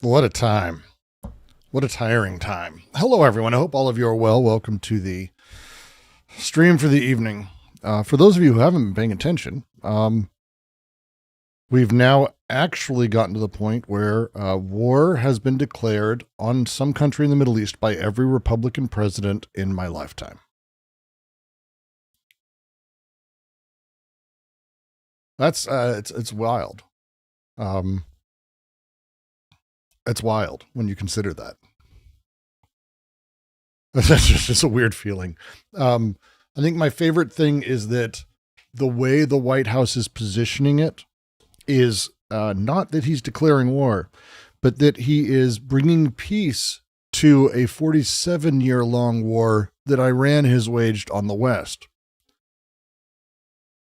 What a time. What a tiring time. Hello, everyone. I hope all of you are well. Welcome to the stream for the evening. For those of you who haven't been paying attention, we've now actually gotten to the point where war has been declared on some country in the Middle East by every Republican president in my lifetime. That's it's wild. It's wild when you consider that. That's just a weird feeling. I think my favorite thing is that the way the White House is positioning it is not that he's declaring war, but that he is bringing peace to a 47-year-long war that Iran has waged on the West.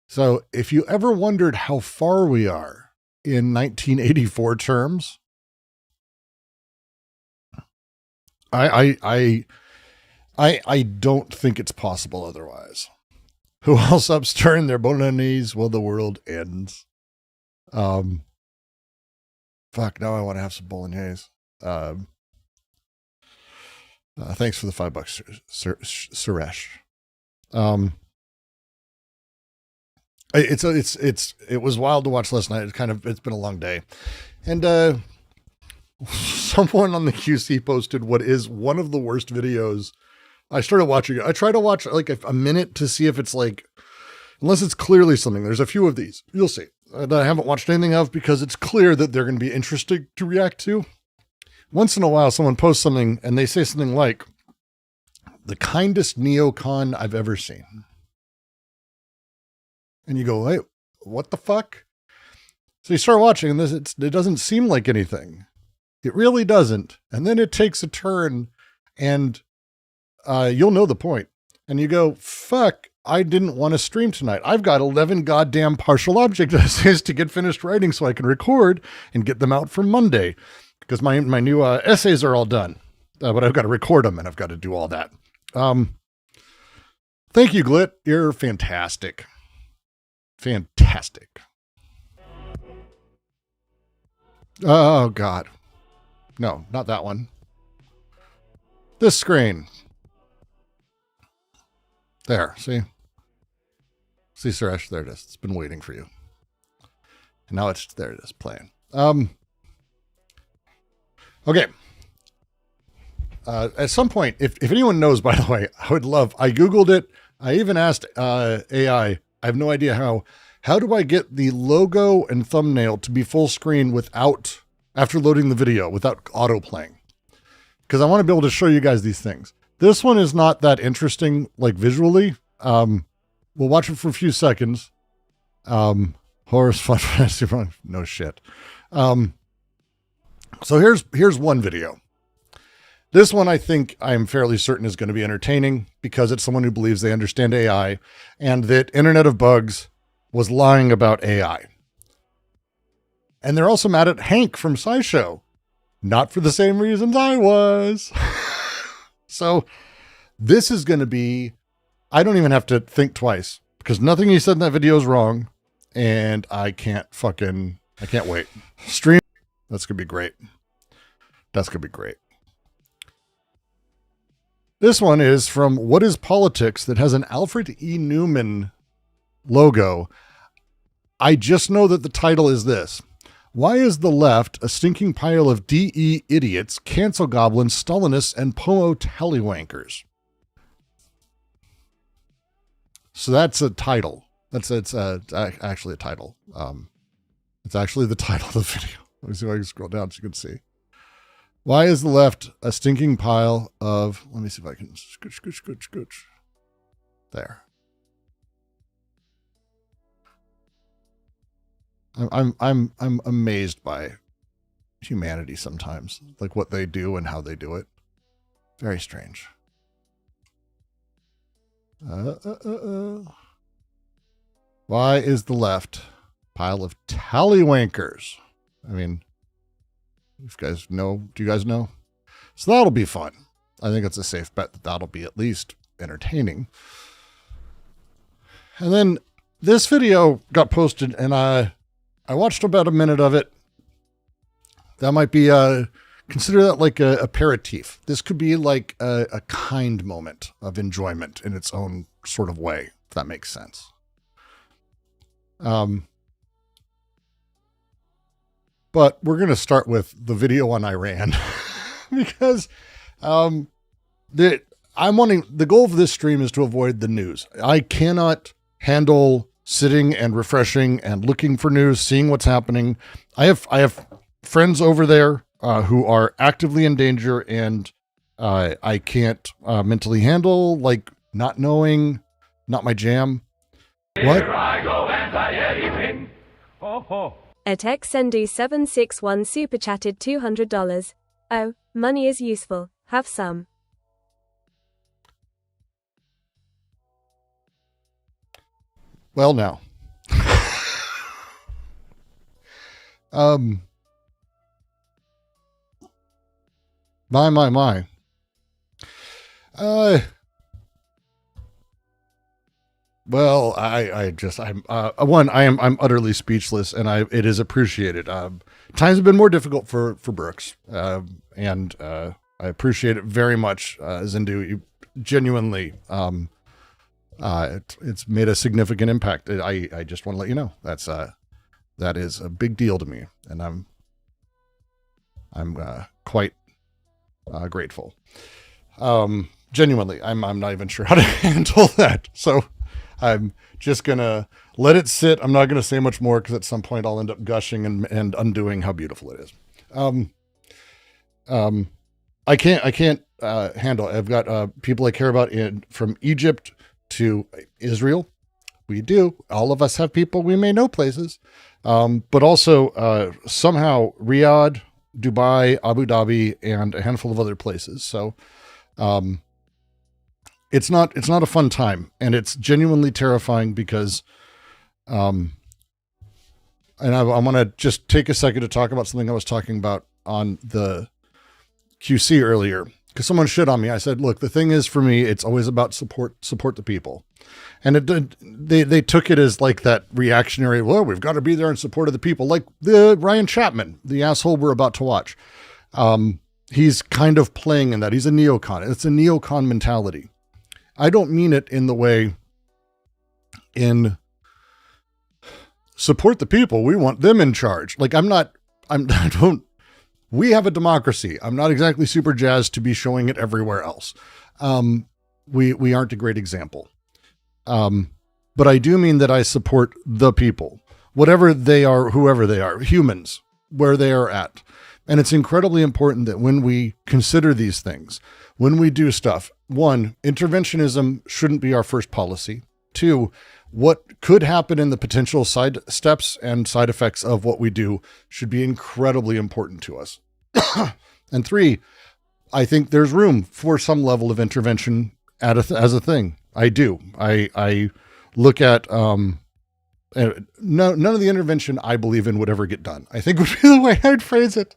So if you ever wondered how far we are in 1984 terms, I don't think it's possible otherwise. Who else upstirring their bolognese while the world ends? Fuck, now I want to have some bolognese. Thanks for the $5, Suresh. It was wild to watch last night. It's been a long day. And someone on the QC posted what is one of the worst videos. I started watching it. I try to watch like a minute to see if it's like, unless it's clearly something. There's a few of these. You'll see. That I haven't watched anything of because it's clear that they're going to be interesting to react to. Once in a while, someone posts something and they say something like, the kindest neocon I've ever seen. And you go, wait, what the fuck? So you start watching and it doesn't seem like anything. It really doesn't. And then it takes a turn and you'll know the point. And you go, fuck, I didn't want to stream tonight. I've got 11 goddamn partial object essays to get finished writing so I can record and get them out for Monday. Because my new essays are all done. But I've got to record them and I've got to do all that. Thank you, Glit. You're fantastic. Fantastic. Oh, God. No, not that one. This screen. There, see? See, Suresh, there it is. It's been waiting for you. And now there it is, playing. Okay. At some point, if anyone knows, by the way, I Googled it. I even asked AI, I have no idea how do I get the logo and thumbnail to be full screen after loading the video, without auto playing? Because I want to be able to show you guys these things. This one is not that interesting, like visually. We'll watch it for a few seconds. Horror's fun fantasy run. No shit. So here's one video. This one I think I'm fairly certain is going to be entertaining because it's someone who believes they understand AI and that Internet of Bugs was lying about AI. And they're also mad at Hank from SciShow. Not for the same reasons I was. So this is going to be, I don't even have to think twice because nothing he said in that video is wrong. And I can't wait. Stream. That's going to be great. That's going to be great. This one is from What is Politics that has an Alfred E. Newman logo. I just know that the title is this. Why is the left a stinking pile of DE idiots, cancel goblins, Stalinists, and Pomo tallywankers? So that's a title. It's actually a title. It's actually the title of the video. Let me see if I can scroll down so you can see. Why is the left a stinking pile of? Let me see if I can scooch. There. I'm amazed by humanity sometimes, like what they do and how they do it. Very strange. Why is the left pile of tallywankers? I mean, if you guys know, do you guys know? So that'll be fun. I think it's a safe bet that that'll be at least entertaining. And then this video got posted and I watched about a minute of it. That might be consider that like a aperitif. This could be like a kind moment of enjoyment in its own sort of way, if that makes sense. But we're going to start with the video on Iran because the goal of this stream is to avoid the news. I cannot handle sitting and refreshing and looking for news, seeing what's happening. I have friends over there who are actively in danger, and I can't mentally handle like not knowing. Not my jam. What? Here I go anti-anything. Ho ho. At XND761 super chatted $200. Oh, money is useful. Have some. Well, now. My. Well, I'm utterly speechless, and it is appreciated. Times have been more difficult for Brooks, and I appreciate it very much. Zindu, you genuinely, it's made a significant impact. I just want to let you know that is a big deal to me, and I'm quite grateful. Genuinely, I'm not even sure how to handle that. So I'm just going to let it sit. I'm not going to say much more because at some point I'll end up gushing and undoing how beautiful it is. I can't handle it. I've got people I care about from Egypt to Israel. We do. All of us have people we may know places. But also somehow Riyadh, Dubai, Abu Dhabi, and a handful of other places. So it's not a fun time, and it's genuinely terrifying because, and I want to just take a second to talk about something I was talking about on the QC earlier, because someone shit on me. I said, look, the thing is for me, it's always about support the people. And they took it as like that reactionary, well, we've got to be there in support of the people. Like the Ryan Chapman, the asshole we're about to watch. He's kind of playing in that. He's a neocon. It's a neocon mentality. I don't mean it in the way in support the people. We want them in charge. Like we have a democracy. I'm not exactly super jazzed to be showing it everywhere else. We aren't a great example. But I do mean that I support the people, whatever they are, whoever they are, humans, where they are at. And it's incredibly important that when we consider these things, when we do stuff, one, interventionism shouldn't be our first policy. Two, what could happen in the potential side steps and side effects of what we do should be incredibly important to us. And three, I think there's room for some level of intervention as a thing. I do. I look at, none of the intervention I believe in would ever get done. I think would be the way I'd phrase it.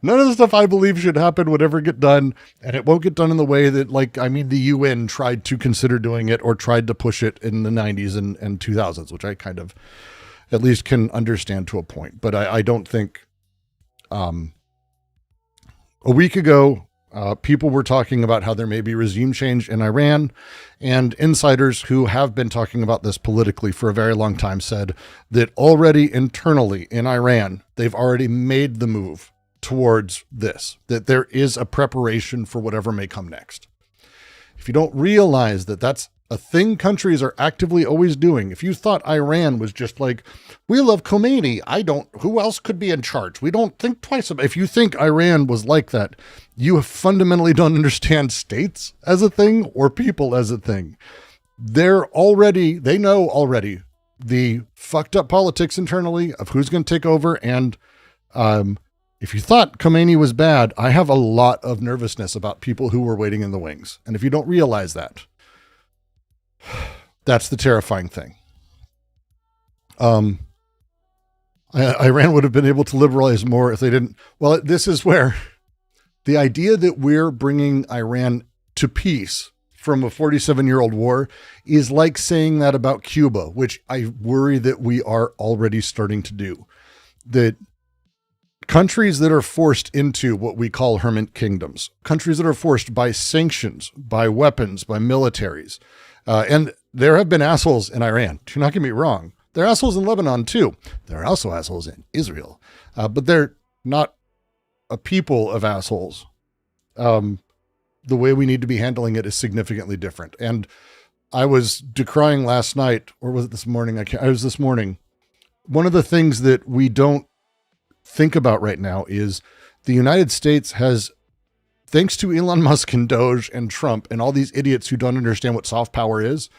None of the stuff I believe should happen would ever get done. And it won't get done in the way that the UN tried to consider doing it or tried to push it in the 90s and 2000s, which I kind of at least can understand to a point. But I don't think, a week ago, people were talking about how there may be regime change in Iran, and insiders who have been talking about this politically for a very long time said that already internally in Iran, they've already made the move towards this, that there is a preparation for whatever may come next. If you don't realize that that's a thing countries are actively always doing. If you thought Iran was just like, we love Khomeini, who else could be in charge? We don't think twice about it. If you think Iran was like that, you fundamentally don't understand states as a thing or people as a thing. They know already the fucked up politics internally of who's going to take over. And if you thought Khomeini was bad, I have a lot of nervousness about people who were waiting in the wings. And if you don't realize that, that's the terrifying thing. Iran would have been able to liberalize more if they didn't. Well, this is where the idea that we're bringing Iran to peace from a 47-year-old war is like saying that about Cuba, which I worry that we are already starting to do. That countries that are forced into what we call hermit kingdoms, countries that are forced by sanctions, by weapons, by militaries. And there have been assholes in Iran. Do not get me wrong. There are assholes in Lebanon too. There are also assholes in Israel. But they're not a people of assholes. The way we need to be handling it is significantly different. And I was decrying last night, or was it this morning? I was this morning. One of the things that we don't think about right now is the United States has, thanks to Elon Musk and Doge and Trump and all these idiots who don't understand what soft power is.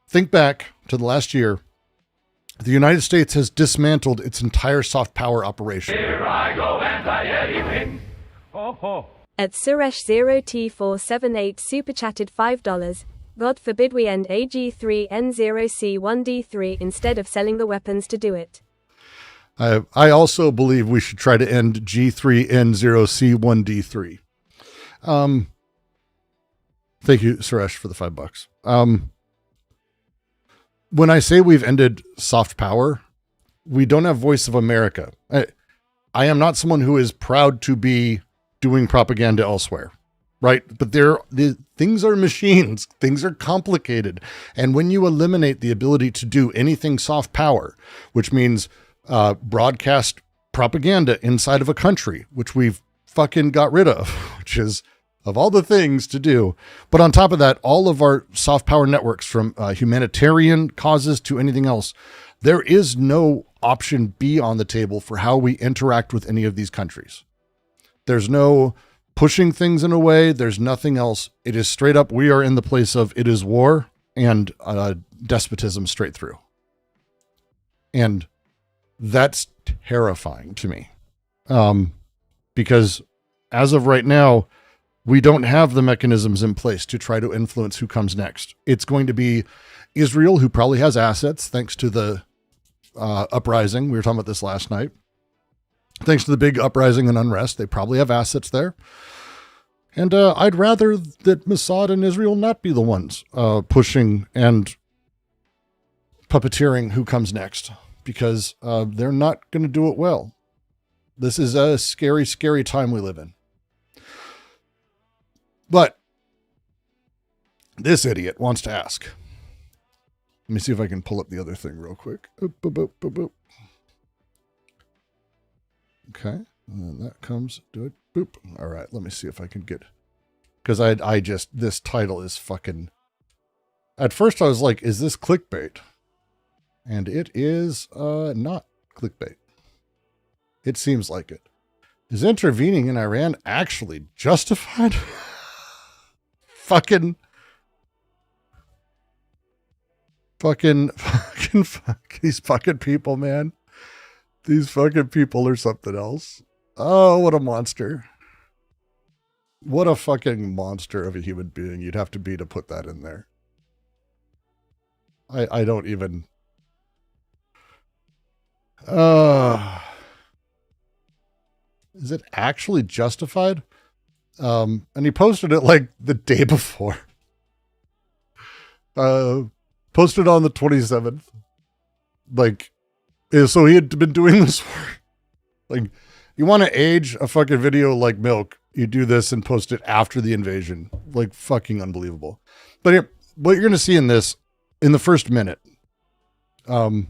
Think back to the last year. The United States has dismantled its entire soft power operation. Here I go, anti-anything. Ho, ho. At Suresh0T478 super chatted $5. God forbid we end AG3N0C1D3 instead of selling the weapons to do it. I also believe we should try to end G3N0C1D3. Thank you, Suresh, for the $5. When I say we've ended soft power, we don't have Voice of America. I am not someone who is proud to be doing propaganda elsewhere, right? But the things are machines. Things are complicated. And when you eliminate the ability to do anything soft power, which means broadcast propaganda inside of a country, which we've fucking got rid of, which is of all the things to do. But on top of that, all of our soft power networks, from humanitarian causes to anything else, there is no option B on the table for how we interact with any of these countries. There's no pushing things in a way. There's nothing else. It is straight up. We are in the place of it is war and despotism straight through. And that's terrifying to me. Because as of right now, we don't have the mechanisms in place to try to influence who comes next. It's going to be Israel, who probably has assets thanks to the uprising. We were talking about this last night. Thanks to the big uprising and unrest, they probably have assets there. And I'd rather that Mossad and Israel not be the ones pushing and puppeteering who comes next, because they're not going to do it well. This is a scary, scary time we live in. But this idiot wants to ask. Let me see if I can pull up the other thing real quick. Boop, boop, boop, boop, boop. Okay. And then that comes, do it. Boop. All right. Let me see if I can get, because I just, this title is fucking, at first I was like, is this clickbait? And it is not clickbait. It seems like it. Is intervening in Iran actually justified? Fuck these fucking people, man. These fucking people are something else. Oh, what a monster. What a fucking monster of a human being you'd have to be to put that in there. I don't even. Is it actually justified? And he posted it like the day before. Posted on the 27th. Like, so he had been doing this for, like, you want to age a fucking video like milk, you do this and post it after the invasion. Like, fucking unbelievable. But here, what you're going to see in this, in the first minute, oh,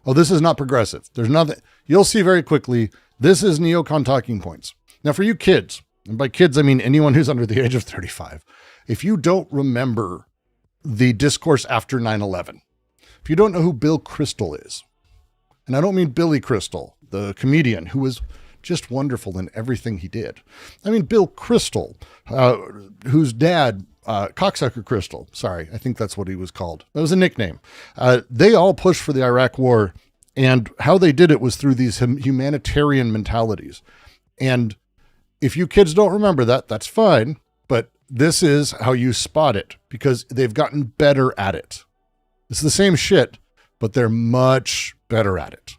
this is not progressive. There's nothing, you'll see very quickly, this is neocon talking points. Now, for you kids, and by kids, I mean anyone who's under the age of 35, if you don't remember the discourse after 9/11, if you don't know who Bill Kristol is, and I don't mean Billy Crystal, the comedian who was just wonderful in everything he did. I mean Bill Kristol, whose dad, Cocksucker Crystal, sorry, I think that's what he was called. That was a nickname. They all pushed for the Iraq War, and how they did it was through these humanitarian mentalities. And if you kids don't remember that, that's fine. But this is how you spot it, because they've gotten better at it. It's the same shit, but they're much better at it,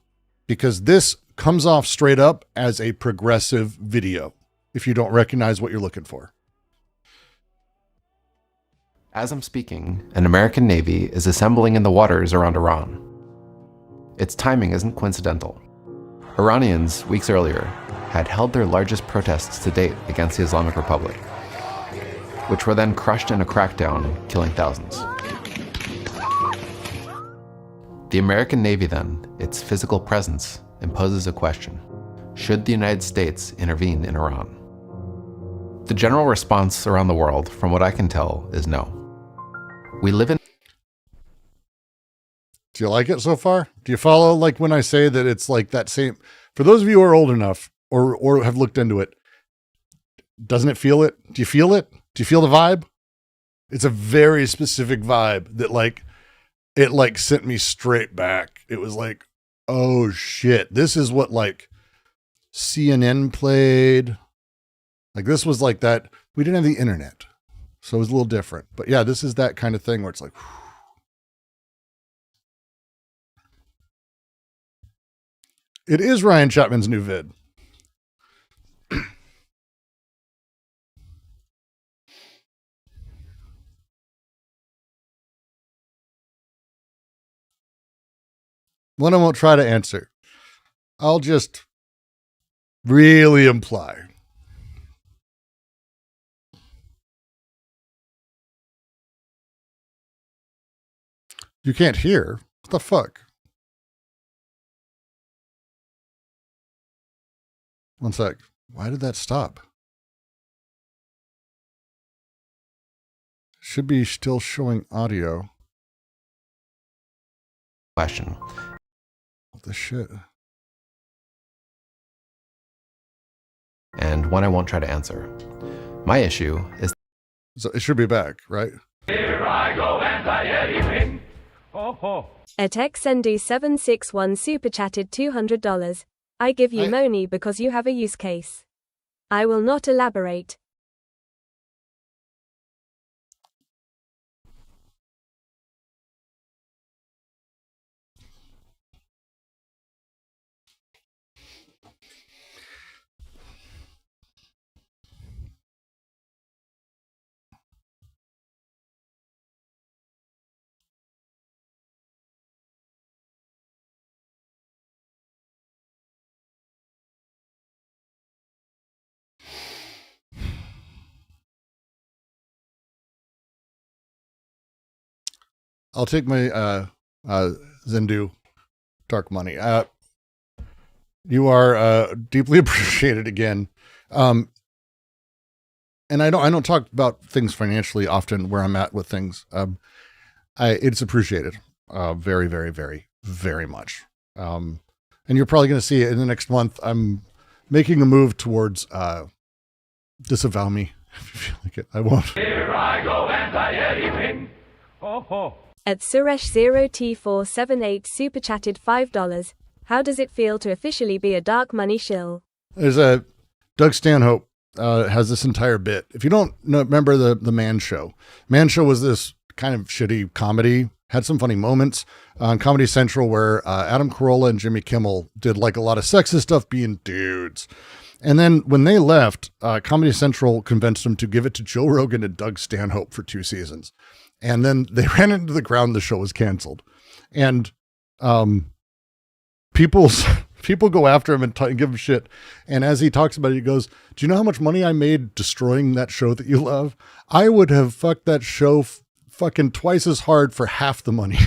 because this comes off straight up as a progressive video if you don't recognize what you're looking for. As I'm speaking, an American Navy is assembling in the waters around Iran. Its timing isn't coincidental. Iranians, weeks earlier, had held their largest protests to date against the Islamic Republic, which were then crushed in a crackdown, killing thousands. The American Navy then, its physical presence, imposes a question. Should the United States intervene in Iran? The general response around the world, from what I can tell, is no. We live in... Do you like it so far? Do you follow, like, when I say that it's like that same, for those of you who are old enough or have looked into it, doesn't it feel it? Do you feel it? Do you feel the vibe? It's a very specific vibe that it sent me straight back. It was like, oh shit, this is what like CNN played. Like this was like that. We didn't have the internet, so it was a little different. But yeah, this is that kind of thing where it's like, whew. It is Ryan Chapman's new vid. One I won't try to answer. I'll just really imply. You can't hear? What the fuck? One sec. Why did that stop? Should be still showing audio. question. What the shit? And one I won't try to answer. My issue is... So it should be back, right? Here I go, anti-anything. Ho, ho. At XND761 super chatted $200. I give you money because you have a use case. I will not elaborate. I'll take my Zendu dark money. You are deeply appreciated again. And I don't talk about things financially often where I'm at with things. It's appreciated very, very, very, very much. And you're probably going to see it in the next month. I'm making a move towards disavow me if you feel like it. I won't. Here I go, anti-anything. Ho, ho. At Suresh0T478 super chatted $5. How does it feel to officially be a dark money shill? There's a Doug Stanhope has this entire bit. If you don't remember the Man Show was this kind of shitty comedy, had some funny moments on Comedy Central where Adam Carolla and Jimmy Kimmel did like a lot of sexist stuff being dudes. And then when they left, Comedy Central convinced them to give it to Joe Rogan and Doug Stanhope for 2 seasons. And then they ran into the ground. The show was canceled. And people go after him and give him shit. And as he talks about it, he goes, do you know how much money I made destroying that show that you love? I would have fucked that show fucking twice as hard for half the money.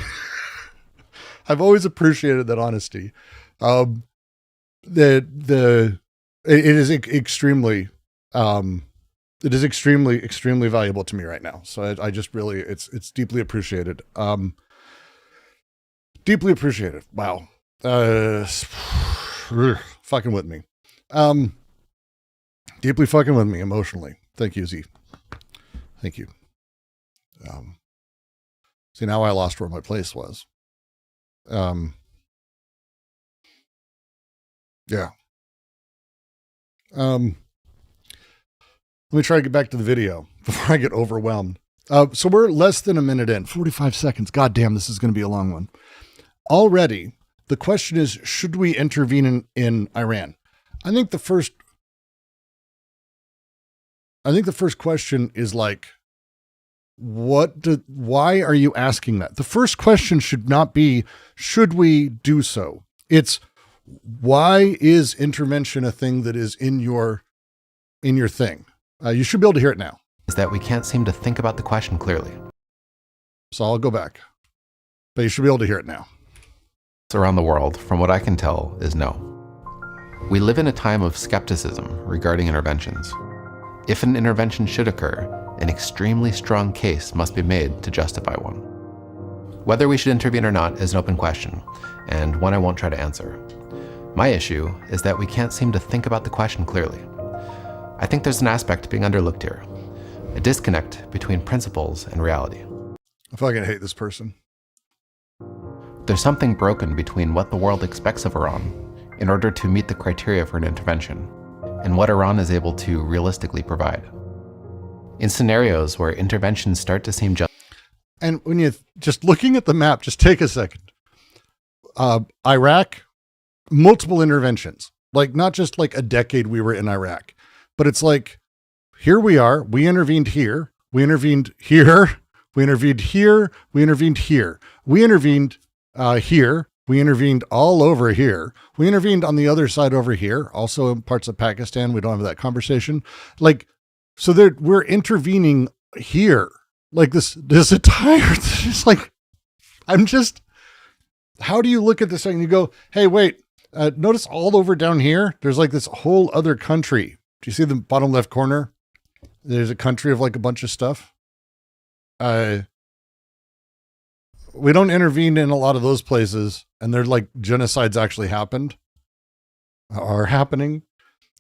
I've always appreciated that honesty. It is extremely extremely valuable to me right now. So I just really, it's deeply appreciated. Deeply appreciated. Wow. Fucking with me. Deeply fucking with me emotionally. Thank you, Z. Thank you. See, now I lost where my place was. Yeah. Let me try to get back to the video before I get overwhelmed. So we're less than a minute in, 45 seconds. God damn, this is going to be a long one. Already, the question is, should we intervene in Iran? I think the first question is like, why are you asking that? The first question should not be, should we do so? It's, Why is intervention a thing that is in your thing? You should be able to hear it now. Is that we can't seem to think about the question clearly. So I'll go back, but you should be able to hear it now. Around the world, from what I can tell, is no. We live in a time of skepticism regarding interventions. If an intervention should occur, an extremely strong case must be made to justify one. Whether we should intervene or not is an open question, and one I won't try to answer. My issue is that we can't seem to think about the question clearly. I think there's an aspect being underlooked here, a disconnect between principles and reality. I fucking hate this person. There's something broken between what the world expects of Iran in order to meet the criteria for an intervention, and what Iran is able to realistically provide. In scenarios where interventions start to seem just... And when you just looking at the map, just take a second. Iraq, multiple interventions, like not just like a decade we were in Iraq, but it's like, here we are, we intervened here, we intervened here, we intervened here, we intervened here, we intervened here, we intervened all over here, we intervened on the other side over here, also in parts of Pakistan. We don't have that conversation. Like, so we're intervening here. Like this entire, it's like, how do you look at this thing and you go, hey, wait, notice all over down here, there's like this whole other country. Do you see the bottom left corner? There's a country of like a bunch of stuff. We don't intervene in a lot of those places, and they're like genocides actually are happening.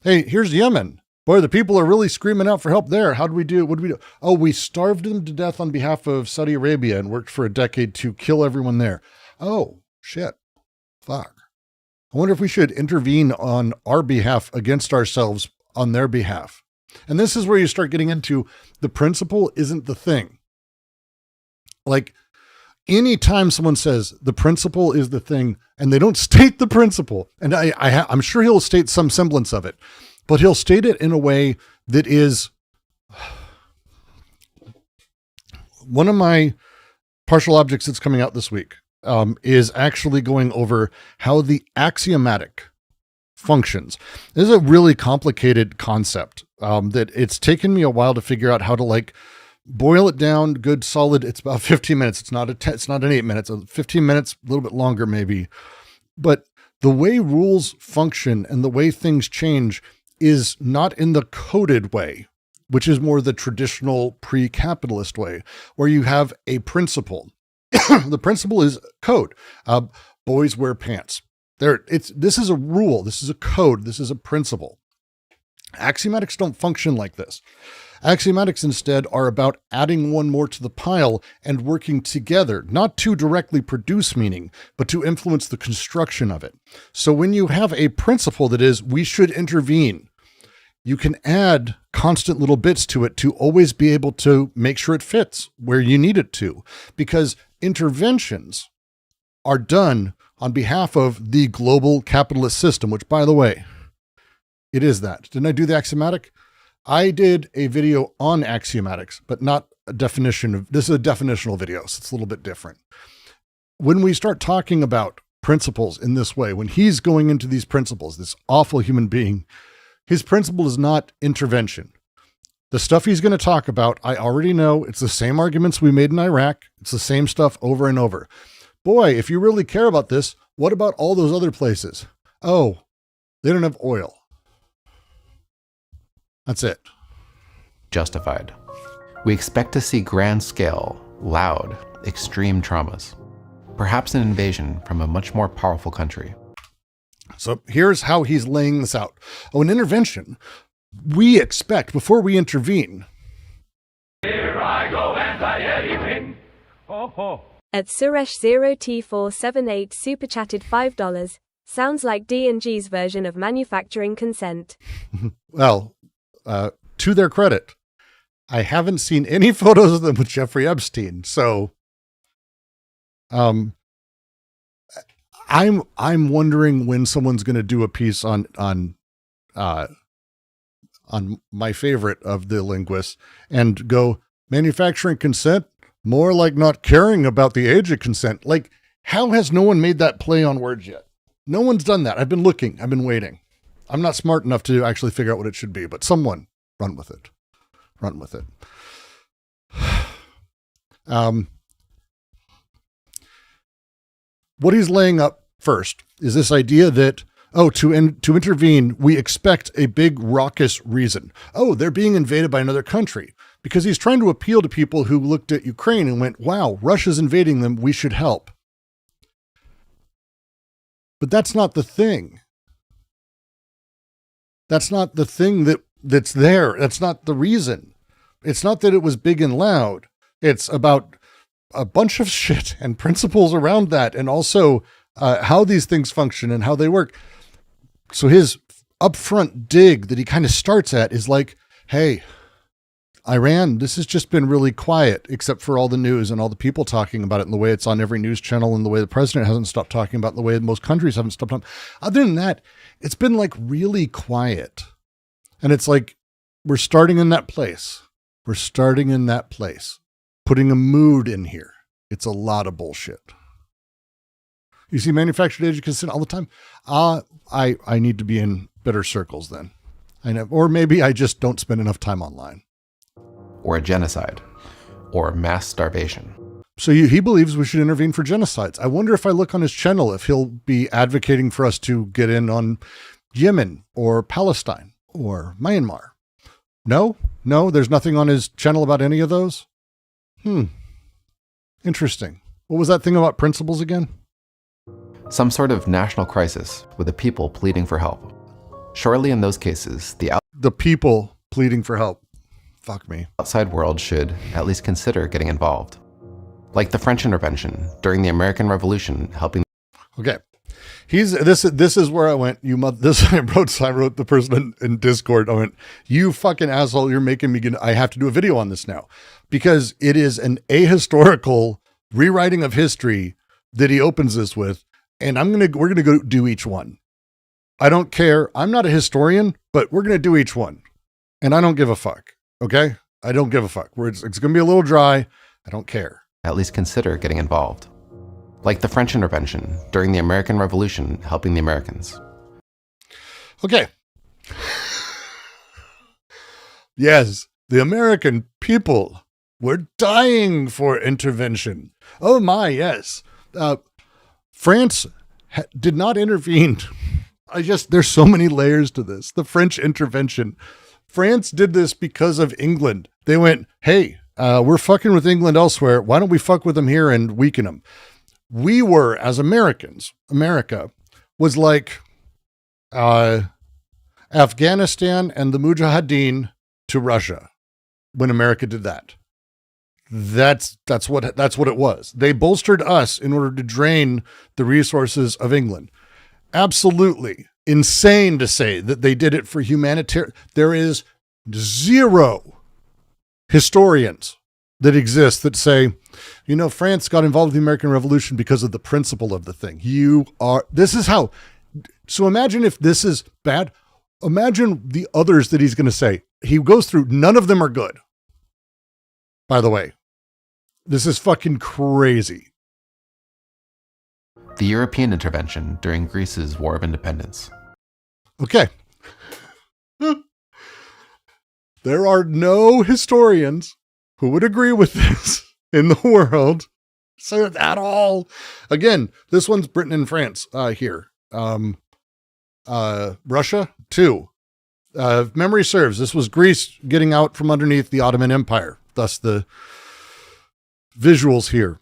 Hey, here's Yemen. Boy, the people are really screaming out for help there. How do we do? What do we do? Oh, we starved them to death on behalf of Saudi Arabia and worked for a decade to kill everyone there. Oh, shit. Fuck. I wonder if we should intervene on our behalf against ourselves on their behalf. And this is where you start getting into the principle isn't the thing. Like, anytime someone says the principle is the thing and they don't state the principle, and I'm sure he'll state some semblance of it, but he'll state it in a way that is one of my partial objects that's coming out this week is actually going over how the axiomatic functions. This is a really complicated concept that it's taken me a while to figure out how to like boil it down good solid. It's about 15 minutes. It's not an 8 minutes, 15 minutes, a little bit longer maybe. But the way rules function and the way things change is not in the coded way, which is more the traditional pre-capitalist way, where you have a principle. The principle is code. Boys wear pants. This is a rule. This is a code. This is a principle. Axiomatics don't function like this. Axiomatics instead are about adding one more to the pile and working together, not to directly produce meaning, but to influence the construction of it. So when you have a principle that is, we should intervene, you can add constant little bits to it to always be able to make sure it fits where you need it to, because interventions are done on behalf of the global capitalist system, which, by the way, it is that. Didn't I do the axiomatic? I did a video on axiomatics, but not a definition of, this is a definitional video, so it's a little bit different. When we start talking about principles in this way, when he's going into these principles, this awful human being, his principle is not intervention. The stuff he's going to talk about, I already know. It's the same arguments we made in Iraq. It's the same stuff over and over. Boy, if you really care about this, what about all those other places? Oh, they don't have oil. That's it. Justified. We expect to see grand scale, loud, extreme traumas. Perhaps an invasion from a much more powerful country. So here's how he's laying this out. Oh, an intervention. We expect before we intervene. Here I go anti-anything. Ho ho. At Suresh0T478 super chatted $5. Sounds like D&G's version of manufacturing consent. Well, to their credit, I haven't seen any photos of them with Jeffrey Epstein. So, I'm wondering when someone's going to do a piece on my favorite of the linguists and go, manufacturing consent, more like not caring about the age of consent. Like, how has no one made that play on words yet? No one's done that. I've been looking. I've been waiting. I'm not smart enough to actually figure out what it should be, but someone run with it. Run with it. What he's laying up first is this idea that, to intervene, we expect a big raucous reason. Oh, they're being invaded by another country. Because he's trying to appeal to people who looked at Ukraine and went, wow, Russia's invading them. We should help. But that's not the thing. That's not the thing that's there. That's not the reason. It's not that it was big and loud. It's about a bunch of shit and principles around that, and also how these things function and how they work. So his upfront dig that he kind of starts at is like, hey, Iran, this has just been really quiet, except for all the news and all the people talking about it, and the way it's on every news channel, and the way the president hasn't stopped talking about it, and the way most countries haven't stopped talking. Other than that, it's been like really quiet. And it's like, we're starting in that place. We're starting in that place. Putting a mood in here. It's a lot of bullshit. You see manufactured education consent all the time. I need to be in better circles then. I know, or maybe I just don't spend enough time online. Or a genocide, or mass starvation. So he believes we should intervene for genocides. I wonder if I look on his channel, if he'll be advocating for us to get in on Yemen or Palestine or Myanmar. No, there's nothing on his channel about any of those. Interesting. What was that thing about principles again? Some sort of national crisis with the people pleading for help. Surely in those cases, the people pleading for help. Fuck me. Outside world should at least consider getting involved. Like the French intervention during the American Revolution, helping. Okay. This is where I went, I wrote the person in Discord. I went, you fucking asshole, you're making me I have to do a video on this now, because it is an ahistorical rewriting of history that he opens this with. And we're going to go do each one. I don't care. I'm not a historian, but we're going to do each one. And I don't give a fuck. Okay? I don't give a fuck. It's going to be a little dry. I don't care. At least consider getting involved. Like the French intervention during the American Revolution, helping the Americans. Okay. Yes, the American people were dying for intervention. Oh my, yes. France did not intervene. There's so many layers to this. The French intervention. France did this because of England. They went, hey, we're fucking with England elsewhere. Why don't we fuck with them here and weaken them? We were, as Americans, America was like Afghanistan and the Mujahideen to Russia when America did that. That's what it was. They bolstered us in order to drain the resources of England. Absolutely insane to say that they did it for humanitarian. There is zero historians that exist that say, France got involved with the American Revolution because of the principle of the thing. So imagine if this is bad. Imagine the others that he's going to say. He goes through, none of them are good. By the way, this is fucking crazy. The European intervention during Greece's War of Independence. Okay. There are no historians who would agree with this in the world. So at all. Again, this one's Britain and France here. Russia, too. If memory serves, this was Greece getting out from underneath the Ottoman Empire. Thus the visuals here.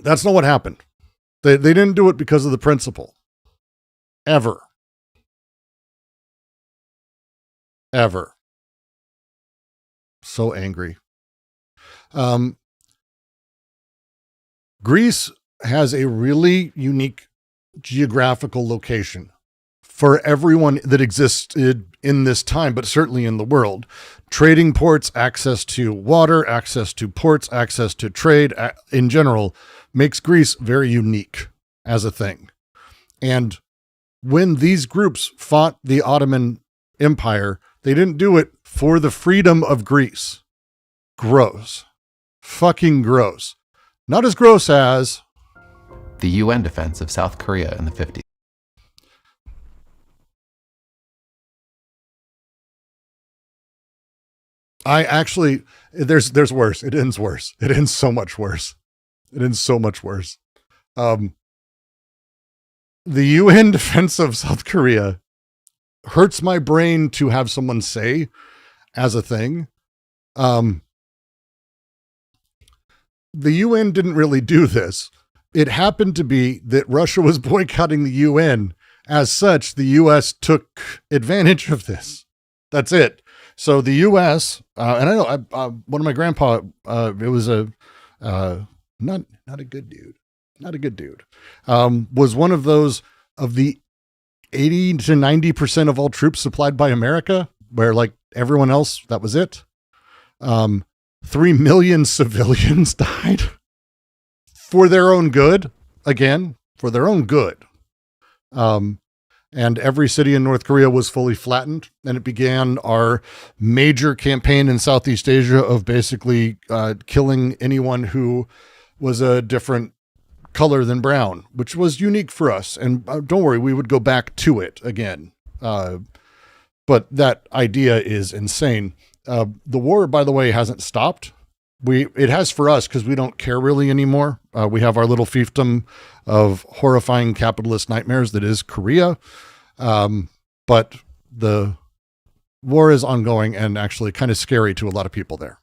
That's not what happened. They didn't do it because of the principle. Ever. So angry. Greece has a really unique geographical location for everyone that existed in this time, but certainly in the world. Trading ports, access to water, access to ports, access to trade in general makes Greece very unique as a thing. And when these groups fought the Ottoman Empire, they didn't do it for the freedom of Greece. Gross. Fucking gross. Not as gross as the UN defense of South Korea in the 50s. I actually, there's worse. It ends worse. It ends so much worse. It ends so much worse. The UN defense of South Korea hurts my brain to have someone say as a thing. The UN didn't really do this. It happened to be that Russia was boycotting the UN. As such, the US took advantage of this. That's it. So the U.S. And I know one of my grandpa, it was not a good dude, was one of those of the 80 to 90% of all troops supplied by America, where like everyone else, that was it. 3 million civilians died for their own good. Again, for their own good. And every city in North Korea was fully flattened. And it began our major campaign in Southeast Asia of basically killing anyone who was a different color than brown, which was unique for us. And don't worry, we would go back to it again. But that idea is insane. The war, by the way, hasn't stopped. It has for us because we don't care really anymore. We have our little fiefdom of horrifying capitalist nightmares that is Korea. But the war is ongoing and actually kind of scary to a lot of people there.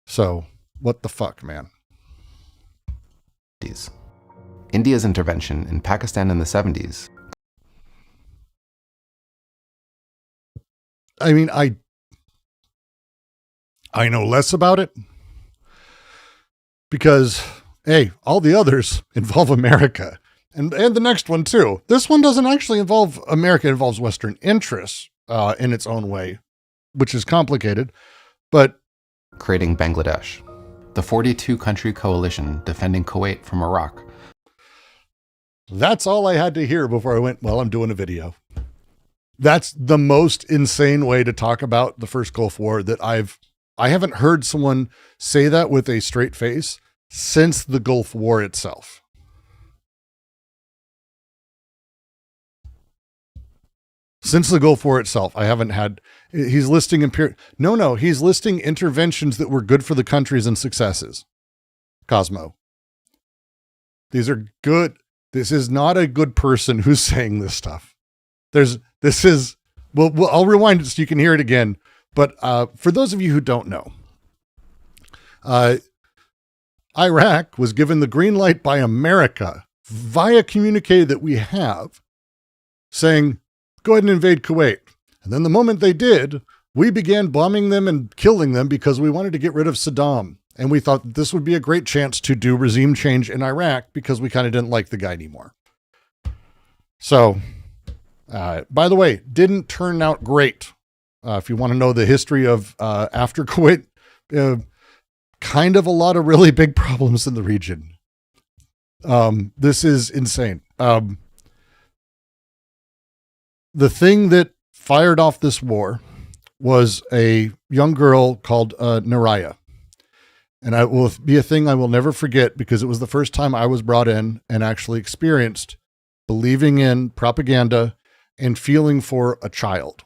So what the fuck, man? India's intervention in Pakistan in the 70s. I mean, I know less about it because, hey, all the others involve America. And the next one too. This one doesn't actually involve America. It involves Western interests in its own way, which is complicated. But creating Bangladesh, the 42-country coalition defending Kuwait from Iraq. That's all I had to hear before I went, well, I'm doing a video. That's the most insane way to talk about the first Gulf War that I haven't heard someone say that with a straight face since the Gulf War itself. Since the Gulf War itself, I haven't had, he's listing he's listing interventions that were good for the countries and successes. Cosmo. These are good. This is not a good person who's saying this stuff. I'll rewind it so you can hear it again. But for those of you who don't know, Iraq was given the green light by America via communique that we have saying, go ahead and invade Kuwait. And then the moment they did, we began bombing them and killing them because we wanted to get rid of Saddam. And we thought this would be a great chance to do regime change in Iraq because we kind of didn't like the guy anymore. So, by the way, didn't turn out great. If you want to know the history of after Kuwait, kind of a lot of really big problems in the region. This is insane. The thing that fired off this war was a young girl called Naraya. And it will be a thing I will never forget because it was the first time I was brought in and actually experienced believing in propaganda and feeling for a child.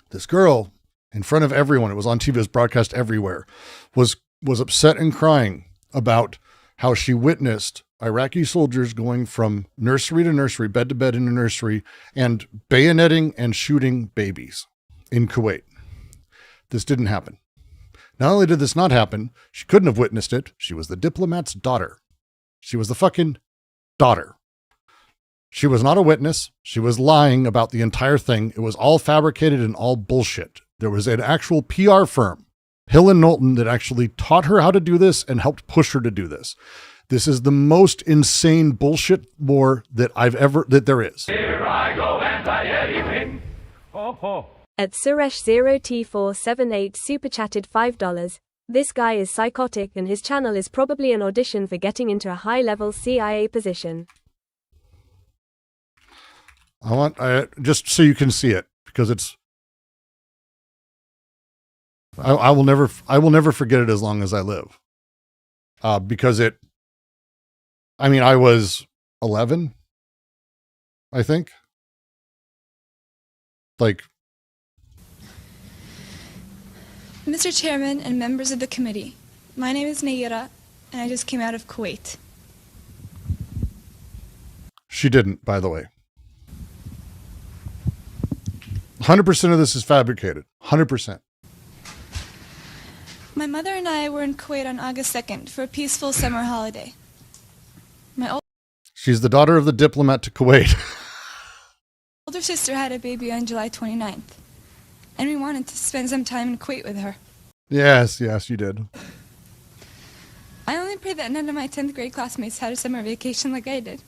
This girl, in front of everyone, it was on TV, it was broadcast everywhere, was upset and crying about how she witnessed Iraqi soldiers going from nursery to nursery, bed to bed in a nursery, and bayoneting and shooting babies in Kuwait. This didn't happen. Not only did this not happen, she couldn't have witnessed it. She was the diplomat's daughter. She was the fucking daughter. She was not a witness. She was lying about the entire thing. It was all fabricated and all bullshit. There was an actual PR firm, Hill and Knowlton, that actually taught her how to do this and helped push her to do this. This is the most insane bullshit war that there is. Here I go anti-anything. Ho ho. At Suresh0T478 super chatted $5. This guy is psychotic and his channel is probably an audition for getting into a high-level CIA position. I want just so you can see it because it's. I will never forget it as long as I live. Because it. I mean, I was 11. I think. Mr. Chairman and members of the committee, my name is Naira, and I just came out of Kuwait. She didn't, by the way. 100% of this is fabricated. 100%. My mother and I were in Kuwait on August 2nd for a peaceful summer holiday. My She's the daughter of the diplomat to Kuwait. older sister had a baby on July 29th, and we wanted to spend some time in Kuwait with her. Yes, you did. I only pray that none of my 10th grade classmates had a summer vacation like I did.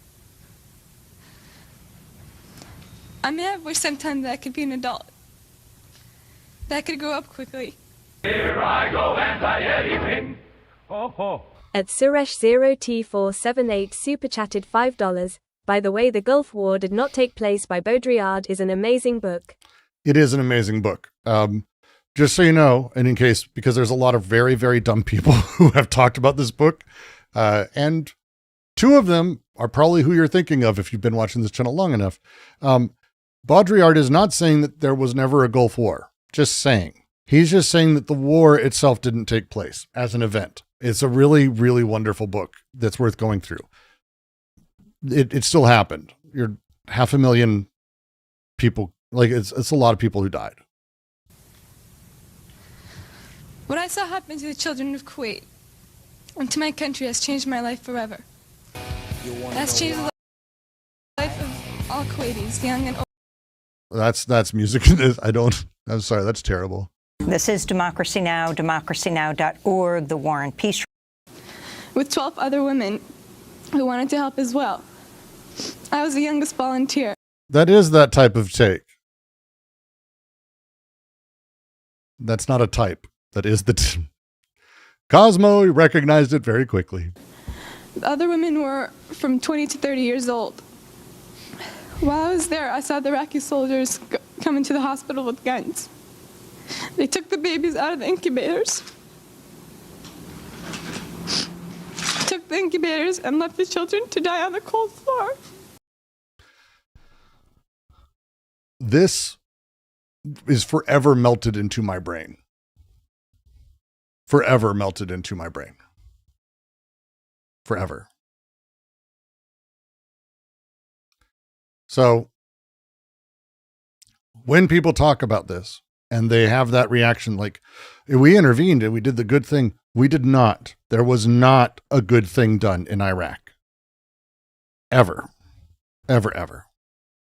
I may have wished sometime that I could be an adult, that I could grow up quickly. Here I go anti-Eddie Ping. Ho ho. At Suresh0T478 super chatted $5. By the way, The Gulf War Did Not Take Place by Baudrillard is an amazing book. It is an amazing book. Just so you know, and in case, because there's a lot of very, very dumb people who have talked about this book, and two of them are probably who you're thinking of if you've been watching this channel long enough. Baudrillard is not saying that there was never a Gulf War. Just saying. He's just saying that the war itself didn't take place as an event. It's a really, really wonderful book that's worth going through. It still happened. You're 500,000 people, like it's a lot of people who died. What I saw happen to the children of Kuwait and to my country has changed my life forever. That's changed the life of all Kuwaitis, young and old. That's music. I'm sorry, that's terrible. This is Democracy Now!, democracynow.org, the War and Peace. With 12 other women who wanted to help as well. I was the youngest volunteer. That is that type of take. That's not a type. That is the... Cosmo recognized it very quickly. The other women were from 20 to 30 years old. While I was there, I saw the Iraqi soldiers come into the hospital with guns. They took the babies out of the incubators. Took the incubators and left the children to die on the cold floor. This is forever melted into my brain. Forever melted into my brain. Forever. So, when people talk about this and they have that reaction, like, we intervened and we did the good thing. We did not. There was not a good thing done in Iraq. Ever. Ever, ever.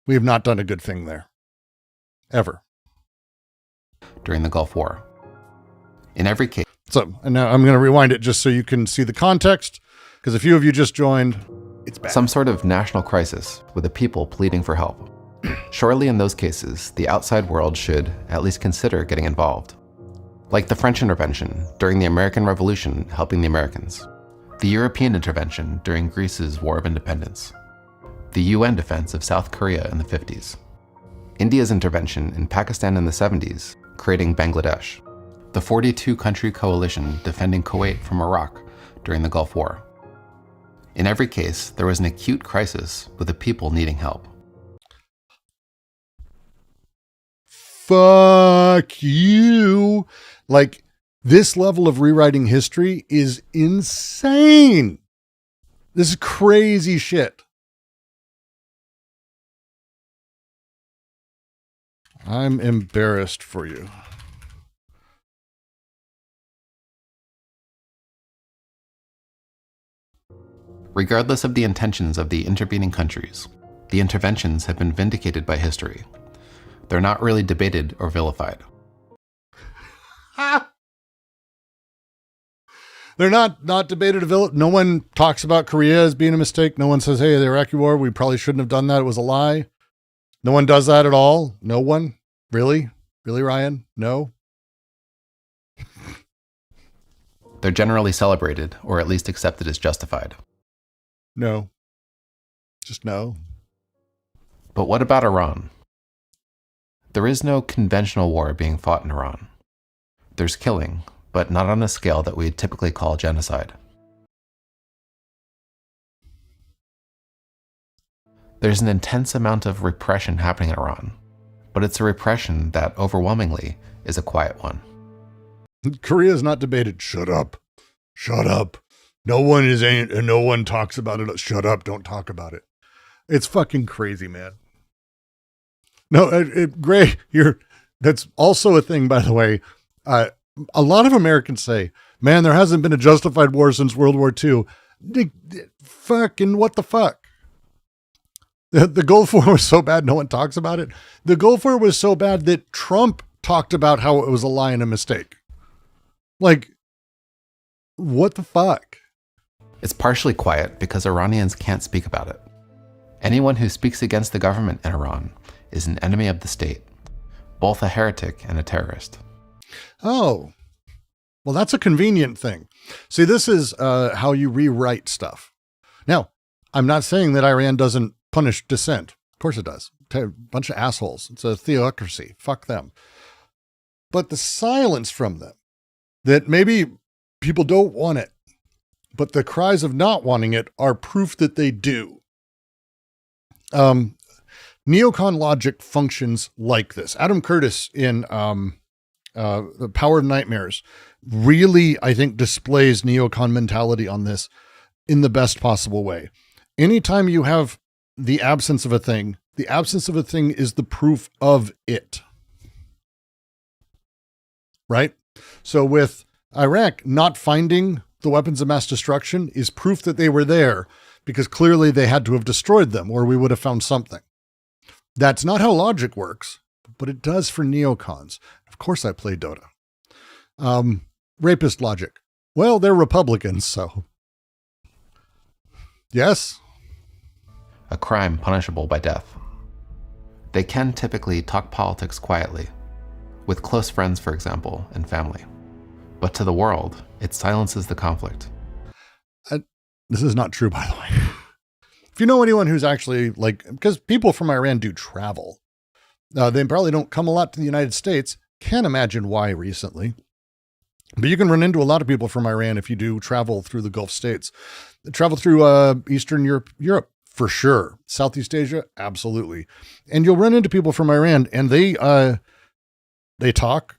We have not done a good thing there. Ever. During the Gulf War. In every case. So, and now I'm going to rewind it just so you can see the context, because a few of you just joined. It's bad. Some sort of national crisis with the people pleading for help. Surely in those cases, the outside world should at least consider getting involved. Like the French intervention during the American Revolution helping the Americans. The European intervention during Greece's War of Independence. The UN defense of South Korea in the 50s. India's intervention in Pakistan in the 70s, creating Bangladesh. The 42-country coalition defending Kuwait from Iraq during the Gulf War. In every case, there was an acute crisis with the people needing help. Fuck you. Like, this level of rewriting history is insane. This is crazy shit. I'm embarrassed for you. Regardless of the intentions of the intervening countries, the interventions have been vindicated by history. They're not really debated or vilified. They're not debated. No one talks about Korea as being a mistake. No one says, hey, the Iraqi war, we probably shouldn't have done that. It was a lie. No one does that at all. No one. Really? Really, Ryan? No? They're generally celebrated, or at least accepted as justified. No. Just no. But what about Iran? There is no conventional war being fought in Iran. There's killing, but not on a scale that we'd typically call genocide. There's an intense amount of repression happening in Iran, but it's a repression that overwhelmingly is a quiet one. Korea is not debated. Shut up. Shut up. No one talks about it. Shut up. Don't talk about it. It's fucking crazy, man. No, Gray, that's also a thing, by the way. A lot of Americans say, man, there hasn't been a justified war since World War II. Fucking what the fuck? The Gulf War was so bad, no one talks about it. The Gulf War was so bad that Trump talked about how it was a lie and a mistake. Like, what the fuck? It's partially quiet because Iranians can't speak about it. Anyone who speaks against the government in Iran is an enemy of the state, both a heretic and a terrorist. Oh, well, that's a convenient thing. See, this is how you rewrite stuff. Now, I'm not saying that Iran doesn't punish dissent. Of course it does. A bunch of assholes. It's a theocracy. Fuck them. But the silence from them, that maybe people don't want it, but the cries of not wanting it are proof that they do. Neocon logic functions like this. Adam Curtis in The Power of Nightmares really, I think, displays neocon mentality on this in the best possible way. Anytime you have the absence of a thing is the proof of it. Right? So with Iraq not finding the weapons of mass destruction is proof that they were there, because clearly they had to have destroyed them or we would have found something. That's not how logic works, but it does for neocons. Of course I play Dota. Rapist logic. Well, they're Republicans, so. Yes. A crime punishable by death. They can typically talk politics quietly, with close friends, for example, and family. But to the world, it silences the conflict. This is not true, by the way. If you know anyone who's actually because people from Iran do travel. They probably don't come a lot to the United States. Can't imagine why recently. But you can run into a lot of people from Iran if you do travel through the Gulf states. Travel through Eastern Europe for sure. Southeast Asia, absolutely. And you'll run into people from Iran and they talk.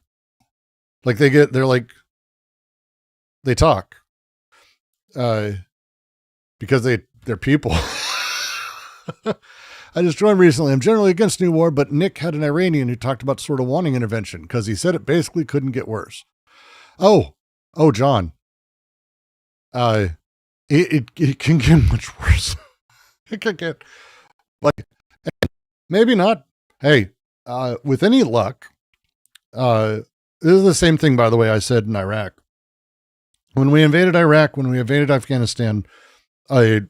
They talk. Because they're people. I just joined recently. I'm generally against new war, but Nick had an Iranian who talked about sort of wanting intervention because he said it basically couldn't get worse. Oh, John. It can get much worse. It can get, maybe not. Hey, with any luck, this is the same thing, by the way, I said in Iraq. When we invaded Iraq, when we invaded Afghanistan, I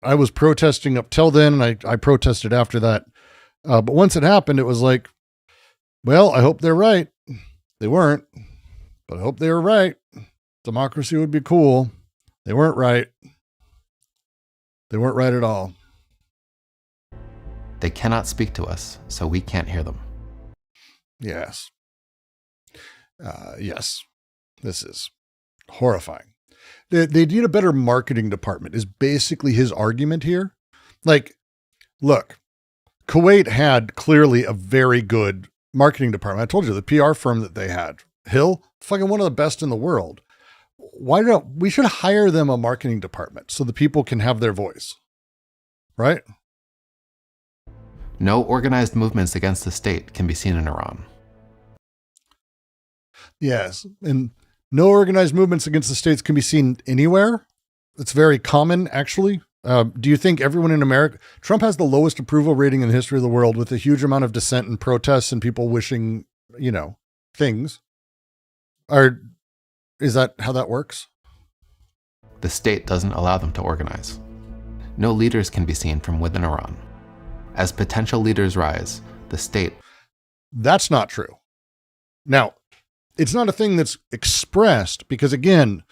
was protesting up till then, and I protested after that. But once it happened, it was like, well, I hope they're right. They weren't, but I hope they were right. Democracy would be cool. They weren't right. They weren't right at all. They cannot speak to us, so we can't hear them. Yes. Yes. This is horrifying. They need a better marketing department is basically his argument here. Like, look, Kuwait had clearly a very good marketing department. I told you the PR firm that they had, Hill, fucking one of the best in the world. We should hire them a marketing department so the people can have their voice. Right? No organized movements against the state can be seen in Iran. Yes. And no organized movements against the states can be seen anywhere. It's very common, actually. Do you think everyone in America, Trump has the lowest approval rating in the history of the world with a huge amount of dissent and protests and people wishing, things. Is that how that works? The state doesn't allow them to organize. No leaders can be seen from within Iran. As potential leaders rise, the state... That's not true. Now, it's not a thing that's expressed because, again,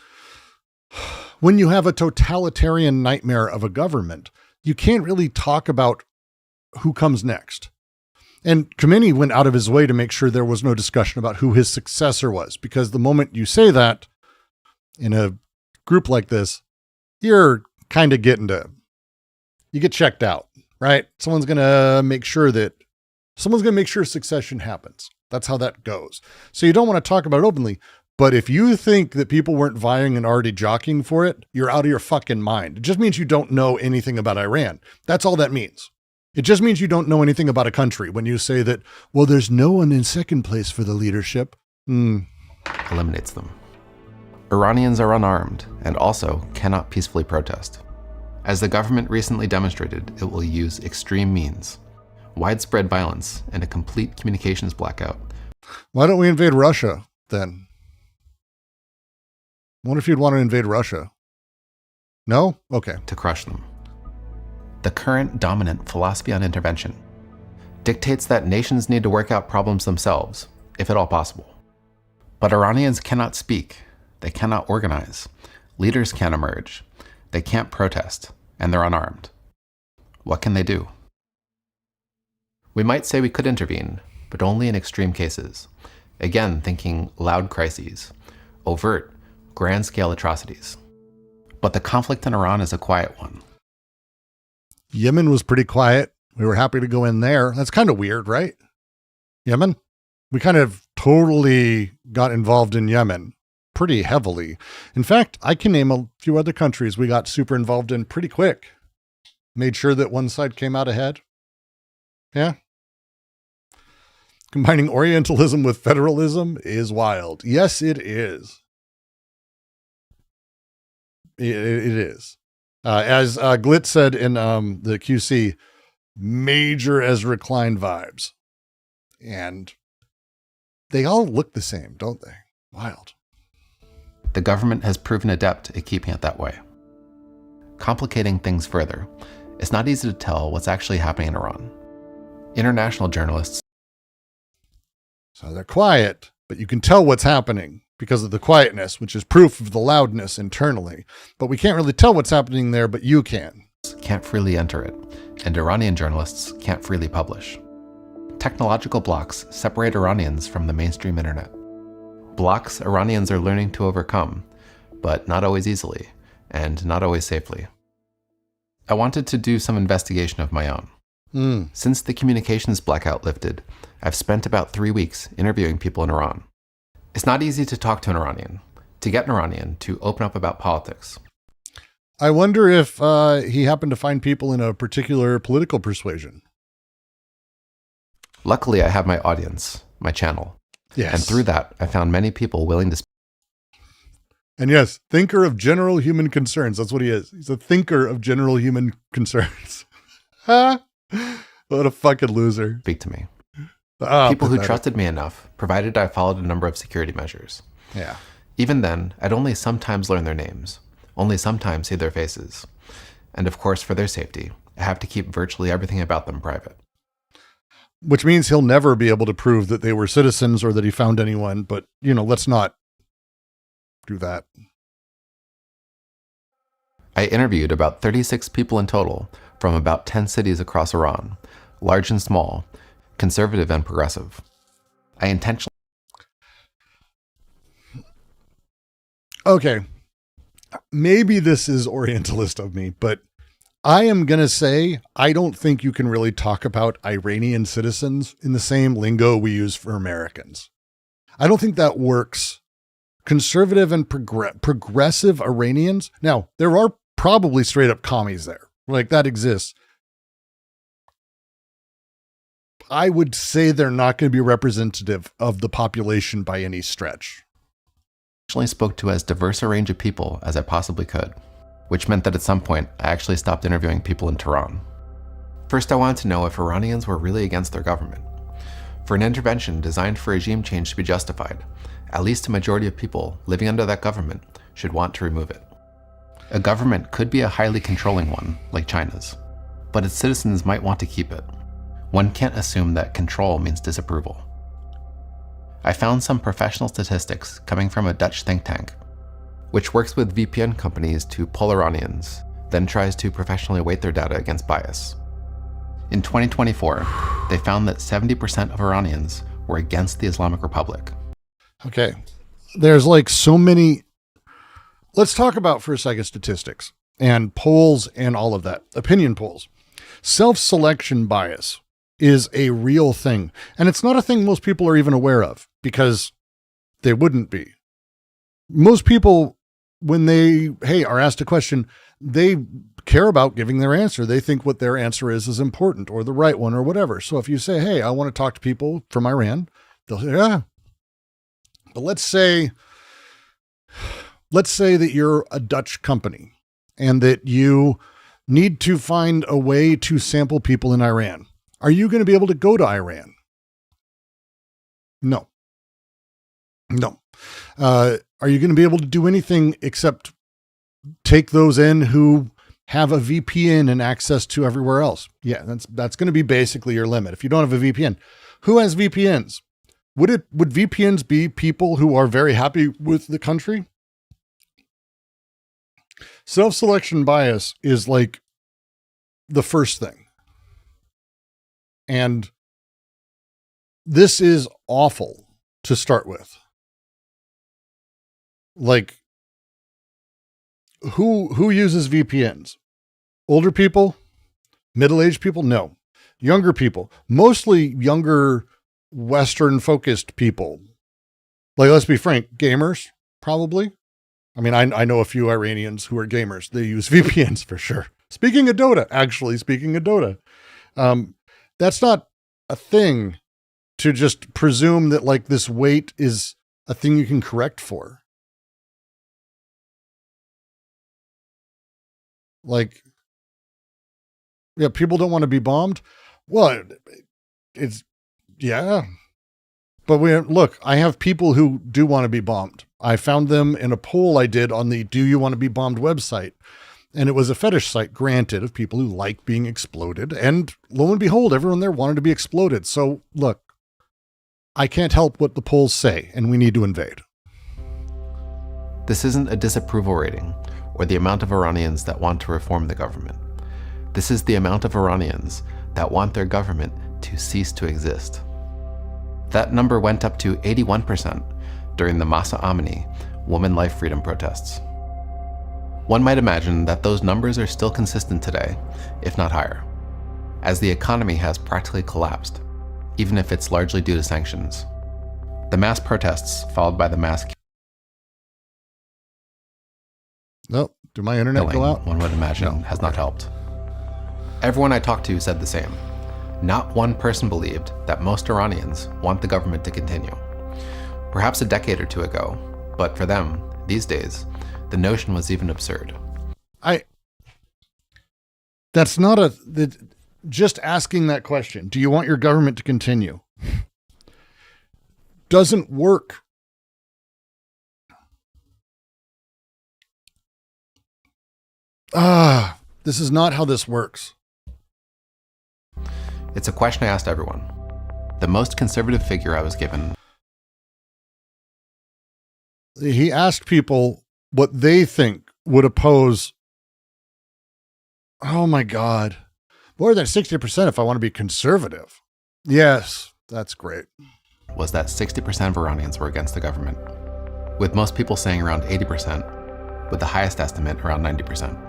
when you have a totalitarian nightmare of a government, you can't really talk about who comes next. And Khomeini went out of his way to make sure there was no discussion about who his successor was, because the moment you say that in a group like this, you're kind of you get checked out, right? Someone's going to make sure succession happens. That's how that goes. So you don't want to talk about it openly, But if you think that people weren't vying and already jockeying for it, you're out of your fucking mind. It just means you don't know anything about Iran. That's all that means. It just means you don't know anything about a country when you say that, well, there's no one in second place for the leadership. Eliminates them. Iranians are unarmed and also cannot peacefully protest. As the government recently demonstrated, it will use extreme means, widespread violence, and a complete communications blackout. Why don't we invade Russia then? I wonder if you'd want to invade Russia. No? Okay. To crush them. The current dominant philosophy on intervention dictates that nations need to work out problems themselves, if at all possible. But Iranians cannot speak, they cannot organize, leaders can't emerge, they can't protest, and they're unarmed. What can they do? We might say we could intervene, but only in extreme cases. Again, thinking loud crises, overt, grand-scale atrocities. But the conflict in Iran is a quiet one. Yemen was pretty quiet. We were happy to go in there. That's kind of weird, right? Yemen? We kind of totally got involved in Yemen pretty heavily. In fact, I can name a few other countries we got super involved in pretty quick. Made sure that one side came out ahead. Yeah. Combining Orientalism with federalism is wild. Yes, it is. It is. As Glitz said in the QC, major Ezra Klein vibes. And they all look the same, don't they? Wild. The government has proven adept at keeping it that way. Complicating things further, it's not easy to tell what's actually happening in Iran. International journalists. So they're quiet, but you can tell what's happening because of the quietness, which is proof of the loudness internally. But we can't really tell what's happening there, but you can. Can't freely enter it, and Iranian journalists can't freely publish. Technological blocks separate Iranians from the mainstream internet. Blocks Iranians are learning to overcome, but not always easily, and not always safely. I wanted to do some investigation of my own. Since the communications blackout lifted, I've spent about 3 weeks interviewing people in Iran. It's not easy to talk to an Iranian, to get an Iranian to open up about politics. I wonder if he happened to find people in a particular political persuasion. Luckily, I have my audience, my channel. Yes. And through that, I found many people willing to speak. And yes, thinker of general human concerns. That's what he is. He's a thinker of general human concerns. What a fucking loser. Speak to me. Oh, people who pathetic. trusted me enough, provided I followed a number of security measures. Yeah. Even then, I'd only sometimes learn their names, only sometimes see their faces. And of course, for their safety, I have to keep virtually everything about them private. Which means he'll never be able to prove that they were citizens or that he found anyone. But, you know, let's not do that. I interviewed about 36 people in total from about 10 cities across Iran, large and small, conservative and progressive. I intentionally... Okay. Maybe this is Orientalist of me, but I am going to say I don't think you can really talk about Iranian citizens in the same lingo we use for Americans. I don't think that works. Conservative and progressive Iranians. Now, there are probably straight up commies there. Like, that exists. I would say they're not going to be representative of the population by any stretch. Spoke to as diverse a range of people as I possibly could, which meant that at some point I actually stopped interviewing people in Tehran. First, I wanted to know if Iranians were really against their government. For an intervention designed for regime change to be justified, at least a majority of people living under that government should want to remove it. A government could be a highly controlling one, like China's, but its citizens might want to keep it. One can't assume that control means disapproval. I found some professional statistics coming from a Dutch think tank, which works with VPN companies to pull Iranians, then tries to professionally weight their data against bias. In 2024, they found that 70% of Iranians were against the Islamic Republic. Okay. There's like so many. Let's talk about for a second statistics and polls and all of that. Opinion polls. Self-selection bias is a real thing. And it's not a thing most people are even aware of because they wouldn't be. Most people, when they, hey, are asked a question, they care about giving their answer. They think what their answer is important or the right one or whatever. So if you say, hey, I want to talk to people from Iran, they'll say, yeah. But let's say that you're a Dutch company and that you need to find a way to sample people in Iran. Are you going to be able to go to Iran? No. Are you going to be able to do anything except take those in who have a VPN and access to everywhere else? Yeah, that's going to be basically your limit. If you don't have a VPN, who has VPNs? Would VPNs be people who are very happy with the country? Self-selection bias is like the first thing. And this is awful to start with. Like, who uses VPNs? Older people? Middle-aged people? No. Younger people. Mostly younger Western-focused people. Like, let's be frank, gamers, probably. I mean, I know a few Iranians who are gamers. They use VPNs for sure. Speaking of Dota, that's not a thing to just presume that like this weight is a thing you can correct for. Like, yeah, people don't want to be bombed. Well, yeah. But look, I have people who do want to be bombed. I found them in a poll I did on the Do You Want to Be Bombed website. And it was a fetish site, granted, of people who like being exploded. And lo and behold, everyone there wanted to be exploded. So look, I can't help what the polls say, and we need to invade. This isn't a disapproval rating or the amount of Iranians that want to reform the government. This is the amount of Iranians that want their government to cease to exist. That number went up to 81% during the Masa Amini Woman Life Freedom protests. One might imagine that those numbers are still consistent today, if not higher, as the economy has practically collapsed, even if it's largely due to sanctions. The mass protests followed by the mass Nope. Did my internet go out? One would imagine has not helped. Everyone I talked to said the same. Not one person believed that most Iranians want the government to continue. Perhaps a decade or two ago, but for them, these days, the notion was even absurd. That's not just asking that question, do you want your government to continue? Doesn't work. This is not how this works. It's a question I asked everyone. The most conservative figure I was given. He asked people what they think would oppose. Oh my God. More than 60% if I want to be conservative. Yes, that's great. Was that 60% of Iranians were against the government, with most people saying around 80%, with the highest estimate around 90%.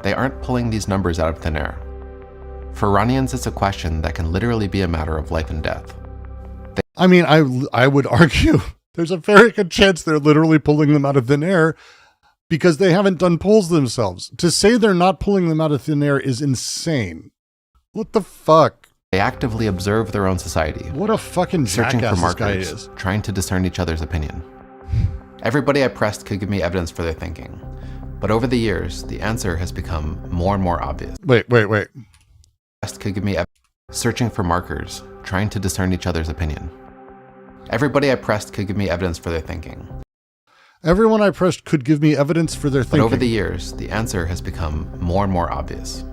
They aren't pulling these numbers out of thin air. For Iranians, it's a question that can literally be a matter of life and death. I would argue there's a very good chance they're literally pulling them out of thin air because they haven't done polls themselves. To say they're not pulling them out of thin air is insane. What the fuck? They actively observe their own society. What a fucking searching jackass for markers, this guy is. trying to discern each other's opinion. Everybody I pressed could give me evidence for their thinking. But over the years, the answer has become more and more obvious. Wait. Could give me searching for markers, trying to discern each other's opinion. Everybody I pressed could give me evidence for their thinking. Everyone I pressed could give me evidence for their thinking. But over the years, the answer has become more and more obvious.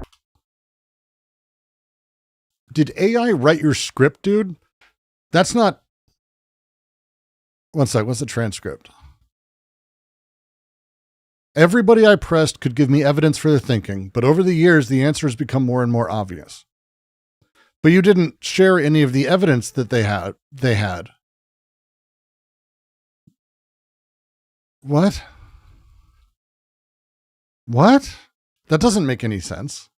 Did AI write your script, dude? That's not... One sec, what's the transcript? Everybody I pressed could give me evidence for their thinking, but over the years, the answer has become more and more obvious. But you didn't share any of the evidence that they had. What? That doesn't make any sense.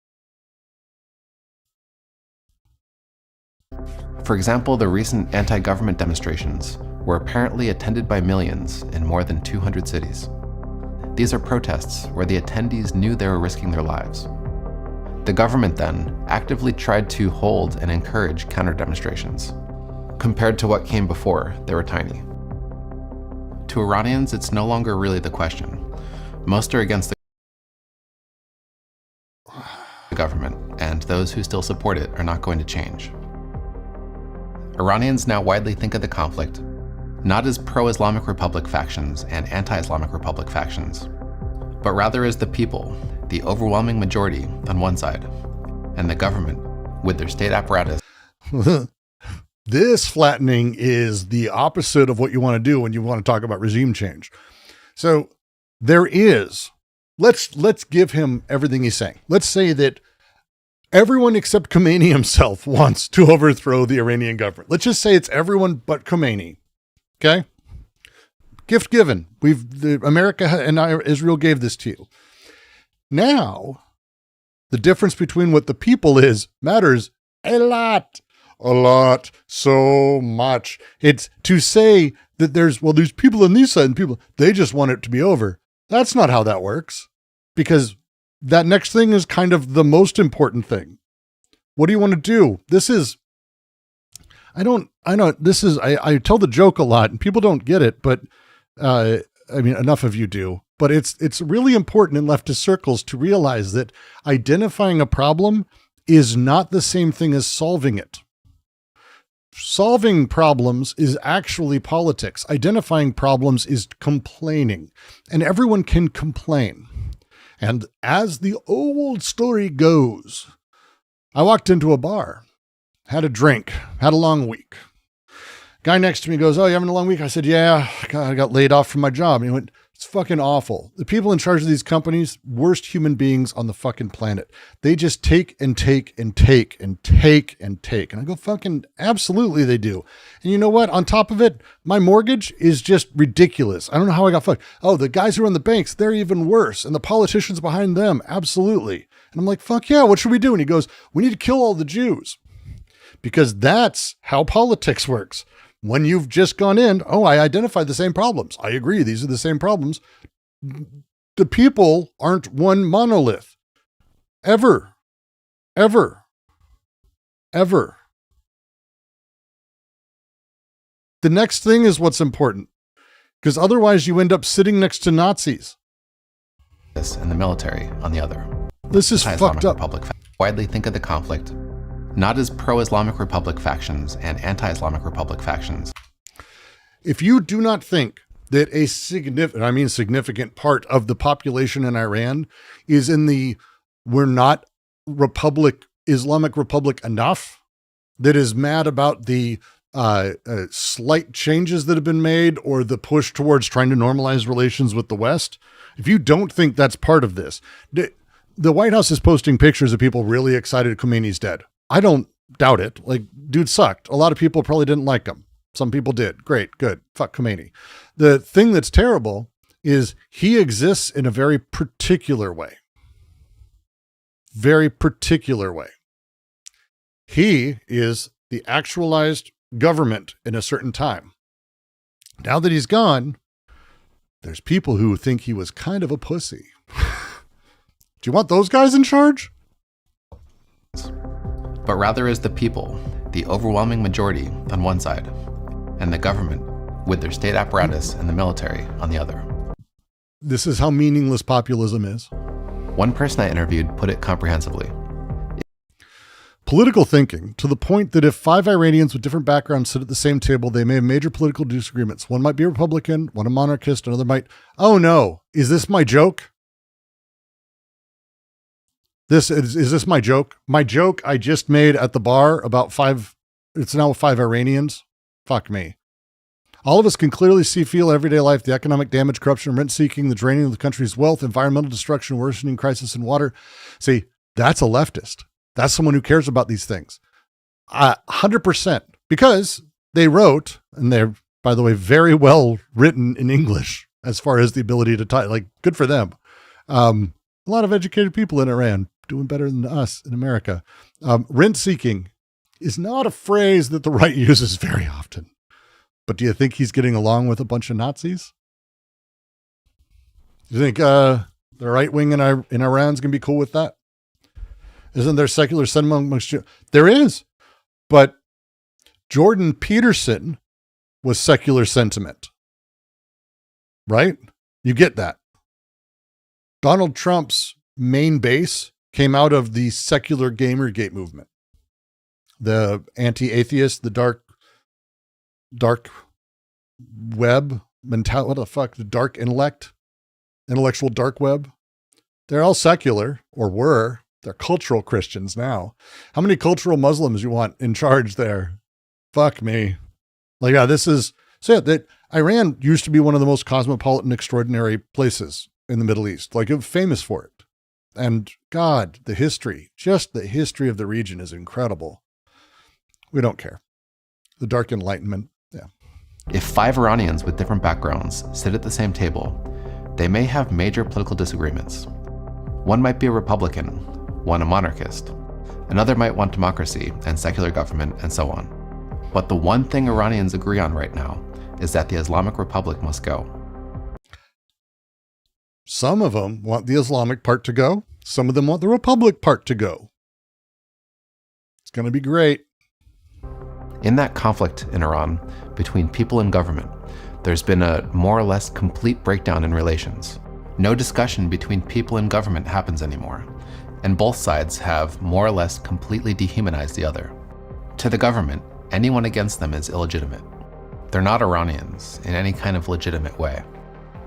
For example, the recent anti-government demonstrations were apparently attended by millions in more than 200 cities. These are protests where the attendees knew they were risking their lives. The government then actively tried to hold and encourage counter-demonstrations. Compared to what came before, they were tiny. To Iranians, it's no longer really the question. Most are against the government, and those who still support it are not going to change. Iranians now widely think of the conflict not as pro-Islamic Republic factions and anti-Islamic Republic factions, but rather as the people, the overwhelming majority on one side, and the government with their state apparatus. This flattening is the opposite of what you want to do when you want to talk about regime change. So there is, let's give him everything he's saying. Let's say that everyone except Khomeini himself wants to overthrow the Iranian government. Let's just say it's everyone but Khomeini. Okay. Gift given. America and Israel gave this to you. Now, the difference between what the people is matters a lot, so much. It's to say that there's people on these side and people, they just want it to be over. That's not how that works, because that next thing is kind of the most important thing. What do you want to do? I tell the joke a lot and people don't get it, but enough of you do, but it's really important in leftist circles to realize that identifying a problem is not the same thing as solving it. Solving problems is actually politics. Identifying problems is complaining, and everyone can complain. And as the old story goes, I walked into a bar, had a drink, had a long week. Guy next to me goes, "Oh, you having a long week?" I said, "Yeah, I got laid off from my job." And he went, "It's fucking awful. The people in charge of these companies, worst human beings on the fucking planet. They just take and take and take and take and take." And I go, "Fucking absolutely they do." And you know what? On top of it, my mortgage is just ridiculous. I don't know how I got fucked. Oh, the guys who run the banks, they're even worse. And the politicians behind them, absolutely. And I'm like, "Fuck yeah, what should we do?" And he goes, "We need to kill all the Jews." Because that's how politics works. When you've just gone in, "Oh, I identified the same problems. I agree. These are the same problems." The people aren't one monolith. Ever. The next thing is what's important, because otherwise you end up sitting next to Nazis. And the military on the other. This is fucked up. Republic widely think of the conflict not as pro-Islamic Republic factions and anti-Islamic Republic factions. If you do not think that a significant part of the population in Iran is in the "we're not Islamic Republic enough," that is mad about the slight changes that have been made or the push towards trying to normalize relations with the West, if you don't think that's part of this, the White House is posting pictures of people really excited Khomeini's dead. I don't doubt it. Like, dude sucked. A lot of people probably didn't like him. Some people did. Great, good. Fuck Khomeini. The thing that's terrible is he exists in a very particular way. Very particular way. He is the actualized government in a certain time. Now that he's gone, there's people who think he was kind of a pussy. Do you want those guys in charge? But rather as the people, the overwhelming majority on one side, and the government with their state apparatus and the military on the other. This is how meaningless populism is. One person I interviewed put it comprehensively. Political thinking, to the point that if 5 Iranians with different backgrounds sit at the same table, they may have major political disagreements. One might be a Republican, one a monarchist, another might, "Oh no, is this my joke? Is this my joke? My joke I just made at the bar about 5, it's now 5 Iranians. Fuck me. All of us can clearly feel everyday life, the economic damage, corruption, rent seeking, the draining of the country's wealth, environmental destruction, worsening crisis in water." See, that's a leftist. That's someone who cares about these things. 100%. Because they wrote, and they're, by the way, very well written in English as far as the ability to type, like, good for them. A lot of educated people in Iran doing better than us in America. Rent seeking is not a phrase that the right uses very often. But do you think he's getting along with a bunch of Nazis? Do you think the right wing in Iran's going to be cool with that? Isn't there secular sentiment amongst you? There is. But Jordan Peterson was secular sentiment. Right? You get that. Donald Trump's main base came out of the secular Gamergate movement. The anti-atheist, the dark web mentality, what the fuck? The dark intellectual dark web. They're all secular, or were. They're cultural Christians now. How many cultural Muslims you want in charge there? Fuck me. Like, yeah, that Iran used to be one of the most cosmopolitan, extraordinary places in the Middle East. Like, it was famous for it. And God, the history of the region is incredible. We don't care. The Dark Enlightenment, yeah. If 5 Iranians with different backgrounds sit at the same table, they may have major political disagreements. One might be a Republican, one a monarchist. Another might want democracy and secular government and so on. But the one thing Iranians agree on right now is that the Islamic Republic must go. Some of them want the Islamic part to go. Some of them want the Republic part to go. It's going to be great. In that conflict in Iran between people and government, there's been a more or less complete breakdown in relations. No discussion between people and government happens anymore, and both sides have more or less completely dehumanized the other. To the government, anyone against them is illegitimate. They're not Iranians in any kind of legitimate way.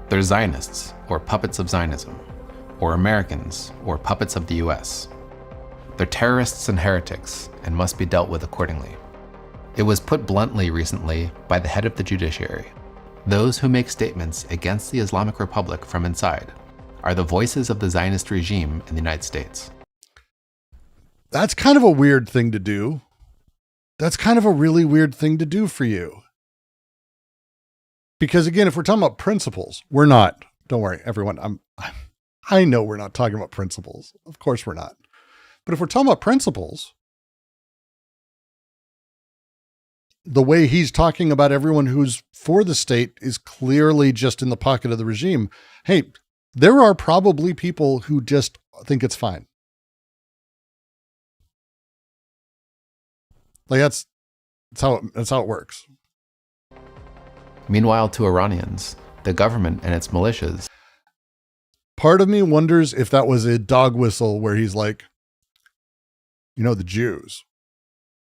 They're Zionists, or puppets of Zionism, or Americans, or puppets of the US. They're terrorists and heretics, and must be dealt with accordingly. It was put bluntly recently by the head of the judiciary. Those who make statements against the Islamic Republic from inside are the voices of the Zionist regime in the United States. That's kind of a weird thing to do. That's kind of a really weird thing to do for you. Because again, if we're talking about principles, we're not. Don't worry, everyone. I know we're not talking about principles. Of course we're not. But if we're talking about principles, the way he's talking about everyone who's for the state is clearly just in the pocket of the regime. Hey, there are probably people who just think it's fine. Like that's how it works. Meanwhile, to Iranians, the government and its militias. Part of me wonders if that was a dog whistle where he's like, the Jews.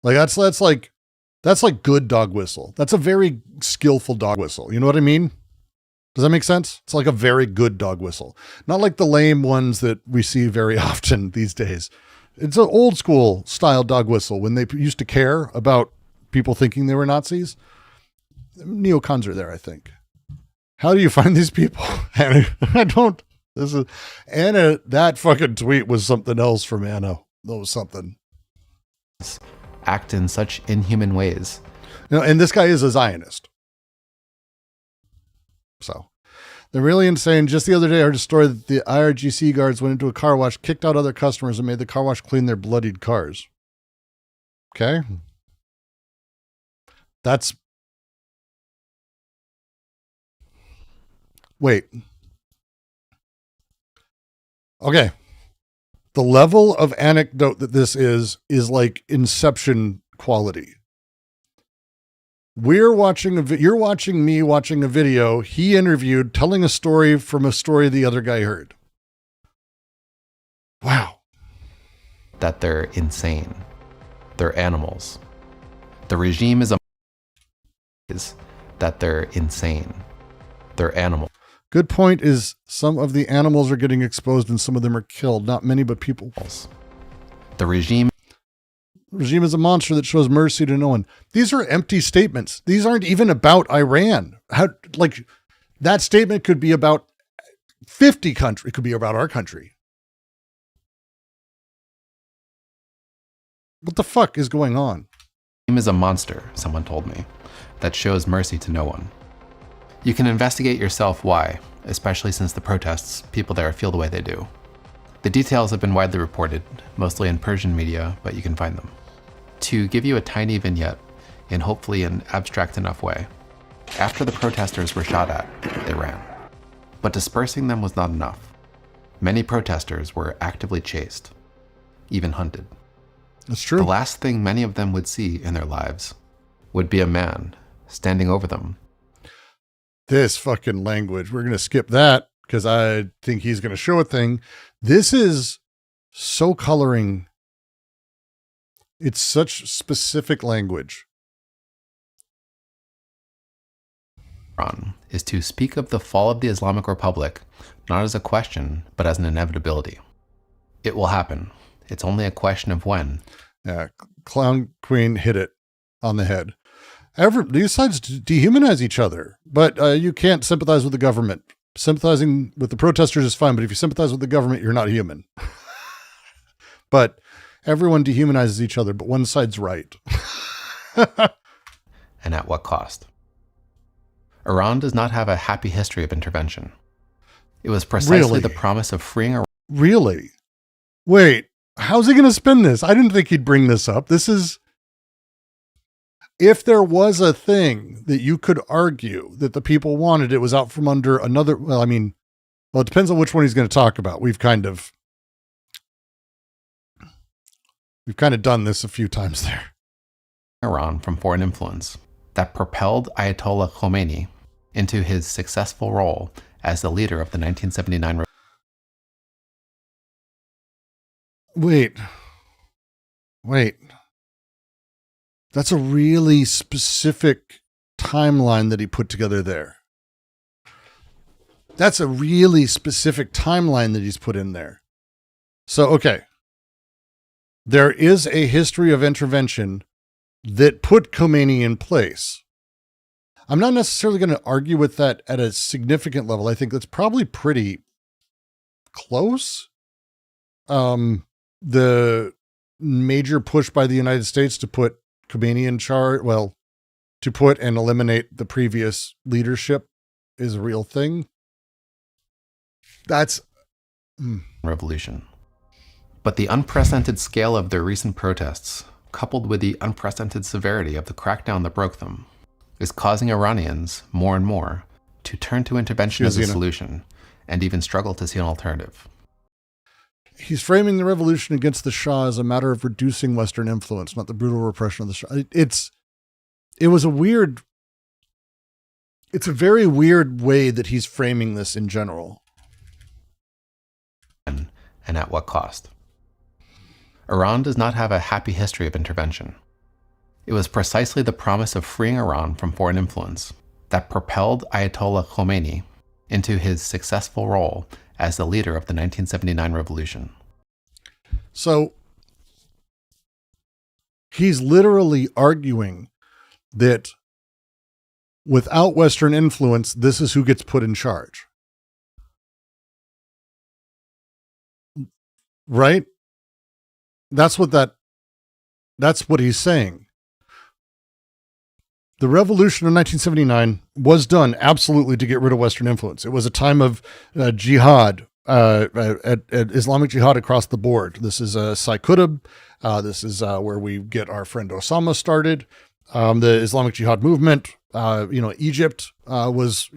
Like that's like good dog whistle. That's a very skillful dog whistle. You know what I mean? Does that make sense? It's like a very good dog whistle. Not like the lame ones that we see very often these days. It's an old school style dog whistle when they used to care about people thinking they were Nazis. Neocons are there, I think. How do you find these people? Anna, Anna, that fucking tweet was something else from Anna. That was something. Act in such inhuman ways. And this guy is a Zionist. So they're really insane. Just the other day, I heard a story that the IRGC guards went into a car wash, kicked out other customers, and made the car wash clean their bloodied cars. Okay. Wait. Okay. The level of anecdote that this is like Inception quality. You're watching me watching a video he interviewed, telling a story from a story the other guy heard. Wow. That they're insane. They're animals. The regime is that they're insane. They're animals. Good point is some of the animals are getting exposed and some of them are killed. Not many, but people. The regime is a monster that shows mercy to no one. These are empty statements. These aren't even about Iran. That statement could be about 50 countries. It could be about our country. What the fuck is going on? The regime is a monster, someone told me, that shows mercy to no one. You can investigate yourself why, especially since the protests, people there feel the way they do. The details have been widely reported, mostly in Persian media, but you can find them. To give you a tiny vignette, in hopefully an abstract enough way, After the protesters were shot at, they ran. But dispersing them was not enough. Many protesters were actively chased, even hunted. That's true. The last thing many of them would see in their lives would be a man standing over them. This fucking language. We're going to skip that because I think he's going to show a thing. This is so coloring. It's such specific language. Is to speak of the fall of the Islamic Republic not as a question, but as an inevitability. It will happen. It's only a question of when. Yeah, Clown Queen hit it on the head. These sides dehumanize each other, but you can't sympathize with the government. Sympathizing with the protesters is fine, but if you sympathize with the government, you're not human. But everyone dehumanizes each other, but one side's right. And at what cost? Iran does not have a happy history of intervention. It was precisely Really? the promise of freeing Iran. Really? Wait, how's he going to spin this? I didn't think he'd bring this up. This is... If there was a thing that you could argue that the people wanted, it was out from under another... Well, I mean, it depends on which one he's going to talk about. We've kind of done this a few times there. Iran from foreign influence that propelled Ayatollah Khomeini into his successful role as the leader of the 1979 Wait. That's a really specific timeline that he put together there. That's a really specific timeline that he's put in there. So, okay. There is a history of intervention that put Khomeini in place. I'm not necessarily going to argue with that at a significant level. I think that's probably pretty close. The major push by the United States to put Khomeini in charge, to put and eliminate the previous leadership is a real thing. That's revolution. But the unprecedented scale of their recent protests, coupled with the unprecedented severity of the crackdown that broke them, is causing Iranians more and more to turn to intervention as a solution and even struggle to see an alternative. He's framing the revolution against the Shah as a matter of reducing Western influence, not the brutal repression of the Shah. It's a very weird way that he's framing this in general. And at what cost? Iran does not have a happy history of intervention. It was precisely the promise of freeing Iran from foreign influence that propelled Ayatollah Khomeini into his successful role as the leader of the 1979 revolution. So he's literally arguing that without Western influence, this is who gets put in charge. Right? That's what he's saying. The revolution of 1979 was done absolutely to get rid of Western influence. It was a time of jihad, Islamic jihad across the board. This is Sai Qutb. This is where we get our friend Osama started. The Islamic jihad movement, Egypt was,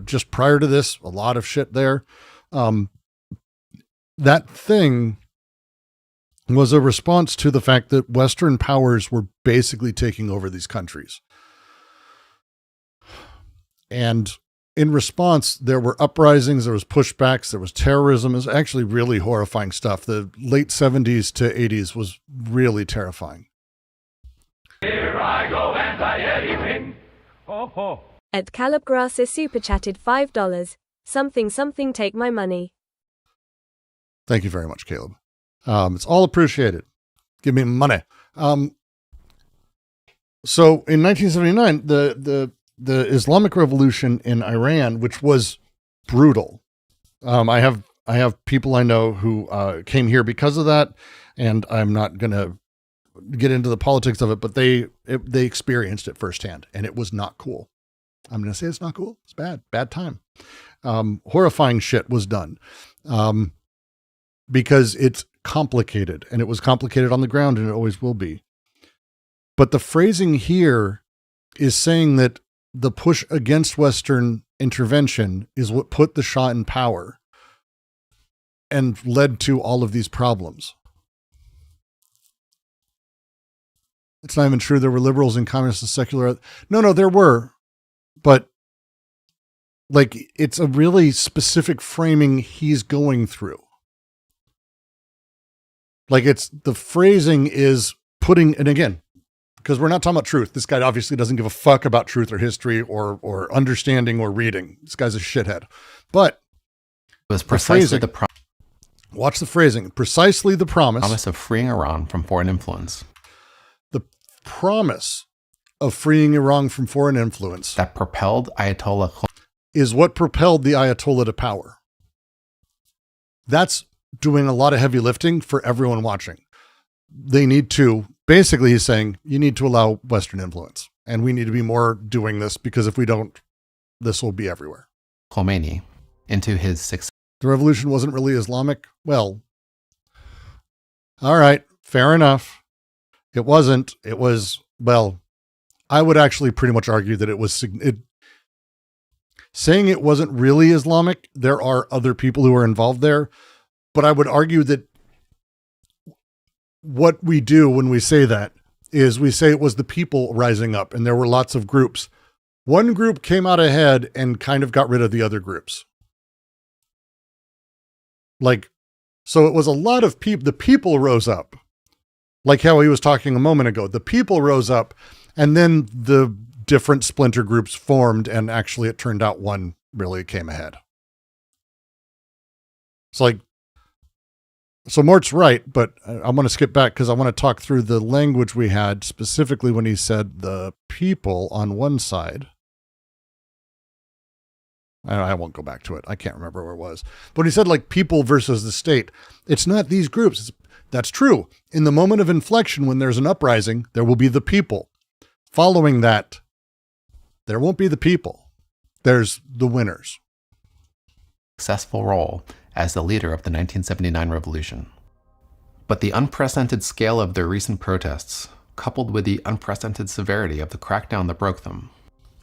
just prior to this, a lot of shit there. That thing was a response to the fact that Western powers were basically taking over these countries. And in response, there were uprisings, there was pushbacks, there was terrorism. It was actually really horrifying stuff. The late 70s to 80s was really terrifying. Here I go anti-anything. Ho ho. At Caleb Grasser super chatted $5. Something take my money. Thank you very much, Caleb. It's all appreciated. Give me money. So in 1979, the Islamic Revolution in Iran, which was brutal. I have people I know who came here because of that, and I'm not going to get into the politics of it, but they experienced it firsthand, and it was not cool. I'm going to say it's not cool. It's bad time. Horrifying shit was done because it's complicated, and it was complicated on the ground, and it always will be. But the phrasing here is saying that the push against Western intervention is what put the Shah in power and led to all of these problems. It's not even true there were liberals and communists and secular. No, there were. But like, it's a really specific framing he's going through. Like, it's the phrasing is putting, and again, because we're not talking about truth. This guy obviously doesn't give a fuck about truth or history or understanding or reading. This guy's a shithead. But it was precisely watch the phrasing. Precisely the promise of freeing Iran from foreign influence. The promise of freeing Iran from foreign influence That propelled Ayatollah Khomeini is what propelled the Ayatollah to power. That's doing a lot of heavy lifting for everyone watching. They need to, basically he's saying, you need to allow Western influence. And we need to be more doing this, because if we don't, this will be everywhere. Khomeini into his success. The revolution wasn't really Islamic. Well, all right, fair enough. It wasn't. It was, well, I would actually pretty much argue that it was, saying it wasn't really Islamic, there are other people who are involved there. But I would argue that what we do when we say that is we say it was the people rising up, and there were lots of groups. One group came out ahead and kind of got rid of the other groups. Like, so it was a lot of people, the people rose up, like how he was talking a moment ago. The people rose up, and then the different splinter groups formed, and actually it turned out one really came ahead. It's like, so Mort's right, but I want to skip back because I want to talk through the language we had specifically when he said the people on one side. I won't go back to it. I can't remember where it was. But he said like people versus the state. It's not these groups. That's true. In the moment of inflection, when there's an uprising, there will be the people. Following that, there won't be the people. There's the winners. Successful role as the leader of the 1979 revolution. But the unprecedented scale of their recent protests, coupled with the unprecedented severity of the crackdown that broke them,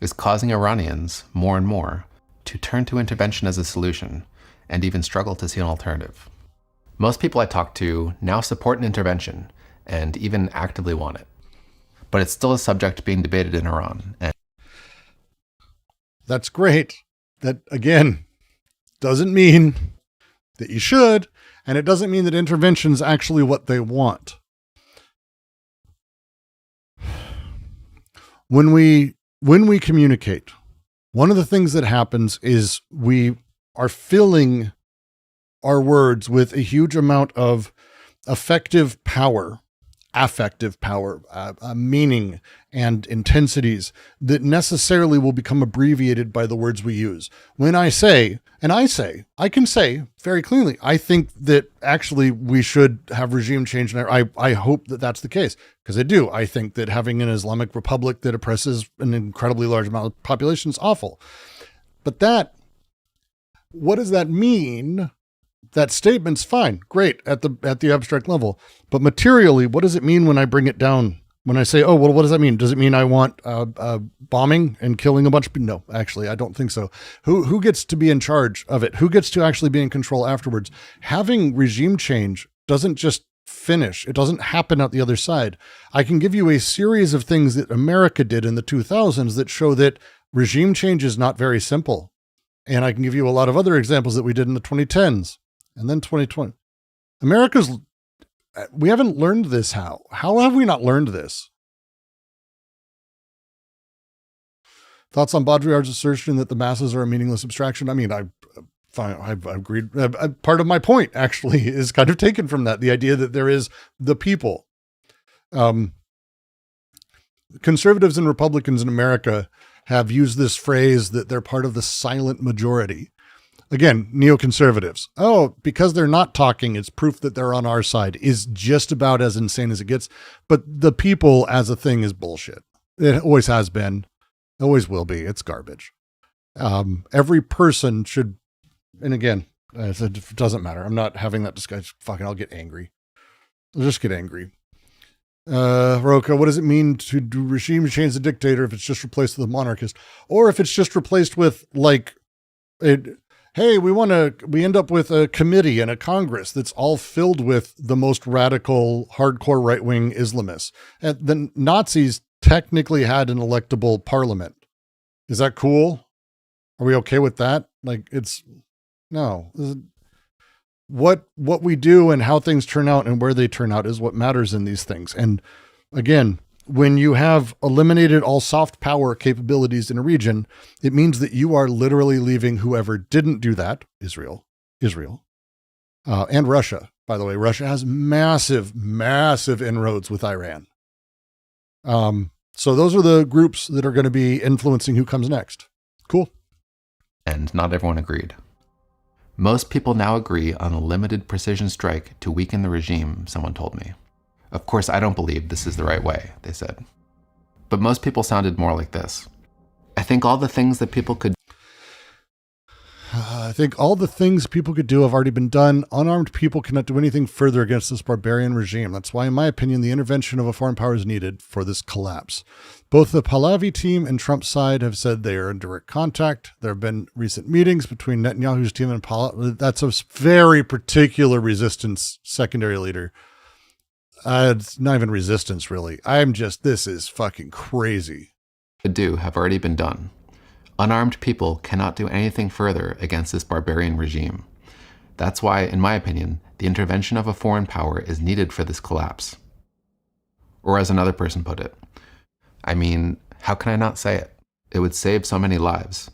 is causing Iranians more and more to turn to intervention as a solution and even struggle to see an alternative. Most people I talk to now support an intervention and even actively want it. But it's still a subject being debated in Iran. And that's great. That, again, doesn't mean that you should, and it doesn't mean that intervention is actually what they want. When we communicate, one of the things that happens is we are filling our words with a huge amount of affective power, meaning and intensities that necessarily will become abbreviated by the words we use. When I say, I can say very clearly, I think that actually we should have regime change. And I hope that that's the case, because I do. I think that having an Islamic republic that oppresses an incredibly large amount of the population is awful. But what does that mean? That statement's fine, great at the abstract level, but materially, what does it mean when I bring it down? When I say, oh, well, what does that mean? Does it mean I want bombing and killing a bunch of people? No, actually, I don't think so. Who gets to be in charge of it? Who gets to actually be in control afterwards? Having regime change doesn't just finish. It doesn't happen out the other side. I can give you a series of things that America did in the 2000s that show that regime change is not very simple. And I can give you a lot of other examples that we did in the 2010s. And then 2020. We haven't learned this how. How have we not learned this? Thoughts on Baudrillard's assertion that the masses are a meaningless abstraction? I mean, I've agreed. Part of my point, actually, is kind of taken from that. The idea that there is the people. Conservatives and Republicans in America have used this phrase that they're part of the silent majority. Again, neoconservatives. Oh, because they're not talking, it's proof that they're on our side, is just about as insane as it gets. But the people as a thing is bullshit. It always has been. Always will be. It's garbage. Every person should, and again, it doesn't matter. I'm not having that discussion. Fucking, I'll get angry. I'll just get angry. Roka, what does it mean to do regime change the dictator if it's just replaced with a monarchist? Or if it's just replaced with like, hey, we end up with a committee and a Congress that's all filled with the most radical, hardcore right-wing Islamists. And the Nazis technically had an electable parliament. Is that cool? Are we okay with that? Like, no. What we do and how things turn out and where they turn out is what matters in these things. And again, when you have eliminated all soft power capabilities in a region, it means that you are literally leaving whoever didn't do that, Israel, and Russia. By the way, Russia has massive, massive inroads with Iran. So those are the groups that are going to be influencing who comes next. Cool. And not everyone agreed. Most people now agree on a limited precision strike to weaken the regime, someone told me. Of course, I don't believe this is the right way, they said. But most people sounded more like this. I think all the things people could do have already been done. Unarmed people cannot do anything further against this barbarian regime. That's why, in my opinion, the intervention of a foreign power is needed for this collapse. Both the Pahlavi team and Trump's side have said they are in direct contact. There have been recent meetings between Netanyahu's team and Pahlavi. That's a very particular resistance secondary leader. It's not even resistance, really. This is fucking crazy. Have already been done. Unarmed people cannot do anything further against this barbarian regime. That's why, in my opinion, the intervention of a foreign power is needed for this collapse. Or as another person put it, I mean, how can I not say it? It would save so many lives.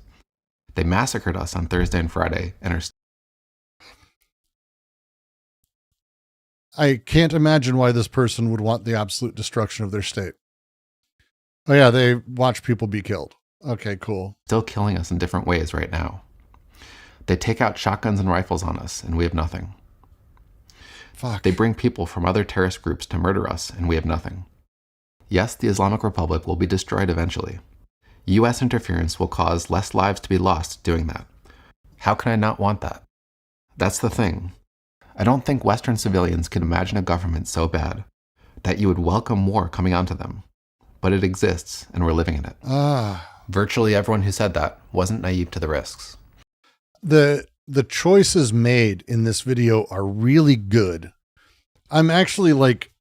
They massacred us on Thursday and Friday and are... I can't imagine why this person would want the absolute destruction of their state. Oh yeah, they watch people be killed. Okay, cool. Still killing us in different ways right now. They take out shotguns and rifles on us, and we have nothing. Fuck. They bring people from other terrorist groups to murder us, and we have nothing. Yes, the Islamic Republic will be destroyed eventually. US interference will cause less lives to be lost doing that. How can I not want that? That's the thing. I don't think Western civilians can imagine a government so bad that you would welcome war coming onto them. But it exists, and we're living in it. Virtually everyone who said that wasn't naive to the risks. The choices made in this video are really good. I'm actually like,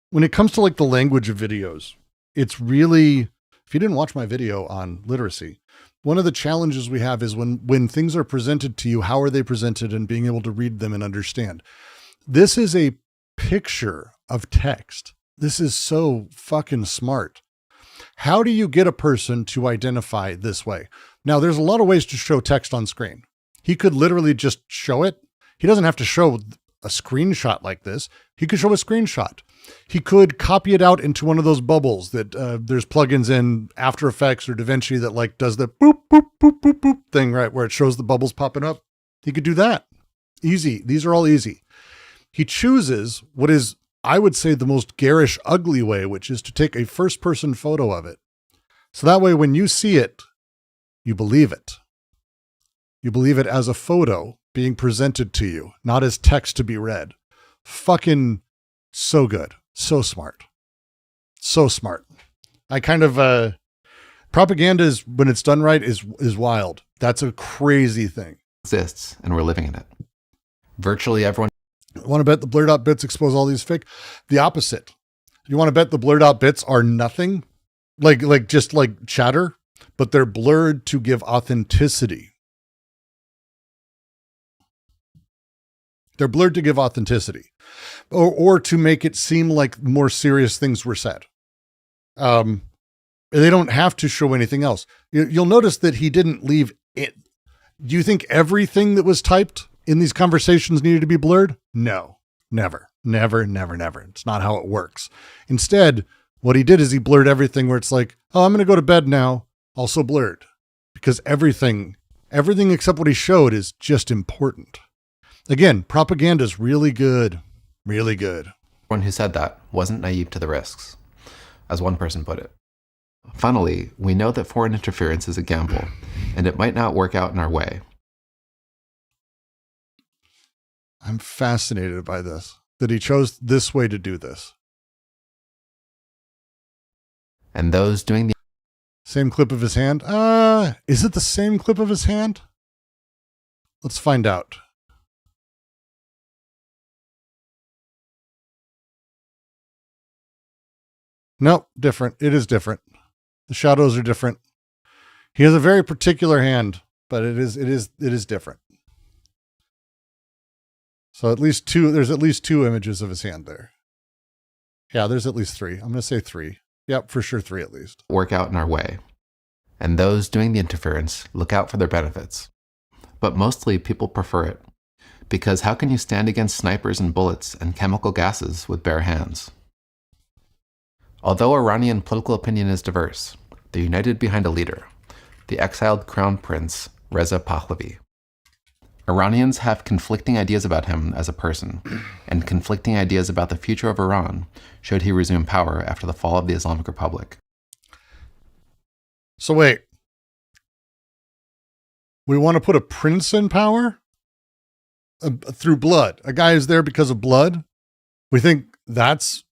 when it comes to like the language of videos, it's really, if you didn't watch my video on literacy, one of the challenges we have is when things are presented to you, how are they presented and being able to read them and understand. This is a picture of text. This is so fucking smart. How do you get a person to identify this way? Now, there's a lot of ways to show text on screen. He could literally just show it. He doesn't have to show a screenshot like this. He could show a screenshot. He could copy it out into one of those bubbles that there's plugins in After Effects or DaVinci that like does the boop, boop, boop, boop, boop thing, right? Where it shows the bubbles popping up. He could do that. Easy. These are all easy. He chooses what is, I would say, the most garish, ugly way, which is to take a first-person photo of it. So that way, when you see it, you believe it. You believe it as a photo being presented to you, not as text to be read. Fucking so good. So smart. So smart. I kind of, propaganda is, when it's done right, is wild. That's a crazy thing. Exists, and we're living in it. Virtually everyone. Want to bet the blurred out bits expose all these fake? The opposite. You want to bet the blurred out bits are nothing? Like just like chatter, but they're blurred to give authenticity. They're blurred to give authenticity or to make it seem like more serious things were said. They don't have to show anything else. You'll notice that he didn't leave it. Do you think everything that was typed in these conversations needed to be blurred? No, never, never, never, never. It's not how it works. Instead, what he did is he blurred everything where it's like, oh, I'm going to go to bed now. Also blurred, because everything except what he showed is just important. Again, propaganda is really good. Really good. Everyone who said that wasn't naive to the risks, as one person put it. Finally, we know that foreign interference is a gamble, and it might not work out in our way. I'm fascinated by this, that he chose this way to do this. and those doing the Same clip of his hand? Is it the same clip of his hand? Let's find out. Nope, different. It is different. The shadows are different. He has a very particular hand, but it is different. So there's at least two images of his hand there. Yeah, there's at least three. I'm going to say three. Yep, for sure three at least. work out in our way, and those doing the interference look out for their benefits. But mostly people prefer it, because how can you stand against snipers and bullets and chemical gases with bare hands? Although Iranian political opinion is diverse, they're united behind a leader, the exiled crown prince Reza Pahlavi. Iranians have conflicting ideas about him as a person, and conflicting ideas about the future of Iran should he resume power after the fall of the Islamic Republic. So wait. We want to put a prince in power? Through blood. A guy is there because of blood? We think that's...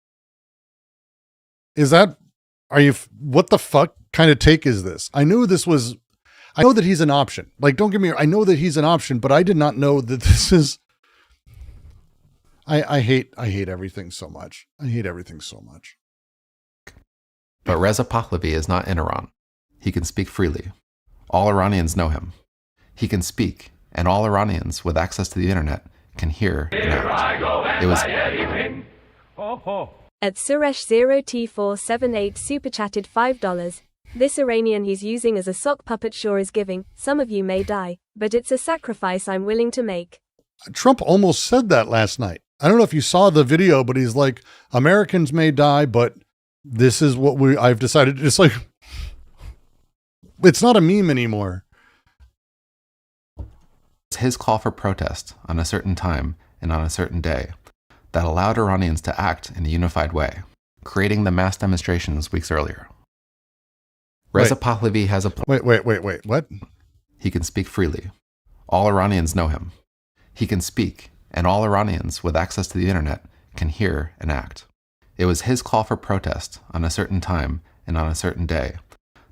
What the fuck kind of take is this? I know that he's an option. Like, don't get me wrong, I know that he's an option, but I did not know that this is... I hate everything so much. I hate everything so much. But Reza Pahlavi is not in Iran. He can speak freely. All Iranians know him. He can speak, and all Iranians with access to the internet can hear and act. It was At Suresh0T478 super chatted $5. This Iranian he's using as a sock puppet sure is giving. Some of you may die, but it's a sacrifice I'm willing to make. Trump almost said that last night. I don't know if you saw the video, but he's like, Americans may die, but this is what I've decided. It's like, it's not a meme anymore. his call for protest on a certain time and on a certain day that allowed Iranians to act in a unified way, creating the mass demonstrations weeks earlier. Reza Pahlavi has a plan. Wait. What? He can speak freely. All Iranians know him. He can speak, and all Iranians with access to the internet can hear and act. It was his call for protest on a certain time and on a certain day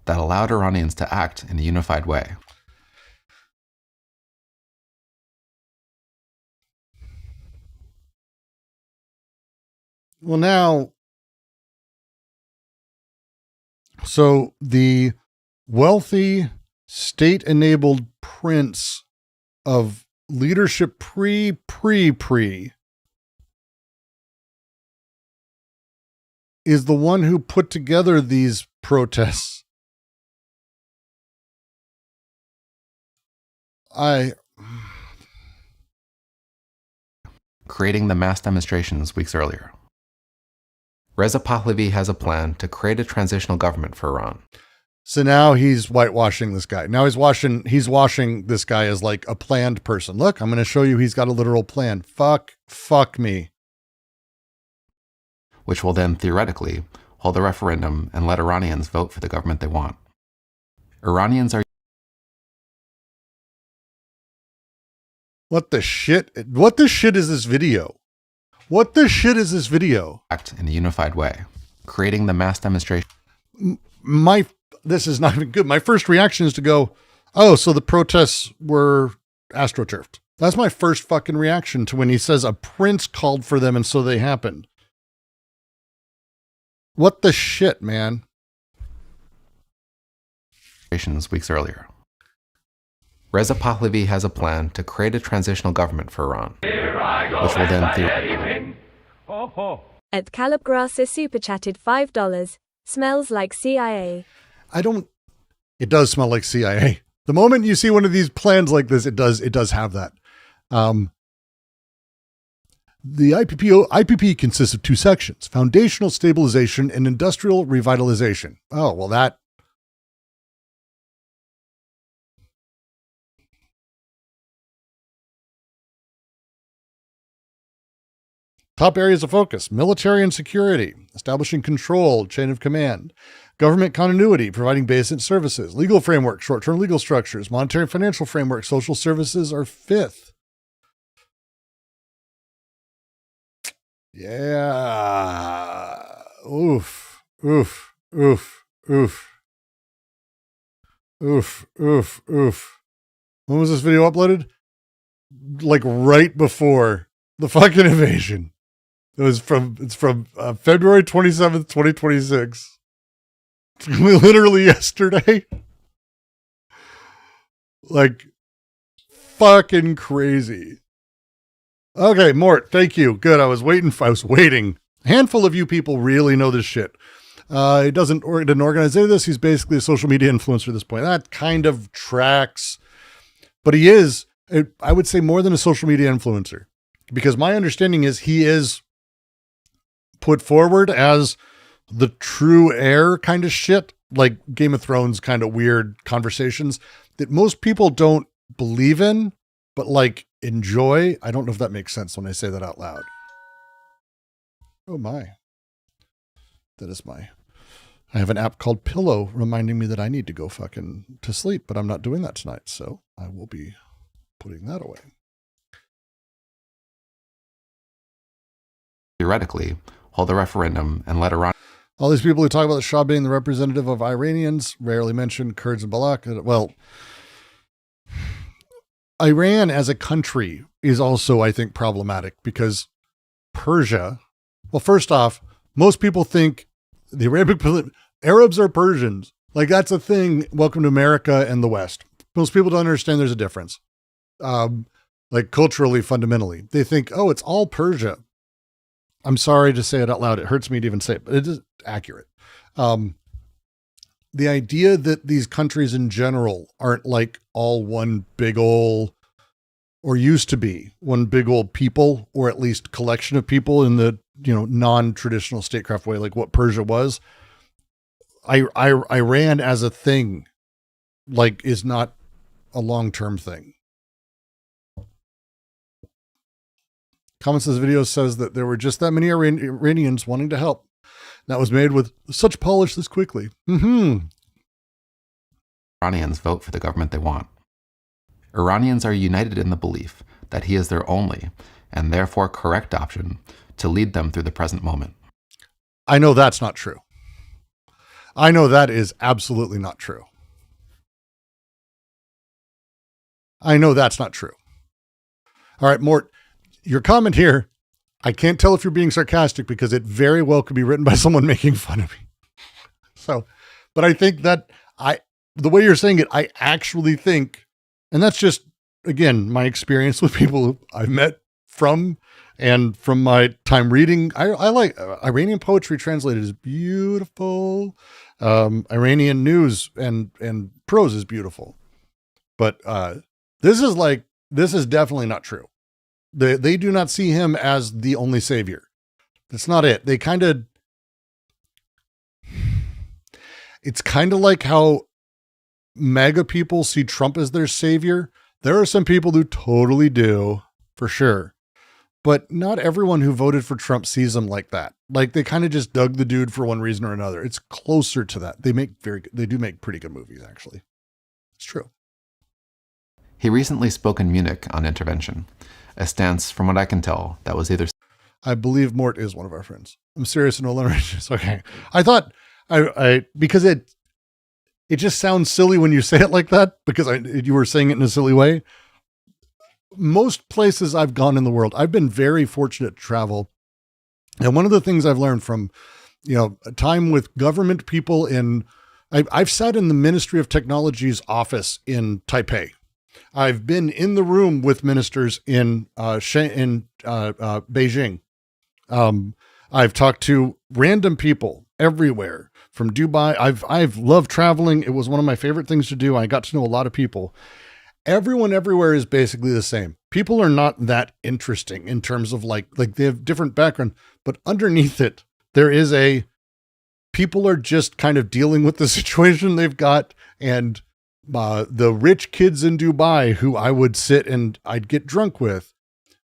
that allowed Iranians to act in a unified way. Well, now, so the wealthy, state-enabled prince of leadership pre is the one who put together these protests. Creating the mass demonstrations weeks earlier. Reza Pahlavi has a plan to create a transitional government for Iran. So now he's whitewashing this guy. Now he's washing this guy as like a planned person. Look, I'm going to show you he's got a literal plan. Fuck me. Which will then theoretically hold a referendum and let Iranians vote for the government they want. Iranians are What the shit is this video? What the shit is this video? act in a unified way, creating the mass demonstration. This is not even good. My first reaction is to go, oh, so the protests were astroturfed. That's my first fucking reaction to when he says a prince called for them and so they happened. What the shit, man? Weeks earlier. Reza Pahlavi has a plan to create a transitional government for Iran, which will then At Calabgrasa super chatted $5. Smells like CIA. It does smell like CIA. The moment you see one of these plans like this, it does have that. The IPP consists of two sections: foundational stabilization and industrial revitalization. Oh, well, that. Top areas of focus: military and security, establishing control, chain of command, government continuity, providing basic services, legal framework, short-term legal structures, monetary and financial framework, social services are fifth. Yeah. Oof. Oof. Oof. Oof. Oof. When was this video uploaded? Like right before the fucking invasion. It's from February 27th, 2026. Literally yesterday. Like fucking crazy. Okay, Mort, thank you. Good. I was waiting. A handful of you people really know this shit. He didn't organize any of this. He's basically a social media influencer at this point. That kind of tracks, but he is, I would say, more than a social media influencer, because my understanding is he is put forward as the true heir kind of shit, like Game of Thrones kind of weird conversations that most people don't believe in, but like enjoy. I don't know if that makes sense when I say that out loud. Oh my. That is I have an app called Pillow reminding me that I need to go fucking to sleep, but I'm not doing that tonight. So I will be putting that away. Theoretically, hold a referendum and let Iran. All these people who talk about the Shah being the representative of Iranians rarely mention Kurds and Balak. Well, Iran as a country is also, I think, problematic because Persia, well, first off, most people think the Arabic Arabs are Persians. Like that's a thing. Welcome to America and the West. Most people don't understand there's a difference. Like culturally, fundamentally, they think, oh, it's all Persia. I'm sorry to say it out loud. It hurts me to even say it, but it is accurate. The idea that these countries in general aren't like all one big ol', or used to be one big old people, or at least collection of people in the, non-traditional statecraft way, like what Persia was. Iran as a thing, like, is not a long-term thing. Comments this video says that there were just that many Iranians wanting to help. That was made with such polish this quickly. Iranians vote for the government they want. Iranians are united in the belief that he is their only, and therefore correct option to lead them through the present moment. I know that's not true. I know that is absolutely not true. I know that's not true. All right, Mort, your comment here, I can't tell if you're being sarcastic because it very well could be written by someone making fun of me. So, but I think that the way you're saying it, I actually think, and that's just, again, my experience with people who I've met from and from my time reading. I like Iranian poetry translated is beautiful. Iranian news and prose is beautiful. But this is definitely not true. They do not see him as the only savior. That's not it. They it's kind of like how MAGA people see Trump as their savior. There are some people who totally do, for sure. But not everyone who voted for Trump sees him like that. Like they kind of just dug the dude for one reason or another. It's closer to that. They do make pretty good movies, actually. It's true. He recently spoke in Munich on intervention, a stance, from what I can tell, that was either... I believe Mort is one of our friends. I'm serious and no longer. Okay. I thought because it just sounds silly when you say it like that, because you were saying it in a silly way. Most places I've gone in the world, I've been very fortunate to travel. And one of the things I've learned from, time with government people I've sat in the Ministry of Technology's office in Taipei. I've been in the room with ministers in Beijing. I've talked to random people everywhere from Dubai. I've loved traveling. It was one of my favorite things to do. I got to know a lot of people. Everyone everywhere is basically the same. People are not that interesting in terms of like they have different background, but underneath it, there is people are just kind of dealing with the situation they've got. And the rich kids in Dubai who I would sit and I'd get drunk with,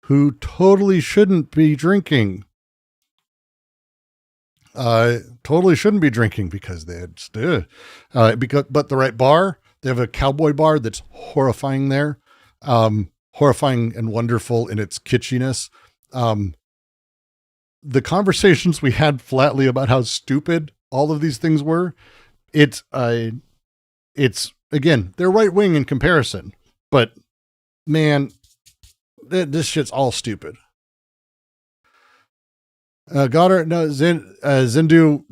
who totally shouldn't be drinking. Totally shouldn't be drinking because but the right bar. They have a cowboy bar that's horrifying there. Horrifying and wonderful in its kitschiness. The conversations we had flatly about how stupid all of these things were It's again, they're right wing in comparison, but man, this shit's all stupid. Zindu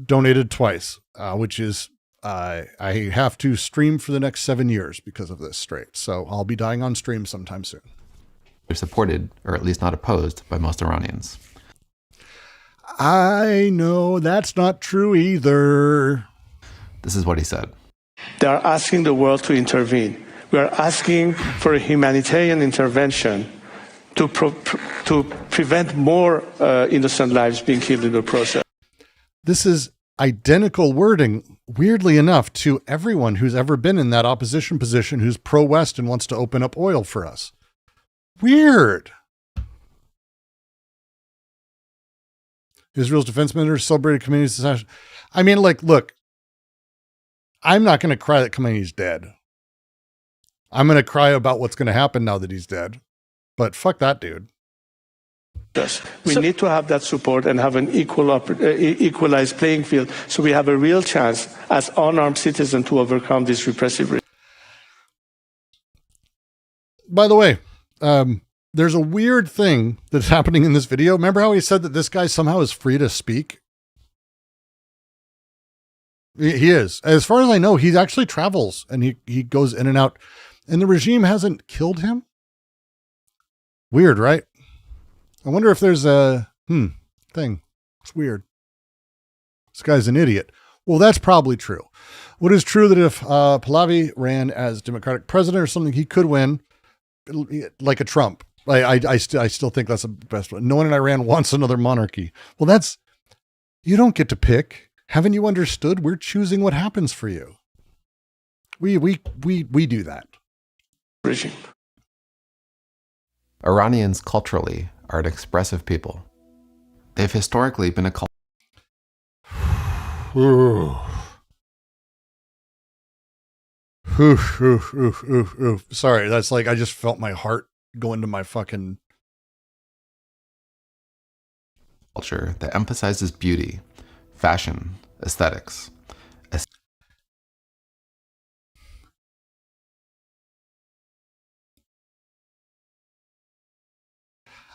donated twice, which is I have to stream for the next 7 years because of this straight. So I'll be dying on stream sometime soon. They're supported, or at least not opposed, by most Iranians. I know that's not true either. This is what he said. They are asking the world to intervene. We are asking for a humanitarian intervention to prevent more innocent lives being killed in the process. This is identical wording, weirdly enough, to everyone who's ever been in that opposition position who's pro-West and wants to open up oil for us. Weird. Israel's defense minister celebrated Khamenei's assassination. I mean, like, look, I'm not going to cry that Khamenei's dead. I'm going to cry about what's going to happen now that he's dead. But fuck that dude. Yes. We need to have that support and have an equalized playing field so we have a real chance as unarmed citizens to overcome this repressive regime. By the way, there's a weird thing that's happening in this video. Remember how he said that this guy somehow is free to speak? He is. As far as I know, he actually travels and he goes in and out. And the regime hasn't killed him? Weird, right? I wonder if there's a thing. It's weird. This guy's an idiot. Well, that's probably true. What is true that if Pahlavi ran as Democratic president or something, he could win like a Trump. I still think that's the best one. No one in Iran wants another monarchy. Well, you don't get to pick. Haven't you understood? We're choosing what happens for you. We do that. Regime. Iranians culturally are an expressive people. They've historically been a culture. Sorry, that's like I just felt my heart go into my fucking Culture that emphasizes beauty, fashion, aesthetics.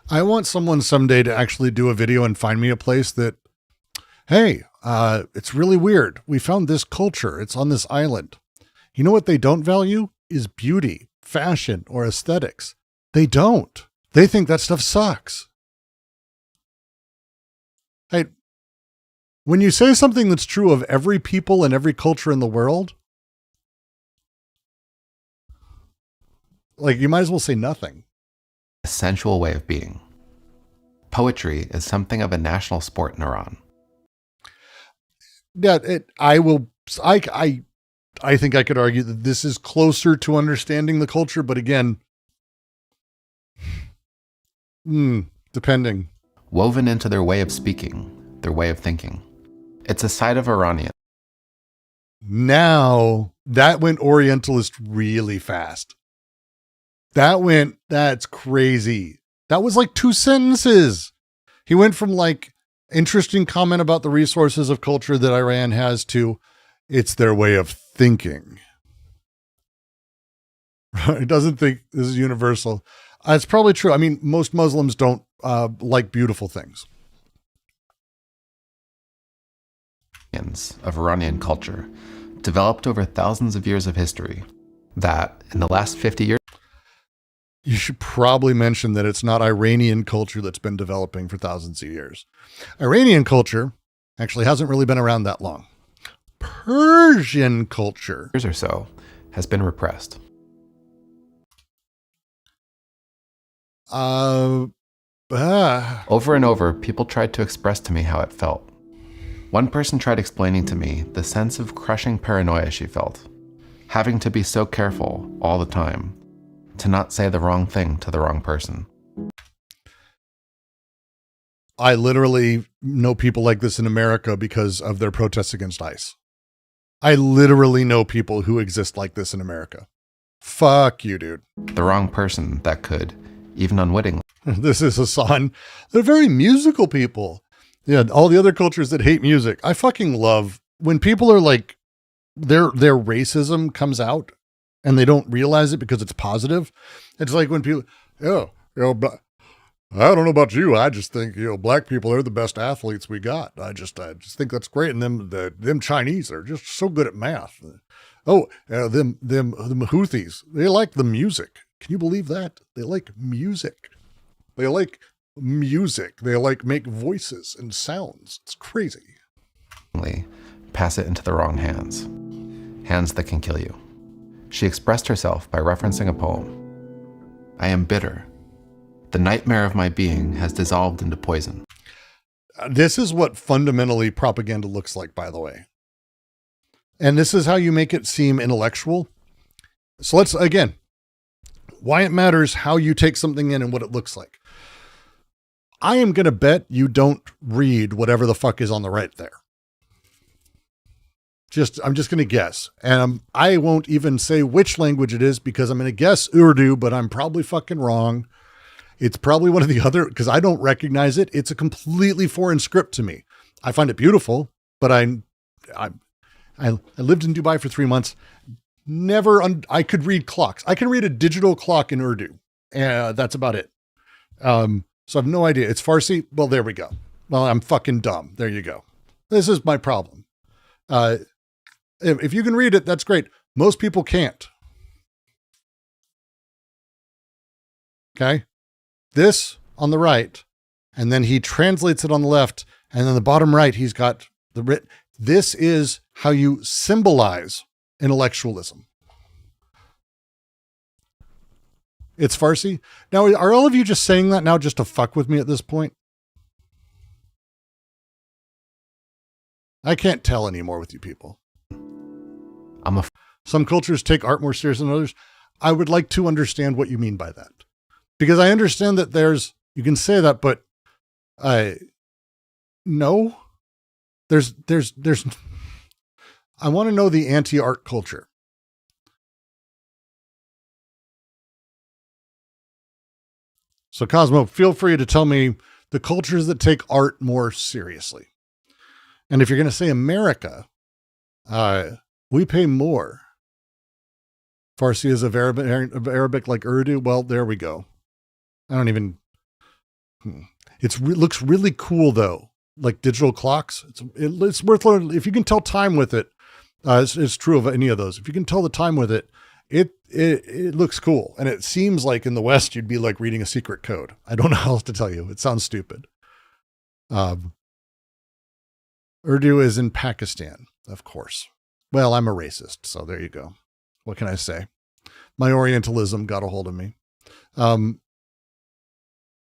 I want someone someday to actually do a video and find me a place that, hey, it's really weird. We found this culture. It's on this island. You know what they don't value is beauty, fashion, or aesthetics. They don't. They think that stuff sucks. Hey, when you say something that's true of every people and every culture in the world, like you might as well say nothing. A sensual way of being. Poetry is something of a national sport in Iran. Yeah, I think I could argue that this is closer to understanding the culture, but again, depending. Woven into their way of speaking, their way of thinking. It's a side of Iranian. Now, that went Orientalist really fast. That's crazy. That was like 2 sentences. He went from like interesting comment about the resources of culture that Iran has to it's their way of thinking. It doesn't think this is universal. It's probably true. I mean, most Muslims don't like beautiful things. Of Iranian culture, developed over thousands of years of history, that in the last 50 years, you should probably mention that it's not Iranian culture that's been developing for thousands of years. Iranian culture actually hasn't really been around that long. Persian culture years or so has been repressed. Over and over, people tried to express to me how it felt. One person tried explaining to me the sense of crushing paranoia she felt, having to be so careful all the time to not say the wrong thing to the wrong person. I literally know people like this in America because of their protests against ICE. I literally know people who exist like this in America. Fuck you, dude. The wrong person that could, even unwittingly. This is Hassan. They're very musical people. Yeah, all the other cultures that hate music. I fucking love when people are like their racism comes out and they don't realize it because it's positive. It's like when people, but I don't know about you. I just think, black people are the best athletes we got. I just think that's great. And them Chinese are just so good at math. Them Houthis, they like the music. Can you believe that? They like music. They like make voices and sounds. It's crazy. Pass it into the wrong hands. Hands that can kill you. She expressed herself by referencing a poem. I am bitter. The nightmare of my being has dissolved into poison. This is what fundamentally propaganda looks like, by the way. And this is how you make it seem intellectual. So let's, again, why it matters how you take something in and what it looks like. I am going to bet you don't read whatever the fuck is on the right there. I'm just going to guess. And I won't even say which language it is because I'm going to guess Urdu, but I'm probably fucking wrong. It's probably one of the other, because I don't recognize it. It's a completely foreign script to me. I find it beautiful, but I lived in Dubai for 3 months. I could read clocks. I can read a digital clock in Urdu. That's about it. So I have no idea. It's Farsi. Well, there we go. Well, I'm fucking dumb. There you go. This is my problem. If you can read it, that's great. Most people can't. Okay. This on the right, and then he translates it on the left, and then the bottom right, he's got the writ. This is how you symbolize intellectualism. It's Farsi. Now, are all of you just saying that now just to fuck with me at this point? I can't tell anymore with you people. Some cultures take art more seriously than others. I would like to understand what you mean by that. Because I understand that you can say that, but no, I want to know the anti-art culture. So Cosmo, feel free to tell me the cultures that take art more seriously. And if you're going to say America, we pay more. Farsi is of Arabic like Urdu. Well, there we go. I don't even, it looks really cool though. Like digital clocks. It's worth learning. If you can tell time with it, it's true of any of those. If you can tell the time with it, it looks cool. And it seems like in the West, you'd be like reading a secret code. I don't know how else to tell you. It sounds stupid. Urdu is in Pakistan, of course. Well, I'm a racist, so there you go. What can I say? My Orientalism got a hold of me.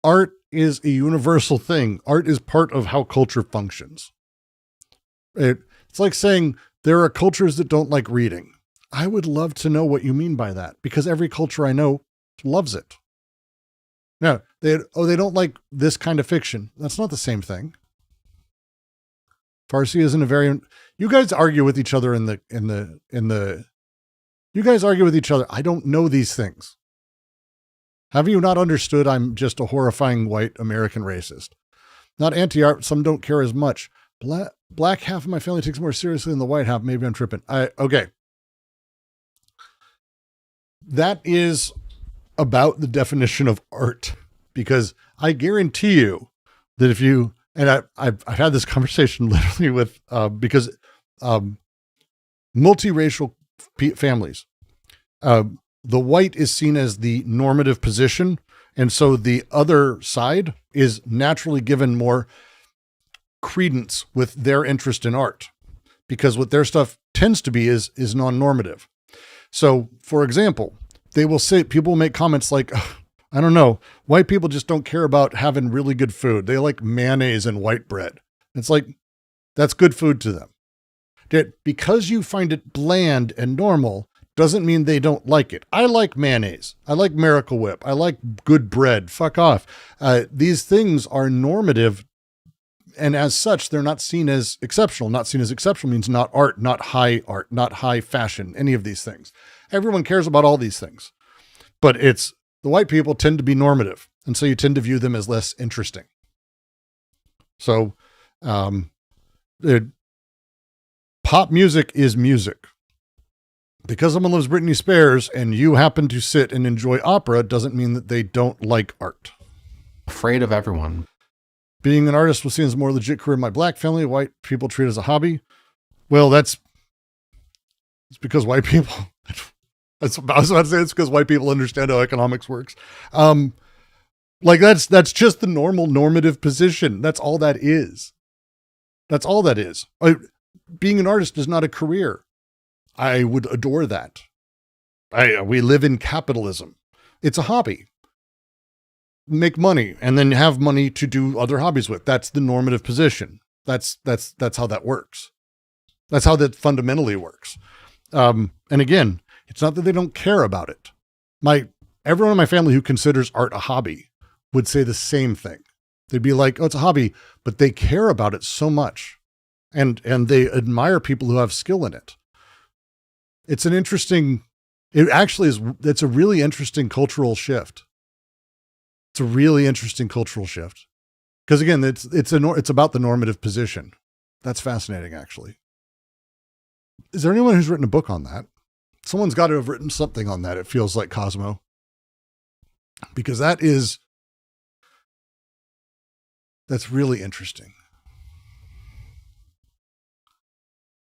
Art is a universal thing. Art is part of how culture functions. It's like saying there are cultures that don't like reading. I would love to know what you mean by that, because every culture I know loves it. No, they don't like this kind of fiction. That's not the same thing. Farsi isn't a very, you guys argue with each other you guys argue with each other. I don't know these things. Have you not understood? I'm just a horrifying white American racist. Not anti-art. Some don't care as much. Black half of my family takes more seriously than the white half. Maybe I'm tripping. Okay. That is about the definition of art, because I guarantee you that if you, and I've had this conversation literally with, because multiracial families, the white is seen as the normative position. And so the other side is naturally given more credence with their interest in art, because what their stuff tends to be is non-normative. So for example, people make comments like, I don't know, white people just don't care about having really good food. They like mayonnaise and white bread. It's like, that's good food to them. Because you find it bland and normal doesn't mean they don't like it. I like mayonnaise. I like Miracle Whip. I like good bread. Fuck off. These things are normative, and as such, they're not seen as exceptional. Not seen as exceptional means not art, not high fashion, any of these things. Everyone cares about all these things, but the white people tend to be normative, and so you tend to view them as less interesting. So, pop music is music. Because someone loves Britney Spears and you happen to sit and enjoy opera doesn't mean that they don't like art. Afraid of everyone. Being an artist was seen as a more legit career in my black family. White people treat it as a hobby. Well, it's because white people, I was about to say it's because white people understand how economics works. Like that's just the normative position. That's all that is. That's all that is. Being an artist is not a career. I would adore that. We live in capitalism. It's a hobby. Make money and then have money to do other hobbies with. That's the normative position. That's how that works. That's how that fundamentally works. And again, it's not that they don't care about it. Everyone in my family who considers art a hobby would say the same thing. They'd be like, oh, it's a hobby, but they care about it so much. And they admire people who have skill in it. It's a really interesting cultural shift. It's a really interesting cultural shift. Because again, it's about the normative position. That's fascinating, actually. Is there anyone who's written a book on that? Someone's got to have written something on that. It feels like Cosmo. Because that's really interesting.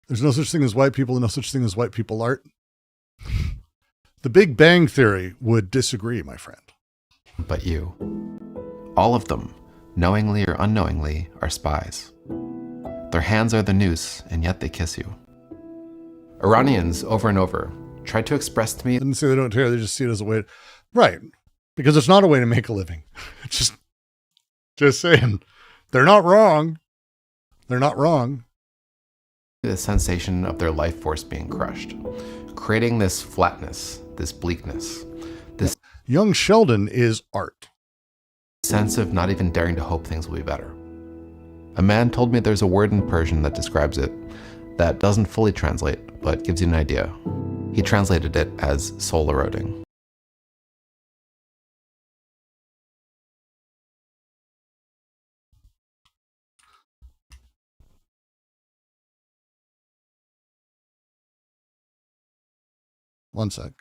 There's no such thing as white people and no such thing as white people art. The Big Bang Theory would disagree, my friend. But you. All of them, knowingly or unknowingly, are spies. Their hands are the noose, and yet they kiss you. Iranians, over and over, tried to express to me... They didn't say they don't care, they just see it as a way... Right. Because it's not a way to make a living. Just saying. They're not wrong. They're not wrong. The sensation of their life force being crushed, creating this flatness, this bleakness, this Young Sheldon is art. sense of not even daring to hope things will be better. A man told me there's a word in Persian that describes it that doesn't fully translate, but gives you an idea. He translated it as soul eroding. One sec.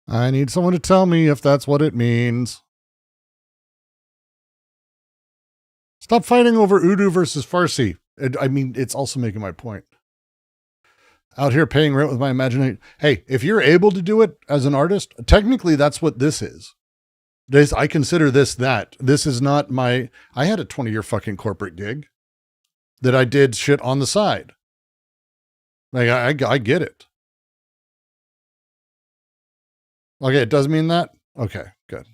I need someone to tell me if that's what it means. Stop fighting over Urdu versus Farsi. I mean, it's also making my point. Out here paying rent with my imagination. Hey, if you're able to do it as an artist, technically that's what this is. I consider this that. This is not I had a 20-year fucking corporate gig that I did shit on the side. Like, I get it. Okay, it does mean that? Okay, good.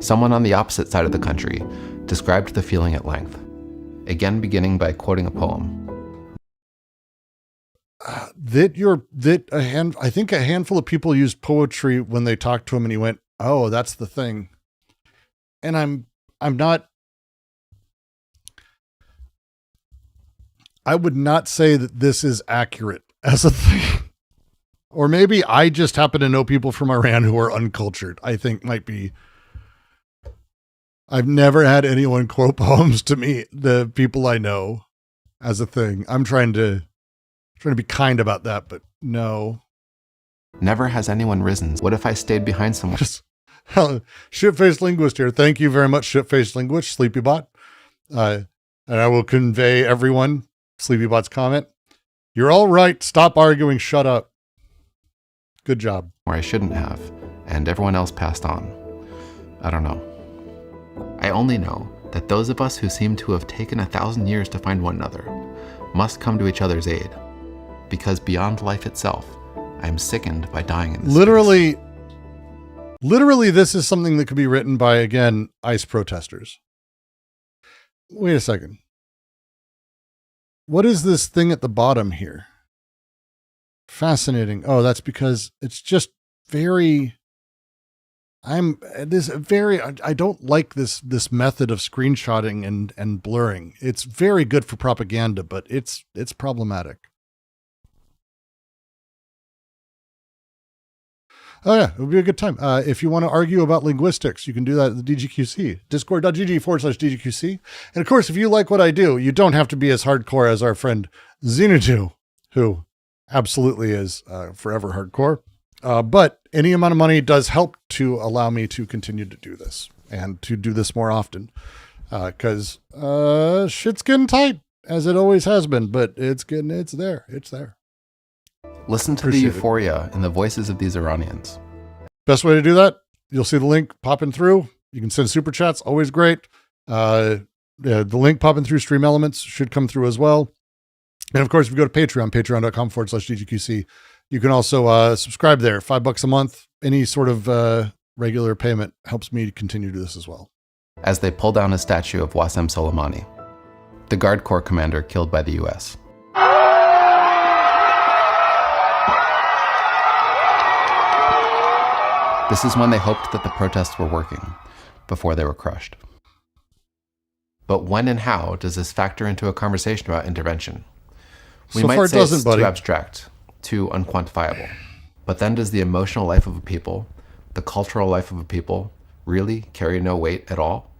Someone on the opposite side of the country described the feeling at length, again beginning by quoting a poem. I think a handful of people used poetry when they talked to him and he went, oh, that's the thing. And I'm not, I would not say that this is accurate as a thing. Or maybe I just happen to know people from Iran who are uncultured. I think might be. I've never had anyone quote poems to me, the people I know, as a thing. I'm trying to be kind about that, but no. Never has anyone risen. What if I stayed behind someone? Shit-faced linguist here. Thank you very much, shit-faced linguist, SleepyBot. And I will convey everyone SleepyBot's comment. You're all right. Stop arguing. Shut up. Good job. Where I shouldn't have, and everyone else passed on. I don't know. I only know that those of us who seem to have taken 1,000 years to find one another must come to each other's aid, because beyond life itself, I am sickened by dying in this space. Literally, this is something that could be written by, again, ICE protesters. Wait a second. What is this thing at the bottom here? Fascinating. Oh, that's because it's just very, I don't like this method of screenshotting and blurring. It's very good for propaganda, but it's problematic. Oh yeah, it would be a good time. If you want to argue about linguistics, you can do that at the DGQC, discord.gg/DGQC. And of course, if you like what I do, you don't have to be as hardcore as our friend Xenadu, who absolutely is forever hardcore. But any amount of money does help to allow me to continue to do this and to do this more often. Because shit's getting tight, as it always has been, but it's there. It's there. Listen to the euphoria in the voices of these Iranians. Best way to do that, you'll see the link popping through. You can send super chats, always great. The link popping through Stream Elements should come through as well. And of course, if you go to Patreon, patreon.com/DGQC, you can also subscribe there. $5 a month. Any sort of regular payment helps me continue to do this as well. As they pull down a statue of Wassem Soleimani, the Guard Corps commander killed by the U.S. This is when they hoped that the protests were working, before they were crushed. But when and how does this factor into a conversation about intervention? We might say it's too abstract, too unquantifiable. But then does the emotional life of a people, the cultural life of a people, really carry no weight at all?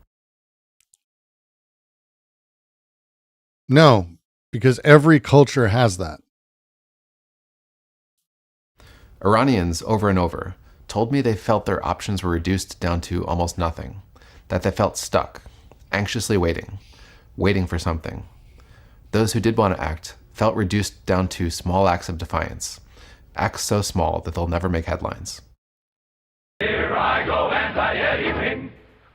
No, because every culture has that. Iranians, over and over, told me they felt their options were reduced down to almost nothing, that they felt stuck, anxiously waiting for something. Those who did want to act felt reduced down to small acts of defiance, acts so small that they'll never make headlines. Here I go anti-anything.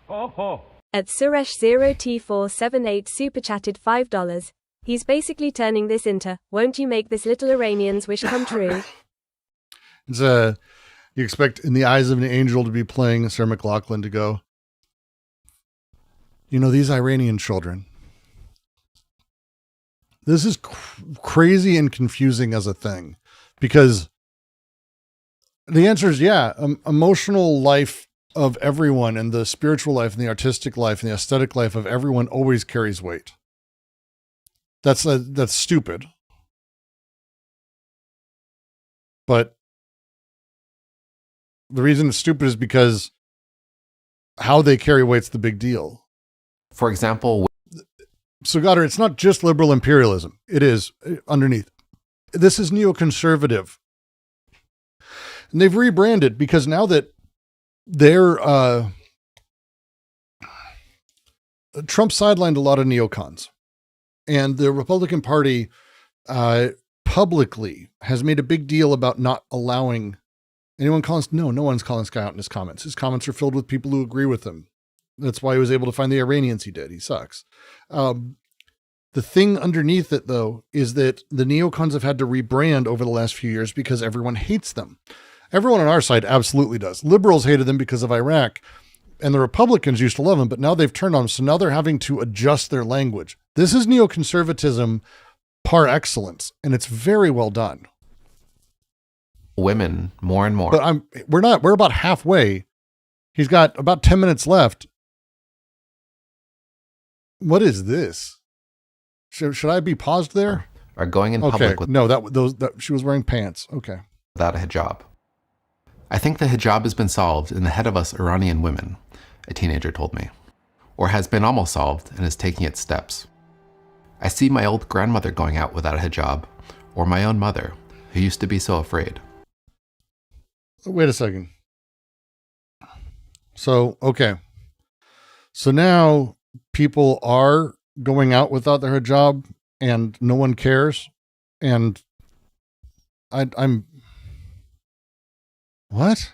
Ho ho. At Suresh0T478 super chatted $5. He's basically turning this into, won't you make this little Iranian's wish come true? It's you expect In the Eyes of an Angel to be playing Sarah McLachlan to go, you know, these Iranian children. This is crazy and confusing as a thing, because the answer is yeah, emotional life of everyone and the spiritual life and the artistic life and the aesthetic life of everyone always carries weight. That's stupid. But the reason it's stupid is because how they carry weight's the big deal. For example, so Goddard, it's not just liberal imperialism. It is underneath. This is neoconservative. And they've rebranded because now that they're Trump sidelined a lot of neocons, and the Republican Party publicly has made a big deal about not allowing anyone calling. No one's calling this guy out in his comments. His comments are filled with people who agree with him. That's why he was able to find the Iranians he did. He sucks. The thing underneath it, though, is that the neocons have had to rebrand over the last few years because everyone hates them. Everyone on our side absolutely does. Liberals hated them because of Iraq, and the Republicans used to love them, but now they've turned on them, so now they're having to adjust their language. This is neoconservatism par excellence, and it's very well done. Women, more and more. But we're about halfway. He's got about 10 minutes left. What is this? Should I be paused there? Are going in public with she was wearing pants. Okay. Without a hijab. I think the hijab has been solved in the head of us Iranian women, a teenager told me, or has been almost solved and is taking its steps. I see my old grandmother going out without a hijab, or my own mother, who used to be so afraid. Wait a second. So, okay. So now people are going out without their hijab and no one cares. And I'm what?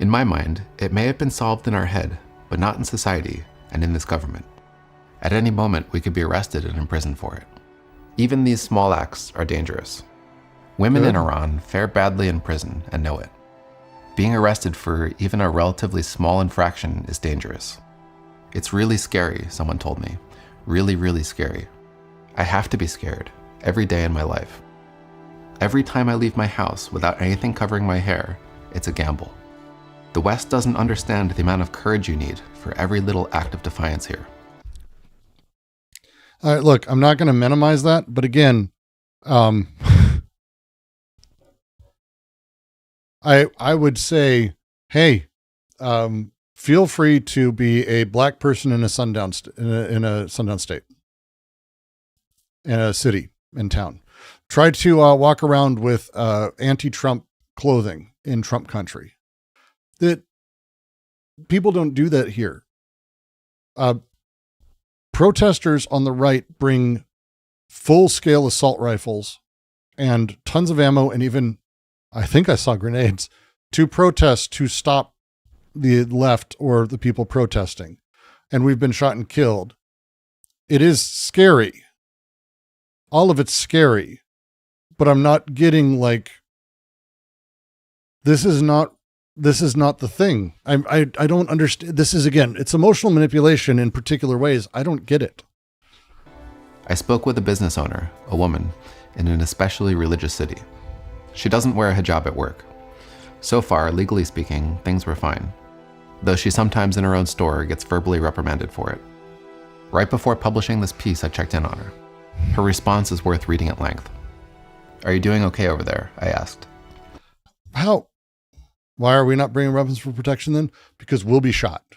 In my mind, it may have been solved in our head, but not in society and in this government. At any moment, we could be arrested and imprisoned for it. Even these small acts are dangerous. Women in Iran fare badly in prison and know it. Being arrested for even a relatively small infraction is dangerous. It's really scary, someone told me. Really, really scary. I have to be scared every day in my life. Every time I leave my house without anything covering my hair, it's a gamble. The West doesn't understand the amount of courage you need for every little act of defiance here. All right, look, I'm not going to minimize that, but again, I would say, hey, feel free to be a black person in a sundown in a sundown state, in a city, in town. Try to walk around with anti-Trump clothing in Trump country. That people don't do that here. Protesters on the right bring full-scale assault rifles and tons of ammo, and even, I think I saw grenades, to protest, to stop the left or the people protesting. And we've been shot and killed. It is scary. All of it's scary. But I'm not getting like, this is not the thing. I don't understand. This is, again, it's emotional manipulation in particular ways. I don't get it. I spoke with a business owner, a woman, in an especially religious city. She doesn't wear a hijab at work. So far, legally speaking, things were fine, though she sometimes in her own store gets verbally reprimanded for it. Right before publishing this piece, I checked in on her. Her response is worth reading at length. "Are you doing okay over there?" I asked. How? Why are we not bringing weapons for protection then? Because we'll be shot.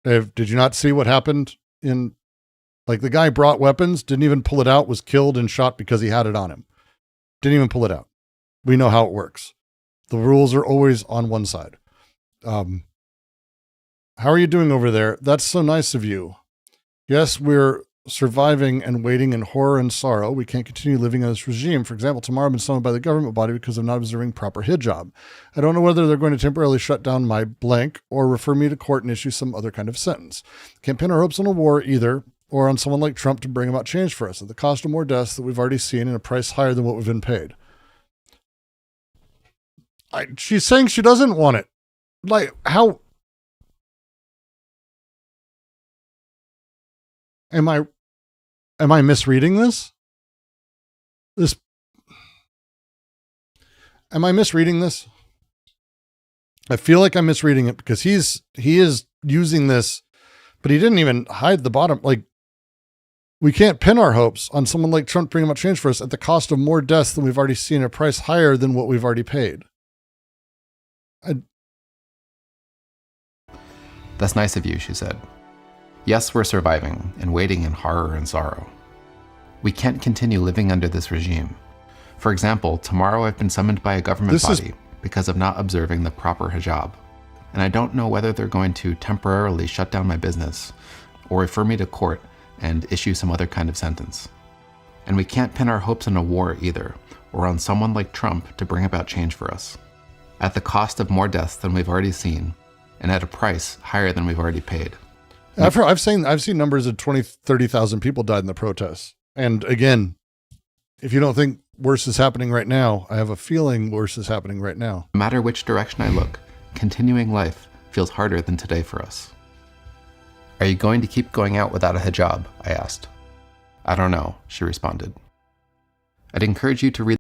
Did you not see what happened in, like, the guy brought weapons, didn't even pull it out, was killed and shot because he had it on him. Didn't even pull it out. We know how it works. The rules are always on one side. How are you doing over there? That's so nice of you. Yes, we're surviving and waiting in horror and sorrow. We can't continue living in this regime. For example, tomorrow I've been summoned by the government body because of not observing proper hijab. I don't know whether they're going to temporarily shut down my blank or refer me to court and issue some other kind of sentence. Can't pin our hopes on a war either, or on someone like Trump to bring about change for us at the cost of more deaths that we've already seen and a price higher than what we've been paid. She's saying she doesn't want it. Like, how? Am I misreading this? Am I misreading this? I feel like I'm misreading it because he is using this, but he didn't even hide the bottom. Like, we can't pin our hopes on someone like Trump bringing about change for us at the cost of more deaths than we've already seen, a price higher than what we've already paid. "That's nice of you," she said. "Yes, we're surviving and waiting in horror and sorrow. We can't continue living under this regime. For example, tomorrow I've been summoned by a government body because of not observing the proper hijab. And I don't know whether they're going to temporarily shut down my business or refer me to court and issue some other kind of sentence. And we can't pin our hopes on a war either, or on someone like Trump to bring about change for us, at the cost of more deaths than we've already seen, and at a price higher than we've already paid." I've seen numbers of 20, 30,000 people died in the protests. And again, if you don't think worse is happening right now, I have a feeling worse is happening right now. No matter which direction I look, continuing life feels harder than today for us. "Are you going to keep going out without a hijab?" I asked. "I don't know," she responded. "I'd encourage you to read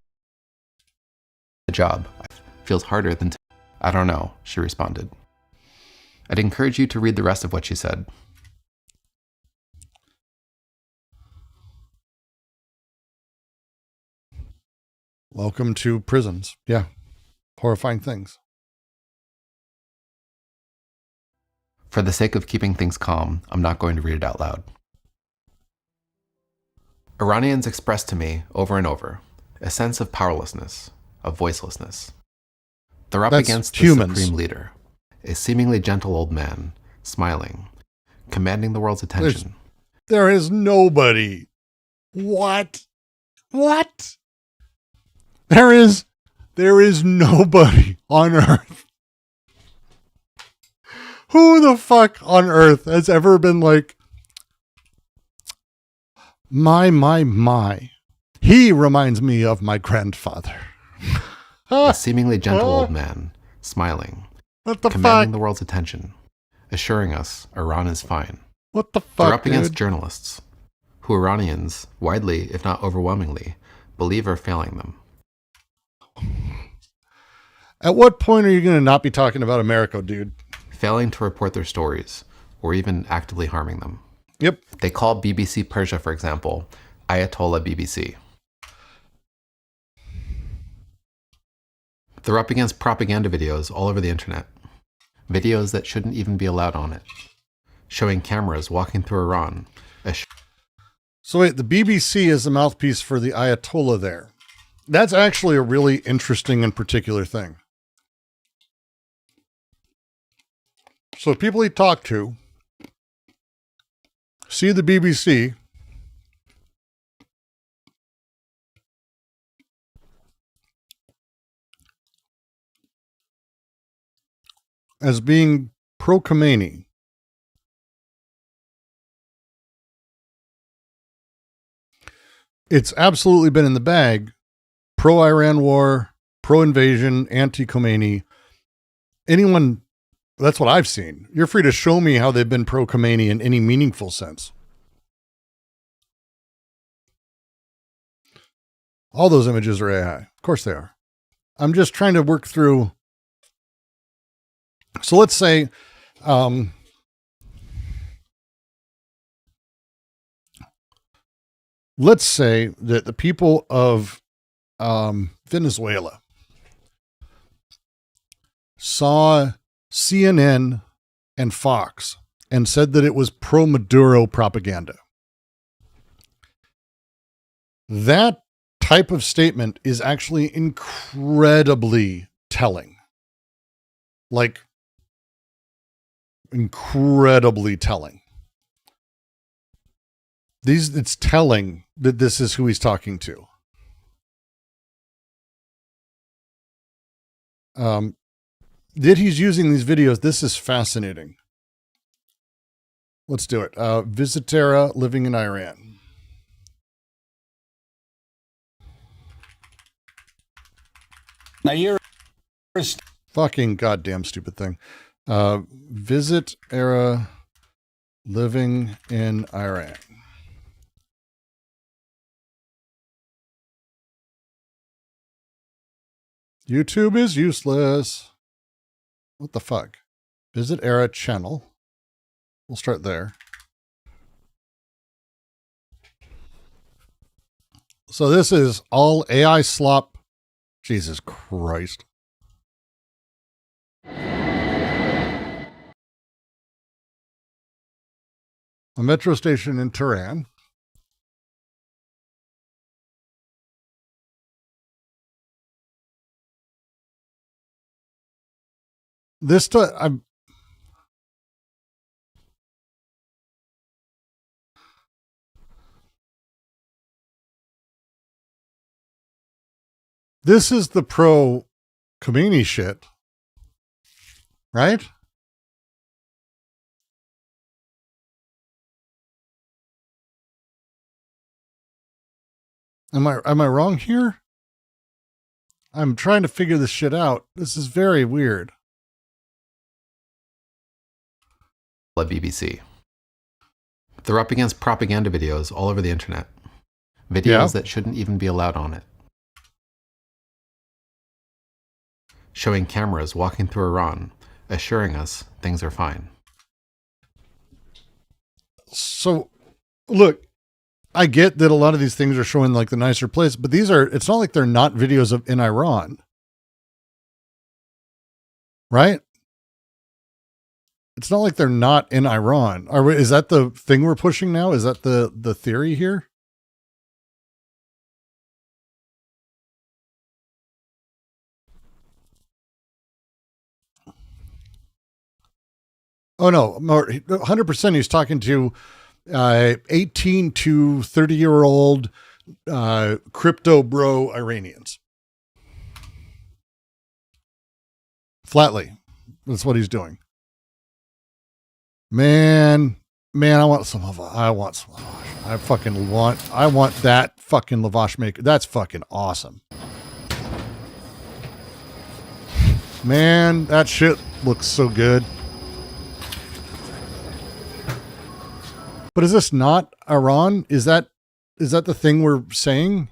the hijab. Feels harder than I don't know," she responded. I'd encourage you to read the rest of what she said. Welcome to prisons. Yeah. Horrifying things. For the sake of keeping things calm, I'm not going to read it out loud. Iranians expressed to me over and over a sense of powerlessness, of voicelessness. They're up against the supreme leader, a seemingly gentle old man, smiling, commanding the world's attention. There is nobody. What? There is nobody on earth. Who the fuck on earth has ever been like, my. He reminds me of my grandfather. A seemingly gentle old man, smiling, commanding the world's attention, assuring us Iran is fine. What the fuck, They're up against journalists, who Iranians, widely, if not overwhelmingly, believe are failing them. At what point are you going to not be talking about America, dude? failing to report their stories, or even actively harming them. Yep. They call BBC Persia, for example, Ayatollah BBC. They're up against propaganda videos all over the internet. Videos that shouldn't even be allowed on it. Showing cameras walking through Iran. So wait, the BBC is the mouthpiece for the Ayatollah there. That's actually a really interesting and particular thing. So people he talked to see the BBC as being pro-Khomeini. It's absolutely been in the bag. Pro-Iran war, pro-invasion, anti-Khomeini. Anyone, that's what I've seen. You're free to show me how they've been pro-Khomeini in any meaningful sense. All those images are AI. Of course they are. I'm just trying to work through. So let's say, that the people of Venezuela saw CNN and Fox and said that it was pro-Maduro propaganda. That type of statement is actually incredibly telling. Like, incredibly telling. It's telling that this is who he's talking to. That he's using these videos, this is fascinating. Let's do it. Visitera living in Iran. Now you're Fucking goddamn stupid thing. Visit era living in Iran. YouTube is useless. What the fuck? Visit era channel. We'll start there. So this is all AI slop. Jesus Christ. A metro station in Tehran. I'm this is the pro Khomeini shit, right? Am I wrong here? I'm trying to figure this shit out. This is very weird. BBC. They're up against propaganda videos all over the internet. Videos that shouldn't even be allowed on it. Showing cameras walking through Iran, assuring us things are fine. So, look, I get that a lot of these things are showing like the nicer place, but it's not like they're not videos in Iran. Right? It's not like they're not in Iran. Is that the thing we're pushing now? Is that the theory here? Oh no, 100% he's talking to 18 to 30-year-old crypto bro Iranians. Flatly. That's what he's doing. Man, I want some lavash. I want that fucking lavash maker. That's fucking awesome. Man, that shit looks so good. But is this not Iran? Is that the thing we're saying?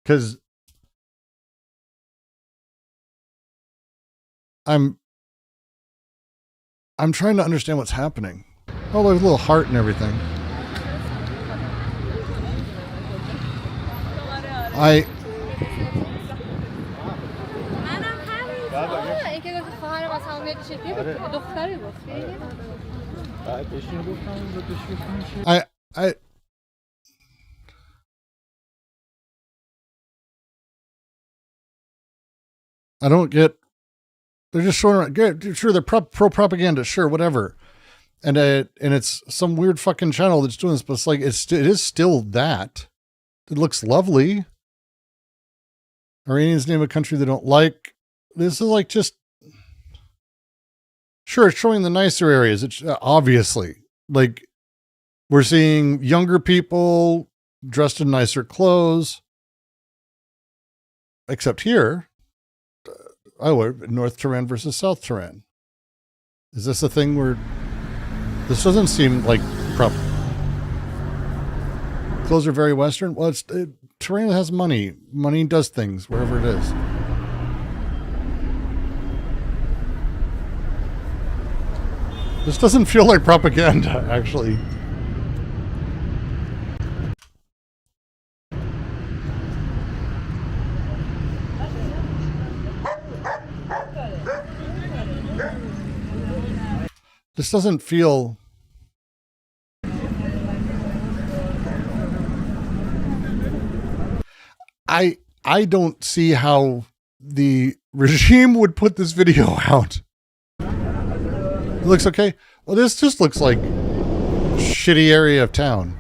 Because I'm trying to understand what's happening. Oh, there's a little heart and everything. I don't get. They're just showing. Sure, they're pro propaganda. Sure, whatever. And it's some weird fucking channel that's doing this, but it's like it is still that. It looks lovely. Iranians name a country they don't like. This is like just. Sure, it's showing the nicer areas. It's obviously like we're seeing younger people dressed in nicer clothes. Except here, North Tehran versus South Tehran. Is this a thing where this doesn't seem like proper? Clothes are very Western. Well, Tehran has money. Money does things wherever it is. This doesn't feel like propaganda, actually. This doesn't feel... I don't see how the regime would put this video out. It looks okay. Well, this just looks like a shitty area of town.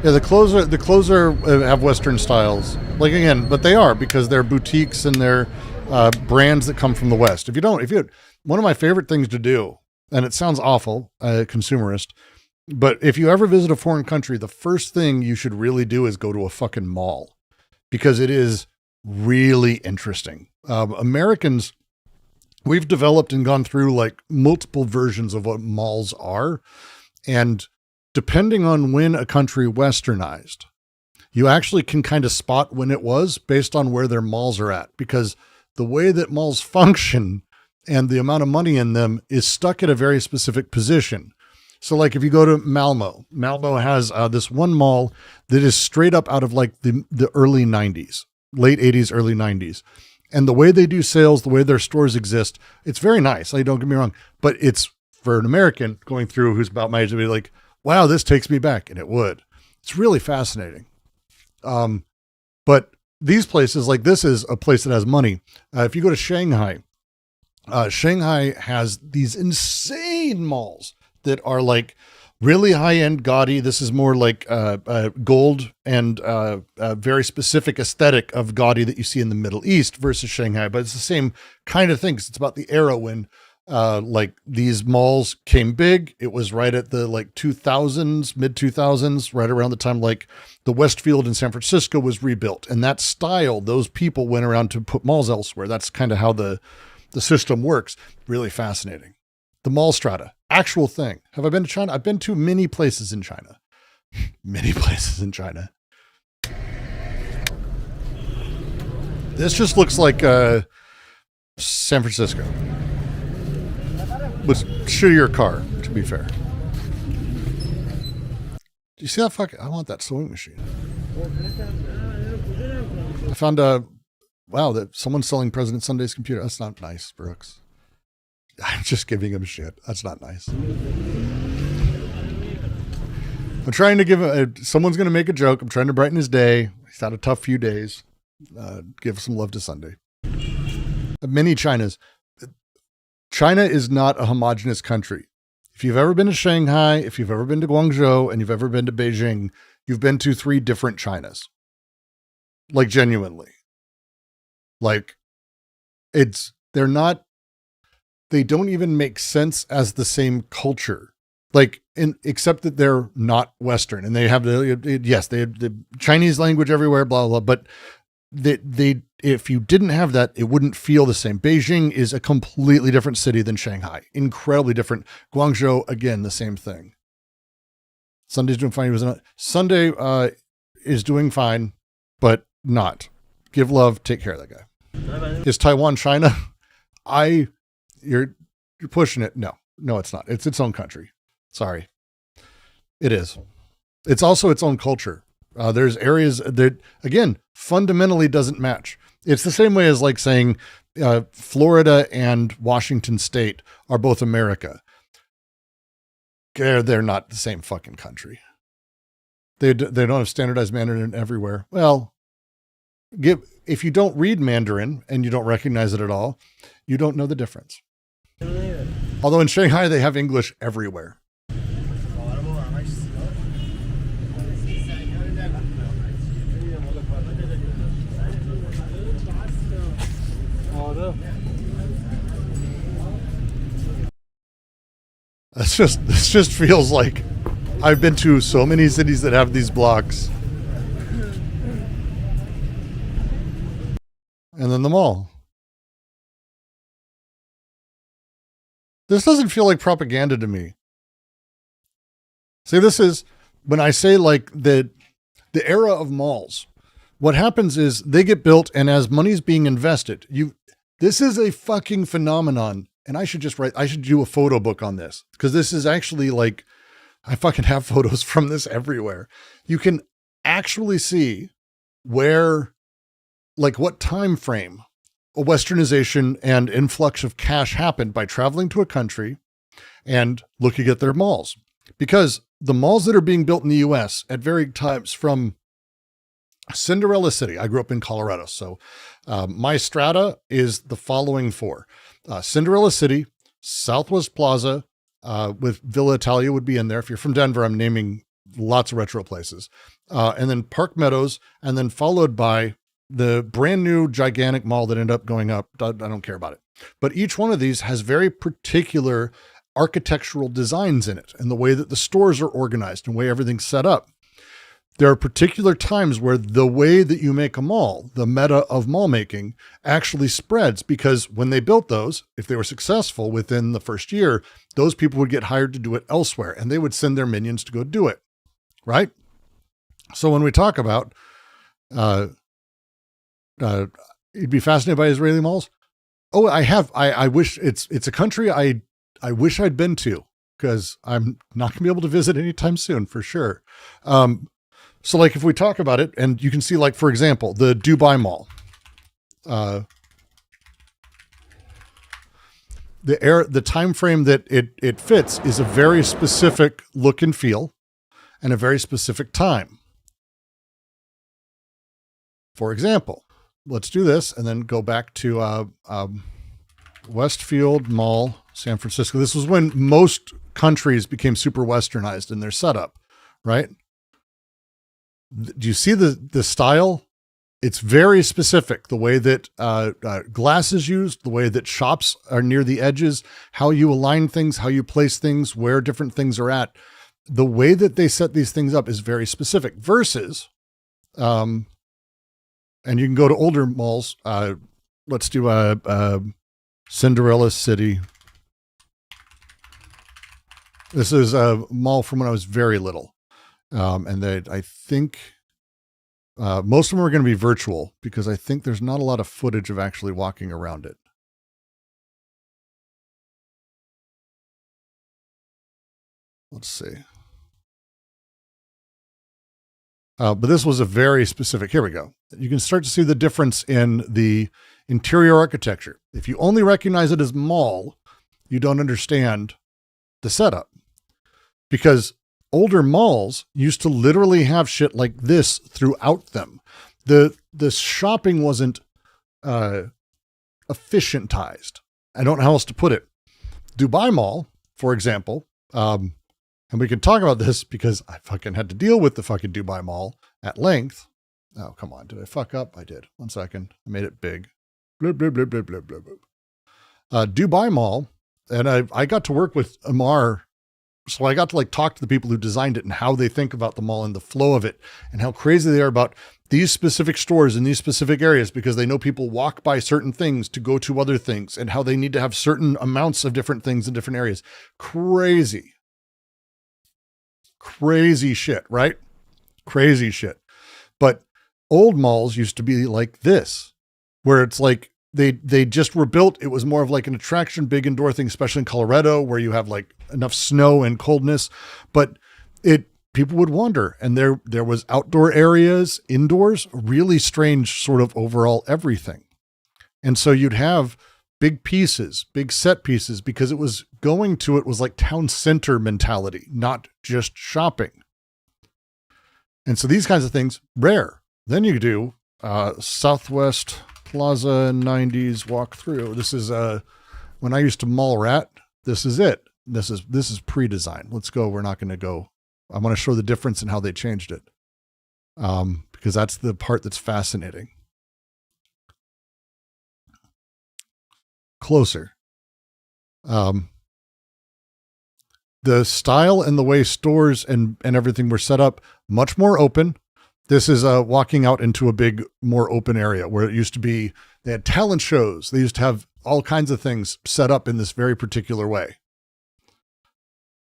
Yeah, the clothes have Western styles. Like again, but they are because they're boutiques and they're brands that come from the West. One of my favorite things to do, and it sounds awful, consumerist, but if you ever visit a foreign country, the first thing you should really do is go to a fucking mall because it is really interesting. Americans, we've developed and gone through like multiple versions of what malls are, and depending on when a country westernized, you actually can kind of spot when it was based on where their malls are at, because the way that malls function and the amount of money in them is stuck at a very specific position. So like if you go to Malmo has this one mall that is straight up out of like the early 90s, late 80s, early 90s. And the way they do sales, the way their stores exist, it's very nice. Like, don't get me wrong, but it's for an American going through who's about my age to be like, wow, this takes me back. And it would. It's really fascinating. But these places, like this is a place that has money. If you go to Shanghai, Shanghai has these insane malls that are like really high-end gaudy. This is more like gold and a very specific aesthetic of gaudy that you see in the Middle East versus Shanghai. But it's the same kind of thing. It's about the era when like these malls came big. It was right at the like 2000s, mid 2000s, right around the time like the Westfield in San Francisco was rebuilt. And that style, those people went around to put malls elsewhere. That's kind of how the system works. Really fascinating. The mall strata, actual thing. Have I been to China? I've been to many places in China. Many places in China. This just looks like San Francisco. With shittier car, to be fair. Do you see that fucking... I want that sewing machine. I found wow, that someone's selling President Sunday's computer. That's not nice, Brooks. I'm just giving him shit. That's not nice. I'm trying to give someone's going to make a joke. I'm trying to brighten his day. He's had a tough few days. Give some love to Sunday. Many Chinas. China is not a homogenous country. If you've ever been to Shanghai, if you've ever been to Guangzhou, and you've ever been to Beijing, you've been to 3 different Chinas. Like genuinely. Like they don't even make sense as the same culture. Like except that they're not Western and they have they have the Chinese language everywhere, blah, blah, but they if you didn't have that, it wouldn't feel the same. Beijing is a completely different city than Shanghai. Incredibly different. Guangzhou, again, the same thing. Sunday's doing fine. Sunday is doing fine, but not. Give love, take care of that guy. Is Taiwan China? You're pushing it. No, it's not. It's its own country. Sorry. It is. It's also its own culture. There's areas that, again, fundamentally doesn't match. It's the same way as like saying Florida and Washington State are both America. They're not the same fucking country. They don't have standardized Mandarin everywhere. Well, if you don't read Mandarin and you don't recognize it at all, you don't know the difference. Although in Shanghai, they have English everywhere. This just feels like I've been to so many cities that have these blocks. And then the mall. This doesn't feel like propaganda to me. See, this is when I say like the era of malls. What happens is they get built, and as money's being invested, this is a fucking phenomenon. And I should do a photo book on this, because this is actually like, I fucking have photos from this everywhere. You can actually see where, like what time frame a westernization and influx of cash happened by traveling to a country and looking at their malls. Because the malls that are being built in the US at varying times, from Cinderella City, I grew up in Colorado, so my strata is the following four. Cinderella City, Southwest Plaza, with Villa Italia would be in there. If you're from Denver, I'm naming lots of retro places. And then Park Meadows, and then followed by the brand new gigantic mall that ended up going up. I don't care about it. But each one of these has very particular architectural designs in it, and the way that the stores are organized and the way everything's set up. There are particular times where the way that you make a mall, the meta of mall making, actually spreads, because when they built those, if they were successful within the first year, those people would get hired to do it elsewhere, and they would send their minions to go do it. Right? So when we talk about, you'd be fascinated by Israeli malls. Oh, I wish it's a country I wish I'd been to, because I'm not gonna be able to visit anytime soon for sure. So like if we talk about it, and you can see, like, for example, the Dubai Mall, the time frame that it fits is a very specific look and feel and a very specific time. For example, let's do this and then go back to Westfield Mall, San Francisco. This was when most countries became super westernized in their setup, right? Do you see the style? It's very specific. The way that glass is used, the way that shops are near the edges, how you align things, how you place things, where different things are at. The way that they set these things up is very specific versus, and you can go to older malls. Let's do Cinderella City. This is a mall from when I was very little. And I think most of them are going to be virtual, because I think there's not a lot of footage of actually walking around it. Let's see. But this was a very specific, here we go. You can start to see the difference in the interior architecture. If you only recognize it as mall, you don't understand the setup, because older malls used to literally have shit like this throughout them. The shopping wasn't efficientized. I don't know how else to put it. Dubai Mall, for example, and we can talk about this because I fucking had to deal with the fucking Dubai Mall at length. Oh, come on. Did I fuck up? I did. 1 second. I made it big. Blub, blub, blub, blub, blub, blub. Dubai Mall, and I got to work with Amar So I got to like talk to the people who designed it and how they think about the mall and the flow of it and how crazy they are about these specific stores in these specific areas, because they know people walk by certain things to go to other things, and how they need to have certain amounts of different things in different areas. Crazy shit, right? Crazy shit. But old malls used to be like this, where it's like they just were built. It was more of like an attraction, big indoor thing, especially in Colorado, where you have like enough snow and coldness, but people would wander, and there was outdoor areas, indoors, really strange sort of overall everything. And so you'd have big pieces, big set pieces, because it was like town center mentality, not just shopping. And so these kinds of things, rare. Then you do Southwest Plaza 90s walk through. This is when I used to mall rat. This is it. This is pre-design. Let's go. We're not going to go. I want to show the difference in how they changed it, because that's the part that's fascinating. Closer. The style and the way stores and everything were set up, much more open. This is walking out into a big, more open area where it used to be, they had talent shows. They used to have all kinds of things set up in this very particular way.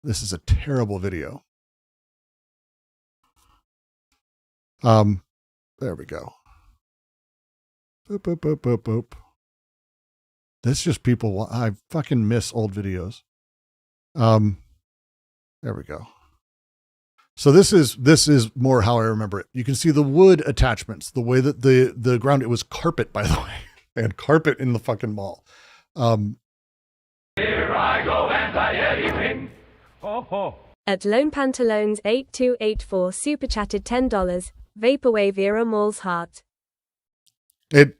This is a terrible video. There we go. Boop, boop, boop, boop, boop. That's just people. I fucking miss old videos. There we go. So this is more how I remember it. You can see the wood attachments, the way that the ground, it was carpet, by the way. They had carpet in the fucking mall. Here I go anti-anything. Ho ho. At Lone Pantalones 8284 super chatted $10. Vaporwave era mall's heart. It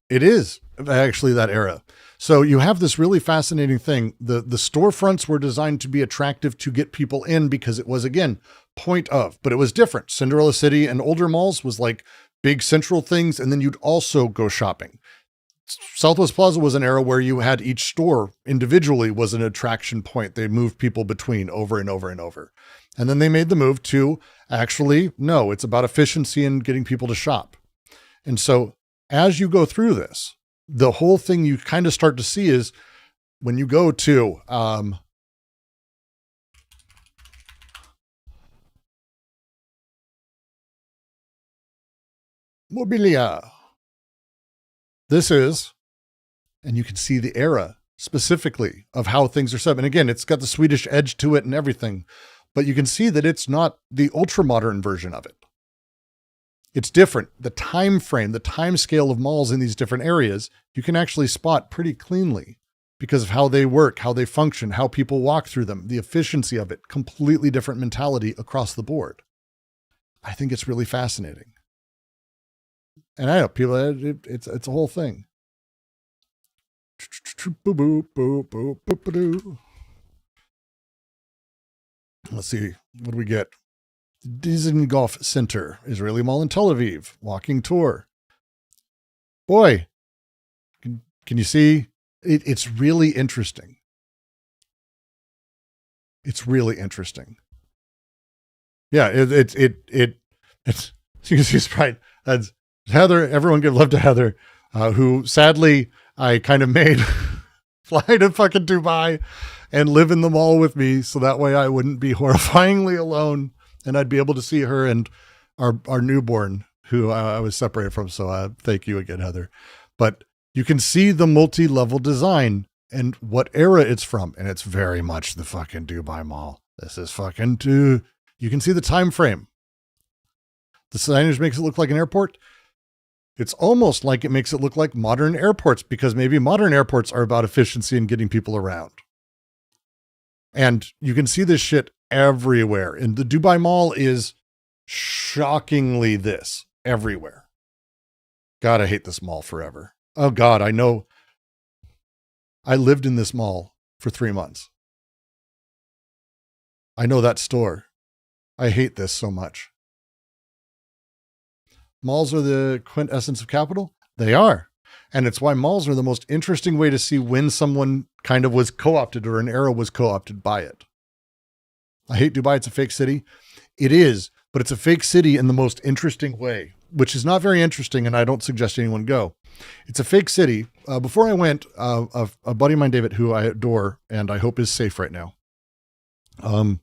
is actually that era. So you have this really fascinating thing. The storefronts were designed to be attractive to get people in, because it was, again, point of, but it was different. Cinderella City and older malls was like big central things, and then you'd also go shopping. Southwest Plaza was an era where you had each store individually was an attraction point. They moved people between over and over and over. And then they made the move to actually, no, it's about efficiency and getting people to shop. And so as you go through this, the whole thing you kind of start to see is when you go to, Mobilia. This is, and you can see the era specifically of how things are set up. And again, it's got the Swedish edge to it and everything, but you can see that it's not the ultra modern version of it. It's different. The time frame, the time scale of malls in these different areas, you can actually spot pretty cleanly because of how they work, how they function, how people walk through them, the efficiency of it, completely different mentality across the board. I think it's really fascinating. And I know people, it's a whole thing. Let's see, what do we get? Dizengoff Center, Israeli Mall in Tel Aviv, walking tour. Boy, can you see? It's really interesting. It's really interesting. Yeah, it's you can see Sprite. That's Heather. Everyone give love to Heather, who sadly I kind of made fly to fucking Dubai and live in the mall with me, so that way I wouldn't be horrifyingly alone, and I'd be able to see her and our newborn, who I was separated from. So thank you again, Heather. But you can see the multi-level design and what era it's from, and it's very much the fucking Dubai Mall. This is fucking too. You can see the time frame. The signage makes it look like an airport. It's almost like it makes it look like modern airports, because maybe modern airports are about efficiency and getting people around. And you can see this shit everywhere. And the Dubai Mall is shockingly this everywhere. God, I hate this mall forever. Oh God, I know. I lived in this mall for 3 months. I know that store. I hate this so much. Malls are the quintessence of capital. They are. And it's why malls are the most interesting way to see when someone kind of was co-opted or an era was co-opted by it. I hate Dubai. It's a fake city. It is, but it's a fake city in the most interesting way, which is not very interesting, and I don't suggest anyone go. It's a fake city. Before I went, a buddy of mine, David, who I adore and I hope is safe right now. I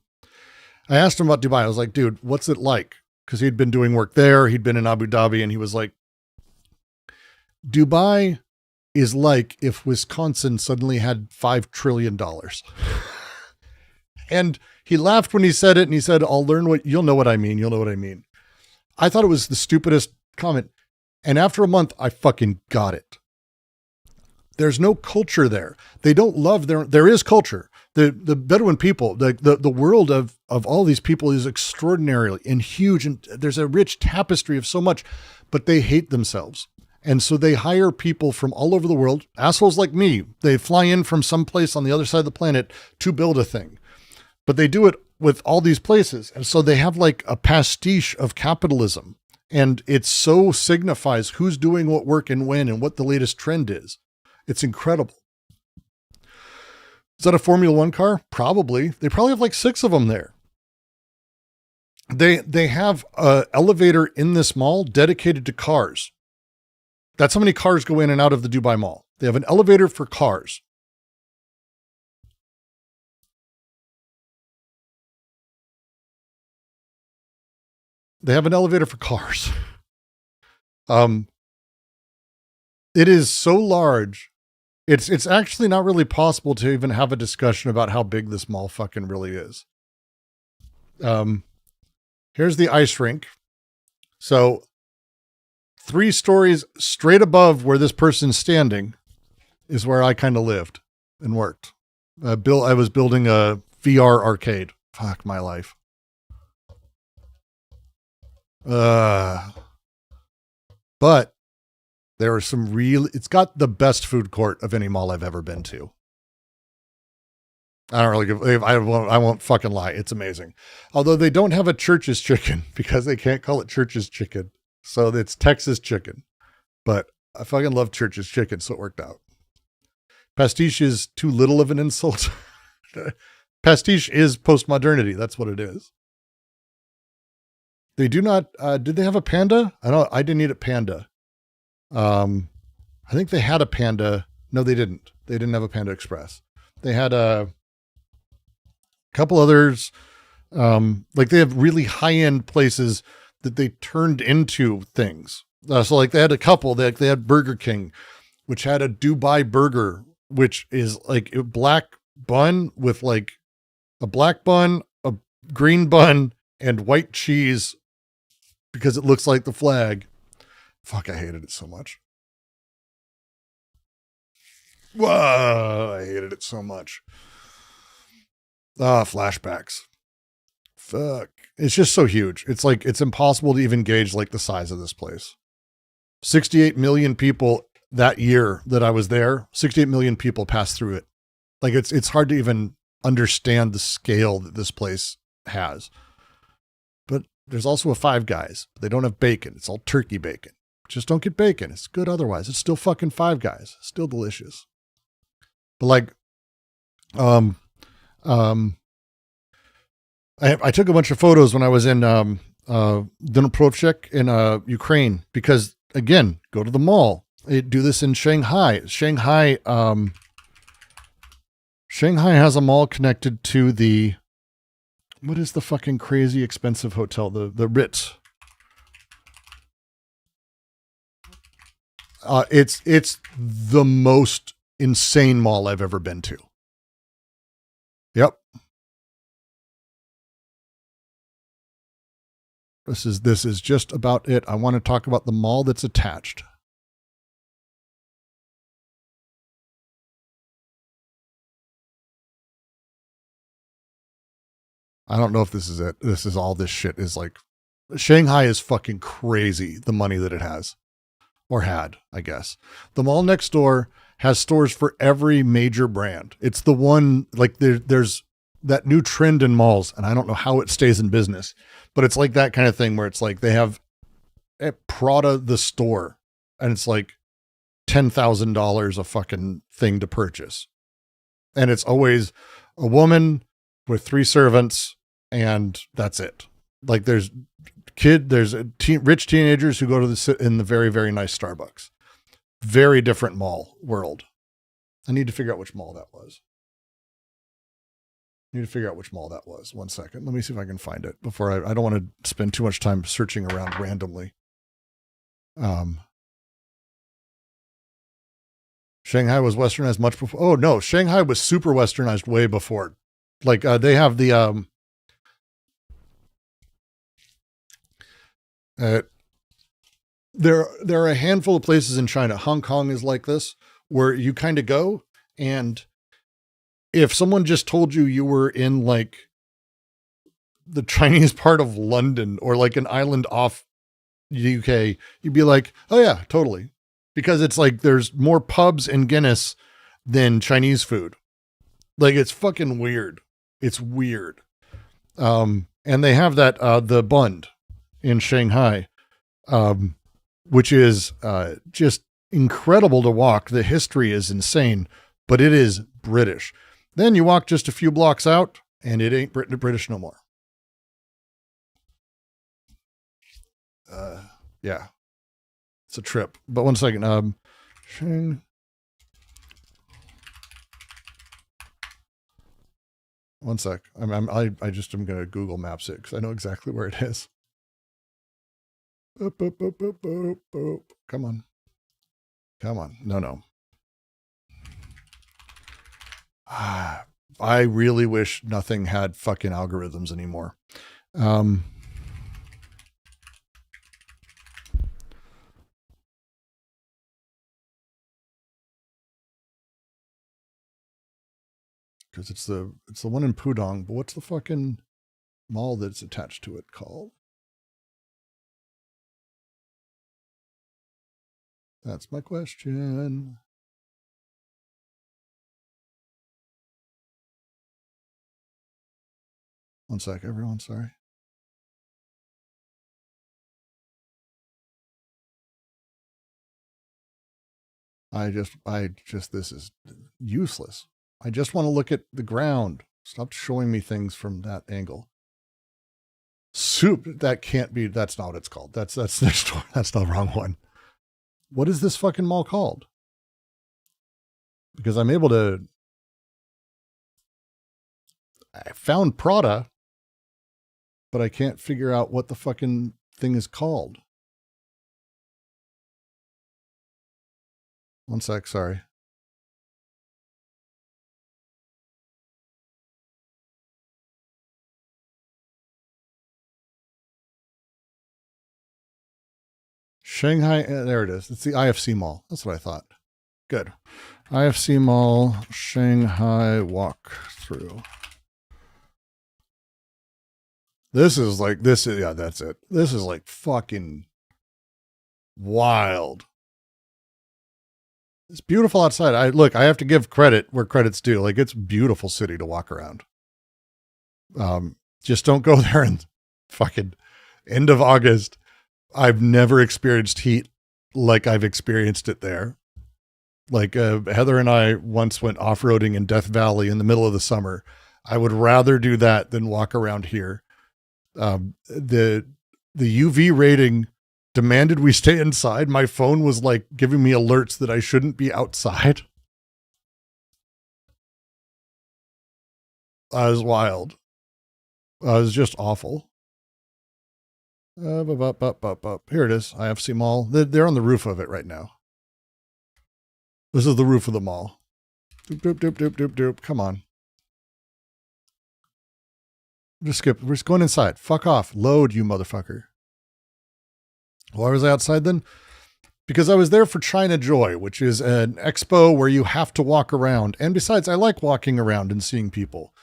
asked him about Dubai. I was like, dude, what's it like? Because he'd been doing work there. He'd been in Abu Dhabi, and he was like, Dubai is like if Wisconsin suddenly had $5 trillion. And he laughed when he said it, and he said, you'll know what I mean. You'll know what I mean. I thought it was the stupidest comment. And after a month, I fucking got it. There's no culture there. They don't love there is culture. The Bedouin people, the world of all these people is extraordinarily and huge. And there's a rich tapestry of so much, but they hate themselves. And so they hire people from all over the world, assholes like me. They fly in from some place on the other side of the planet to build a thing, but they do it with all these places. And so they have like a pastiche of capitalism, and it so signifies who's doing what work and when and what the latest trend is. It's incredible. Is that a Formula One car? Probably. They probably have like 6 of them there. They have an elevator in this mall dedicated to cars. That's how many cars go in and out of the Dubai Mall. They have an elevator for cars. They have an elevator for cars. It is so large. It's actually not really possible to even have a discussion about how big this mall fucking really is. Here's the ice rink. So 3 stories straight above where this person's standing is where I kind of lived and worked. I was building a VR arcade. Fuck my life. But there are some it's got the best food court of any mall I've ever been to. I don't really I won't fucking lie. It's amazing. Although they don't have a Church's chicken because they can't call it Church's chicken. So it's Texas chicken, but I fucking love Church's chicken. So it worked out. Pastiche is too little of an insult. Pastiche is postmodernity. That's what it is. They do not, did they have a panda? I didn't eat a panda. I think they had a panda. No, they didn't. They didn't have a Panda Express. They had a couple others. Like they have really high-end places that they turned into things. So like they had a couple, they had Burger King, which had a Dubai burger, which is like a black bun with like a black bun, a green bun, and white cheese because it looks like the flag. Fuck, I hated it so much. Whoa, I hated it so much. Flashbacks. Fuck. It's just so huge. It's like, it's impossible to even gauge like the size of this place. 68 million people that year that I was there, 68 million people passed through it. Like it's hard to even understand the scale that this place has. But there's also a Five Guys. They don't have bacon. It's all turkey bacon. Just don't get bacon. It's good otherwise. It's still fucking Five Guys. It's still delicious. But like, I took a bunch of photos when I was in Dnipropetrovsk in Ukraine because, again, go to the mall. I do this in Shanghai. Shanghai has a mall connected to the, what is the fucking crazy expensive hotel? The Ritz. It's the most insane mall I've ever been to. Yep. This is just about it. I want to talk about the mall that's attached. I don't know if this is it. This is all this shit is like. Shanghai is fucking crazy, the money that it has. Or had, I guess. The mall next door has stores for every major brand. It's the one, like there's that new trend in malls, and I don't know how it stays in business, but it's like that kind of thing where it's like they have Prada the store, and it's like $10,000 a fucking thing to purchase. And it's always a woman with 3 servants and that's it. Like there's rich teenagers who go to sit in the very, very nice Starbucks. Very different mall world. I need to figure out which mall that was. One second. Let me see if I can find it before I don't want to spend too much time searching around randomly. Shanghai was westernized much before. Oh no, Shanghai was super westernized way before. Like they have the there are a handful of places in China. Hong Kong is like this, where you kind of go, and if someone just told you you were in like the Chinese part of London or like an island off UK, you'd be like, oh yeah, totally. Because it's like there's more pubs and Guinness than Chinese food. Like it's fucking weird. It's weird. And they have that the Bund in Shanghai, which is just incredible to walk. The history is insane, but it is British. Then you walk just a few blocks out, and it ain't British no more. Yeah, it's a trip. But one second. One sec. I just am gonna Google Maps it because I know exactly where it is. Boop, boop, boop, boop, boop, boop. Come on. No. I really wish nothing had fucking algorithms anymore. Because it's the one in Pudong, but what's the fucking mall that's attached to it called? That's my question. One sec, everyone, sorry. This is useless. I just want to look at the ground. Stop showing me things from that angle. Soup, that's not what it's called. That's next door. That's the wrong one. What is this fucking mall called? Because I'm able to, I found Prada, but I can't figure out what the fucking thing is called. One sec, sorry. Shanghai, there it is. It's the IFC Mall. That's what I thought. Good. IFC Mall, Shanghai walkthrough. That's it. This is like fucking wild. It's beautiful outside. I have to give credit where credit's due. Like it's a beautiful city to walk around. Just don't go there in fucking end of August. I've never experienced heat like I've experienced it there. Like Heather and I once went off-roading in Death Valley in the middle of the summer. I would rather do that than walk around here. The UV rating demanded we stay inside. My phone was like giving me alerts that I shouldn't be outside. I was wild. I was just awful. Here it is. IFC Mall. They're on the roof of it right now. This is the roof of the mall. Doop, doop, doop, doop, doop, doop. Come on. Just skip. We're just going inside. Fuck off. Load, you motherfucker. Why was I outside then? Because I was there for China Joy, which is an expo where you have to walk around. And besides, I like walking around and seeing people.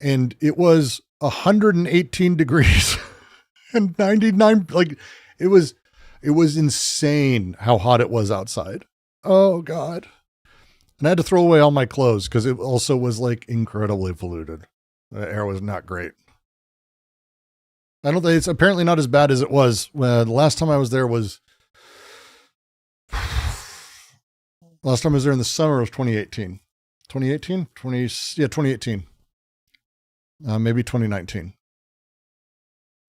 And it was 118 degrees. And 99, like it was insane how hot it was outside. Oh God. And I had to throw away all my clothes because it also was like incredibly polluted. The air was not great. I don't think it's apparently not as bad as it was. The last time I was there was, last time I was there in the summer of 2018. 2018? 2018. Maybe 2019.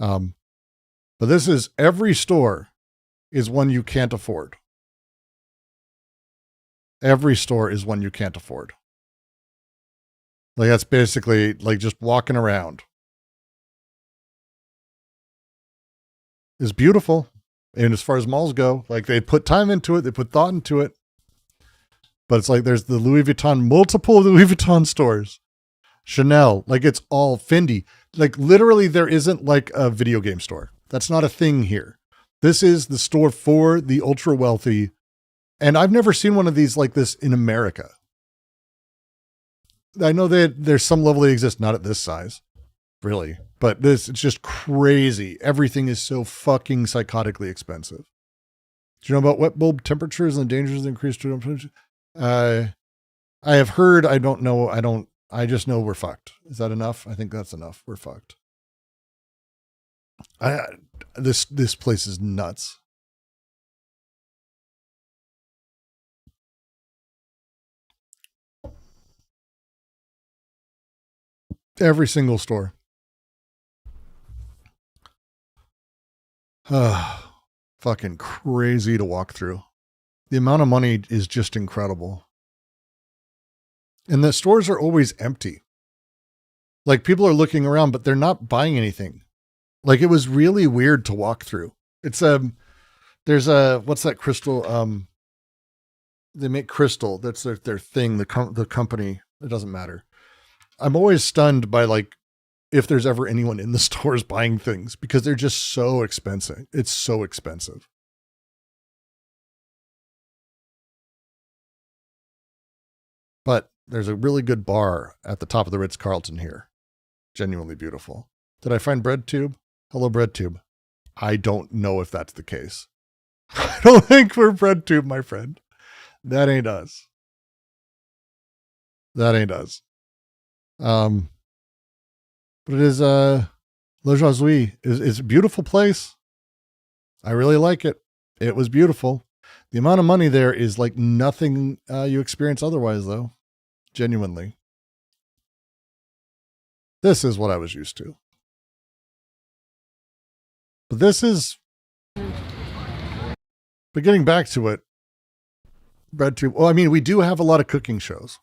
But this is every store is one you can't afford. Every store is one you can't afford. Like that's basically like just walking around. It's beautiful. And as far as malls go, like they put time into it, they put thought into it. But it's like there's the Louis Vuitton, multiple Louis Vuitton stores. Chanel, like it's all Fendi. Like literally there isn't like a video game store. That's not a thing here. This is the store for the ultra wealthy. And I've never seen one of these like this in America. I know that there's some level they exist, not at this size, really. But it's just crazy. Everything is so fucking psychotically expensive. Do you know about wet bulb temperatures and the dangers of increased temperature? I have heard, I don't know, I just know we're fucked. Is that enough? I think that's enough. We're fucked. This place is nuts. Every single store. Fucking crazy to walk through. The amount of money is just incredible. And the stores are always empty. Like people are looking around, but they're not buying anything. Like it was really weird to walk through. It's there's what's that crystal? They make crystal. That's their thing. The company. It doesn't matter. I'm always stunned by like if there's ever anyone in the stores buying things because they're just so expensive. It's so expensive. But there's a really good bar at the top of the Ritz-Carlton here. Genuinely beautiful. Did I find BreadTube? Hello, BreadTube. I don't know if that's the case. I don't think we're BreadTube, my friend. That ain't us. That ain't us. But it is, Le Josui is a beautiful place. I really like it. It was beautiful. The amount of money there is like nothing you experience otherwise, though. Genuinely. This is what I was used to. But this is... But getting back to it, BreadTube... Well, I mean, we do have a lot of cooking shows.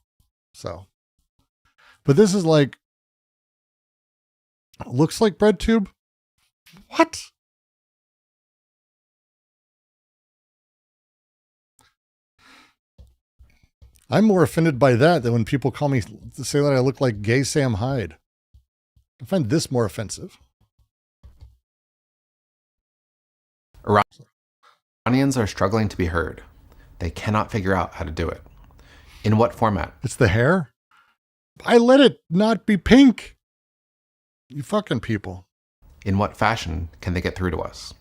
So... But this is like... Looks like BreadTube? What? I'm more offended by that than when people call me to say that I look like gay Sam Hyde. I find this more offensive. Iranians are struggling to be heard. They cannot figure out how to do it. In what format? It's the hair? I let it not be pink. You fucking people. In what fashion can they get through to us?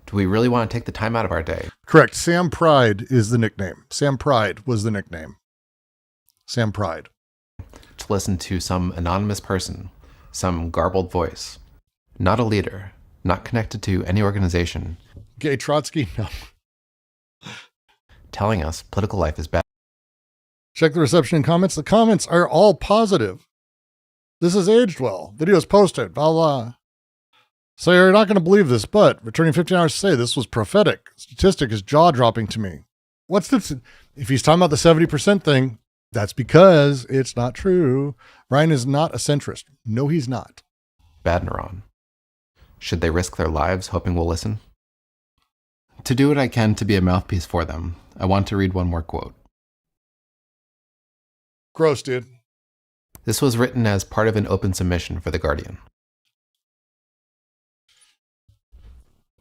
Do we really want to take the time out of our day? Correct. Sam Pride is the nickname. Sam Pride was the nickname. Sam Pride. To listen to some anonymous person, some garbled voice. Not a leader, not connected to any organization. Gay Trotsky? No. Telling us political life is bad. Check the reception and comments. The comments are all positive. This has aged well. Videos posted. Blah, blah. So you're not going to believe this, but returning 15 hours to say this was prophetic. Statistic is jaw-dropping to me. What's this? If he's talking about the 70% thing, that's because it's not true. Ryan is not a centrist. No, he's not. Bad in Iran. Should they risk their lives hoping we'll listen? To do what I can to be a mouthpiece for them, I want to read one more quote. Gross, dude. This was written as part of an open submission for The Guardian.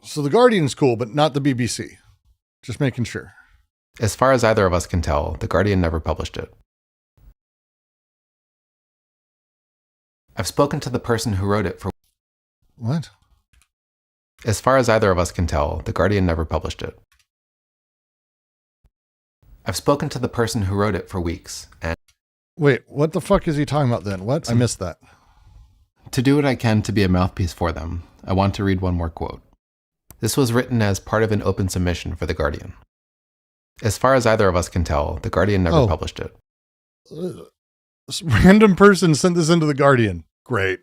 So The Guardian's cool, but not the BBC. Just making sure. As far as either of us can tell, The Guardian never published it. I've spoken to the person who wrote it for... What? As far as either of us can tell, The Guardian never published it. I've spoken to the person who wrote it for weeks, and... Wait, what the fuck is he talking about then? What? I missed that. To do what I can to be a mouthpiece for them, I want to read one more quote. This was written as part of an open submission for The Guardian. As far as either of us can tell, The Guardian never published it. This random person sent this into The Guardian. Great.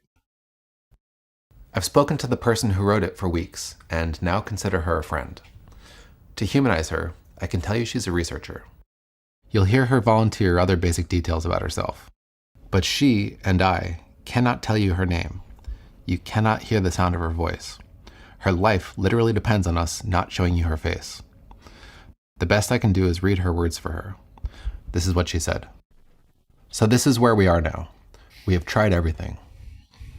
I've spoken to the person who wrote it for weeks, and now consider her a friend. To humanize her, I can tell you she's a researcher. You'll hear her volunteer other basic details about herself. But she and I cannot tell you her name. You cannot hear the sound of her voice. Her life literally depends on us not showing you her face. The best I can do is read her words for her. This is what she said. So this is where we are now. We have tried everything.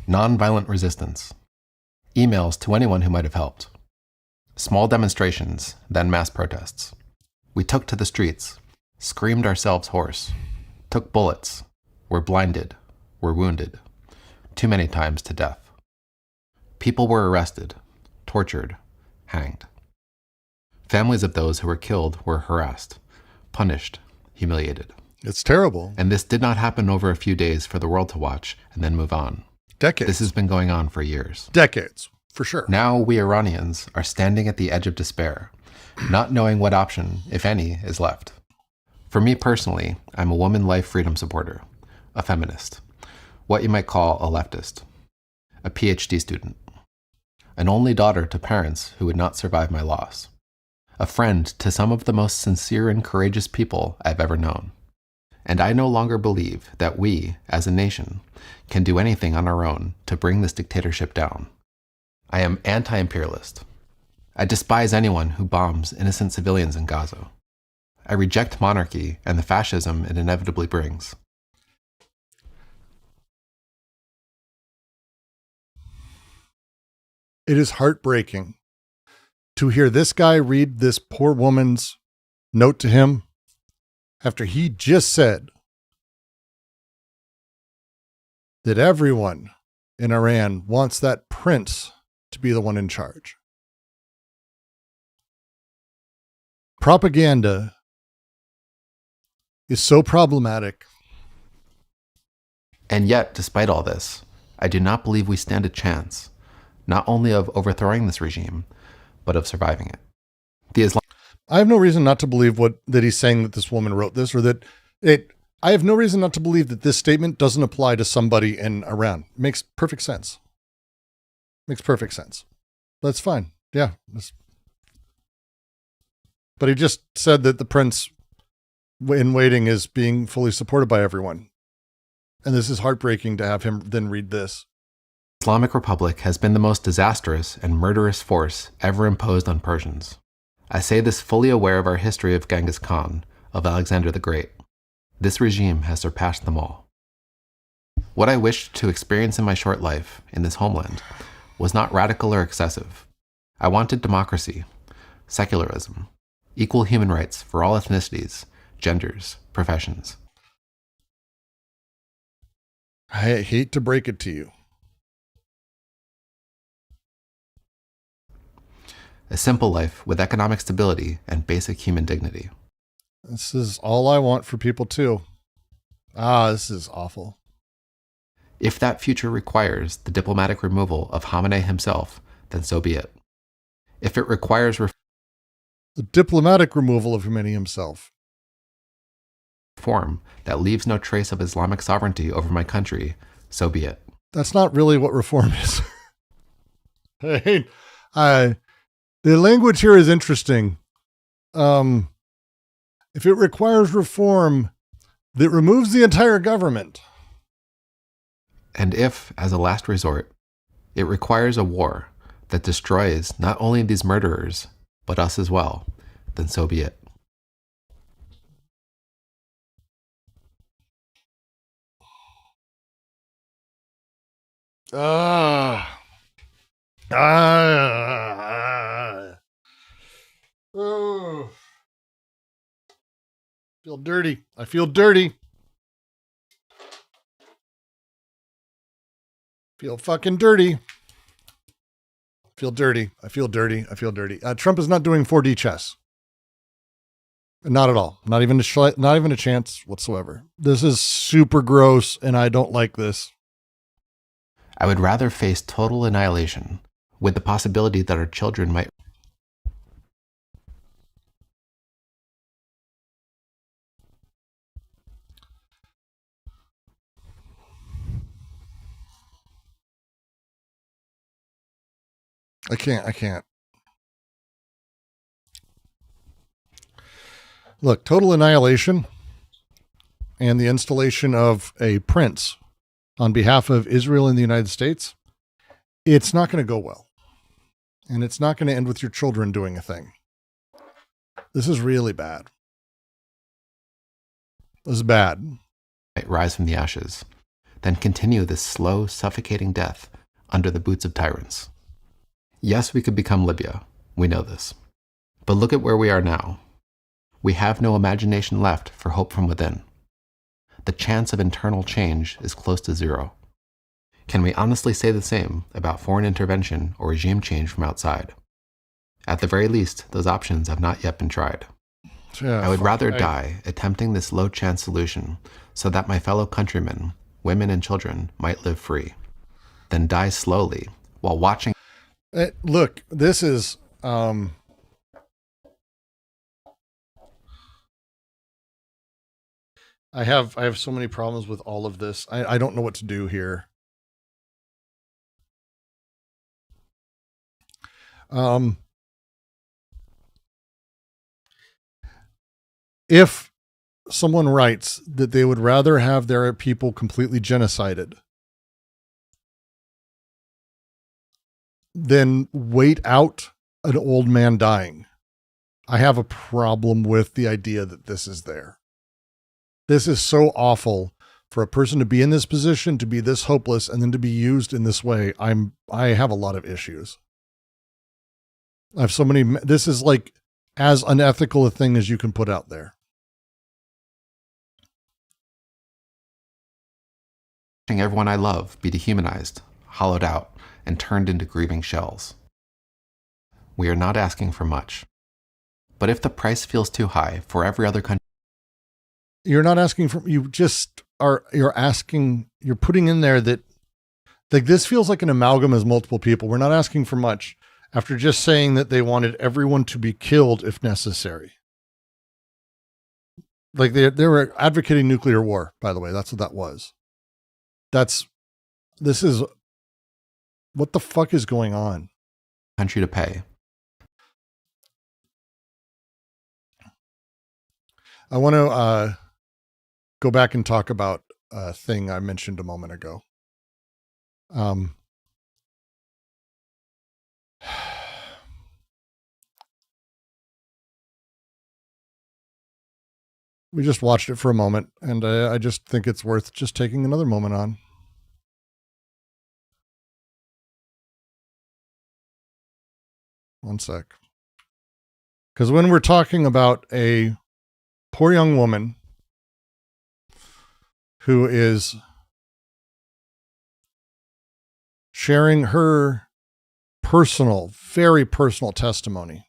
Nonviolent resistance. Emails to anyone who might have helped. Small demonstrations, then mass protests. We took to the streets, screamed ourselves hoarse, took bullets, were blinded, were wounded, too many times to death. People were arrested, tortured, hanged. Families of those who were killed were harassed, punished, humiliated. It's terrible. And this did not happen over a few days for the world to watch and then move on. Decades. This has been going on for years. Decades, for sure. Now we Iranians are standing at the edge of despair, not knowing what option, if any, is left. For me personally, I'm a woman life freedom supporter, a feminist, what you might call a leftist, a PhD student, an only daughter to parents who would not survive my loss, a friend to some of the most sincere and courageous people I've ever known. And I no longer believe that we, as a nation, can do anything on our own to bring this dictatorship down. I am anti-imperialist. I despise anyone who bombs innocent civilians in Gaza. I reject monarchy and the fascism it inevitably brings. It is heartbreaking to hear this guy read this poor woman's note to him after he just said that everyone in Iran wants that prince to be the one in charge. Propaganda is so problematic. And yet, despite all this, I do not believe we stand a chance, not only of overthrowing this regime, but of surviving it. I have no reason not to believe that he's saying that this woman wrote this, or that I have no reason not to believe that this statement doesn't apply to somebody in Iran. Makes perfect sense. Makes perfect sense. That's fine. Yeah. But he just said that the prince in waiting is being fully supported by everyone. And this is heartbreaking to have him then read this. Islamic Republic has been the most disastrous and murderous force ever imposed on Persians. I say this fully aware of our history of Genghis Khan, of Alexander the Great. This regime has surpassed them all. What I wished to experience in my short life in this homeland was not radical or excessive. I wanted democracy, secularism, equal human rights for all ethnicities, genders, professions. I hate to break it to you. A simple life with economic stability and basic human dignity. This is all I want for people too. This is awful. If that future requires the diplomatic removal of Khamenei himself, then so be it. If it requires The diplomatic removal of Khomeini himself. reform that leaves no trace of Islamic sovereignty over my country, so be it. That's not really what reform is. Hey, the language here is interesting. If it requires reform that removes the entire government. And if, as a last resort, it requires a war that destroys not only these murderers, but us as well, then so be it. Oh. Feel dirty. I feel dirty. Feel fucking dirty. Feel dirty. I feel dirty. I feel dirty. Trump is not doing 4D chess. Not at all. Not even a chance whatsoever. This is super gross, and I don't like this. I would rather face total annihilation with the possibility that our children might I can't. Look, total annihilation and the installation of a prince on behalf of Israel and the United States, it's not going to go well. And it's not going to end with your children doing a thing. This is really bad. This is bad. Rise from the ashes, then continue this slow, suffocating death under the boots of tyrants. Yes, we could become Libya. We know this. But look at where we are now. We have no imagination left for hope from within. The chance of internal change is close to zero. Can we honestly say the same about foreign intervention or regime change from outside? At the very least, those options have not yet been tried. I would rather die attempting this low-chance solution so that my fellow countrymen, women and children, might live free, than die slowly while watching. Look, this is... I have so many problems with all of this. I don't know what to do here. If someone writes that they would rather have their people completely genocided than wait out an old man dying, I have a problem with the idea that this is there. This is so awful for a person to be in this position, to be this hopeless, and then to be used in this way. I have a lot of issues. I have so many. This is like as unethical a thing as you can put out there. Everyone I love be dehumanized, hollowed out, and turned into grieving shells. We are not asking for much. But if the price feels too high for every other country, you're not asking for, you just are, you're asking, you're putting in there that like this feels like an amalgam as multiple people. We're not asking for much after just saying that they wanted everyone to be killed if necessary. Like they were advocating nuclear war, by the way. That's what that was. This is, what the fuck is going on? Country to pay. I want to go back and talk about a thing I mentioned a moment ago. We just watched it for a moment, and I just think it's worth just taking another moment on. One sec. Because when we're talking about a poor young woman who is sharing her personal, very personal testimony.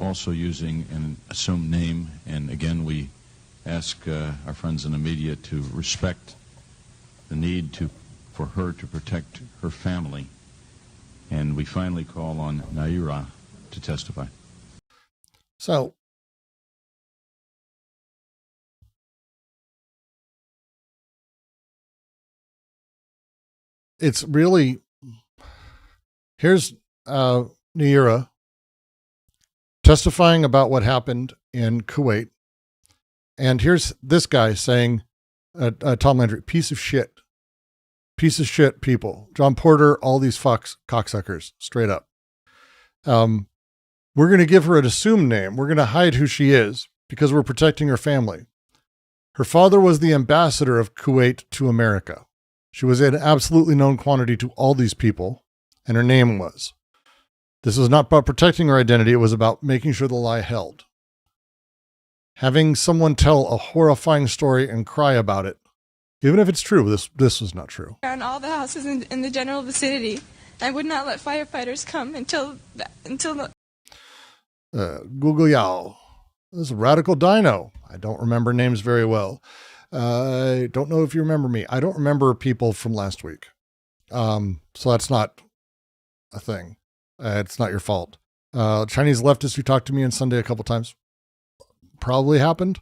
Also using an assumed name, and again we ask our friends in the media to respect the need for her to protect her family, and we finally call on Naira to testify. So it's really, here's Naira testifying about what happened in Kuwait. And here's this guy saying, Tom Landry, piece of shit people. John Porter, all these fucks, cocksuckers, straight up. We're going to give her an assumed name. We're going to hide who she is because we're protecting her family. Her father was the ambassador of Kuwait to America. She was an absolutely known quantity to all these people, and her name was. This was not about protecting her identity. It was about making sure the lie held. Having someone tell a horrifying story and cry about it, even if it's true, this was not true. Around all the houses in the general vicinity, I would not let firefighters come until the... Google Yao. This is Radical Dino. I don't remember names very well. I don't know if you remember me. I don't remember people from last week. So that's not a thing. It's not your fault. Chinese leftists who talked to me on Sunday a couple times. Probably happened.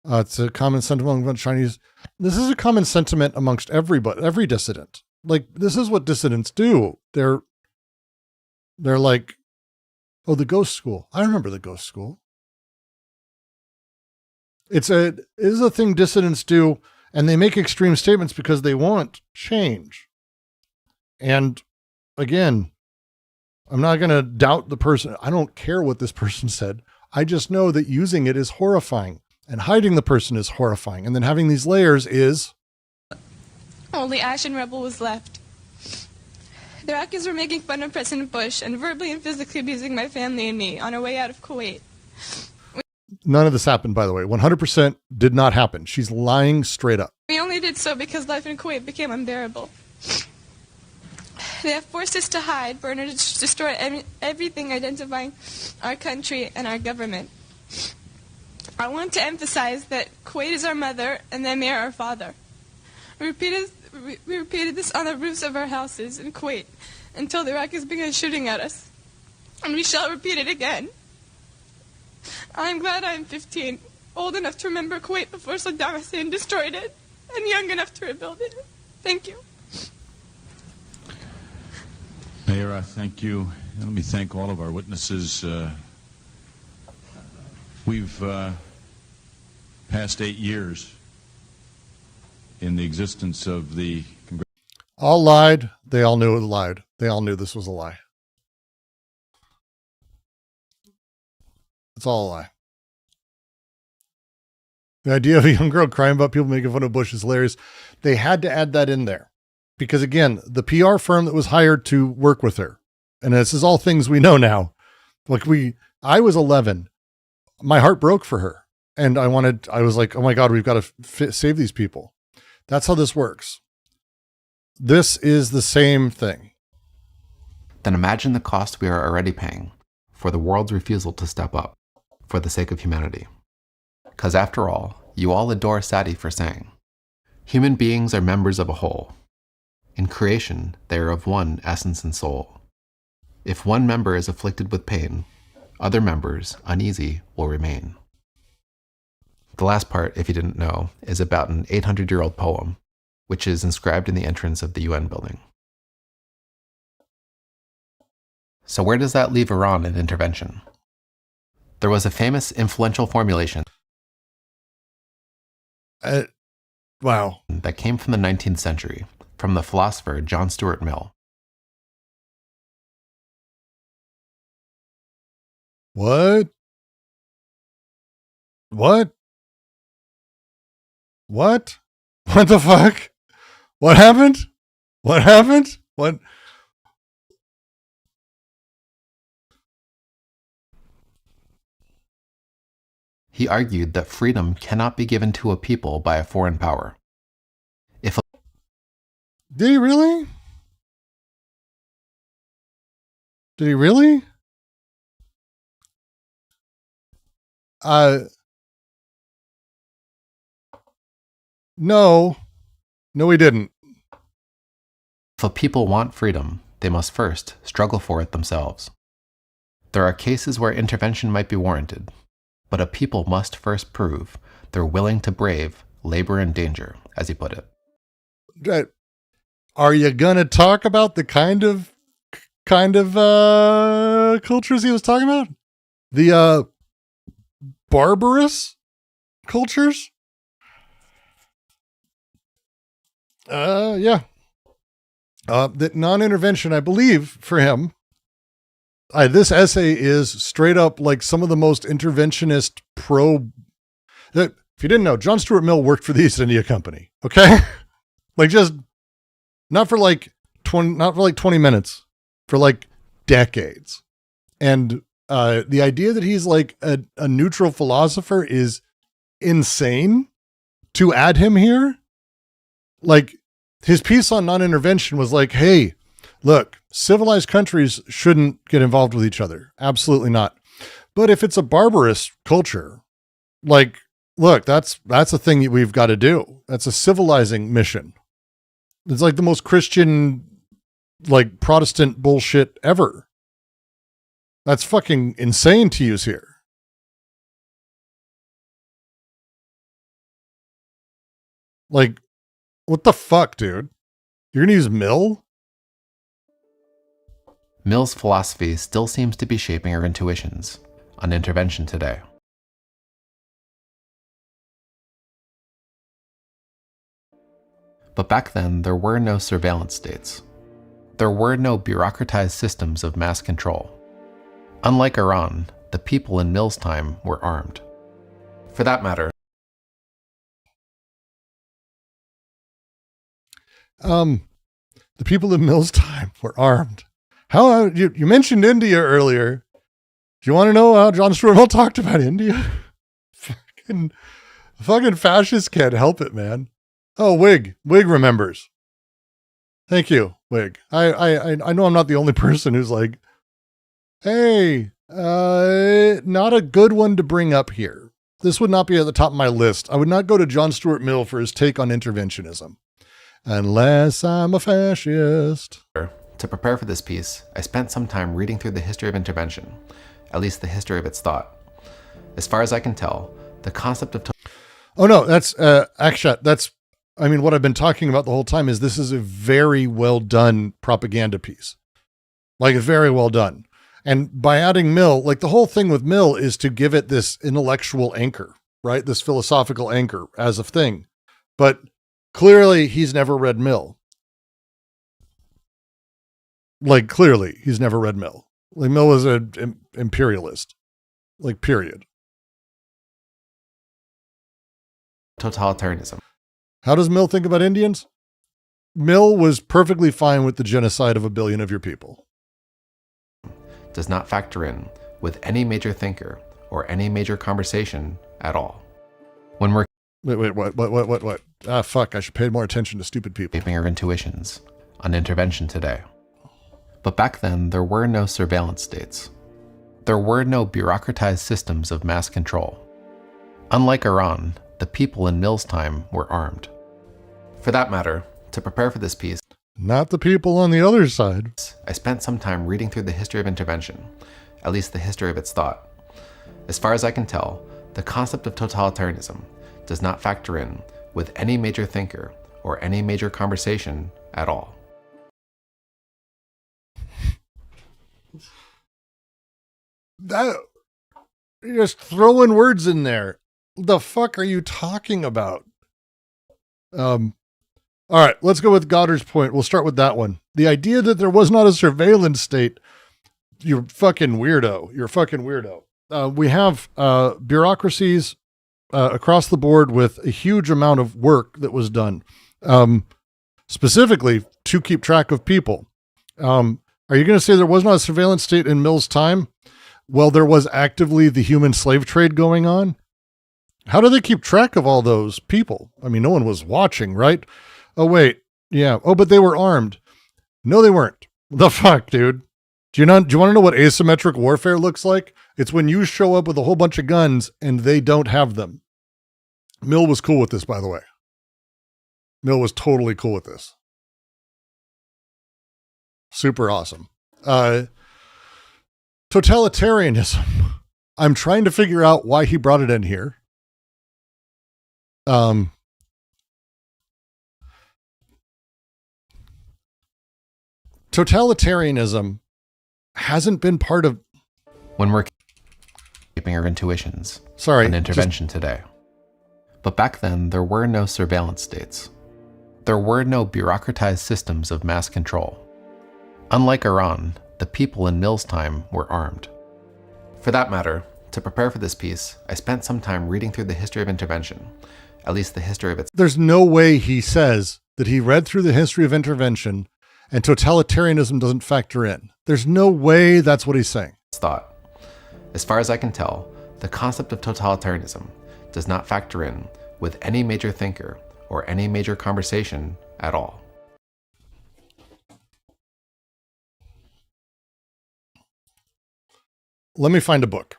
It's a common sentiment among Chinese. This is a common sentiment amongst everybody, every dissident. Like, this is what dissidents do. They're like, oh, the ghost school. I remember the ghost school. It is a thing dissidents do, and they make extreme statements because they want change. And again, I'm not going to doubt the person. I don't care what this person said. I just know that using it is horrifying, and hiding the person is horrifying. And then having these layers is... Only Ash and Rebel was left. The Iraqis were making fun of President Bush and verbally and physically abusing my family and me on our way out of Kuwait. None of this happened, by the way. 100% did not happen. She's lying straight up. We only did so because life in Kuwait became unbearable. They have forced us to hide, burn, or destroy everything identifying our country and our government. I want to emphasize that Kuwait is our mother and the Emir our father. We repeated this on the roofs of our houses in Kuwait until the Iraqis began shooting at us. And we shall repeat it again. I'm glad I'm 15, old enough to remember Kuwait before Saddam Hussein destroyed it, and young enough to rebuild it. Thank you. Mayor, thank you. Let me thank all of our witnesses. We've passed 8 years in the existence of the... All lied. They all knew it lied. They all knew this was a lie. It's all a lie. The idea of a young girl crying about people making fun of Bush is hilarious. They had to add that in there. Because again, the PR firm that was hired to work with her, and this is all things we know now. Like I was 11. My heart broke for her. And I was like, oh my God, we've got to save these people. That's how this works. This is the same thing. Then imagine the cost we are already paying for the world's refusal to step up for the sake of humanity. Because after all, you all adore Sadi for saying, human beings are members of a whole. In creation, they are of one essence and soul. If one member is afflicted with pain, other members, uneasy, will remain. The last part, if you didn't know, is about an 800-year-old poem, which is inscribed in the entrance of the UN building. So where does that leave Iran in intervention? There was a famous influential formulation Wow. that came from the 19th century, from the philosopher John Stuart Mill. What? What? What? What the fuck? What happened? What happened? What? He argued that freedom cannot be given to a people by a foreign power. Did he really? Did he really? No. No, he didn't. If a people want freedom, they must first struggle for it themselves. There are cases where intervention might be warranted, but a people must first prove they're willing to brave labor and danger, as he put it. Are you gonna talk about the kind of cultures he was talking about? The barbarous cultures? Yeah. That non-intervention, I believe, for him. This essay is straight up like some of the most interventionist if you didn't know, John Stuart Mill worked for the East India Company. Okay. Like just not for like 20 minutes, for like decades. And the idea that he's like a neutral philosopher is insane. To add him here, like his piece on non-intervention was like, hey, look, civilized countries shouldn't get involved with each other. Absolutely not. But if it's a barbarous culture, like, look, that's a thing that we've got to do. That's a civilizing mission. It's like the most Christian, like Protestant bullshit ever. That's fucking insane to use here. Like, what the fuck, dude? You're going to use Mill? Mill's philosophy still seems to be shaping our intuitions on Intervention Today. But back then, there were no surveillance states. There were no bureaucratized systems of mass control. Unlike Iran, the people in Mill's time were armed. For that matter, the people in Mill's time were armed. How you mentioned India earlier. Do you want to know how John Stuart Mill talked about India? fucking fascist can't help it, man. Oh, Wig remembers. Thank you, Wig. I know I'm not the only person who's like, hey, not a good one to bring up here. This would not be at the top of my list. I would not go to John Stuart Mill for his take on interventionism. Unless I'm a fascist. to prepare for this piece, I spent some time reading through the history of intervention, at least the history of its thought. As far as I can tell, the concept of... Oh no, that's, Akshat, that's, I mean, what I've been talking about the whole time is this is a very well done propaganda piece. Like, very well done. And by adding Mill, like the whole thing with Mill is to give it this intellectual anchor, right? This philosophical anchor as a thing. But clearly he's never read Mill. Like, clearly he's never read Mill. Like, Mill was an imperialist. Like, period. Totalitarianism. How does Mill think about Indians? Mill was perfectly fine with the genocide of 1 billion of your people. Does not factor in with any major thinker or any major conversation at all. When we're What? Ah, fuck, I should pay more attention to stupid people. shaping our intuitions on intervention today. But back then, there were no surveillance states. There were no bureaucratized systems of mass control. Unlike Iran, the people in Mill's time were armed. For that matter, to prepare for this piece, Not the people on the other side. I spent some time reading through the history of intervention, at least the history of its thought. As far as I can tell, the concept of totalitarianism does not factor in with any major thinker or any major conversation at all. That, you're just throwing words in there. The fuck are you talking about? All right, let's go with Goddard's point. We'll start with that one. The idea that there was not a surveillance state, you're fucking weirdo. You're a fucking weirdo. We have bureaucracies across the board with a huge amount of work that was done, specifically to keep track of people. Are you going to say there was not a surveillance state in Mill's time? Well, there was actively the human slave trade going on. How do they keep track of all those people? I mean, no one was watching, right? Oh, wait. Yeah. Oh, but they were armed. No, they weren't. The fuck, dude? Do you want to know what asymmetric warfare looks like? It's when you show up with a whole bunch of guns and they don't have them. Mill was cool with this, by the way. Mill was totally cool with this. Super awesome. Totalitarianism. I'm trying to figure out why he brought it in here. Totalitarianism hasn't been part of... When we're keeping our intuitions Sorry, on intervention today. But back then, there were no surveillance states. There were no bureaucratized systems of mass control. Unlike Iran, the people in Mill's time were armed. For that matter, to prepare for this piece, I spent some time reading through the history of intervention, at least the history of its... There's no way he says that he read through the history of intervention and totalitarianism doesn't factor in. There's no way that's what he's saying. thought. As far as I can tell, the concept of totalitarianism does not factor in with any major thinker or any major conversation at all. Let me find a book.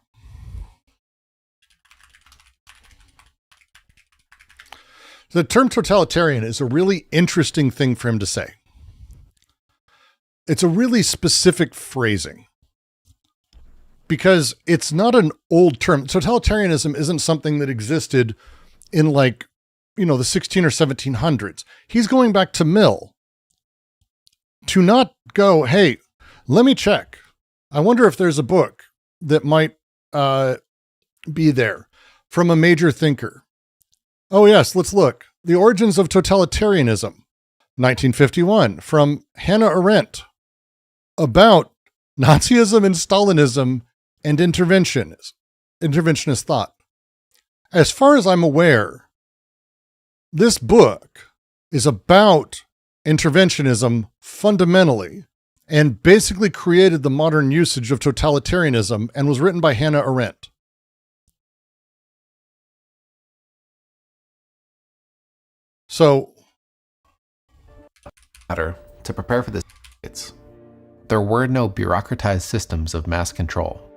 The term totalitarian is a really interesting thing for him to say. It's a really specific phrasing because it's not an old term. Totalitarianism isn't something that existed in, like, you know, the 16 or 1700s. He's going back to Mill. to not go, hey, let me check. I wonder if there's a book that might be there from a major thinker. Oh, yes, let's look. The Origins of Totalitarianism, 1951, from Hannah Arendt, about Nazism and Stalinism and interventionist thought. As far as I'm aware, this book is about interventionism fundamentally and basically created the modern usage of totalitarianism and was written by Hannah Arendt. So, to prepare for this, there were no bureaucratized systems of mass control.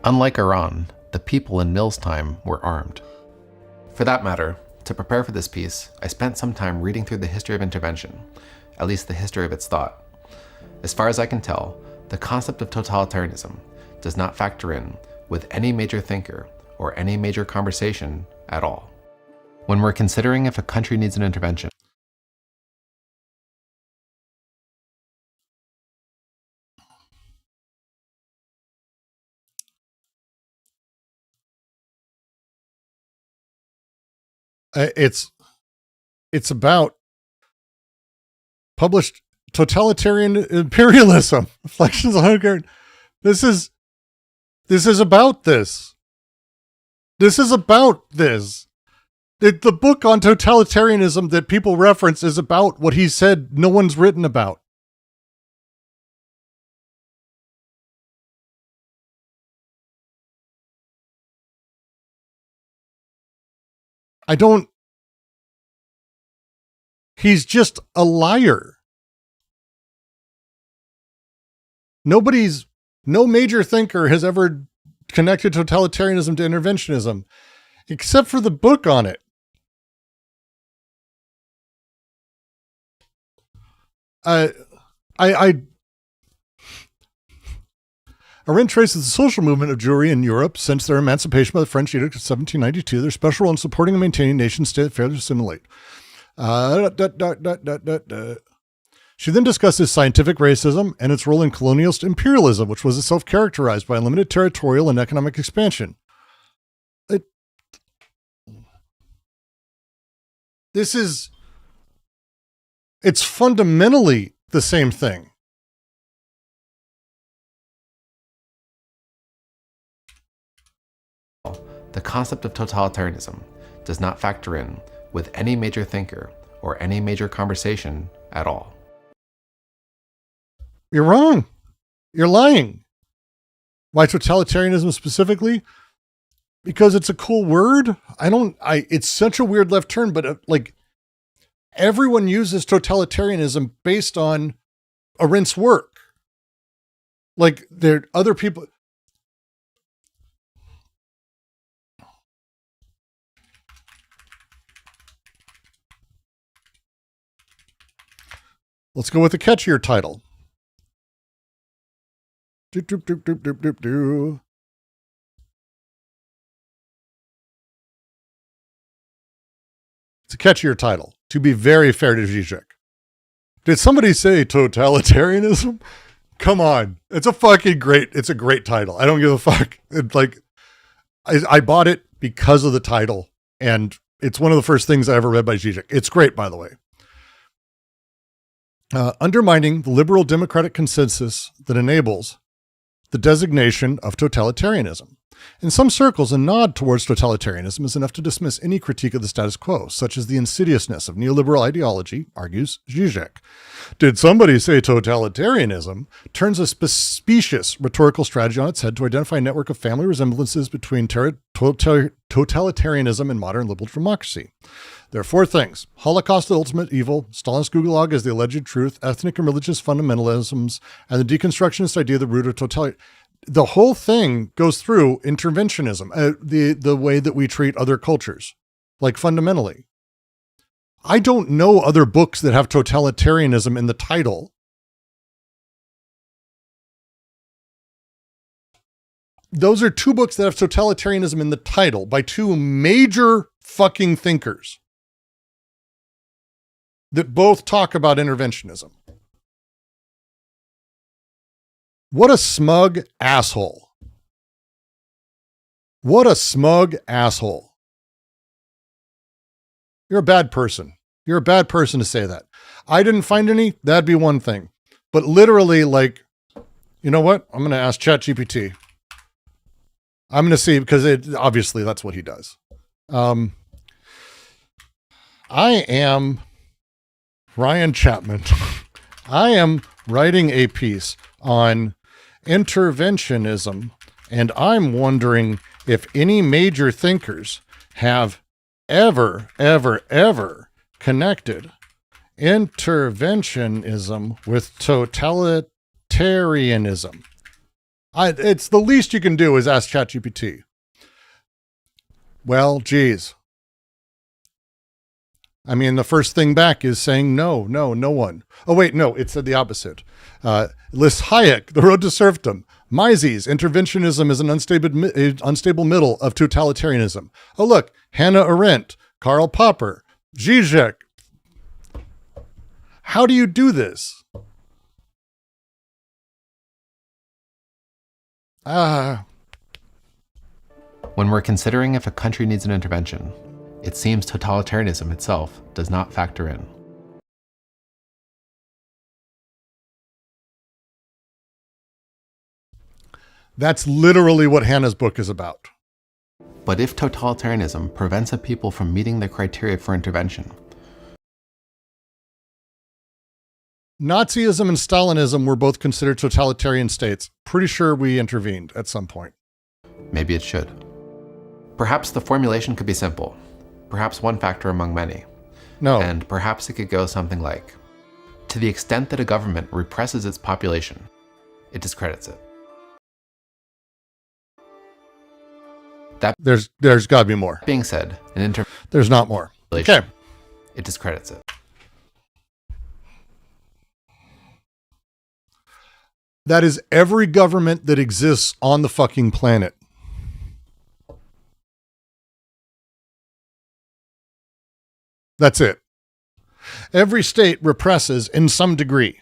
Unlike Iran, the people in Mill's time were armed. For that matter, to prepare for this piece, I spent some time reading through the history of intervention, at least the history of its thought. As far as I can tell, the concept of totalitarianism does not factor in with any major thinker or any major conversation at all. When we're considering if a country needs an intervention, it's about published totalitarian imperialism, reflections on hunger. This is about this. This is about this. The book on totalitarianism that people reference is about what he said no one's written about. He's just a liar. No major thinker has ever connected totalitarianism to interventionism, except for the book on it. Arendt traces the social movement of Jewry in Europe since their emancipation by the French Edict of 1792. Their special role in supporting and maintaining nation-state affairs to assimilate. She then discusses scientific racism and its role in colonialist imperialism, which was itself characterized by limited territorial and economic expansion. It's fundamentally the same thing. the concept of totalitarianism does not factor in with any major thinker or any major conversation at all. You're wrong. You're lying. Why totalitarianism specifically? Because it's a cool word. It's such a weird left turn, but everyone uses totalitarianism based on Arendt's work. Like there are other people. Let's go with a catchier title. Doop, doop, doop, doop, doop, doop, doop. It's a catchier title, to be very fair to Zizek. Did somebody say totalitarianism? Come on. It's a great title. I don't give a fuck. I bought it because of the title, and it's one of the first things I ever read by Zizek. It's great, by the way. Undermining the liberal democratic consensus that enables the designation of totalitarianism. In some circles, a nod towards totalitarianism is enough to dismiss any critique of the status quo, such as the insidiousness of neoliberal ideology, argues Zizek. Did somebody say totalitarianism turns a specious rhetorical strategy on its head to identify a network of family resemblances between totalitarianism and modern liberal democracy. There are four things: Holocaust, the ultimate evil; Stalin's Gulag as the alleged truth; ethnic and religious fundamentalisms; and the deconstructionist idea of the root of totalitarianism. The whole thing goes through interventionism, the way that we treat other cultures, like fundamentally. I don't know other books that have totalitarianism in the title. Those are two books that have totalitarianism in the title by two major fucking thinkers that both talk about interventionism. What a smug asshole. What a smug asshole. You're a bad person. You're a bad person to say that. I didn't find any. That'd be one thing. But literally, like, you know what? I'm going to ask ChatGPT. I'm going to see, because obviously that's what he does. I am Ryan Chapman. I am writing a piece on interventionism, and I'm wondering if any major thinkers have ever connected interventionism with totalitarianism. It's the least you can do is ask ChatGPT. Well, geez. I mean, the first thing back is saying no one. Oh, wait, no, it said the opposite. Lists Hayek, The Road to Serfdom. Mises, interventionism is an unstable middle of totalitarianism. Oh, look, Hannah Arendt, Karl Popper, Zizek. How do you do this? When we're considering if a country needs an intervention, it seems totalitarianism itself does not factor in. That's literally what Hannah's book is about. But if totalitarianism prevents a people from meeting the criteria for intervention, Nazism and Stalinism were both considered totalitarian states. Pretty sure we intervened at some point. maybe it should. Perhaps the formulation could be simple. Perhaps one factor among many. No. And perhaps it could go something like, to the extent that a government represses its population, it discredits it. That There's got to be more. being said, There's not more. Okay. It discredits it. That is every government that exists on the fucking planet. That's it. Every state represses in some degree.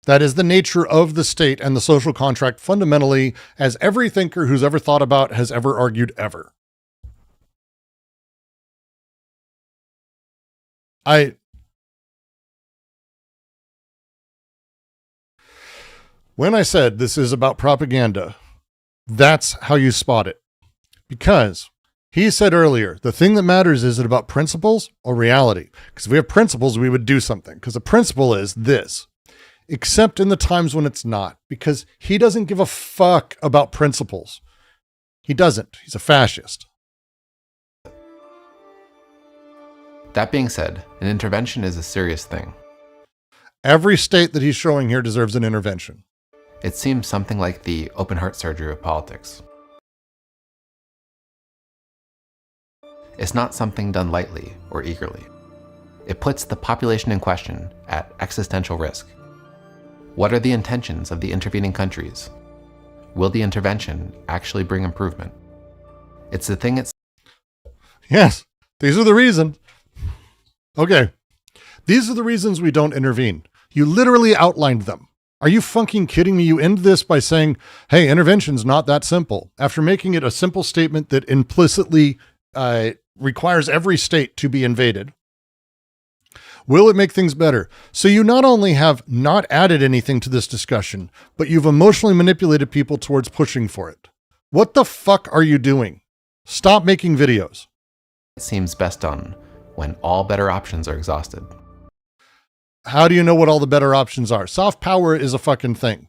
That is the nature of the state and the social contract fundamentally, as every thinker who's ever thought about has ever argued ever. When I said this is about propaganda, that's how you spot it. Because he said earlier, the thing that matters, is it about principles or reality? Because if we have principles, we would do something. Because the principle is this, except in the times when it's not. Because he doesn't give a fuck about principles. He doesn't. He's a fascist. That being said, an intervention is a serious thing. Every state that he's showing here deserves an intervention. It seems something like the open heart surgery of politics. It's not something done lightly or eagerly. It puts the population in question at existential risk. What are the intentions of the intervening countries? Will the intervention actually bring improvement? It's the thing it's... Yes, these are the reasons. Okay, these are the reasons we don't intervene. You literally outlined them. Are you fucking kidding me? You end this by saying, hey, intervention's not that simple, after making it a simple statement that implicitly requires every state to be invaded. Will it make things better? So you not only have not added anything to this discussion, but you've emotionally manipulated people towards pushing for it. What the fuck are you doing? Stop making videos. It seems best done when all better options are exhausted. How do you know what all the better options are? Soft power is a fucking thing.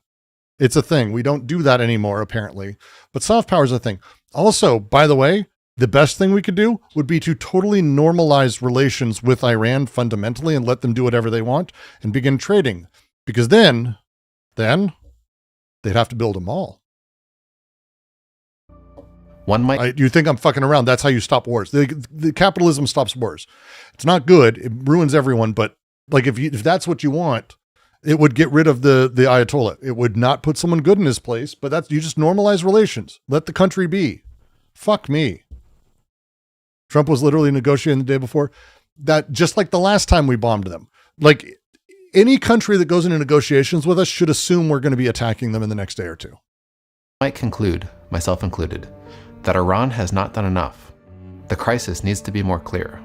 It's a thing. We don't do that anymore, apparently. But soft power is a thing. Also, by the way, the best thing we could do would be to totally normalize relations with Iran fundamentally and let them do whatever they want and begin trading. Because then they'd have to build a mall. One might... You think I'm fucking around? That's how you stop wars. The capitalism stops wars. It's not good. It ruins everyone. But like if that's what you want, it would get rid of the Ayatollah. It would not put someone good in his place. But you just normalize relations. Let the country be. Fuck me. Trump was literally negotiating the day before that, just like the last time we bombed them. Like, any country that goes into negotiations with us should assume we're going to be attacking them in the next day or two. I might conclude, myself included, that Iran has not done enough. The crisis needs to be more clear.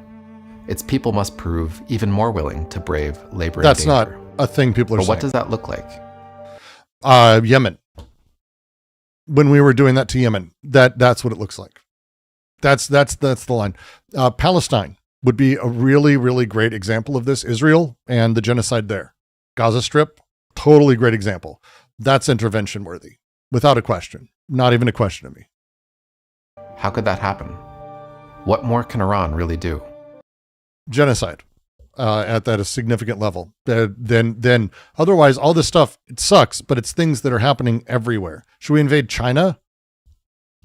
Its people must prove even more willing to brave labor and danger. That's not a thing people are saying. But what does that look like? Yemen. When we were doing that to Yemen, that's what it looks like. That's the line. Palestine would be a really, really great example of this. Israel and the genocide there. Gaza Strip, totally great example. That's intervention worthy, without a question. Not even a question to me. How could that happen? What more can Iran really do? Genocide at a significant level. Then otherwise, all this stuff, it sucks, but it's things that are happening everywhere. Should we invade China?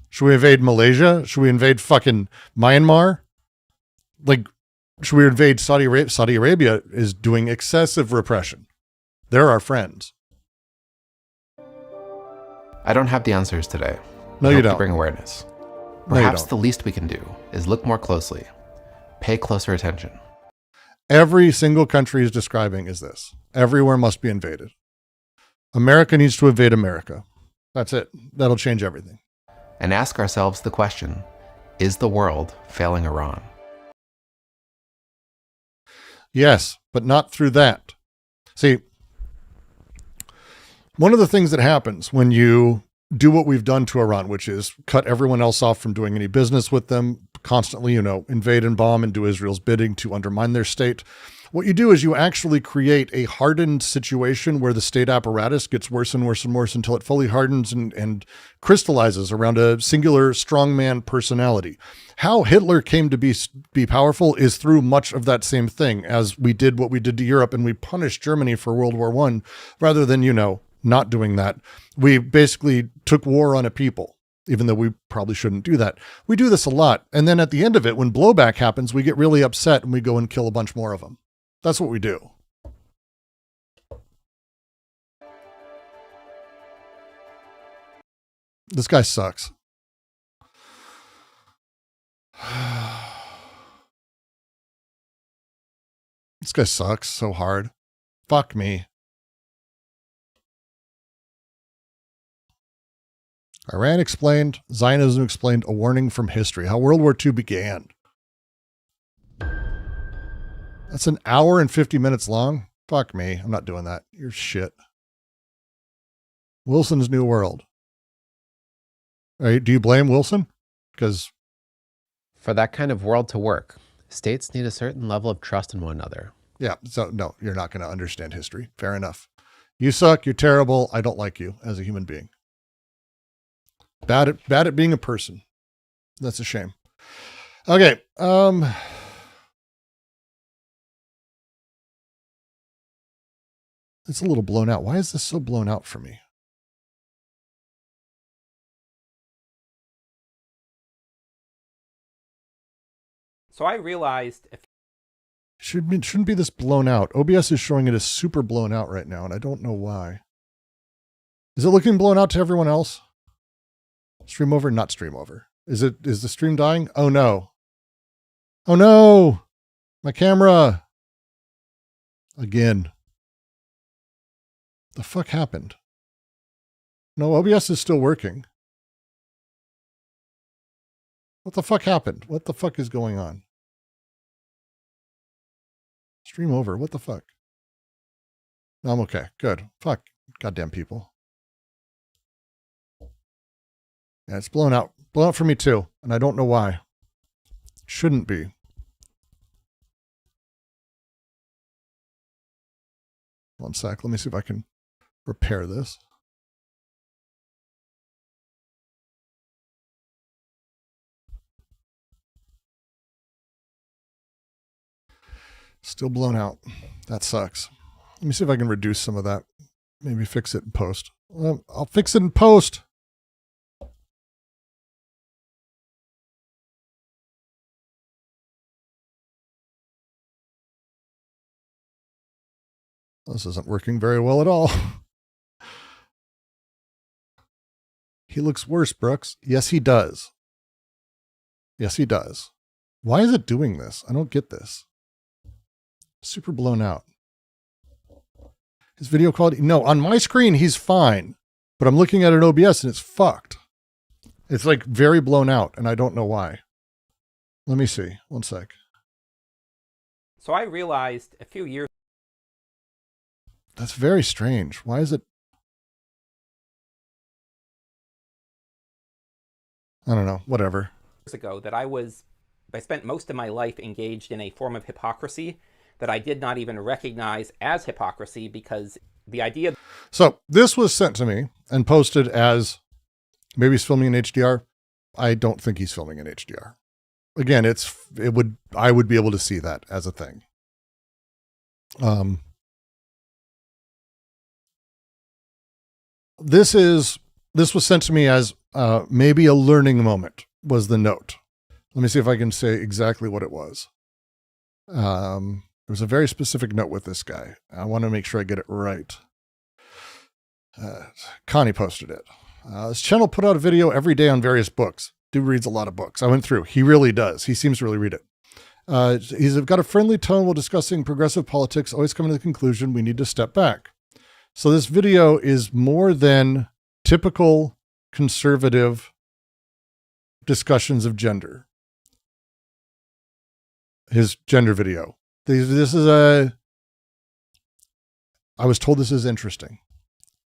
Should we invade Malaysia? Should we invade fucking Myanmar? Like, should we invade Saudi Arabia? Saudi Arabia is doing excessive repression. They're our friends. I don't have the answers today. No, I you hope don't. To bring awareness. No, you Perhaps don't. the least we can do is look more closely, pay closer attention. Every single country is describing is this. Everywhere must be invaded. America needs to invade America. That's it. That'll change everything. And ask ourselves the question, is the world failing Iran? Yes, but not through that. See, one of the things that happens when you do what we've done to Iran, which is cut everyone else off from doing any business with them, constantly, invade and bomb and do Israel's bidding to undermine their state. What you do is you actually create a hardened situation where the state apparatus gets worse and worse and worse until it fully hardens and crystallizes around a singular strongman personality. How Hitler came to be powerful is through much of that same thing, as we did what we did to Europe and we punished Germany for World War I rather than, not doing that. We basically took war on a people, even though we probably shouldn't do that. We do this a lot. And then at the end of it, when blowback happens, we get really upset and we go and kill a bunch more of them. That's what we do. This guy sucks. This guy sucks so hard. Fuck me. Iran explained, Zionism explained, a warning from history, how World War II began. That's an hour and 50 minutes long? Fuck me. I'm not doing that. You're shit. Wilson's New World. All right, do you blame Wilson? Because for that kind of world to work, states need a certain level of trust in one another. Yeah, so no, you're not going to understand history. Fair enough. You suck. You're terrible. I don't like you as a human being. Bad at being a person. That's a shame. Okay. It's a little blown out. Why is this so blown out for me? So I realized Shouldn't be this blown out. OBS is showing it as super blown out right now, and I don't know why. Is it looking blown out to everyone else? Stream over, not stream over. Is the stream dying? Oh no. Oh no! My camera! Again. The fuck happened? No, OBS is still working. What the fuck happened? What the fuck is going on? Stream over. What the fuck? No, I'm okay. Good. Fuck. Goddamn people. Yeah, it's blown out. Blown out for me too. And I don't know why. Shouldn't be. One sec. Let me see if I can repair this. Still blown out. That sucks. Let me see if I can reduce some of that. Maybe fix it in post. I'll fix it in post. This isn't working very well at all. He looks worse, Brooks. Yes, he does. Yes, he does. Why is it doing this? I don't get this. Super blown out. His video quality, no, on my screen, he's fine, but I'm looking at an OBS and it's fucked. It's like very blown out and I don't know why. Let me see. One sec. So I realized a few years That's very strange. Why is it? I don't know. Whatever. ago that I spent most of my life engaged in a form of hypocrisy that I did not even recognize as hypocrisy, because the idea... So this was sent to me and posted as maybe he's filming in HDR. I don't think he's filming in HDR. Again, I would be able to see that as a thing. This was sent to me as maybe a learning moment was the note. Let me see if I can say exactly what it was. There was a very specific note with this guy. I want to make sure I get it right. Connie posted it. This channel put out a video every day on various books. Dude reads a lot of books. I went through. He really does. He seems to really read it. He's got a friendly tone while discussing progressive politics, always coming to the conclusion we need to step back. So this video is more than typical conservative discussions of gender. His gender video. I was told this is interesting,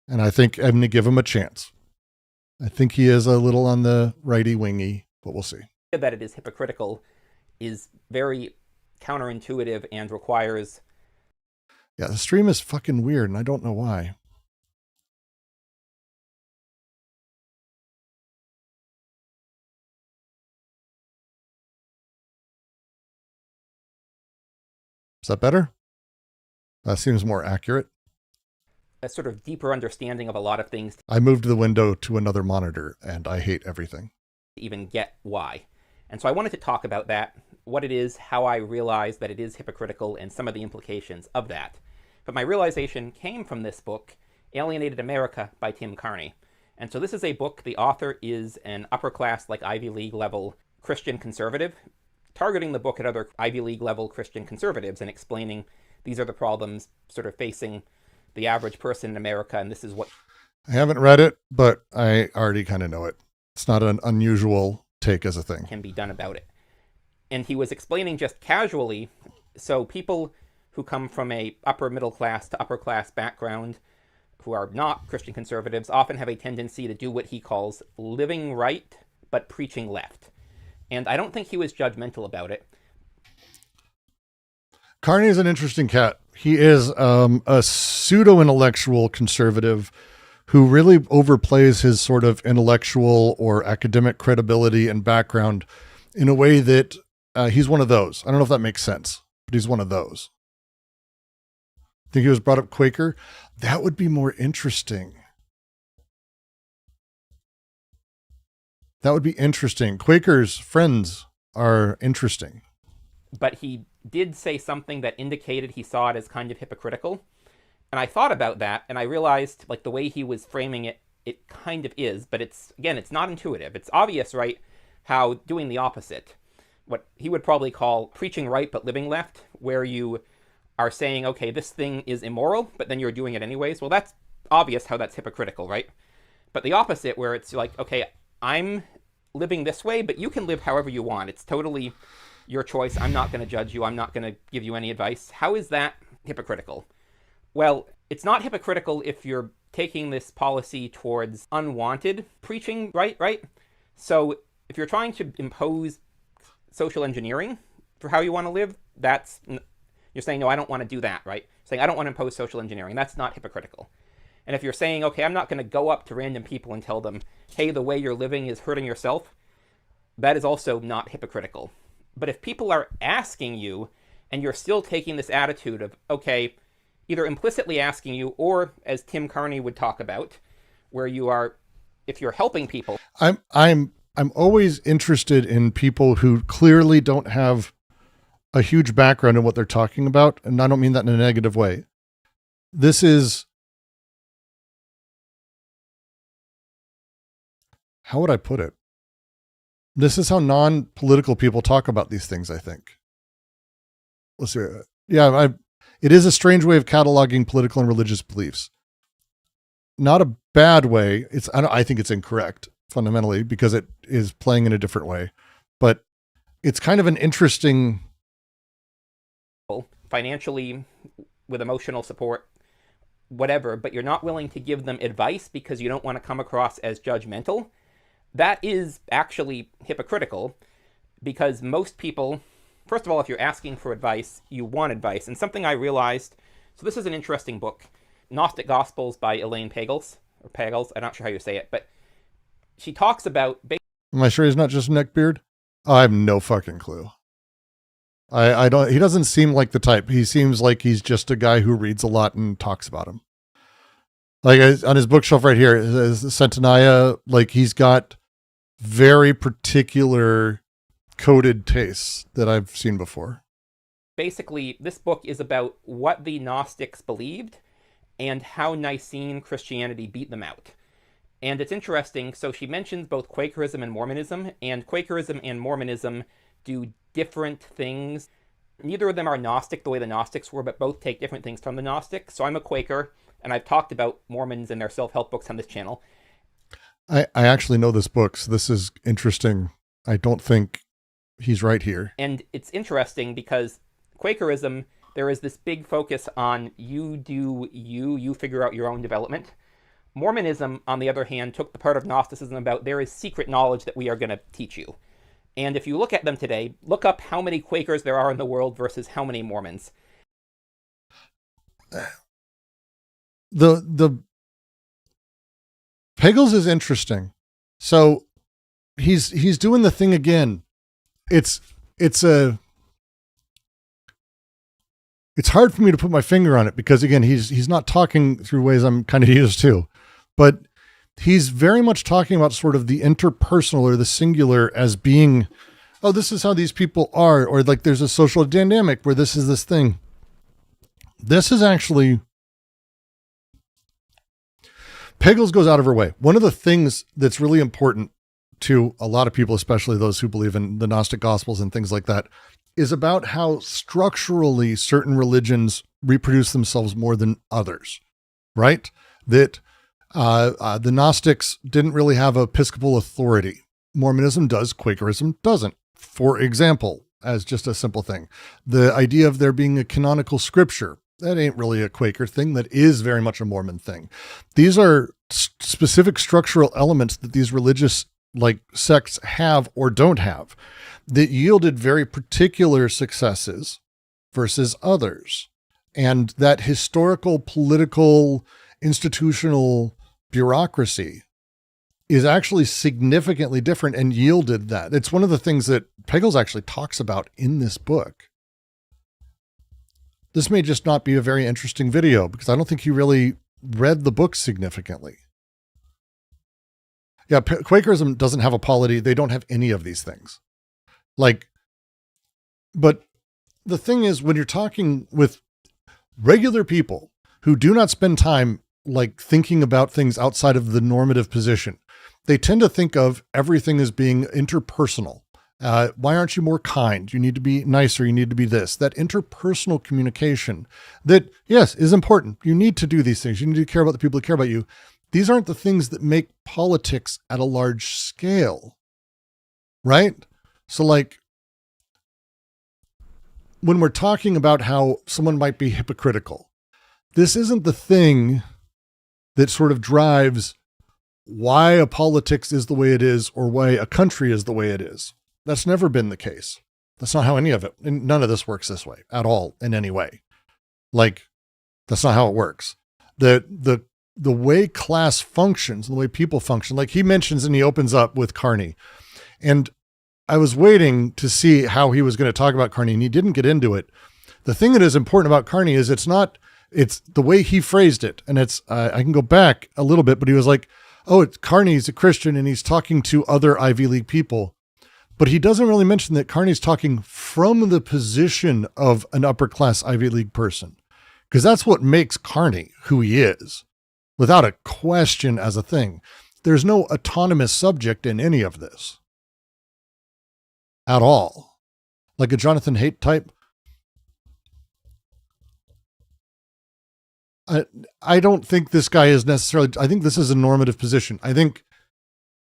and I think I'm going to give him a chance. I think he is a little on the righty wingy, but we'll see. that it is hypocritical is very counterintuitive and requires... Yeah, the stream is fucking weird, and I don't know why. Is that better? That seems more accurate. A sort of deeper understanding of a lot of things. I moved the window to another monitor, and I hate everything. To even get why. And so I wanted to talk about that, what it is, how I realized that it is hypocritical, and some of the implications of that. But my realization came from this book, Alienated America by Tim Carney. And so this is a book, the author is an upper class, like Ivy League level Christian conservative, targeting the book at other Ivy League level Christian conservatives and explaining these are the problems sort of facing the average person in America, and this is what... I haven't read it, but I already kind of know it. It's not an unusual take as a thing. ...can be done about it. And he was explaining just casually, so people who come from a upper middle class to upper class background who are not Christian conservatives often have a tendency to do what he calls living right, but preaching left. And I don't think he was judgmental about it. Carney is an interesting cat. He is a pseudo-intellectual conservative who really overplays his sort of intellectual or academic credibility and background in a way that he's one of those. I don't know if that makes sense, but he's one of those. I think he was brought up Quaker. That would be more interesting. That would be interesting. Quakers' friends are interesting. But he did say something that indicated he saw it as kind of hypocritical. And I thought about that, and I realized, like, the way he was framing it, it kind of is, but it's, again, it's not intuitive. It's obvious, right, how doing the opposite, what he would probably call preaching right but living left, where you are saying, okay, this thing is immoral, but then you're doing it anyways. Well, that's obvious how that's hypocritical, right? But the opposite, where it's like, okay, I'm living this way, but you can live however you want. It's totally your choice. I'm not going to judge you. I'm not going to give you any advice. How is that hypocritical? Well, it's not hypocritical if you're taking this policy towards unwanted preaching, right? So if you're trying to impose social engineering for how you want to live, you're saying, no, I don't want to do that, right? Saying, I don't want to impose social engineering. That's not hypocritical. And if you're saying, okay, I'm not going to go up to random people and tell them, hey, the way you're living is hurting yourself, that is also not hypocritical. But if people are asking you and you're still taking this attitude of, okay, either implicitly asking you or, as Tim Carney would talk about, where you are, if you're helping people. I'm always interested in people who clearly don't have a huge background in what they're talking about. And I don't mean that in a negative way. This is, how would I put it? This is how non-political people talk about these things, I think. Let's see. Yeah, It is a strange way of cataloging political and religious beliefs. Not a bad way. I think it's incorrect fundamentally because it is playing in a different way, but it's kind of an interesting, financially, with emotional support, whatever, but you're not willing to give them advice because you don't want to come across as judgmental. That is actually hypocritical, because most people, first of all, if you're asking for advice, you want advice. And something I realized, so this is an interesting book, Gnostic Gospels by Elaine Pagels, or Pagels, I'm not sure how you say it, but she talks about... Am I sure he's not just neckbeard? Oh, I have no fucking clue. I don't, he doesn't seem like the type. He seems like he's just a guy who reads a lot and talks about him. Like on his bookshelf right here, Centennia, like he's got very particular coded tastes that I've seen before. Basically, this book is about what the Gnostics believed and how Nicene Christianity beat them out. And it's interesting, so she mentions both Quakerism and Mormonism, and Quakerism and Mormonism do different things. Neither of them are Gnostic the way the Gnostics were, but both take different things from the Gnostics. So I'm a Quaker, and I've talked about Mormons and their self-help books on this channel. I actually know this book, so this is interesting. I don't think he's right here. And it's interesting because Quakerism, there is this big focus on you do you figure out your own development. Mormonism, on the other hand, took the part of Gnosticism about there is secret knowledge that we are going to teach you. And if you look at them today, look up how many Quakers there are in the world versus how many Mormons. The Pagels is interesting. So he's doing the thing again. It's hard for me to put my finger on it because again, he's not talking through ways I'm kind of used to, but he's very much talking about sort of the interpersonal or the singular as being, oh, this is how these people are, or like there's a social dynamic where this is this thing. This is actually, Pagels goes out of her way. One of the things that's really important to a lot of people, especially those who believe in the Gnostic Gospels and things like that, is about how structurally certain religions reproduce themselves more than others, right? That the Gnostics didn't really have episcopal authority. Mormonism does, Quakerism doesn't. For example, as just a simple thing, the idea of there being a canonical scripture, that ain't really a Quaker thing. That is very much a Mormon thing. These are specific structural elements that these religious like sects have or don't have that yielded very particular successes versus others. And that historical, political, institutional bureaucracy is actually significantly different and yielded that. It's one of the things that Pagels actually talks about in this book. This may just not be a very interesting video because I don't think he really read the book significantly. Yeah, Quakerism doesn't have a polity. They don't have any of these things. Like, but the thing is, when you're talking with regular people who do not spend time like thinking about things outside of the normative position, they tend to think of everything as being interpersonal. Why aren't you more kind? You need to be nicer. You need to be this. That interpersonal communication that, yes, is important. You need to do these things. You need to care about the people that care about you. These aren't the things that make politics at a large scale, right? So like when we're talking about how someone might be hypocritical, this isn't the thing that sort of drives why a politics is the way it is or why a country is the way it is. That's never been the case. That's not how any of it, and none of this works this way at all in any way. Like, that's not how it works. The way class functions and the way people function, like he mentions and he opens up with Carney. And I was waiting to see how he was going to talk about Carney and he didn't get into it. The thing that is important about Carney is it's the way he phrased it. And it's, I can go back a little bit, but he was like, oh, Carney's a Christian and he's talking to other Ivy League people. But he doesn't really mention that Carney's talking from the position of an upper class Ivy League person, because that's what makes Carney who he is, without a question as a thing. There's no autonomous subject in any of this at all. Like a Jonathan Haidt type. I don't think this guy is necessarily, I think this is a normative position. I think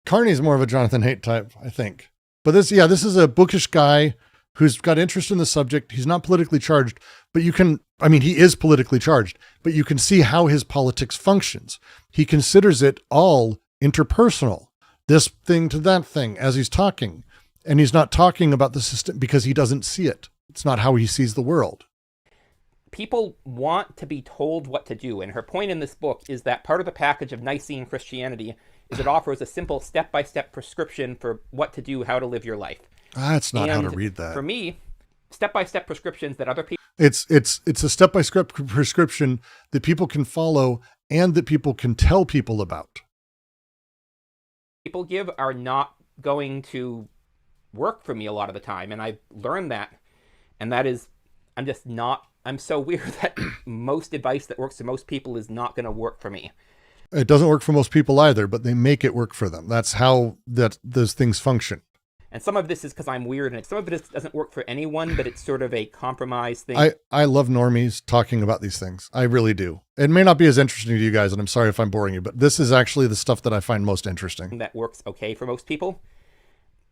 Carney's more of a Jonathan Haidt type, I think. But this is a bookish guy who's got interest in the subject. He's not politically charged, but he is politically charged, but you can see how his politics functions. He considers it all interpersonal, this thing to that thing as he's talking. And he's not talking about the system because he doesn't see it. It's not how he sees the world. People want to be told what to do, and her point in this book is that part of the package of Nicene Christianity is it offers a simple step-by-step prescription for what to do, how to live your life. That's not how to read that. For me, step-by-step prescriptions that other people... It's a step-by-step prescription that people can follow and that people can tell people about. People give are not going to work for me a lot of the time, and I've learned that. And that is, I'm so weird that most advice that works for most people is not going to work for me. It doesn't work for most people either, but they make it work for them. That's how those things function. And some of this is because I'm weird, and some of it doesn't work for anyone, but it's sort of a compromise thing. I love normies talking about these things. I really do. It may not be as interesting to you guys, and I'm sorry if I'm boring you, but this is actually the stuff that I find most interesting. That works okay for most people.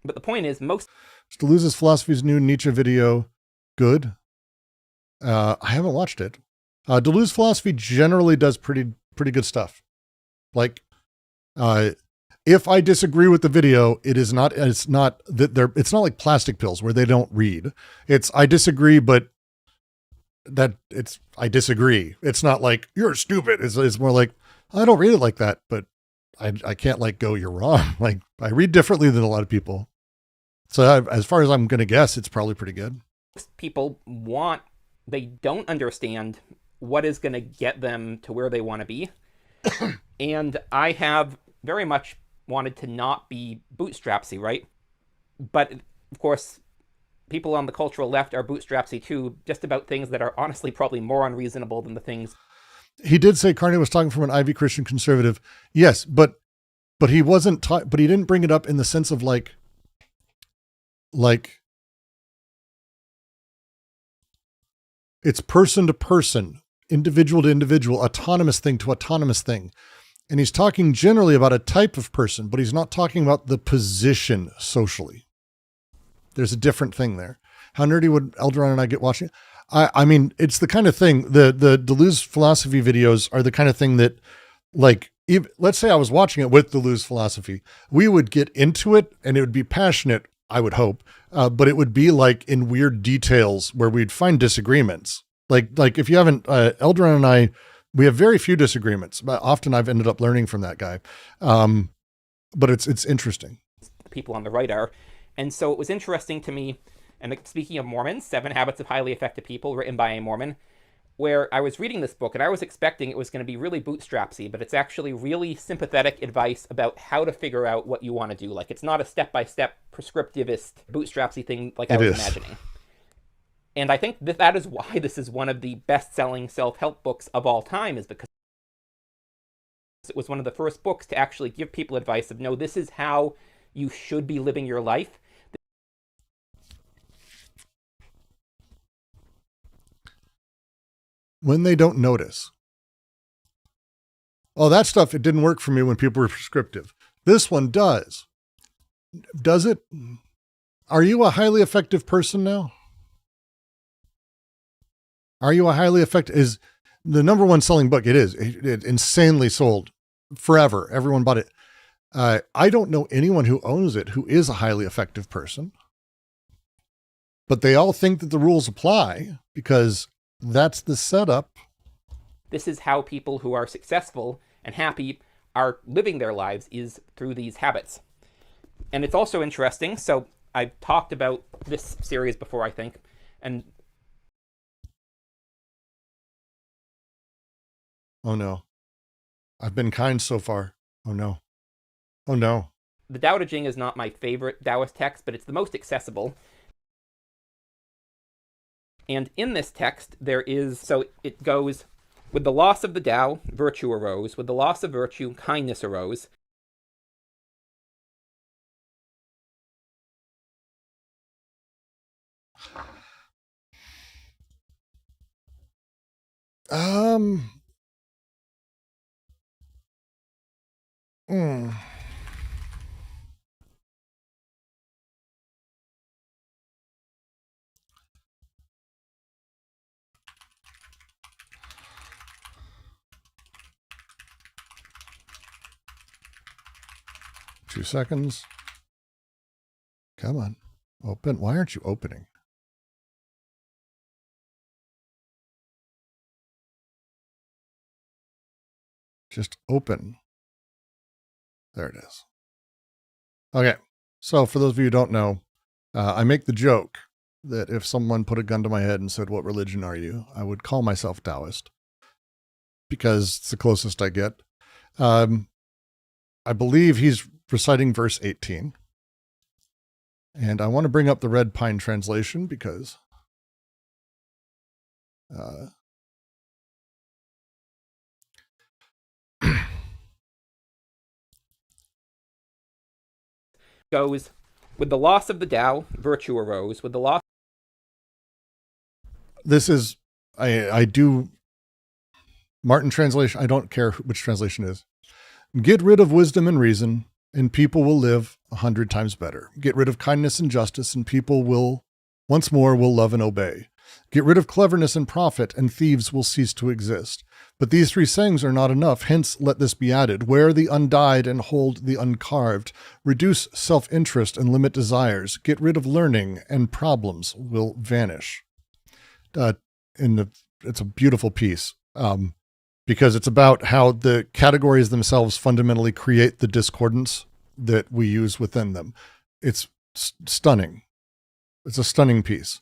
But the point is, Deleuze's Philosophy's new Nietzsche video, good. I haven't watched it. Deleuze's Philosophy generally does pretty good stuff. Like, if I disagree with the video, it's not like plastic pills where they don't read. I disagree, but I disagree. It's not like you're stupid. It's more like, I don't read it like that, but I can't go, you're wrong. Like, I read differently than a lot of people. So as far as I'm going to guess, it's probably pretty good. People they don't understand what is going to get them to where they want to be. And I have very much wanted to not be bootstrapsy, right? But of course, people on the cultural left are bootstrapsy too, just about things that are honestly probably more unreasonable than the things. He did say Carney was talking from an Ivy Christian conservative. Yes, but he wasn't but he didn't bring it up in the sense of like it's person to person, individual to individual, autonomous thing to autonomous thing. And he's talking generally about a type of person, but he's not talking about the position socially. There's a different thing there. How nerdy would Eldron and I get watching? I mean, it's the kind of thing, the Deleuze Philosophy videos are the kind of thing that, let's say I was watching it with Deleuze Philosophy, we would get into it and it would be passionate, I would hope, but it would be in weird details where we'd find disagreements. Like if you haven't, Eldron and I, we have very few disagreements, but often I've ended up learning from that guy. But it's interesting. People on the right are. And so it was interesting to me, and speaking of Mormons, 7 Habits of Highly Effective People, written by a Mormon, where I was reading this book and I was expecting it was going to be really bootstrapsy, but it's actually really sympathetic advice about how to figure out what you want to do. Like, it's not a step-by-step prescriptivist bootstrapsy thing like I was imagining. And I think that is why this is one of the best-selling self-help books of all time, is because it was one of the first books to actually give people advice of, no, this is how you should be living your life. When they don't notice. Oh, that stuff, it didn't work for me when people were prescriptive. This one does. Does it? Are you a highly effective person now? Are you a highly effective? Is the number one selling book? It is. It insanely sold forever. Everyone bought it. I don't know anyone who owns it who is a highly effective person, but they all think that the rules apply because that's the setup. This is how people who are successful and happy are living their lives, is through these habits. And it's also interesting. So I've talked about this series before, I think, and oh no, I've been kind so far. Oh no. Oh no. The Tao Te Ching is not my favorite Taoist text, but it's the most accessible. And in this text, so it goes, with the loss of the Tao, virtue arose. With the loss of virtue, kindness arose. Mm. Two seconds. Come on. Open. Why aren't you opening? Just open. There it is. Okay. So for those of you who don't know, I make the joke that if someone put a gun to my head and said, "What religion are you?" I would call myself Taoist because it's the closest I get. I believe he's reciting verse 18. And I want to bring up the Red Pine translation because goes, with the loss of the Tao, virtue arose. With the loss... This is, I do, Martin translation, I don't care which translation is. Get rid of wisdom and reason, and people will live 100 times better. Get rid of kindness and justice, and people will, once more, will love and obey. Get rid of cleverness and profit, and thieves will cease to exist. But these three sayings are not enough, hence let this be added. Wear the undyed and hold the uncarved. Reduce self-interest and limit desires. Get rid of learning, and problems will vanish. It's a beautiful piece. Because it's about how the categories themselves fundamentally create the discordance that we use within them. It's stunning. It's a stunning piece.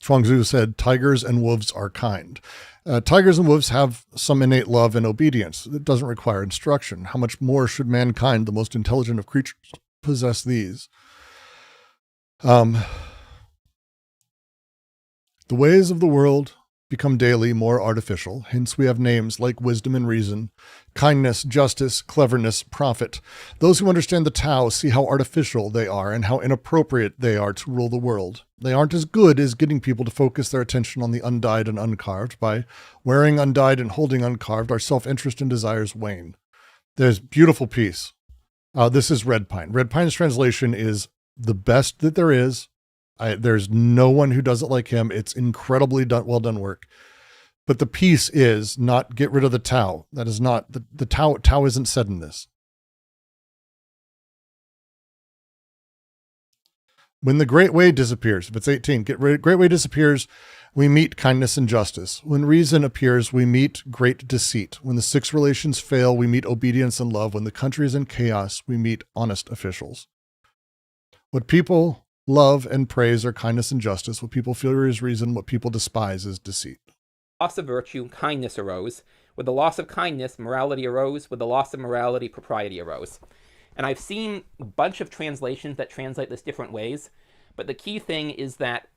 Chuang-Tzu said, tigers and wolves are kind. Tigers and wolves have some innate love and obedience. It doesn't require instruction. How much more should mankind, the most intelligent of creatures, possess these? The ways of the world become daily more artificial. Hence we have names like wisdom and reason, kindness, justice, cleverness, profit. Those who understand the Tao see how artificial they are and how inappropriate they are to rule the world. They aren't as good as getting people to focus their attention on the undyed and uncarved. By wearing undyed and holding uncarved, our self-interest and desires wane. There's beautiful piece. This is Red Pine. Red Pine's translation is the best that there is. There's no one who does it like him. It's incredibly well done work. But the piece is not get rid of the Tao. That is not the Tao. Tao isn't said in this. When the great way disappears, if it's 18, great way disappears, we meet kindness and justice. When reason appears, we meet great deceit. When the six relations fail, we meet obedience and love. When the country is in chaos, we meet honest officials. What people love and praise are kindness and justice. What people fear is reason. What people despise is deceit. Loss of virtue, kindness arose. With the loss of kindness, morality arose. With the loss of morality, propriety arose. And I've seen a bunch of translations that translate this different ways, but the key thing is that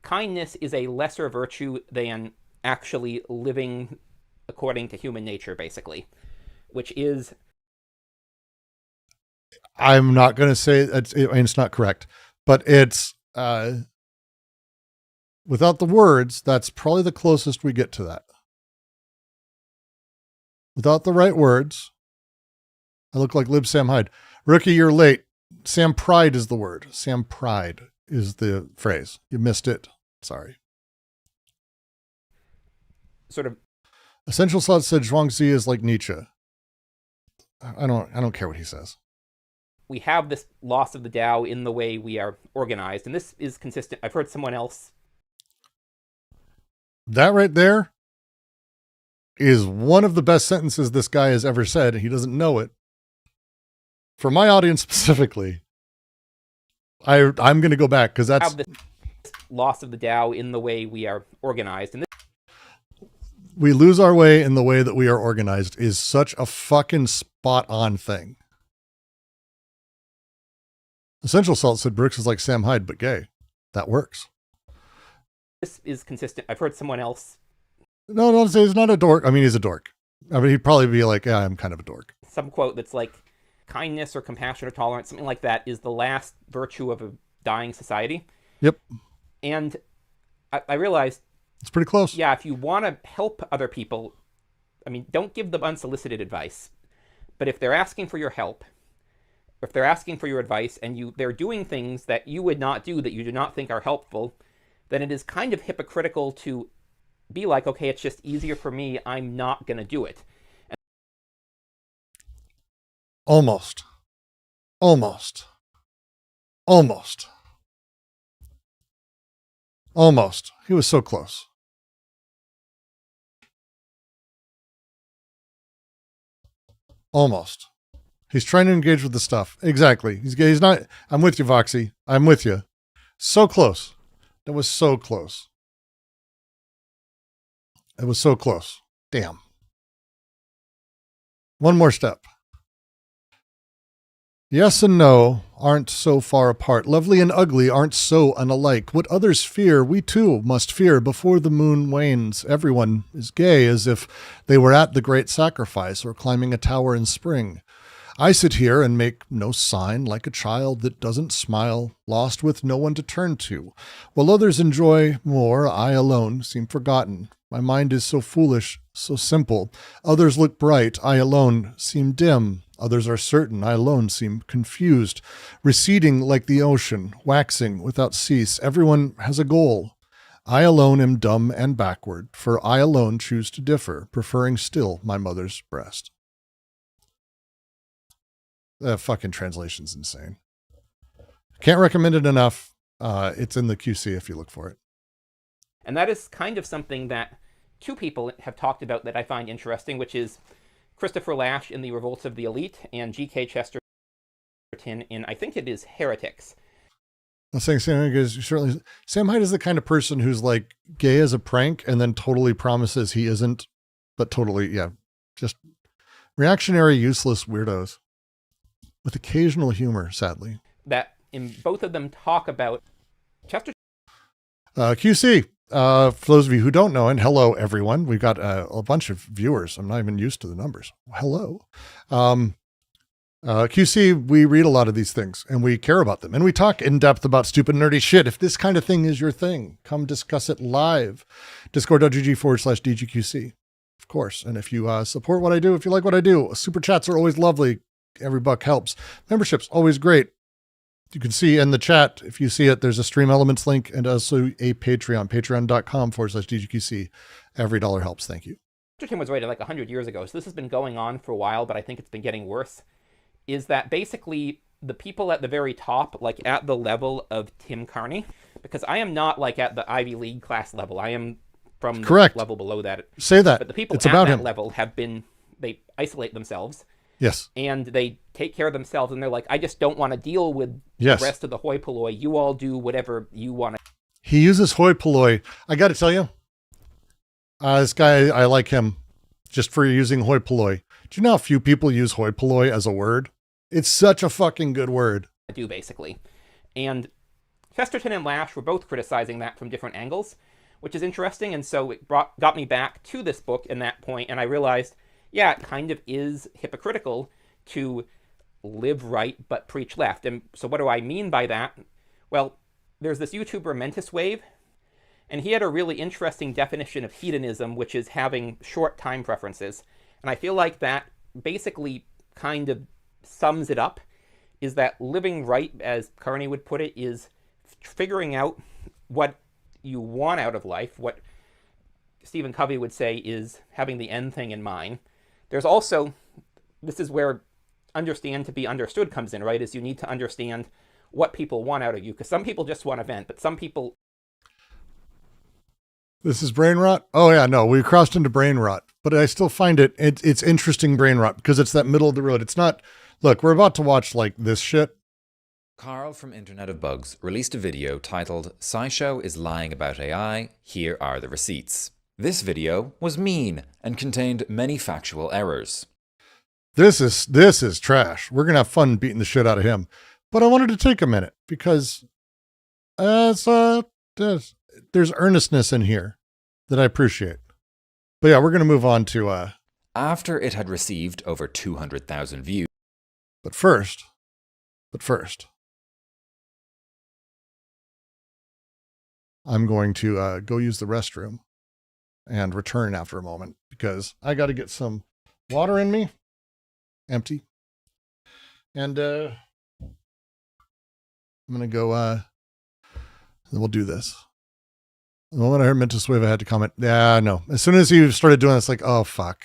kindness is a lesser virtue than actually living according to human nature, basically, which is... I'm not going to say it's not correct, but it's without the words, that's probably the closest we get to that. Without the right words, I look like Lib Sam Hyde. Rookie, you're late. Sam Pride is the word. Sam Pride is the phrase. You missed it. Sorry. Sort of. Essential Slut said Zhuangzi is like Nietzsche. I don't care what he says. We have this loss of the Tao in the way we are organized, and this is consistent. I've heard someone else. That right there is one of the best sentences this guy has ever said. He doesn't know it. For my audience specifically, I'm going to go back because that's... Have this loss of the Tao in the way we are organized. And this... We lose our way in the way that we are organized is such a fucking spot on thing. Essential Salt said Brooks is like Sam Hyde, but gay. That works. This is consistent. I've heard someone else. No, don't say he's not a dork. I mean, he's a dork. I mean, he'd probably be like, yeah, I'm kind of a dork. Some quote that's like, kindness or compassion or tolerance, something like that, is the last virtue of a dying society. Yep. And I realized... It's pretty close. Yeah, if you want to help other people, I mean, don't give them unsolicited advice. But if they're asking for your help, if they're asking for your advice and they're doing things that you would not do, that you do not think are helpful, then it is kind of hypocritical to be like, okay, it's just easier for me, I'm not going to do it. Almost. Almost. Almost. Almost. He was so close. Almost. He's trying to engage with the stuff. Exactly. He's not. I'm with you, Voxy. I'm with you. So close. That was so close. It was so close. Damn. One more step. Yes and no aren't so far apart. Lovely and ugly aren't so unalike. What others fear, we too must fear before the moon wanes. Everyone is gay as if they were at the great sacrifice or climbing a tower in spring. I sit here and make no sign like a child that doesn't smile, lost with no one to turn to. While others enjoy more, I alone seem forgotten. My mind is so foolish, so simple. Others look bright, I alone seem dim. Others are certain, I alone seem confused. Receding like the ocean, waxing without cease. Everyone has a goal. I alone am dumb and backward, for I alone choose to differ, preferring still my mother's breast. The fucking translation's insane. Can't recommend it enough. It's in the QC if you look for it. And that is kind of something that two people have talked about that I find interesting, which is Christopher Lasch in The Revolts of the Elite and G.K. Chesterton in, I think it is Heretics. I'm saying Sam Hyde is the kind of person who's like gay as a prank and then totally promises he isn't, but totally, yeah, just reactionary, useless weirdos with occasional humor, sadly. That in both of them talk about Chesterton. QC. For those of you who don't know, and hello, everyone. We've got a bunch of viewers. I'm not even used to the numbers. Hello. QC, we read a lot of these things and we care about them and we talk in depth about stupid, nerdy shit. If this kind of thing is your thing, come discuss it live. Discord.gg/DGQC, of course. And if you support what I do, if you like what I do, super chats are always lovely. Every buck helps. Membership's always great. You can see in the chat, if you see it, there's a Stream Elements link and also a Patreon, patreon.com/DGQC. Every dollar helps. Thank you. Chesterton was rated like 100 years ago, so this has been going on for a while, but I think it's been getting worse. Is that basically the people at the very top, like at the level of Tim Carney, because I am not like at the Ivy League class level. I am from the level below that. Say that. But the people it's at about that him. level they isolate themselves. Yes. And they take care of themselves, and they're like, I just don't want to deal with yes. the rest of the hoi polloi. You all do whatever you want to. He uses hoi polloi. I got to tell you, this guy, I like him just for using hoi polloi. Do you know how few people use hoi polloi as a word? It's such a fucking good word. Do basically. And Chesterton and Lasch were both criticizing that from different angles, which is interesting. And so it got me back to this book in that point, and I realized, yeah, it kind of is hypocritical to live right but preach left. And so what do I mean by that? Well, there's this YouTuber Mentis Wave, and he had a really interesting definition of hedonism, which is having short time preferences. And I feel like that basically kind of sums it up, is that living right, as Carney would put it, is figuring out what you want out of life. What Stephen Covey would say is having the end thing in mind. There's also, this is where understand to be understood comes in, right? Is you need to understand what people want out of you, because some people just want to vent, but some people... This is brain rot? Oh yeah, no, we crossed into brain rot, but I still find it's interesting brain rot because it's that middle of the road. It's not, look, we're about to watch like this shit. Carl from Internet of Bugs released a video titled SciShow is lying about AI, here are the receipts. This video was mean and contained many factual errors. This is trash. We're going to have fun beating the shit out of him. But I wanted to take a minute because there's earnestness in here that I appreciate. But yeah, we're going to move on to... After it had received over 200,000 views. But first, I'm going to go use the restroom. and return after a moment because I got to get some water in me. Empty. And I'm going to go, then we'll do this. The moment I heard Mental Swift, I had to comment. Yeah, no. As soon as he started doing this, like, oh, fuck.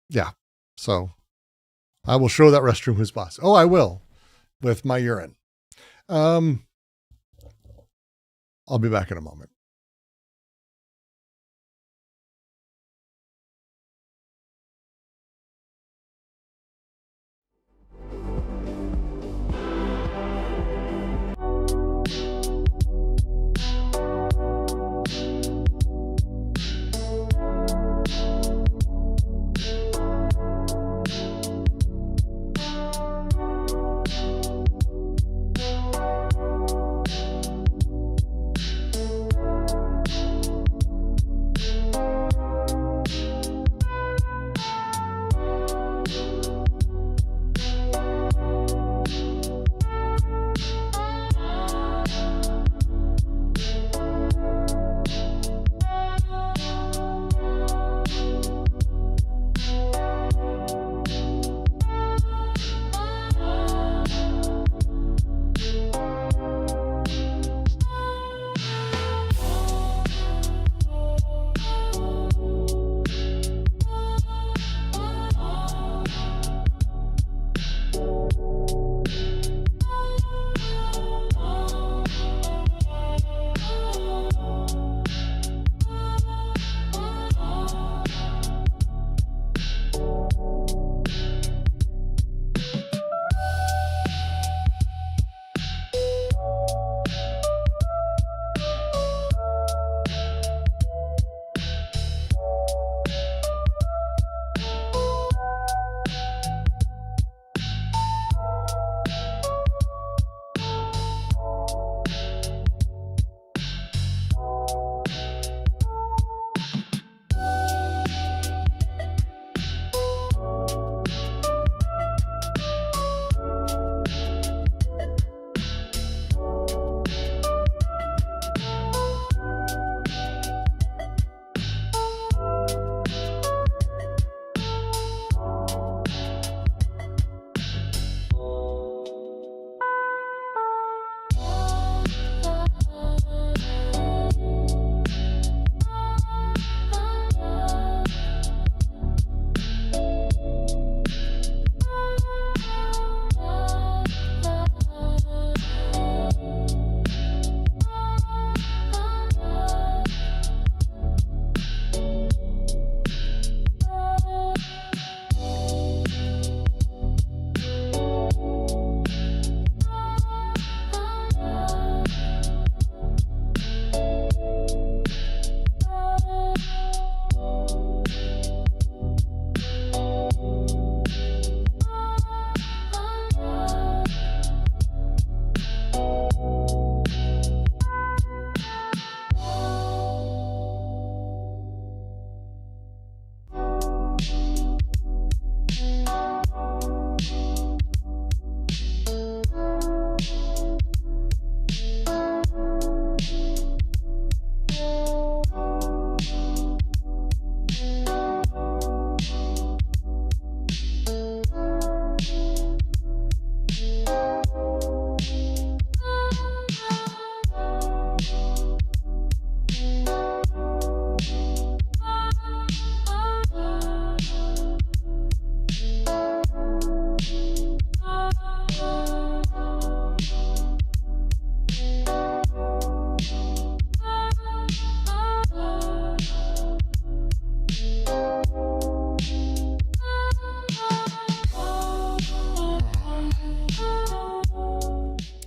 Yeah. So I will show that restroom who's boss. Oh, I will with my urine. I'll be back in a moment.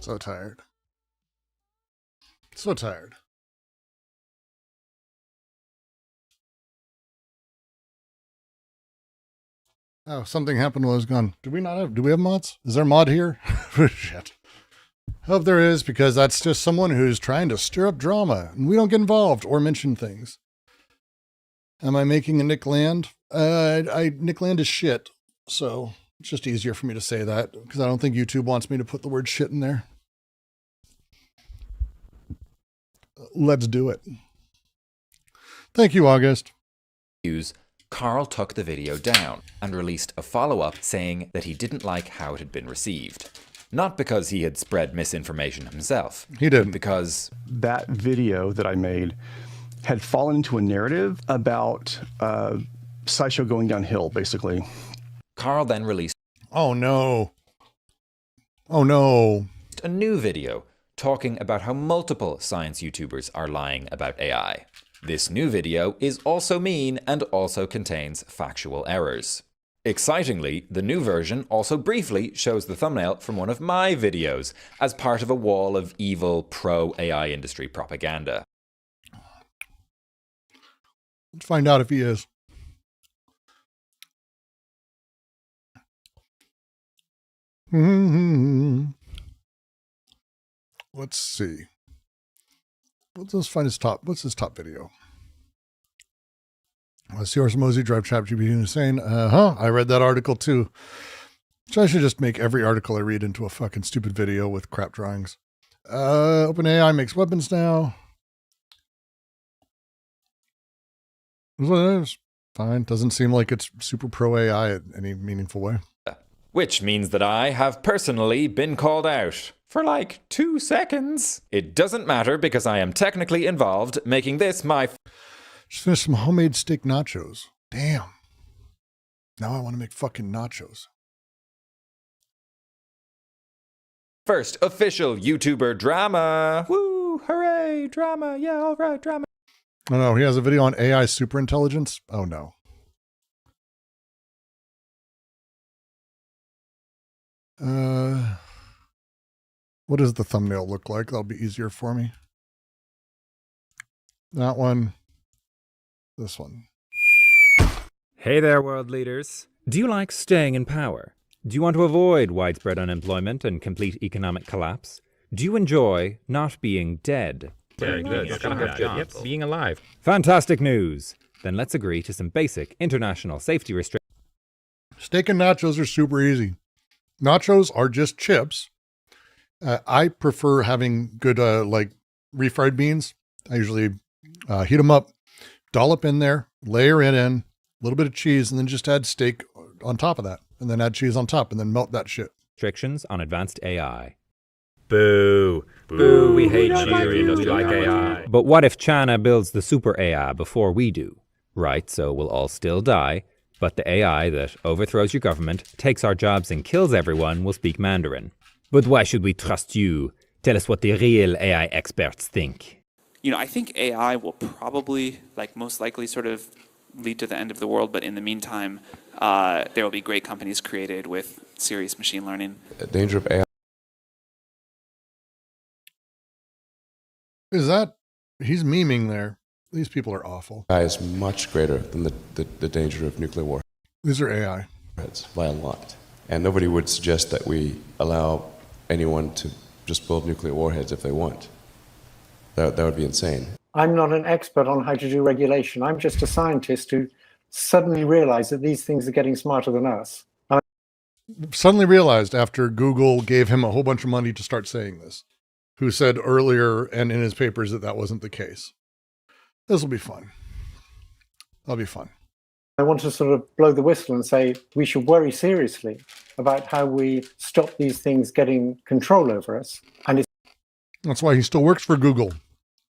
So tired. So tired. Oh, something happened while I was gone. Do we have mods? Is there a mod here? Shit. Hope there is, because that's just someone who's trying to stir up drama and we don't get involved or mention things. Am I making a Nick Land? Nick Land is shit. So it's just easier for me to say that because I don't think YouTube wants me to put the word shit in there. let's do it. Thank you, August. Carl took the video down and released a follow-up saying that he didn't like how it had been received. Not because he had spread misinformation himself. He didn't. Because that video that I made had fallen into a narrative about SciShow going downhill, basically. Carl then released a new video talking about how multiple science YouTubers are lying about AI. This new video is also mean and also contains factual errors. Excitingly, the new version also briefly shows the thumbnail from one of my videos as part of a wall of evil pro-AI industry propaganda. Let's find out if he is. Let's see. Let's find his top. What's his top video? C.R. Mosey drive ChatGPT insane. I read that article too. So I should just make every article I read into a fucking stupid video with crap drawings. OpenAI makes weapons now. It's fine. Doesn't seem like it's super pro AI in any meaningful way. Which means that I have personally been called out for like 2 seconds. It doesn't matter because I am technically involved making this my... Just finished some homemade steak nachos. Damn. Now I want to make fucking nachos. First official YouTuber drama. Woo, hooray, drama. Yeah, all right, drama. Oh no, he has a video on AI superintelligence. Oh no. What does the thumbnail look like? That'll be easier for me. That one. This one. Hey there, world leaders. Do you like staying in power? Do you want to avoid widespread unemployment and complete economic collapse? Do you enjoy not being dead? Very good. Yep, being alive. Fantastic news. Then let's agree to some basic international safety restrictions. Steak and nachos are super easy. Nachos are just chips. I prefer having good, like refried beans. I usually heat them up, dollop in there, layer it in, a little bit of cheese, and then just add steak on top of that, and then add cheese on top, and then melt that shit. Restrictions on advanced AI. Boo. Boo, we hate you. We like AI. But what if China builds the super AI before we do? Right, so we'll all still die, but the AI that overthrows your government, takes our jobs and kills everyone will speak Mandarin. But why should we trust you? Tell us what the real AI experts think. I think AI will probably, most likely sort of lead to the end of the world, but in the meantime, there will be great companies created with serious machine learning. The danger of AI. Is that, he's memeing there. These people are awful. AI is much greater than the danger of nuclear war. These are AI. It's by a lot. And nobody would suggest that we allow anyone to just build nuclear warheads if they want. That would be insane. I'm not an expert on how to do regulation. I'm just a scientist who suddenly realized that these things are getting smarter than us. Suddenly realized after Google gave him a whole bunch of money to start saying this, who said earlier and in his papers that wasn't the case. This will be fun. That'll be fun. I want to sort of blow the whistle and say we should worry seriously about how we stop these things getting control over us. And that's why he still works for Google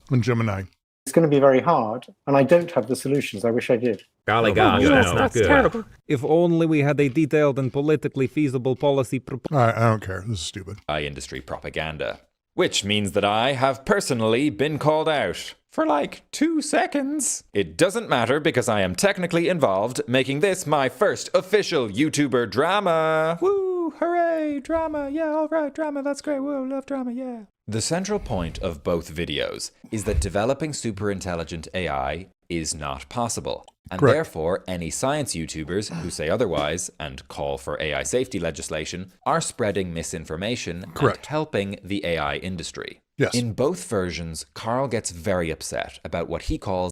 and Gemini. It's going to be very hard, and I don't have the solutions. I wish I did. Golly God, that's terrible. If only we had a detailed and politically feasible policy proposal. All right, I don't care. This is stupid. Industry propaganda. Which means that I have personally been called out for like 2 seconds. It doesn't matter because I am technically involved making this my first official YouTuber drama. Woo, hooray, drama, yeah, all right, drama, that's great, woo, love drama, yeah. The central point of both videos is that developing superintelligent AI is not possible. And Correct. Therefore, any science YouTubers who say otherwise and call for AI safety legislation are spreading misinformation Correct. and helping the AI industry. Yes. In both versions, Carl gets very upset about what he calls...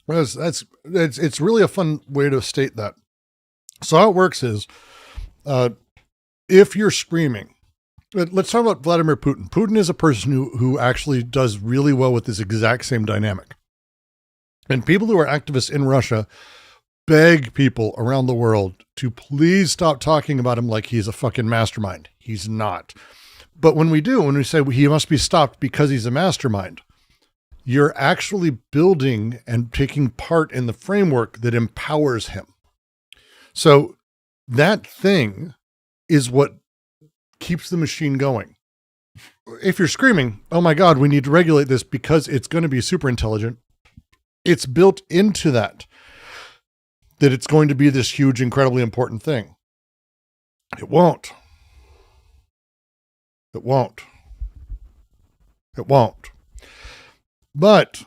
It's really a fun way to state that. So how it works is, if you're screaming Let's talk about Vladimir Putin. Putin is a person who actually does really well with this exact same dynamic. And people who are activists in Russia beg people around the world to please stop talking about him like he's a fucking mastermind. He's not. But when we say he must be stopped because he's a mastermind, you're actually building and taking part in the framework that empowers him. So that thing is what keeps the machine going. If you're screaming, oh my God, we need to regulate this because it's going to be super intelligent, it's built into that it's going to be this huge, incredibly important thing. It won't. It won't. It won't. But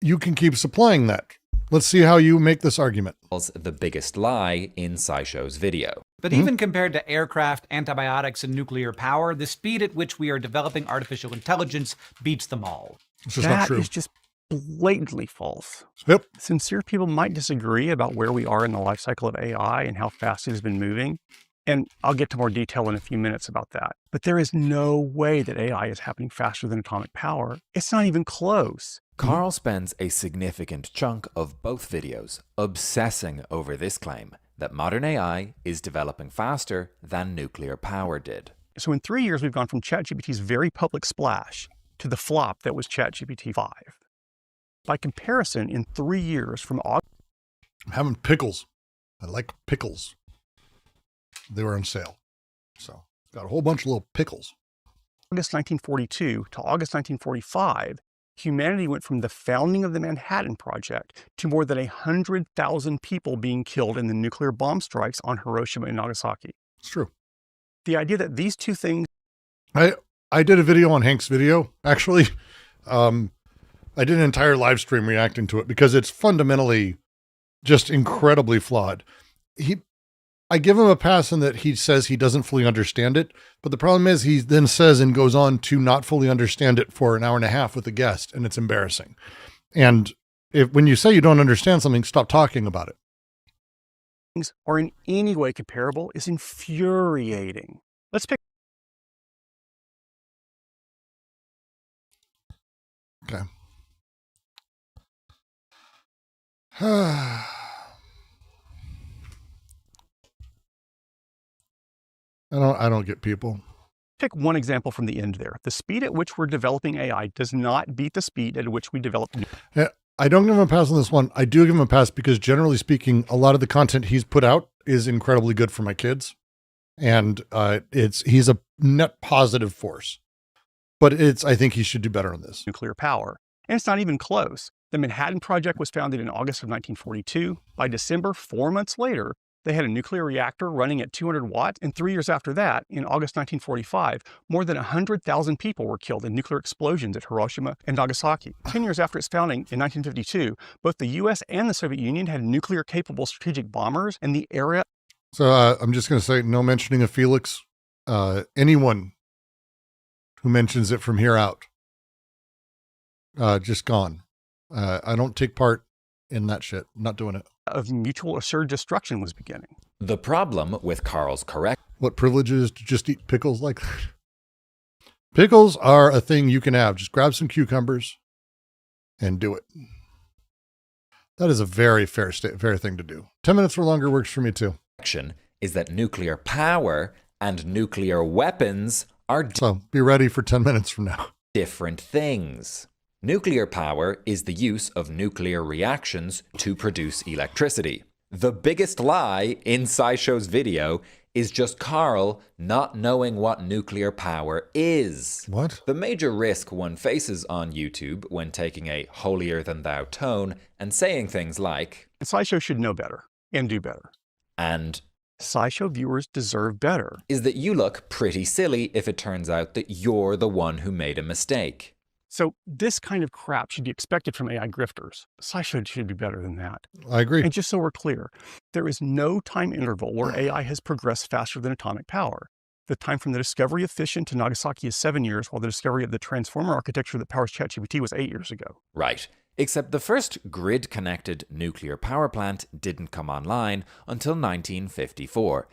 you can keep supplying that. Let's see how you make this argument. The biggest lie in SciShow's video. But even compared to aircraft, antibiotics, and nuclear power, the speed at which we are developing artificial intelligence beats them all. That is just blatantly false. Yep. Sincere people might disagree about where we are in the life cycle of AI and how fast it has been moving. And I'll get to more detail in a few minutes about that. But there is no way that AI is happening faster than atomic power. It's not even close. Carl spends a significant chunk of both videos obsessing over this claim that modern AI is developing faster than nuclear power did. So in 3 years, we've gone from ChatGPT's very public splash to the flop that was ChatGPT 5. By comparison, in 3 years from August... I'm having pickles. I like pickles. They were on sale. So got a whole bunch of little pickles. August 1942 to August 1945, humanity went from the founding of the Manhattan Project to more than 100,000 people being killed in the nuclear bomb strikes on Hiroshima and Nagasaki. It's true. The idea that these two things... I did a video on Hank's video, actually. I did an entire live stream reacting to it because it's fundamentally just incredibly flawed. I give him a pass in that he says he doesn't fully understand it, but the problem is he then says and goes on to not fully understand it for an hour and a half with a guest, and it's embarrassing. And when you say you don't understand something, stop talking about it. Things are in any way comparable is infuriating. Let's pick... Okay. I don't get people. Pick one example from the end there. The speed at which we're developing AI does not beat the speed at which we develop. Yeah, I don't give him a pass on this one. I do give him a pass because generally speaking, a lot of the content he's put out is incredibly good for my kids. And he's a net positive force. But I think he should do better on this. Nuclear power. And it's not even close. The Manhattan Project was founded in August of 1942. By December, 4 months later, they had a nuclear reactor running at 200 watts. And 3 years after that, in August 1945, more than 100,000 people were killed in nuclear explosions at Hiroshima and Nagasaki. 10 years after its founding in 1952, both the US and the Soviet Union had nuclear-capable strategic bombers, and the area... So I'm just going to say, no mentioning of Felix. Anyone who mentions it from here out, just gone. I don't take part in that shit. I'm not doing it. Of mutual assured destruction was beginning. The problem with Carl's correct... What privilege it is to just eat pickles like that? Pickles are a thing you can have. Just grab some cucumbers and do it. That is a very fair thing to do. 10 minutes or longer works for me too. Is that nuclear power and nuclear weapons are... So be ready for 10 minutes from now. ...different things. Nuclear power is the use of nuclear reactions to produce electricity. The biggest lie in SciShow's video is just Carl not knowing what nuclear power is. What? The major risk one faces on YouTube when taking a holier-than-thou tone and saying things like... SciShow should know better and do better. And... SciShow viewers deserve better. Is that you look pretty silly if it turns out that you're the one who made a mistake. So this kind of crap should be expected from AI grifters. SciShow should be better than that. I agree. And just so we're clear, there is no time interval where AI has progressed faster than atomic power. The time from the discovery of fission to Nagasaki is 7 years, while the discovery of the transformer architecture that powers ChatGPT was 8 years ago. Right. Except the first grid-connected nuclear power plant didn't come online until 1954.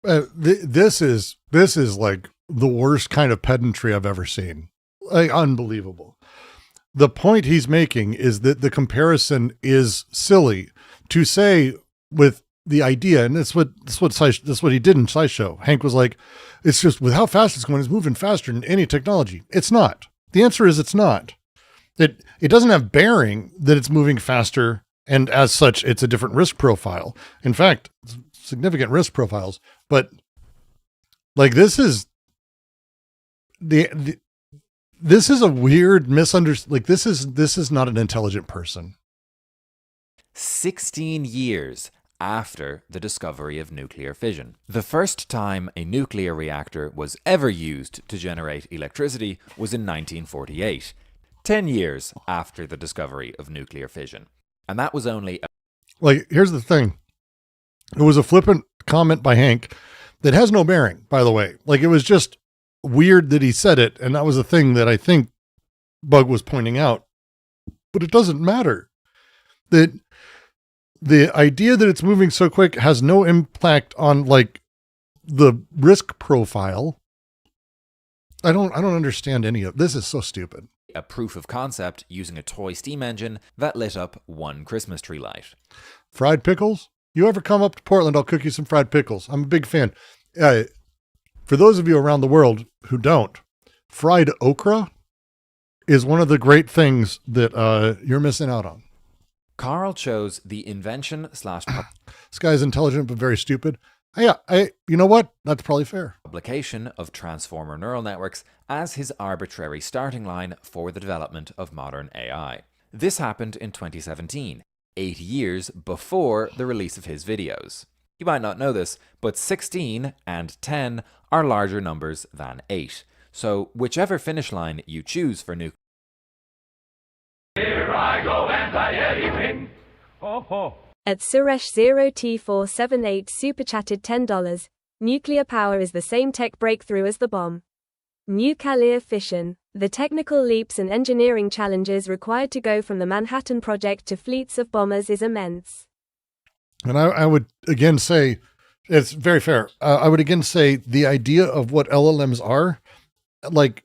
This is like the worst kind of pedantry I've ever seen. Like, unbelievable. The point he's making is that the comparison is silly to say with the idea, and that's what he did in SciShow. Hank was like, it's just with how fast it's going, it's moving faster than any technology. It's not. The answer is it's not. It doesn't have bearing that it's moving faster, and as such, it's a different risk profile. In fact, significant risk profiles. But like this is this is a weird misunderstanding. Like this is not an intelligent person. 16 years after the discovery of nuclear fission. The first time a nuclear reactor was ever used to generate electricity was in 1948, 10 years after the discovery of nuclear fission. And that was only... Like, here's the thing. It was a flippant comment by Hank that has no bearing, by the way. Like, it was just weird that he said it, and that was a thing that I think Bug was pointing out. But it doesn't matter. That the idea that it's moving so quick has no impact on, like, the risk profile. I don't understand any of this. Is so stupid. A proof of concept using a toy steam engine that lit up one Christmas tree light. Fried pickles? You ever come up to Portland, I'll cook you some fried pickles. I'm a big fan. For those of you around the world who don't, fried okra is one of the great things that you're missing out on. Carl chose the invention / This guy's intelligent but very stupid. You know what? That's probably fair. Publication of transformer neural networks as his arbitrary starting line for the development of modern AI. This happened in 2017, 8 years before the release of his videos. You might not know this, but 16 and 10 are larger numbers than 8. So whichever finish line you choose for nuclear... Here I go anti-anything. Ho ho. At Suresh0T478 super chatted $10. Nuclear power is the same tech breakthrough as the bomb. Nuclear fission, the technical leaps and engineering challenges required to go from the Manhattan Project to fleets of bombers is immense. And I would again say, it's very fair. I would again say the idea of what LLMs are, like,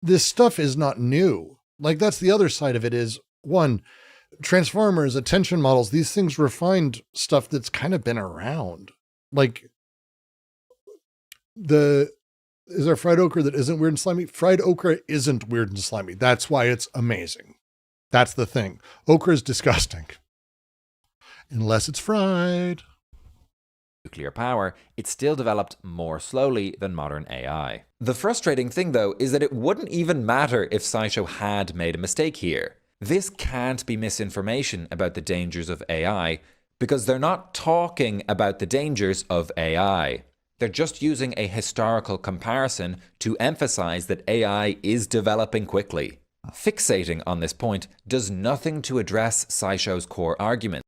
this stuff is not new. Like, that's the other side of it is, one, transformers, attention models, these things refined stuff that's kind of been around. Like, is there fried okra that isn't weird and slimy? Fried okra isn't weird and slimy. That's why it's amazing. That's the thing. Okra is disgusting. Unless it's fried. Nuclear power, it still developed more slowly than modern AI. The frustrating thing, though, is that it wouldn't even matter if SciShow had made a mistake here. This can't be misinformation about the dangers of AI, because they're not talking about the dangers of AI. They're just using a historical comparison to emphasize that AI is developing quickly. Fixating on this point does nothing to address SciShow's core argument.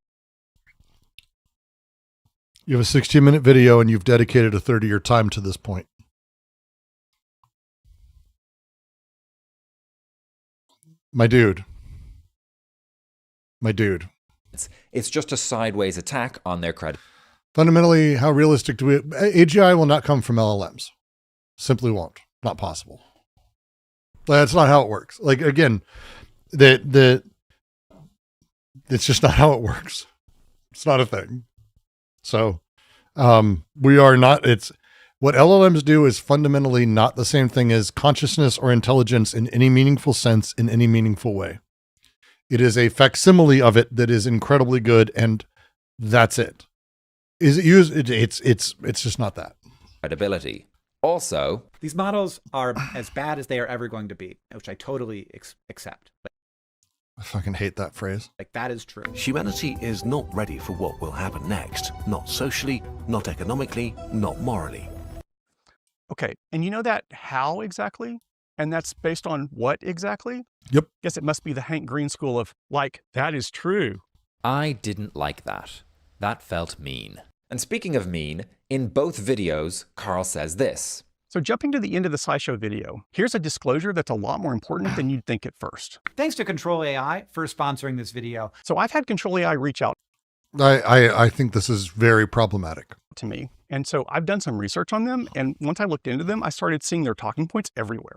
You have a 16-minute video and you've dedicated a third of your time to this point. My dude. It's just a sideways attack on their credit. Fundamentally, how realistic do we... AGI will not come from LLMs. Simply won't. Not possible. That's not how it works. Like, again, it's just not how it works. It's not a thing. So, we are not... What LLMs do is fundamentally not the same thing as consciousness or intelligence in any meaningful sense, in any meaningful way. It is a facsimile of it that is incredibly good, and that's it. Is it used? It's just not that. Credibility. Also, these models are as bad as they are ever going to be, which I totally accept. I fucking hate that phrase. Like, that is true. Humanity is not ready for what will happen next. Not socially, not economically, not morally. Okay, and you know that how exactly? And that's based on what exactly? Yep. Guess it must be the Hank Green school of, like, that is true. I didn't like that. That felt mean. And speaking of mean, in both videos, Carl says this. So jumping to the end of the SciShow video, here's a disclosure that's a lot more important than you'd think at first. Thanks to Control AI for sponsoring this video. So I've had Control AI reach out. I think this is very problematic. to me. And so I've done some research on them. And once I looked into them, I started seeing their talking points everywhere.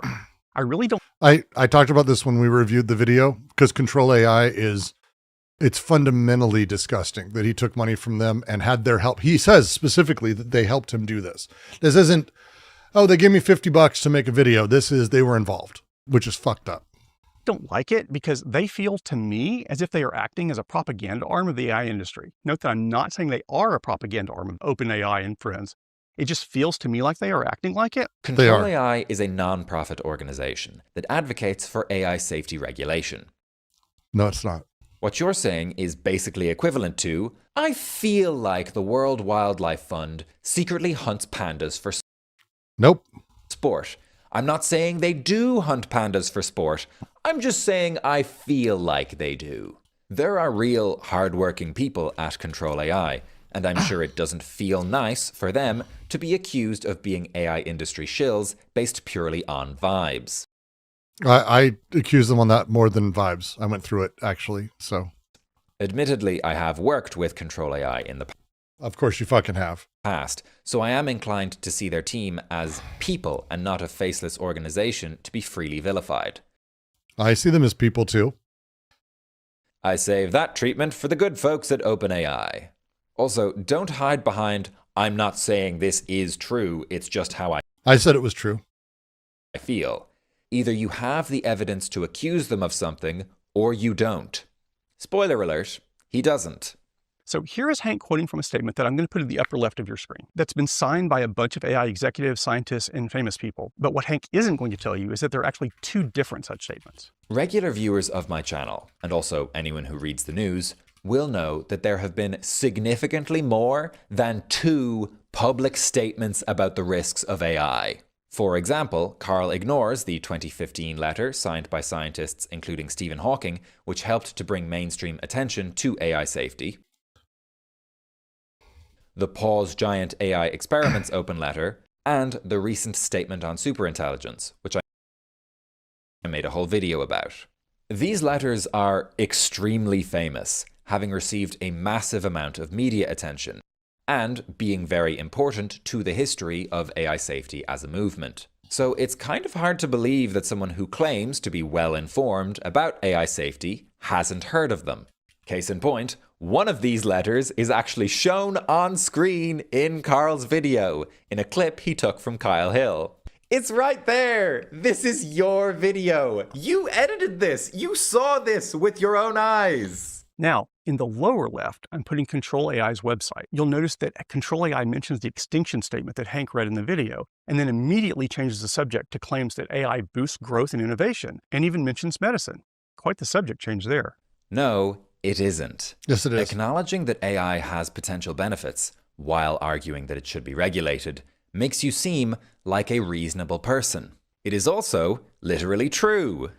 I really don't. I talked about this when we reviewed the video, because Control AI it's fundamentally disgusting that he took money from them and had their help. He says specifically that they helped him do this. This isn't, oh, they gave me $50 to make a video. This is, they were involved, which is fucked up. Don't like it because they feel to me as if they are acting as a propaganda arm of the AI industry. Note that I'm not saying they are a propaganda arm of OpenAI and friends. It just feels to me like they are acting like it. Control AI is a non-profit organization that advocates for AI safety regulation. No, it's not. What you're saying is basically equivalent to, I feel like the World Wildlife Fund secretly hunts pandas for sport. I'm not saying they do hunt pandas for sport. I'm just saying I feel like they do. There are real hardworking people at Control AI, and I'm sure it doesn't feel nice for them to be accused of being AI industry shills based purely on vibes. I accuse them on that more than vibes. I went through it, actually, so. Admittedly, I have worked with Control AI in the past. Of course you fucking have. So I am inclined to see their team as people and not a faceless organization to be freely vilified. I see them as people, too. I save that treatment for the good folks at OpenAI. Also, don't hide behind, I'm not saying this is true, it's just how I said it was true. I feel. Either you have the evidence to accuse them of something, or you don't. Spoiler alert, he doesn't. So here is Hank quoting from a statement that I'm going to put in the upper left of your screen that's been signed by a bunch of AI executives, scientists, and famous people. But what Hank isn't going to tell you is that there are actually two different such statements. Regular viewers of my channel, and also anyone who reads the news, will know that there have been significantly more than 2 public statements about the risks of AI. For example, Carl ignores the 2015 letter signed by scientists including Stephen Hawking, which helped to bring mainstream attention to AI safety. The Pause Giant AI Experiments open letter, and the recent statement on superintelligence, which I made a whole video about. These letters are extremely famous, having received a massive amount of media attention, and being very important to the history of AI safety as a movement. So it's kind of hard to believe that someone who claims to be well informed about AI safety hasn't heard of them. Case in point, one of these letters is actually shown on screen in Carl's video, in a clip he took from Kyle Hill. It's right there! This is your video! You edited this! You saw this with your own eyes! Now, in the lower left, I'm putting Control AI's website. You'll notice that Control AI mentions the extinction statement that Hank read in the video, and then immediately changes the subject to claims that AI boosts growth and innovation, and even mentions medicine. Quite the subject change there. No, it isn't. Yes, it is. Acknowledging that AI has potential benefits, while arguing that it should be regulated, makes you seem like a reasonable person. It is also literally true.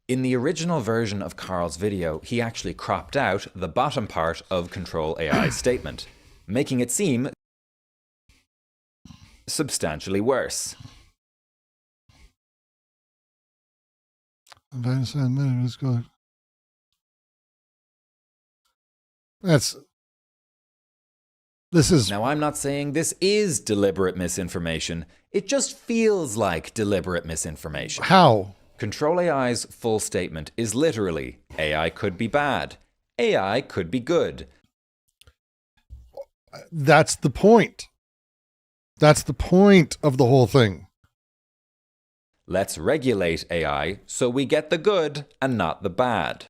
In the original version of Carl's video, he actually cropped out the bottom part of Control AI's statement, making it seem substantially worse. Now, I'm not saying this is deliberate misinformation. It just feels like deliberate misinformation. How? Control AI's full statement is literally, AI could be bad. AI could be good. That's the point. That's the point of the whole thing. Let's regulate AI so we get the good and not the bad.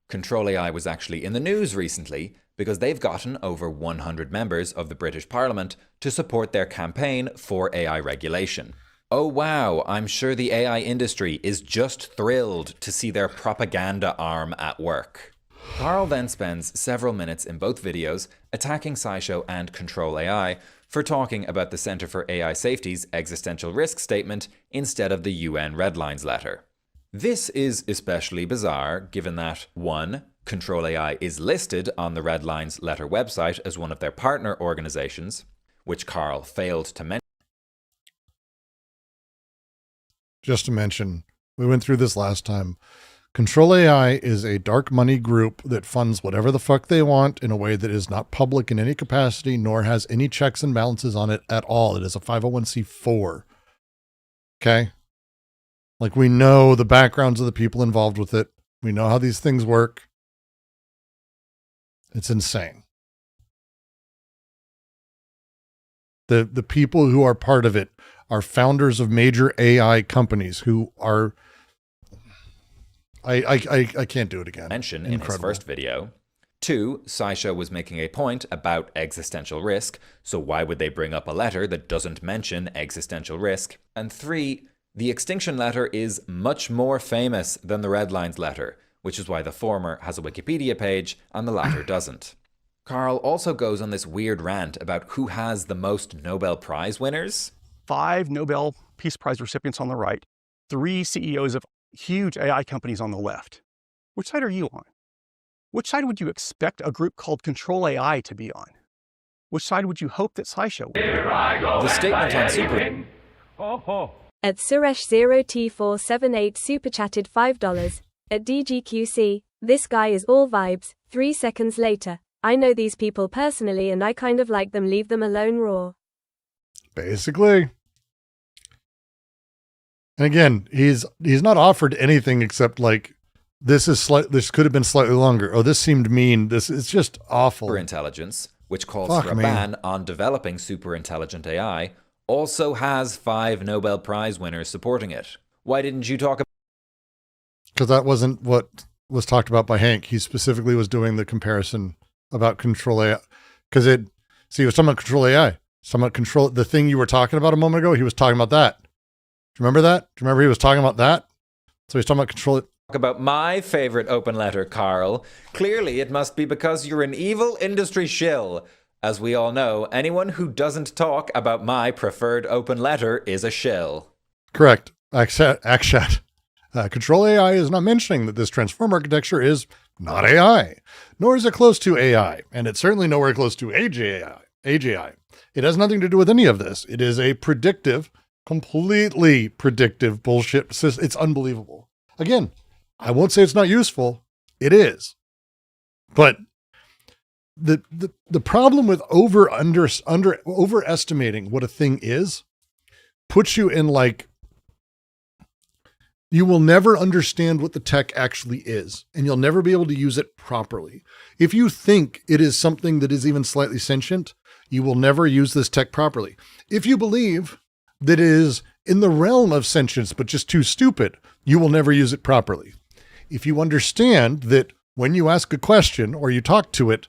Control AI was actually in the news recently because they've gotten over 100 members of the British Parliament to support their campaign for AI regulation. Oh wow, I'm sure the AI industry is just thrilled to see their propaganda arm at work. Carl then spends several minutes in both videos attacking SciShow and Control AI for talking about the Centre for AI Safety's existential risk statement instead of the UN Red Lines letter. This is especially bizarre given that 1. Control AI is listed on the Red Lines letter website as one of their partner organizations, which Carl failed to mention. Just to mention, we went through this last time. Control AI is a dark money group that funds whatever the fuck they want in a way that is not public in any capacity, nor has any checks and balances on it at all. It is a 501c4. Okay? Like, we know the backgrounds of the people involved with it. We know how these things work. It's insane. The people who are part of it are founders of major AI companies who are... I can't do it again. Mention in his first video. 2, SciShow was making a point about existential risk, so why would they bring up a letter that doesn't mention existential risk? And 3, the Extinction letter is much more famous than the Red Lines letter, which is why the former has a Wikipedia page and the latter doesn't. Carl also goes on this weird rant about who has the most Nobel Prize winners. 5 Nobel Peace Prize recipients on the right, 3 CEOs of huge AI companies on the left. Which side are you on? Which side would you expect a group called Control AI to be on? Which side would you hope that SciShow would be on? The statement on super... At Suresh0T478 super chatted $5. At DGQC, this guy is all vibes. 3 seconds later, I know these people personally and I kind of like them, leave them alone raw. Basically. And again, he's not offered anything except like, this could have been slightly longer. Oh, this seemed mean. It's just awful. Superintelligence, which calls for a ban on developing superintelligent AI, also has 5 Nobel Prize winners supporting it. Why didn't you talk about... Because that wasn't what was talked about by Hank. He specifically was doing the comparison about Control AI. Because he was talking about Control AI. The thing you were talking about a moment ago, he was talking about that. Do you remember that? Do you remember he was talking about that? So he's talking about Control... about my favorite open letter, Carl. Clearly, it must be because you're an evil industry shill. As we all know, anyone who doesn't talk about my preferred open letter is a shill. Correct. Akshat. Control AI is not mentioning that this transform architecture is not AI, nor is it close to AI, and it's certainly nowhere close to AGI. It has nothing to do with any of this. It is a completely predictive bullshit. It's unbelievable. Again, I won't say it's not useful. It is. But the problem with overestimating what a thing is puts you in like, you will never understand what the tech actually is, and you'll never be able to use it properly. If you think it is something that is even slightly sentient, you will never use this tech properly. If you believe that it is in the realm of sentience, but just too stupid, you will never use it properly. If you understand that when you ask a question or you talk to it,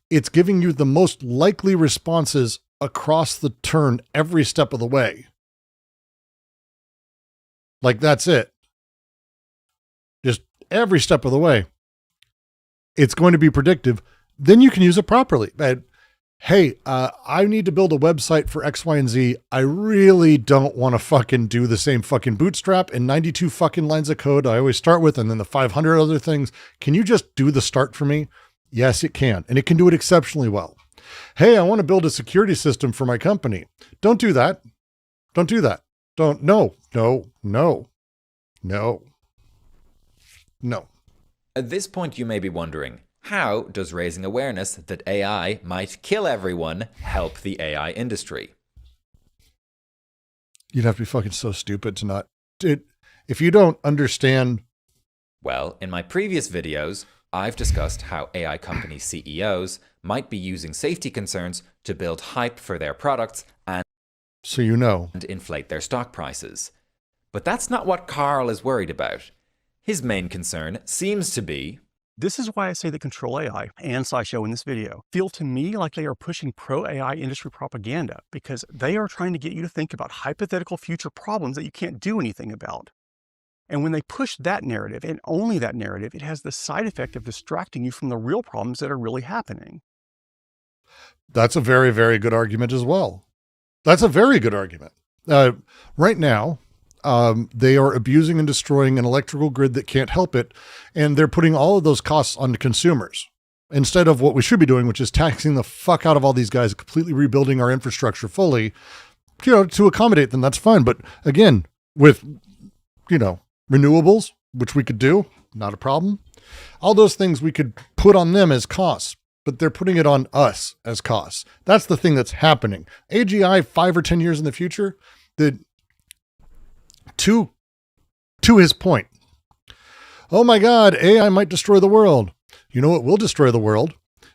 it's giving you the most likely responses across the turn every step of the way. Like, that's it. Just every step of the way. It's going to be predictive. Then you can use it properly. But, hey, I need to build a website for X, Y, and Z. I really don't want to fucking do the same fucking bootstrap and 92 fucking lines of code I always start with, and then the 500 other things. Can you just do the start for me? Yes, it can. And it can do it exceptionally well. Hey, I want to build a security system for my company. Don't do that. Don't do that. No. At this point, you may be wondering, how does raising awareness that AI might kill everyone help the AI industry? You'd have to be fucking so stupid to not... If you don't understand... Well, in my previous videos, I've discussed how AI company CEOs might be using safety concerns to build hype for their products and inflate their stock prices. But that's not what Carl is worried about. His main concern seems to be... This is why I say that Control AI and SciShow in this video feel to me like they are pushing pro-AI industry propaganda because they are trying to get you to think about hypothetical future problems that you can't do anything about. And when they push that narrative, and only that narrative, it has the side effect of distracting you from the real problems that are really happening. That's a very, very good argument as well. That's a very good argument. Right now, they are abusing and destroying an electrical grid that can't help it, and they're putting all of those costs on the consumers instead of what we should be doing, which is taxing the fuck out of all these guys, completely rebuilding our infrastructure fully, to accommodate them. That's fine. But again, with, renewables, which we could do, not a problem. All those things we could put on them as costs, but they're putting it on us as costs. That's the thing that's happening. AGI 5 or 10 years in the future, to his point, oh my God, AI might destroy the world. You know what will destroy the world?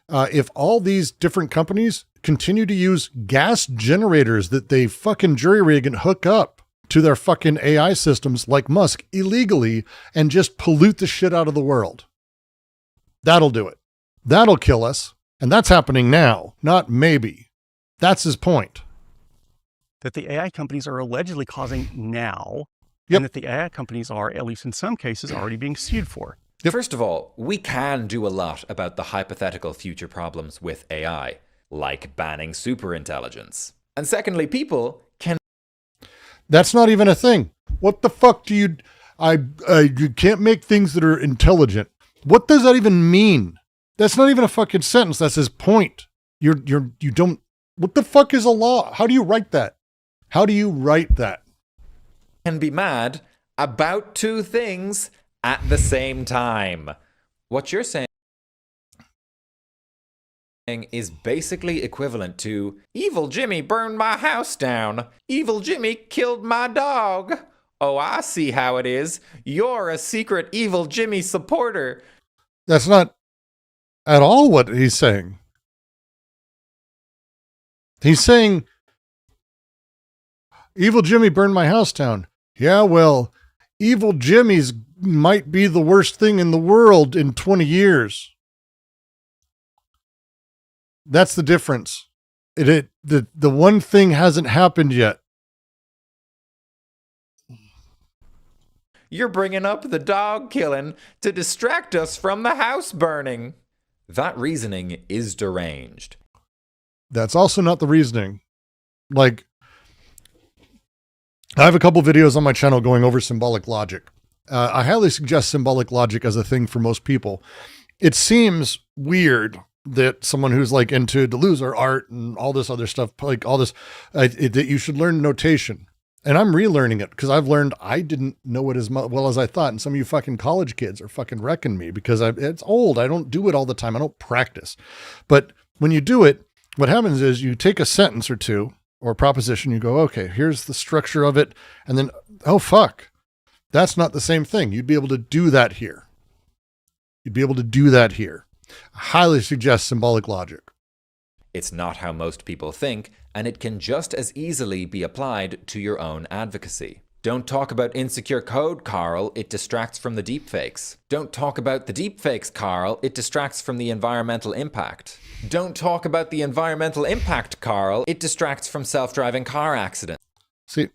If all these different companies continue to use gas generators that they fucking jury rig and hook up to their fucking AI systems like Musk illegally and just pollute the shit out of the world. That'll do it. That'll kill us. And that's happening now, not maybe. That's his point. That the AI companies are allegedly causing now, Yep. and that the AI companies are, at least in some cases, already being sued for. First of all, we can do a lot about the hypothetical future problems with AI, like banning superintelligence. And secondly, people can... That's not even a thing. What the fuck do you... you can't make things that are intelligent. What does that even mean? That's not even a fucking sentence. That's his point. You don't... What the fuck is a law? How do you write that? How do you write that? Can be mad about two things at the same time. What you're saying is basically equivalent to Evil Jimmy burned my house down. Evil Jimmy killed my dog. Oh, I see how it is. You're a secret Evil Jimmy supporter. That's not at all what he's saying. He's saying, Evil Jimmy burned my house down. Yeah, well, Evil Jimmy's might be the worst thing in the world in 20 years. That's the difference. The one thing hasn't happened yet. You're bringing up the dog killing to distract us from the house burning. That reasoning is deranged. That's also not the reasoning. Like, I have a couple videos on my channel going over symbolic logic. I highly suggest symbolic logic as a thing for most people. It seems weird that someone who's like into Deleuze or art and all this other stuff, like all this, that you should learn notation. And I'm relearning it because I've learned I didn't know it as well as I thought. And some of you fucking college kids are fucking wrecking me because it's old. I don't do it all the time. I don't practice. But when you do it, what happens is you take a sentence or two or a proposition, you go, okay, here's the structure of it. And then, oh, fuck, that's not the same thing. You'd be able to do that here. You'd be able to do that here. I highly suggest symbolic logic. It's not how most people think, and it can just as easily be applied to your own advocacy. Don't talk about insecure code, Carl. It distracts from the deepfakes. Don't talk about the deepfakes, Carl. It distracts from the environmental impact. Don't talk about the environmental impact, Carl. It distracts from self-driving car accidents. See,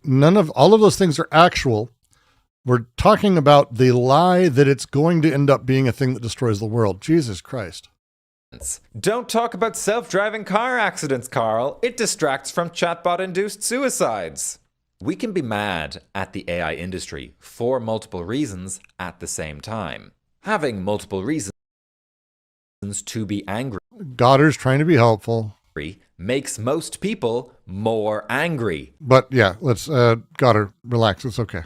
all of those things are actual. We're talking about the lie that it's going to end up being a thing that destroys the world. Jesus Christ. Don't talk about self-driving car accidents, Carl. It distracts from chatbot-induced suicides. We can be mad at the AI industry for multiple reasons at the same time. Having multiple reasons to be angry Goddard's trying to be helpful. Makes most people more angry. But yeah, let's, Goddard, relax. It's okay.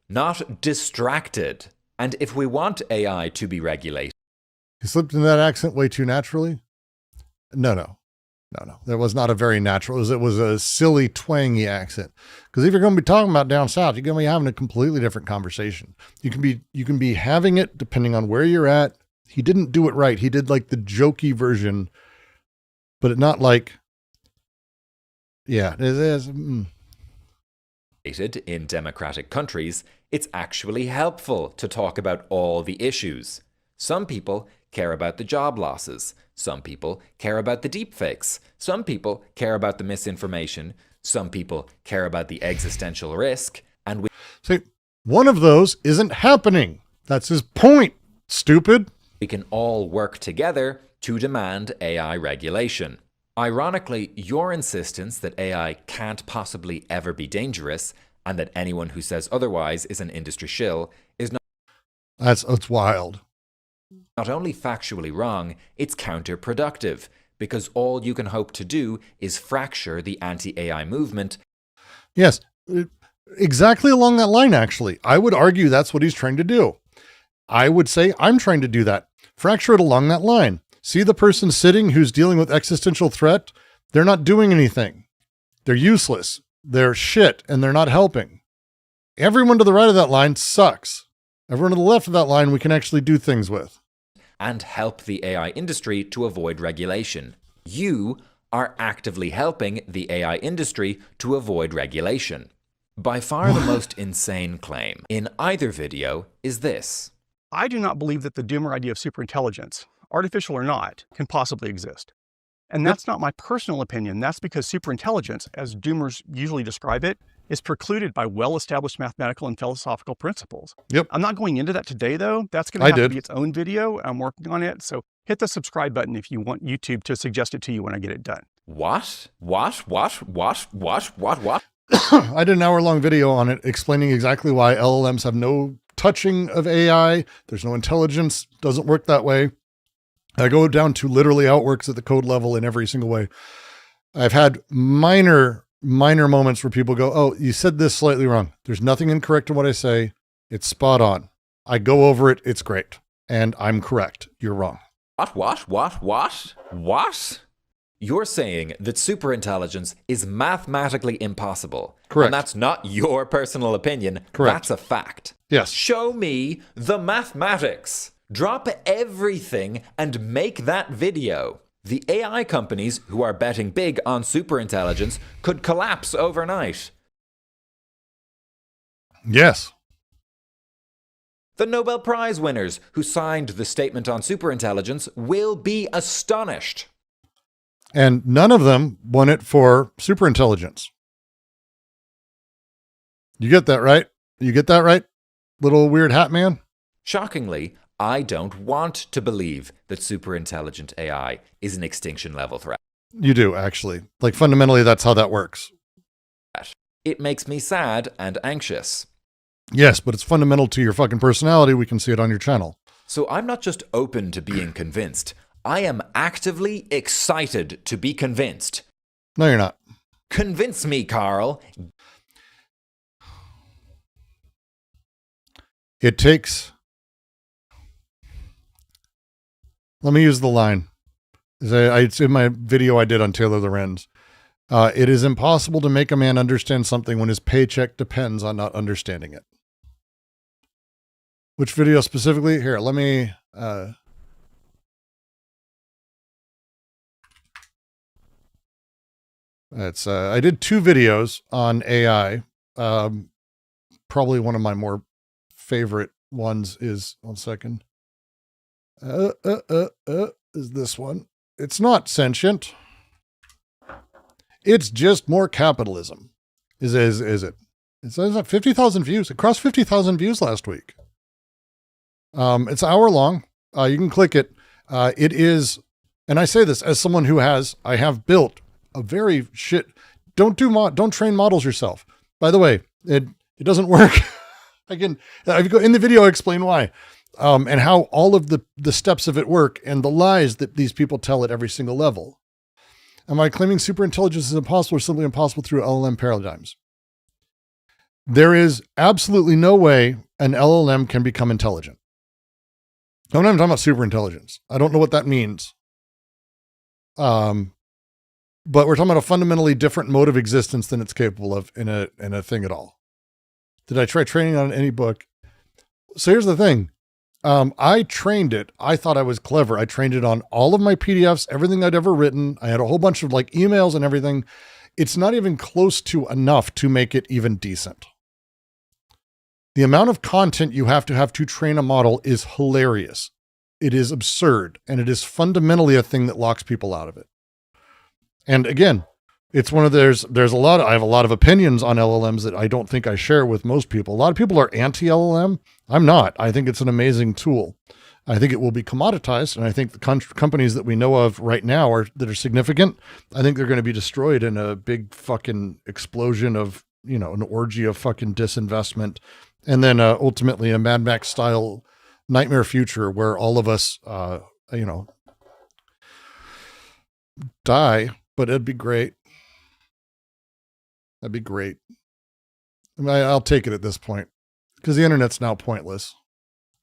Not distracted. And if we want AI to be regulated... He slipped in that accent way too naturally? No. That was not a very natural. It was a silly, twangy accent. Because if you're going to be talking about down south, you're going to be having a completely different conversation. You can be having it depending on where you're at. He didn't do it right. He did like the jokey version, but it not like, yeah, it is. In democratic countries, it's actually helpful to talk about all the issues. Some people care about the job losses. Some people care about the deepfakes. Some people care about the misinformation. Some people care about the existential risk. And see, one of those isn't happening. That's his point, stupid. We can all work together to demand AI regulation. Ironically, your insistence that AI can't possibly ever be dangerous and that anyone who says otherwise is an industry shill is not... That's wild. Not only factually wrong, it's counterproductive, because all you can hope to do is fracture the anti-AI movement. Yes, exactly along that line, actually. I would argue that's what he's trying to do. I would say I'm trying to do that. Fracture it along that line. See the person sitting who's dealing with existential threat? They're not doing anything. They're useless. They're shit, and they're not helping. Everyone to the right of that line sucks. Everyone to the left of that line we can actually do things with. And help the AI industry to avoid regulation. You are actively helping the AI industry to avoid regulation. By far the most insane claim in either video is this. I do not believe that the doomer idea of superintelligence, artificial or not, can possibly exist. And that's not my personal opinion. That's because superintelligence, as doomers usually describe it, is precluded by well-established mathematical and philosophical principles. Yep. I'm not going into that today, though. That's going to have to be its own video. I'm working on it. So hit the subscribe button if you want YouTube to suggest it to you when I get it done. What? I did an hour-long video on it explaining exactly why LLMs have no touching of AI. There's no intelligence. Doesn't work that way. I go down to literally how it works at the code level in every single way. I've had minor moments where people go, oh, you said this slightly wrong. There's nothing incorrect in what I say. It's spot on. I go over it. It's great. And I'm correct. You're wrong. What? You're saying that superintelligence is mathematically impossible. Correct. And that's not your personal opinion. Correct. That's a fact. Yes. Show me the mathematics. Drop everything and make that video. The AI companies who are betting big on superintelligence could collapse overnight. Yes. The Nobel Prize winners who signed the statement on superintelligence will be astonished. And none of them won it for superintelligence. You get that right? You get that right, little weird hat man? Shockingly, I don't want to believe that superintelligent AI is an extinction level threat. You do, actually. Like, fundamentally, that's how that works. It makes me sad and anxious. Yes, but it's fundamental to your fucking personality. We can see it on your channel. So I'm not just open to being convinced. I am actively excited to be convinced. No, you're not. Convince me, Carl. It takes... Let me use the line. It's in my video I did on Taylor Lorenz. It is impossible to make a man understand something when his paycheck depends on not understanding it. Which video specifically? Here, let me... I did 2 videos on AI. Probably one of my more favorite ones is, one second. Is this one. It's not sentient. It's just more capitalism. Is it? It's at 50,000 views. It crossed 50,000 views last week. It's an hour long. You can click it. It is, and I say this as someone who I have built a very don't train models yourself. By the way, it doesn't work. If you go in the video, I explain why. And how all of the steps of it work and the lies that these people tell at every single level. Am I claiming superintelligence is impossible or simply impossible through LLM paradigms? There is absolutely no way an LLM can become intelligent. I'm not talking about superintelligence. I don't know what that means. But we're talking about a fundamentally different mode of existence than it's capable of in a thing at all. Did I try training on any book? So here's the thing. I trained it. I thought I was clever. I trained it on all of my PDFs, everything I'd ever written. I had a whole bunch of like emails and everything. It's not even close to enough to make it even decent. The amount of content you have to train a model is hilarious. It is absurd. And it is fundamentally a thing that locks people out of it. And again, it's one of I have a lot of opinions on LLMs that I don't think I share with most people. A lot of people are anti-LLM. I'm not. I think it's an amazing tool. I think it will be commoditized. And I think the companies that we know of right now that are significant, I think they're going to be destroyed in a big fucking explosion of, an orgy of fucking disinvestment. And then ultimately a Mad Max style nightmare future where all of us, die, but it'd be great. That'd be great. I'll take it at this point because the internet's now pointless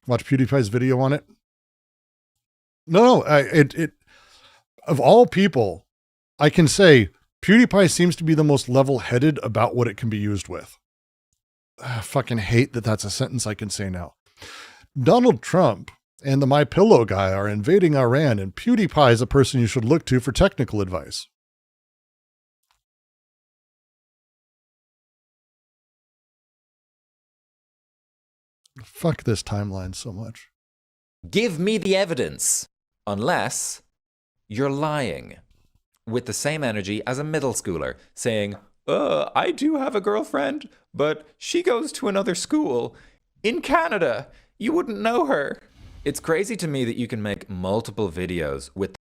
Watch PewDiePie's video on it. No, it of all people, I can say PewDiePie seems to be the most level-headed about what it can be used with. I fucking hate that that's a sentence I can say now. Donald Trump and the My Pillow guy are invading Iran, and PewDiePie is a person you should look to for technical advice. Fuck this timeline so much. Give me the evidence, unless you're lying. With the same energy as a middle schooler saying, I do have a girlfriend, but she goes to another school in Canada. You wouldn't know her. It's crazy to me that you can make multiple videos with...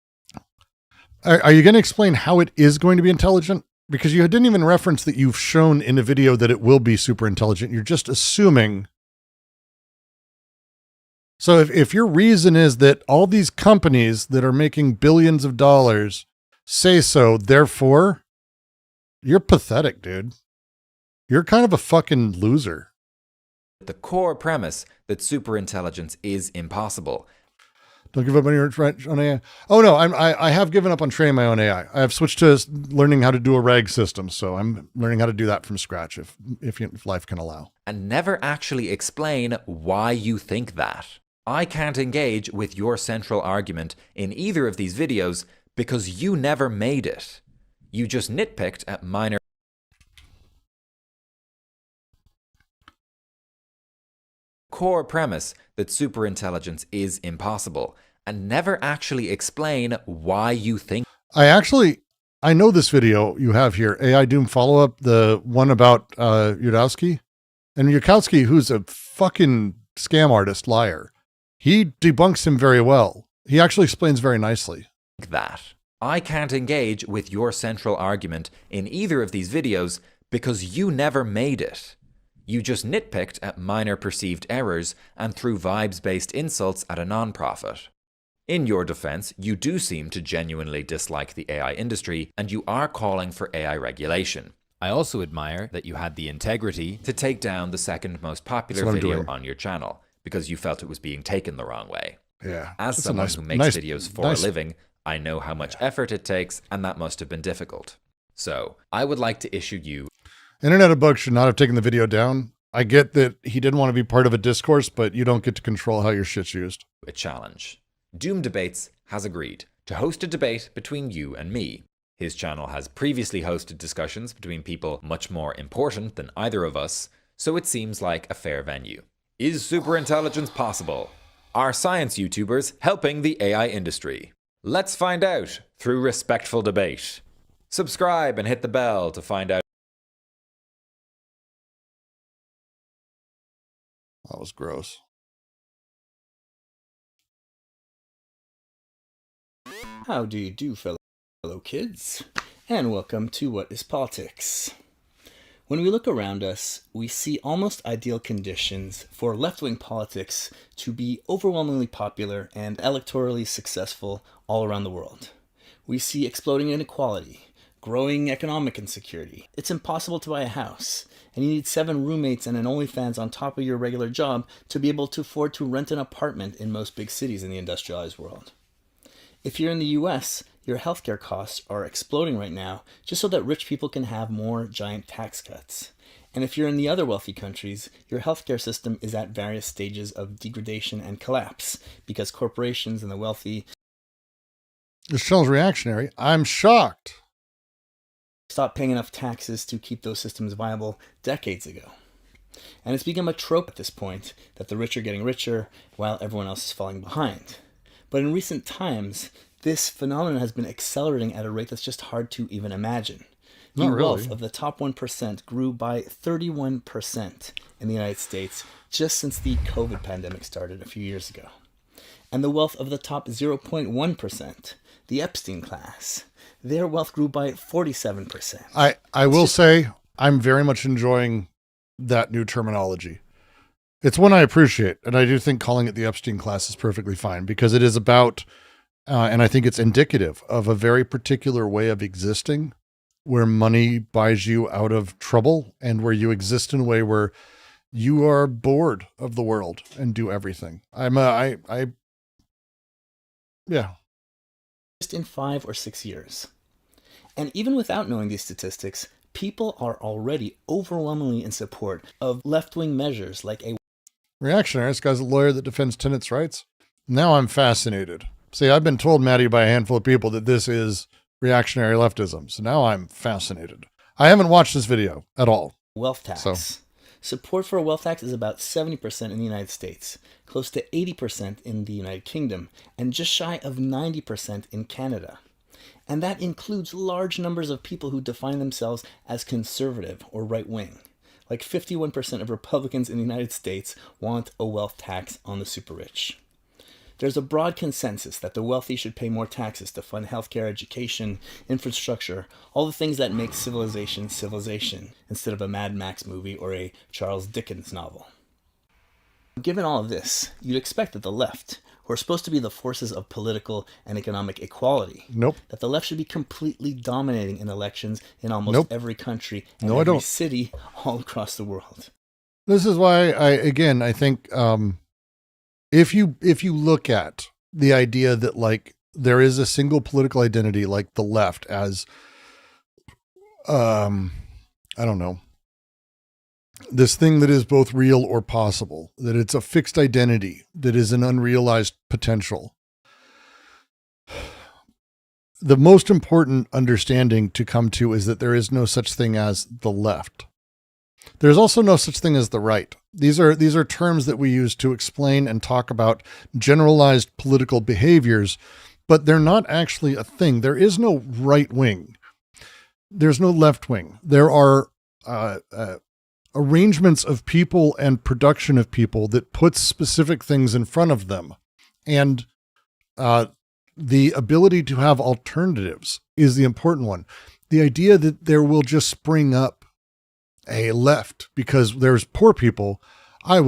Are you going to explain how it is going to be intelligent? Because you didn't even reference that you've shown in a video that it will be super intelligent. You're just assuming. So if your reason is that all these companies that are making billions of dollars say so, therefore, you're pathetic, dude. You're kind of a fucking loser. The core premise that superintelligence is impossible. Don't give up on your on AI. Oh no, I have given up on training my own AI. I have switched to learning how to do a RAG system, so I'm learning how to do that from scratch if life can allow. And never actually explain why you think that. I can't engage with your central argument in either of these videos because you never made it. You just nitpicked at minor... core premise that superintelligence is impossible, and never actually explain why you think... I know this video you have here, AI Doom follow-up, the one about Yudkowsky. And Yudkowsky, who's a fucking scam artist, liar, he debunks him very well. He actually explains very nicely. That. I can't engage with your central argument in either of these videos because you never made it. You just nitpicked at minor perceived errors and threw vibes-based insults at a non-profit. In your defense, you do seem to genuinely dislike the AI industry, and you are calling for AI regulation. I also admire that you had the integrity to take down the second most popular video on your channel, because you felt it was being taken the wrong way. Yeah. As someone who makes videos for a living, I know how much effort it takes, and that must have been difficult. So, I would like to issue you... Internet of Bugs should not have taken the video down. I get that he didn't want to be part of a discourse, but you don't get to control how your shit's used. A challenge. Doom Debates has agreed to host a debate between you and me. His channel has previously hosted discussions between people much more important than either of us, so it seems like a fair venue. Is superintelligence possible? Are science YouTubers helping the AI industry? Let's find out through respectful debate. Subscribe and hit the bell to find out. That was gross. How do you do, fellow kids? And welcome to What is Politics? When we look around us, we see almost ideal conditions for left-wing politics to be overwhelmingly popular and electorally successful all around the world. We see exploding inequality, growing economic insecurity. It's impossible to buy a house, and you need 7 roommates and an OnlyFans on top of your regular job to be able to afford to rent an apartment in most big cities in the industrialized world. If you're in the US, your healthcare costs are exploding right now just so that rich people can have more giant tax cuts. And if you're in the other wealthy countries, your healthcare system is at various stages of degradation and collapse because corporations and the wealthy... This channel's reactionary. I'm shocked. ...stopped paying enough taxes to keep those systems viable decades ago. And it's become a trope at this point that the rich are getting richer while everyone else is falling behind. But in recent times, this phenomenon has been accelerating at a rate that's just hard to even imagine. The wealth of the top 1% grew by 31% in the United States just since the COVID pandemic started a few years ago. And the wealth of the top 0.1%, the Epstein class, their wealth grew by 47%. I will say I'm very much enjoying that new terminology. It's one I appreciate, and I do think calling it the Epstein class is perfectly fine because it is about, and I think it's indicative of a very particular way of existing where money buys you out of trouble and where you exist in a way where you are bored of the world and do everything. Yeah. Just in 5 or 6 years. And even without knowing these statistics, people are already overwhelmingly in support of left-wing measures like a Reactionary. This guy's a lawyer that defends tenants' rights. Now I'm fascinated. See, I've been told, Maddie, by a handful of people that this is reactionary leftism. So now I'm fascinated. I haven't watched this video at all. wealth tax. Support for a wealth tax is about 70% in the United States, close to 80% in the United Kingdom, and just shy of 90% in Canada. And that includes large numbers of people who define themselves as conservative or right-wing. Like 51% of Republicans in the United States want a wealth tax on the super rich. There's a broad consensus that the wealthy should pay more taxes to fund healthcare, education, infrastructure, all the things that make civilization civilization, instead of a Mad Max movie or a Charles Dickens novel. Given all of this, you'd expect that the left, who are supposed to be the forces of political and economic equality, that the left should be completely dominating in elections in almost every country and every city all across the world. This is why I think if you look at the idea that like there is a single political identity like the left as I don't know, this thing that is both real or possible, that it's a fixed identity, that is an unrealized potential. The most important understanding to come to is that there is no such thing as the left. There's also no such thing as the right. These are terms that we use to explain and talk about generalized political behaviors, but they're not actually a thing. There is no right wing. There's no left wing. There are arrangements of people and production of people that puts specific things in front of them. And the ability to have alternatives is the important one. The idea that there will just spring up a left because there's poor people, I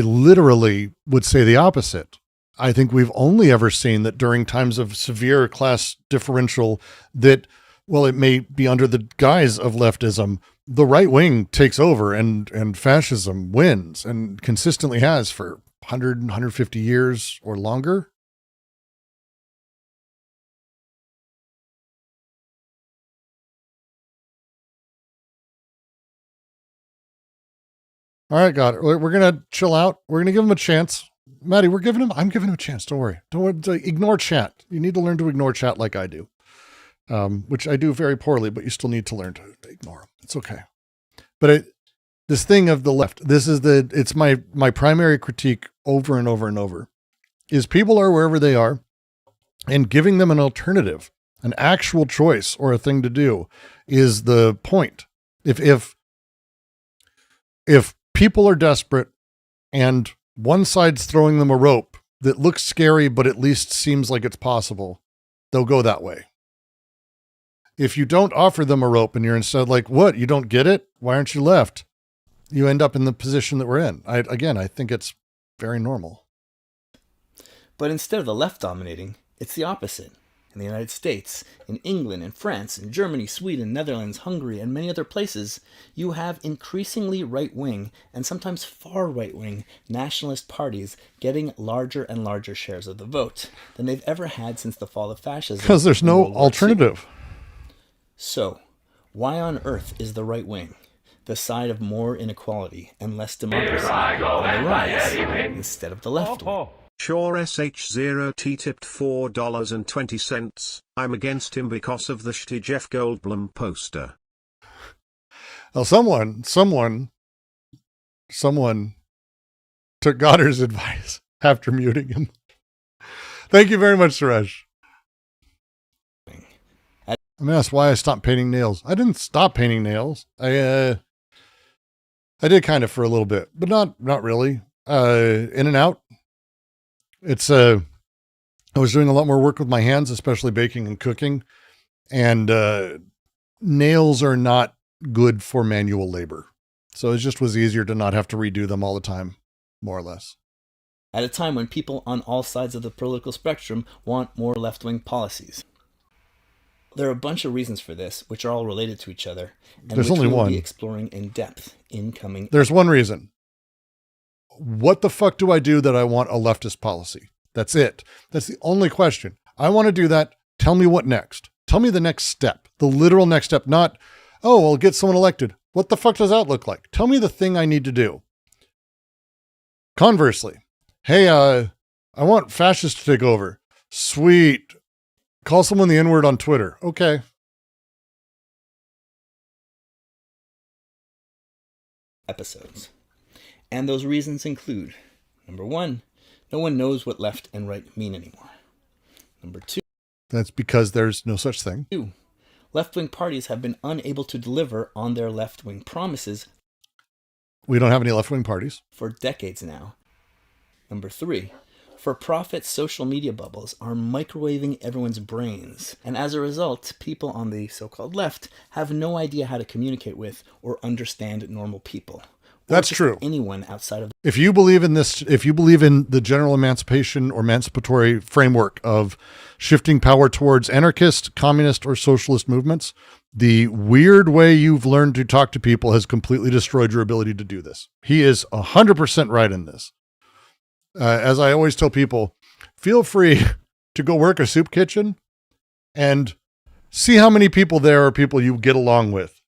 literally would say the opposite. I think we've only ever seen that during times of severe class differential that, well, it may be under the guise of leftism, the right wing takes over and fascism wins and consistently has for 100, 150 years or longer. All right, got it. We're going to chill out. We're going to give him a chance. Maddie, I'm giving him a chance. Don't worry. Ignore chat. You need to learn to ignore chat like I do, which I do very poorly, but you still need to learn to ignore them. It's okay. But this thing of the left, it's my primary critique over and over and over, is people are wherever they are and giving them an alternative, an actual choice or a thing to do is the point. If people are desperate and one side's throwing them a rope that looks scary, but at least seems like it's possible, they'll go that way. If you don't offer them a rope and you're instead like, what, you don't get it? Why aren't you left? You end up in the position that we're in. I think it's very normal. But instead of the left dominating, it's the opposite. In the United States, in England, in France, in Germany, Sweden, Netherlands, Hungary, and many other places, you have increasingly right-wing and sometimes far right-wing nationalist parties getting larger and larger shares of the vote than they've ever had since the fall of fascism. Because there's no alternative. So, why on earth is the right wing, the side of more inequality and less democracy, on the rise instead of the left wing? Sure SH0 T-tipped $4.20. I'm against him because of the shitty Jeff Goldblum poster. Well, someone took Goddard's advice after muting him. Thank you very much, Suresh. I'm asked why I stopped painting nails. I didn't stop painting nails. I did kind of for a little bit, but not really. In and out. I was doing a lot more work with my hands, especially baking and cooking, and nails are not good for manual labor. So it just was easier to not have to redo them all the time, more or less. At a time when people on all sides of the political spectrum want more left-wing policies. There are a bunch of reasons for this, which are all related to each other, and There's which only we will one. be exploring in depth in coming. There's one reason. what the fuck do I do that I want a leftist policy? That's it. That's the only question. I want to do that. Tell me what next. Tell me the next step, the literal next step, not, oh, I'll get someone elected. What the fuck does that look like? Tell me the thing I need to do. Conversely, hey, I want fascists to take over. Sweet. Call someone the N-word on Twitter. Okay. Episodes. And those reasons include, number one, no one knows what left and right mean anymore. Number two, that's because there's no such thing. Left-wing parties have been unable to deliver on their left-wing promises. We don't have any left-wing parties. For decades now. Number three, for-profit social media bubbles are microwaving everyone's brains. And as a result, people on the so-called left have no idea how to communicate with or understand normal people. That's true. Anyone outside of if you believe in this, if you believe in the general emancipation or emancipatory framework of shifting power towards anarchist, communist, or socialist movements, the weird way you've learned to talk to people has completely destroyed your ability to do this. He is 100% right in this. As I always tell people, feel free to go work a soup kitchen and see how many people there are people you get along with.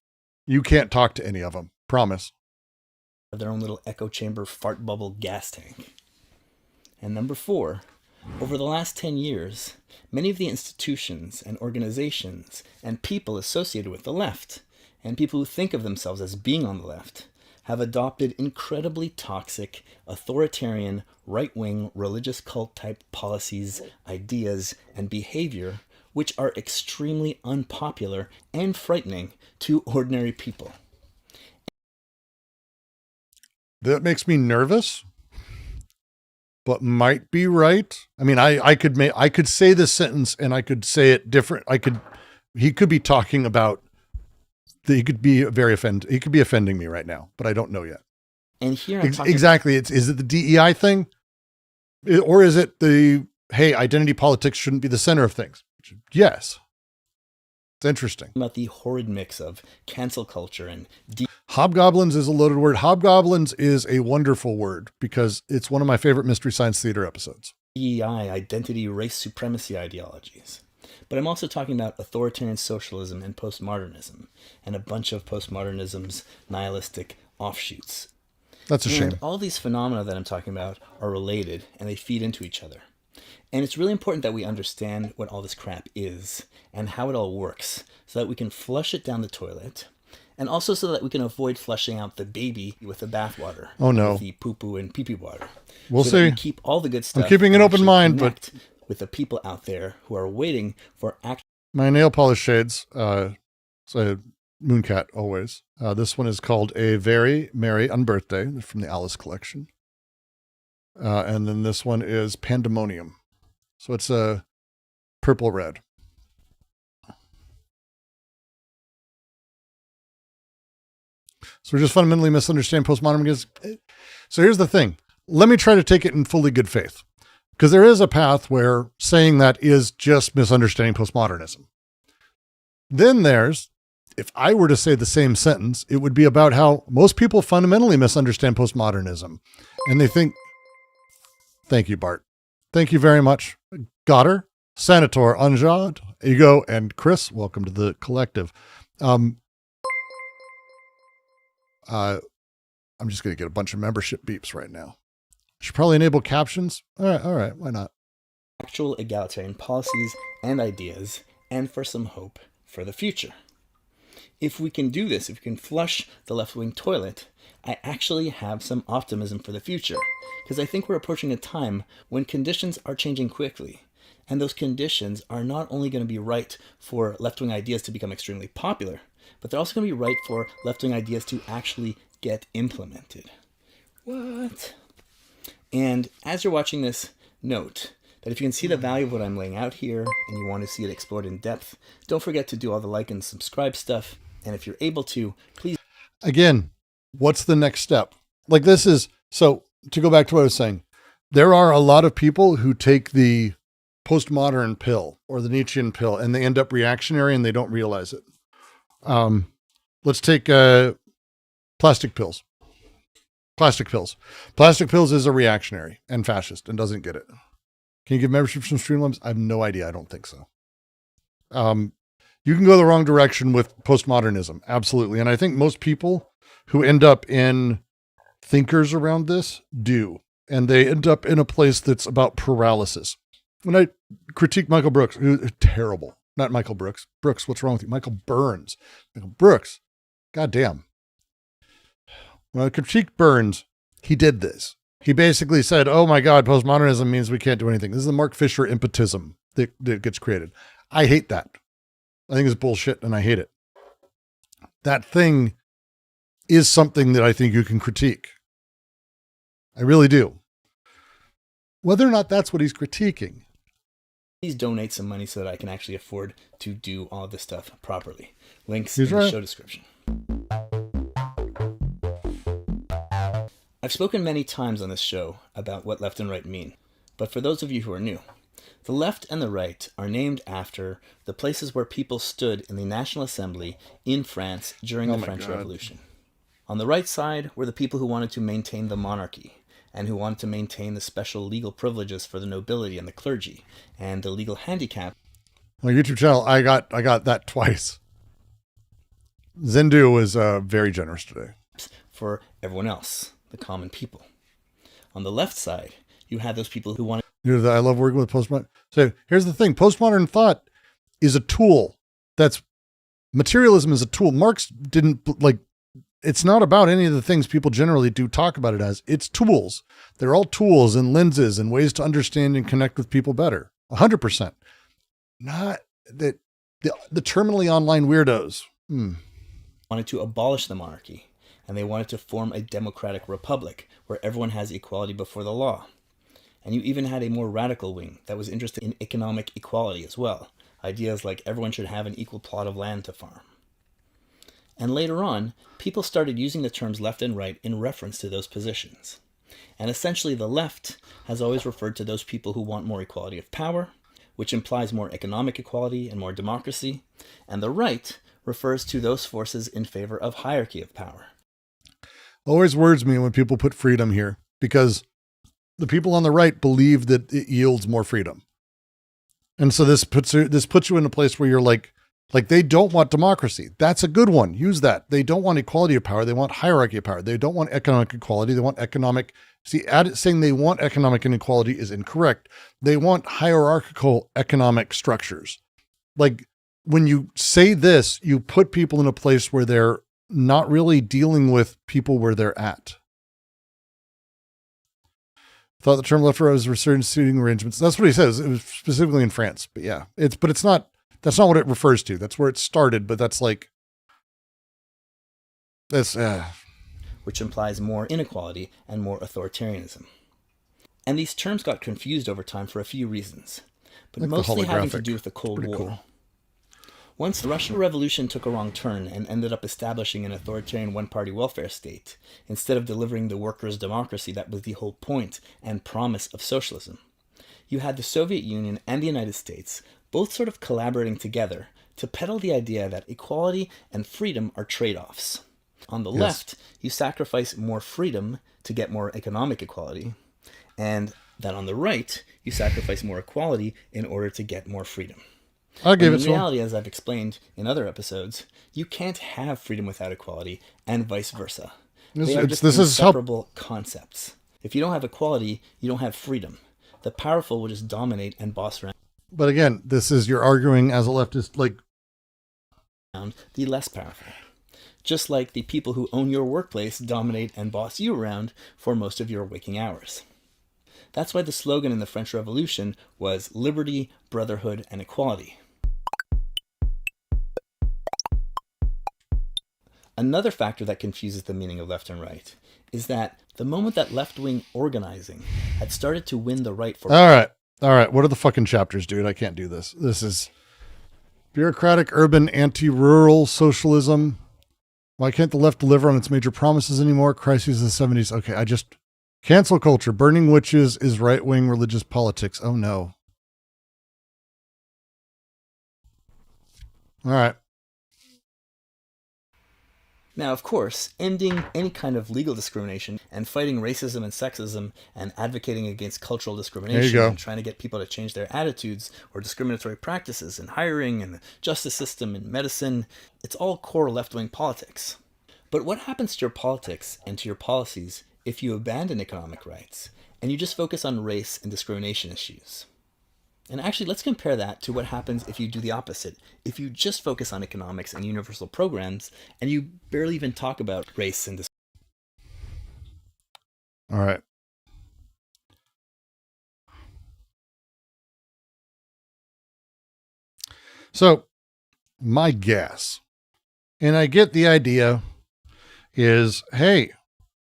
You can't talk to any of them. Promise. Their own little echo chamber fart bubble gas tank. And number four, over the last 10 years, many of the institutions and organizations and people associated with the left, and people who think of themselves as being on the left, have adopted incredibly toxic, authoritarian, right-wing, religious cult-type policies, ideas, and behavior, which are extremely unpopular and frightening to ordinary people. That makes me nervous, but might be right. I mean, I could say this sentence and I could say it different. He could be talking about, he could be offending me right now, but I don't know yet. And here exactly. Is it the DEI thing? Or is it the, hey, identity politics shouldn't be the center of things? Yes. It's interesting. About the horrid mix of cancel culture and hobgoblins is a loaded word. Hobgoblins is a wonderful word because it's one of my favorite Mystery Science Theater episodes. DEI, identity, race supremacy ideologies. But I'm also talking about authoritarian socialism and postmodernism, and a bunch of postmodernism's nihilistic offshoots. That's a shame. All these phenomena that I'm talking about are related, and they feed into each other. And it's really important that we understand what all this crap is and how it all works so that we can flush it down the toilet, and also so that we can avoid flushing out the baby with the bathwater. Oh no. With the poo-poo and pee-pee water. We'll so see. That we keep all the good stuff. I'm keeping an open mind, but with the people out there who are waiting for my nail polish shades, it's a Mooncat always. This one is called A Very Merry Unbirthday from the Alice collection. And then this one is Pandemonium. So it's a purple red. So we're just fundamentally misunderstanding postmodernism. So here's the thing. Let me try to take it in fully good faith. Because there is a path where saying that is just misunderstanding postmodernism. Then there's, if I were to say the same sentence, it would be about how most people fundamentally misunderstand postmodernism. And they think, thank you, Bart. Thank you very much. Goddard, Senator Anjad, Ego, and Chris, welcome to the collective. I'm just going to get a bunch of membership beeps right now. Should probably enable captions. All right, why not? Actual egalitarian policies and ideas, and for some hope for the future. If we can do this, if we can flush the left-wing toilet, I actually have some optimism for the future, because I think we're approaching a time when conditions are changing quickly, and those conditions are not only going to be right for left-wing ideas to become extremely popular, but they're also going to be right for left-wing ideas to actually get implemented. What? And as you're watching this, note that if you can see the value of what I'm laying out here and you want to see it explored in depth, don't forget to do all the like and subscribe stuff. And if you're able to, please. Again, what's the next step? Like this is, so to go back to what I was saying, there are a lot of people who take the postmodern pill or the Nietzschean pill and they end up reactionary and they don't realize it. Let's take plastic pills. Plastic pills. Plastic pills is a reactionary and fascist and doesn't get it. Can you give membership from Streamlabs? I have no idea. I don't think so. You can go the wrong direction with postmodernism. Absolutely. And I think most people who end up in thinkers around this do. And they end up in a place that's about paralysis. When I critique Michael Brooks, who's terrible. Not Michael Brooks. Brooks, what's wrong with you? Michael Burns. Michael Brooks. Goddamn. When I critique Burns, he did this. He basically said, oh my God, postmodernism means we can't do anything. This is the Mark Fisher impetism that gets created. I hate that. I think it's bullshit and I hate it. That thing is something that I think you can critique. I really do. Whether or not that's what he's critiquing. Please donate some money so that I can actually afford to do all this stuff properly. Links He's in right. the show description. I've spoken many times on this show about what left and right mean, but for those of you who are new, the left and the right are named after the places where people stood in the National Assembly in France during the French Revolution. On the right side were the people who wanted to maintain the monarchy and who wanted to maintain the special legal privileges for the nobility and the clergy and the legal handicap. My YouTube channel, I got that twice. Zendu was very generous today. For everyone else, the common people. On the left side, you had those people who wanted... I love working with postmodern. So here's the thing. Postmodern thought is a tool. Materialism is a tool. Marx didn't it's not about any of the things people generally do talk about it as. It's tools. They're all tools and lenses and ways to understand and connect with people better. 100%. Not that the terminally online weirdos. Wanted to abolish the monarchy, and they wanted to form a democratic republic where everyone has equality before the law. And you even had a more radical wing that was interested in economic equality as well. Ideas like everyone should have an equal plot of land to farm. And later on, people started using the terms left and right in reference to those positions. And essentially the left has always referred to those people who want more equality of power, which implies more economic equality and more democracy. And the right refers to those forces in favor of hierarchy of power. Always worries me when people put freedom here, because the people on the right believe that it yields more freedom. And so this puts you in a place where you're like they don't want democracy. That's a good one. Use that. They don't want equality of power. They want hierarchy of power. They don't want economic equality. They want economic. Saying they want economic inequality is incorrect. They want hierarchical economic structures. Like when you say this, you put people in a place where they're not really dealing with people where they're at. Thought the term left right was resurgent seating arrangements. That's what he says. It was specifically in France, but yeah, it's not. That's not what it refers to. That's where it started, but that's which implies more inequality and more authoritarianism. And these terms got confused over time for a few reasons, but mostly having to do with the Cold War. Cool. Once the Russian Revolution took a wrong turn and ended up establishing an authoritarian one-party welfare state, instead of delivering the workers' democracy that was the whole point and promise of socialism, you had the Soviet Union and the United States both sort of collaborating together to peddle the idea that equality and freedom are trade-offs. On the left, you sacrifice more freedom to get more economic equality, and that on the right, you sacrifice more equality in order to get more freedom. I'll give it in reality, as I've explained in other episodes, you can't have freedom without equality, and vice versa. They are just inseparable concepts. If you don't have equality, you don't have freedom. The powerful will just dominate and boss around. But again, this is you're arguing as a leftist, like the less powerful. Just like the people who own your workplace dominate and boss you around for most of your waking hours. That's why the slogan in the French Revolution was liberty, brotherhood, and equality. Another factor that confuses the meaning of left and right is that the moment that left-wing organizing had started to win the right for... All right. What are the fucking chapters, dude? I can't do this. This is bureaucratic, urban, anti-rural socialism. Why can't the left deliver on its major promises anymore? Crises in the 70s. Okay, cancel culture. Burning witches is right-wing religious politics. Oh, no. All right. Now, of course, ending any kind of legal discrimination and fighting racism and sexism and advocating against cultural discrimination and trying to get people to change their attitudes or discriminatory practices in hiring and the justice system and medicine, it's all core left-wing politics. But what happens to your politics and to your policies if you abandon economic rights and you just focus on race and discrimination issues? And actually, let's compare that to what happens if you do the opposite. If you just focus on economics and universal programs, and you barely even talk about race and All right. So, my guess, and I get the idea, is, hey,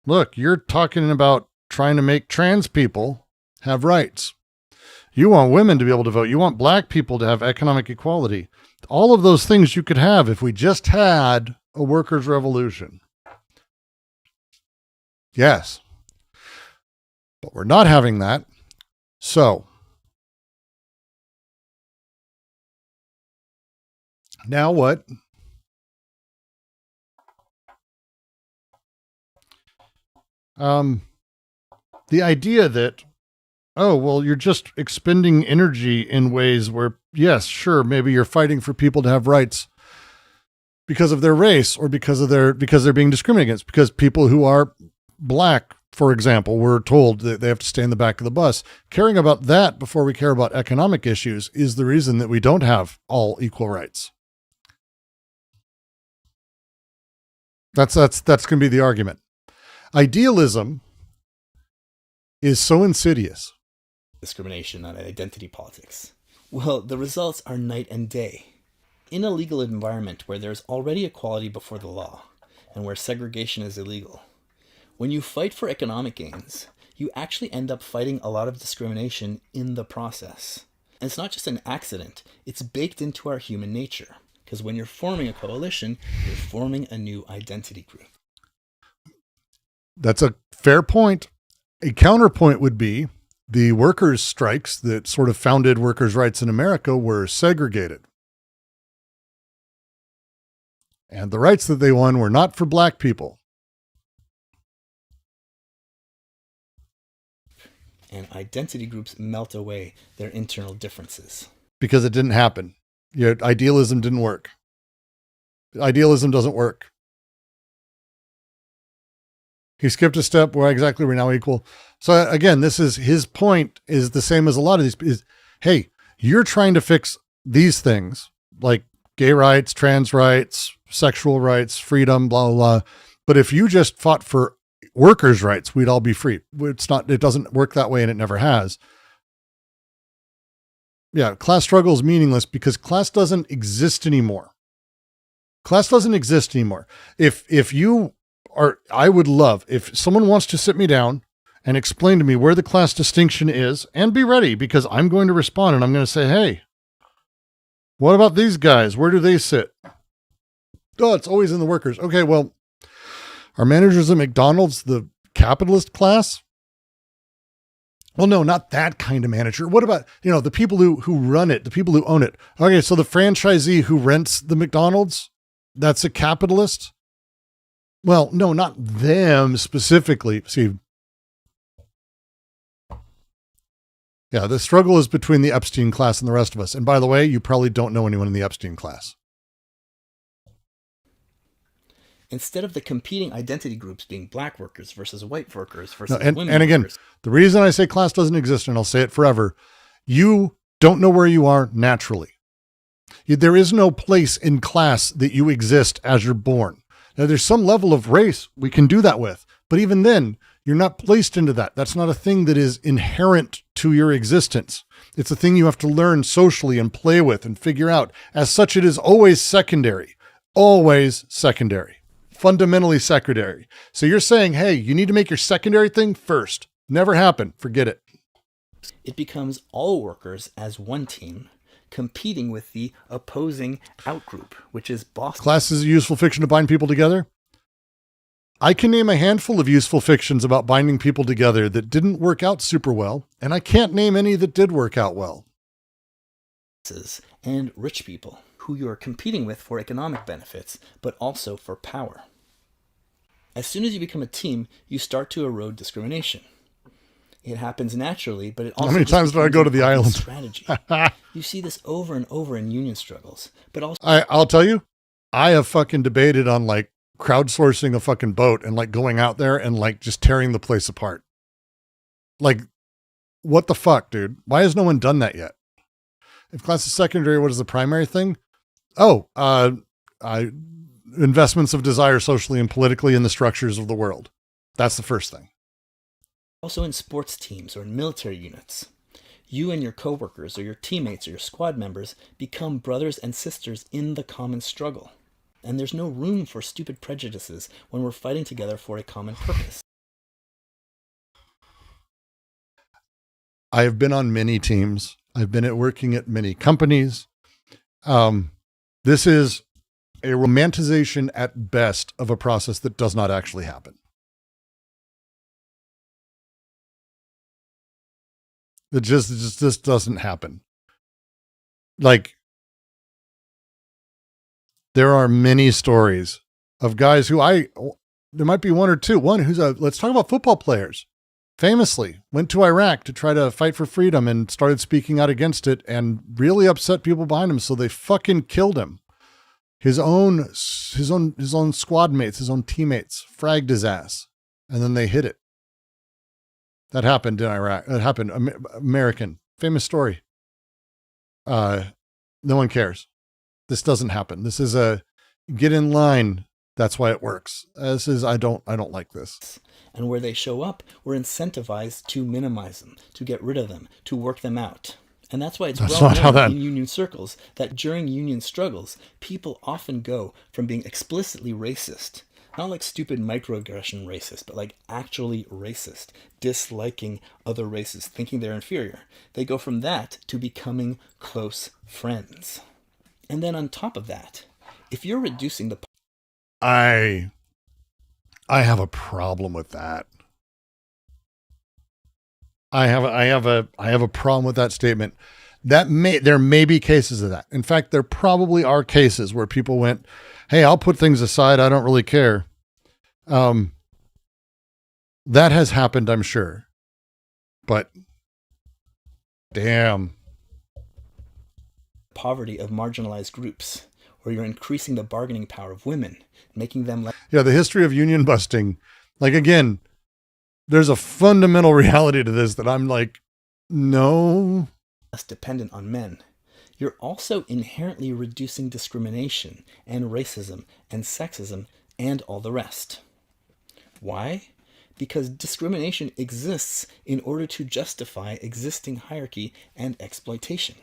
look, you're talking about trying to make trans people have rights. You want women to be able to vote. You want black people to have economic equality. All of those things you could have if we just had a workers' revolution. Yes. But we're not having that. So, now what? The idea that, oh, well, you're just expending energy in ways where, yes, sure, maybe you're fighting for people to have rights because of their race or because they're being discriminated against, because people who are black, for example, were told that they have to stay in the back of the bus. Caring about that before we care about economic issues is the reason that we don't have all equal rights. That's going to be the argument. Idealism is so insidious. discrimination on identity politics. Well, the results are night and day. In a legal environment where there's already equality before the law and where segregation is illegal, when you fight for economic gains, you actually end up fighting a lot of discrimination in the process. And it's not just an accident, it's baked into our human nature. Because when you're forming a coalition, you're forming a new identity group. That's a fair point. A counterpoint would be the workers' strikes that sort of founded workers' rights in America were segregated. And the rights that they won were not for black people. And identity groups melt away their internal differences. Because it didn't happen. Idealism didn't work. Idealism doesn't work. He skipped a step where exactly we're now equal. So again, this is his point is the same as a lot of these is, hey, you're trying to fix these things like gay rights, trans rights, sexual rights, freedom, blah, blah, blah. But if you just fought for workers' rights, we'd all be free. It doesn't work that way and it never has. Yeah, class struggle is meaningless because class doesn't exist anymore. Class doesn't exist anymore. If you are, I would love, if someone wants to sit me down and explain to me where the class distinction is, and be ready because I'm going to respond and I'm going to say, hey, what about these guys? Where do they sit? Oh, it's always in the workers. Okay, well, are managers at McDonald's the capitalist class? Well, no, not that kind of manager. What about, the people who run it, the people who own it? Okay, so the franchisee who rents the McDonald's, that's a capitalist? Well, no, not them specifically. See, yeah, the struggle is between the Epstein class and the rest of us. And by the way, you probably don't know anyone in the Epstein class. Instead of the competing identity groups being black workers versus white workers versus women and again, workers. The reason I say class doesn't exist, and I'll say it forever, you don't know where you are naturally. There is no place in class that you exist as you're born. Now, there's some level of race we can do that with, but even then, you're not placed into that. That's not a thing that is inherent to your existence. It's a thing you have to learn socially and play with and figure out. As such, it is always secondary. Always secondary. Fundamentally secondary. So you're saying, hey, you need to make your secondary thing first. Never happened. Forget it. It becomes all workers as one team competing with the opposing outgroup, which is Boston. Class is a useful fiction to bind people together. I can name a handful of useful fictions about binding people together that didn't work out super well, and I can't name any that did work out well. And rich people who you are competing with for economic benefits, but also for power. As soon as you become a team, you start to erode discrimination. It happens naturally, but it also How many times did I go to the island? Strategy. You see this over and over in union struggles, but also I'll tell you, I have fucking debated on like crowdsourcing a fucking boat and like going out there and like just tearing the place apart. Like, what the fuck, dude? Why has no one done that yet? If class is secondary, what is the primary thing? Oh, investments of desire socially and politically in the structures of the world. That's the first thing. also in sports teams or in military units. You and your coworkers or your teammates or your squad members become brothers and sisters in the common struggle. And there's no room for stupid prejudices when we're fighting together for a common purpose. I have been on many teams. I've been working at many companies. This is a romanticization at best of a process that does not actually happen. It just doesn't happen. Like, there are many stories of guys who there might be one or two. One who's let's talk about football players. Famously went to Iraq to try to fight for freedom and started speaking out against it and really upset people behind him. So they fucking killed him. His own squad mates, his own teammates fragged his ass, and then they hit it. That happened in Iraq. That happened. American famous story. No one cares. This doesn't happen. This is a get in line. That's why it works. This is, I don't like this. And where they show up, we're incentivized to minimize them, to get rid of them, to work them out. And that's why it's well known in union circles that during union struggles, people often go from being explicitly racist, not like stupid microaggression racist, but like actually racist, disliking other races, thinking they're inferior. They go from that to becoming close friends. And then on top of that, if you're reducing the... I have a problem with that. I have a problem with that statement. There may be cases of that. In fact, there probably are cases where people went, "Hey, I'll put things aside. I don't really care." That has happened, I'm sure. But damn. Poverty of marginalized groups, where you're increasing the bargaining power of women, making them Yeah, the history of union busting. Like, again, there's a fundamental reality to this that I'm like, no. less dependent on men. You're also inherently reducing discrimination and racism and sexism and all the rest. Why? Because discrimination exists in order to justify existing hierarchy and exploitation.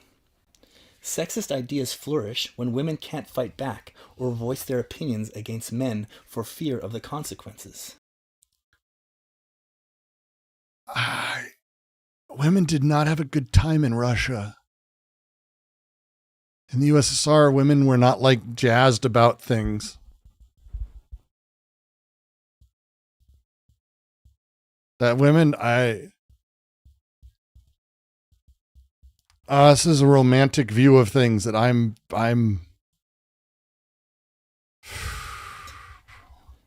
Sexist ideas flourish when women can't fight back or voice their opinions against men for fear of the consequences. Women did not have a good time in Russia. In the USSR, women were not like jazzed about things. That women, this is a romantic view of things that I'm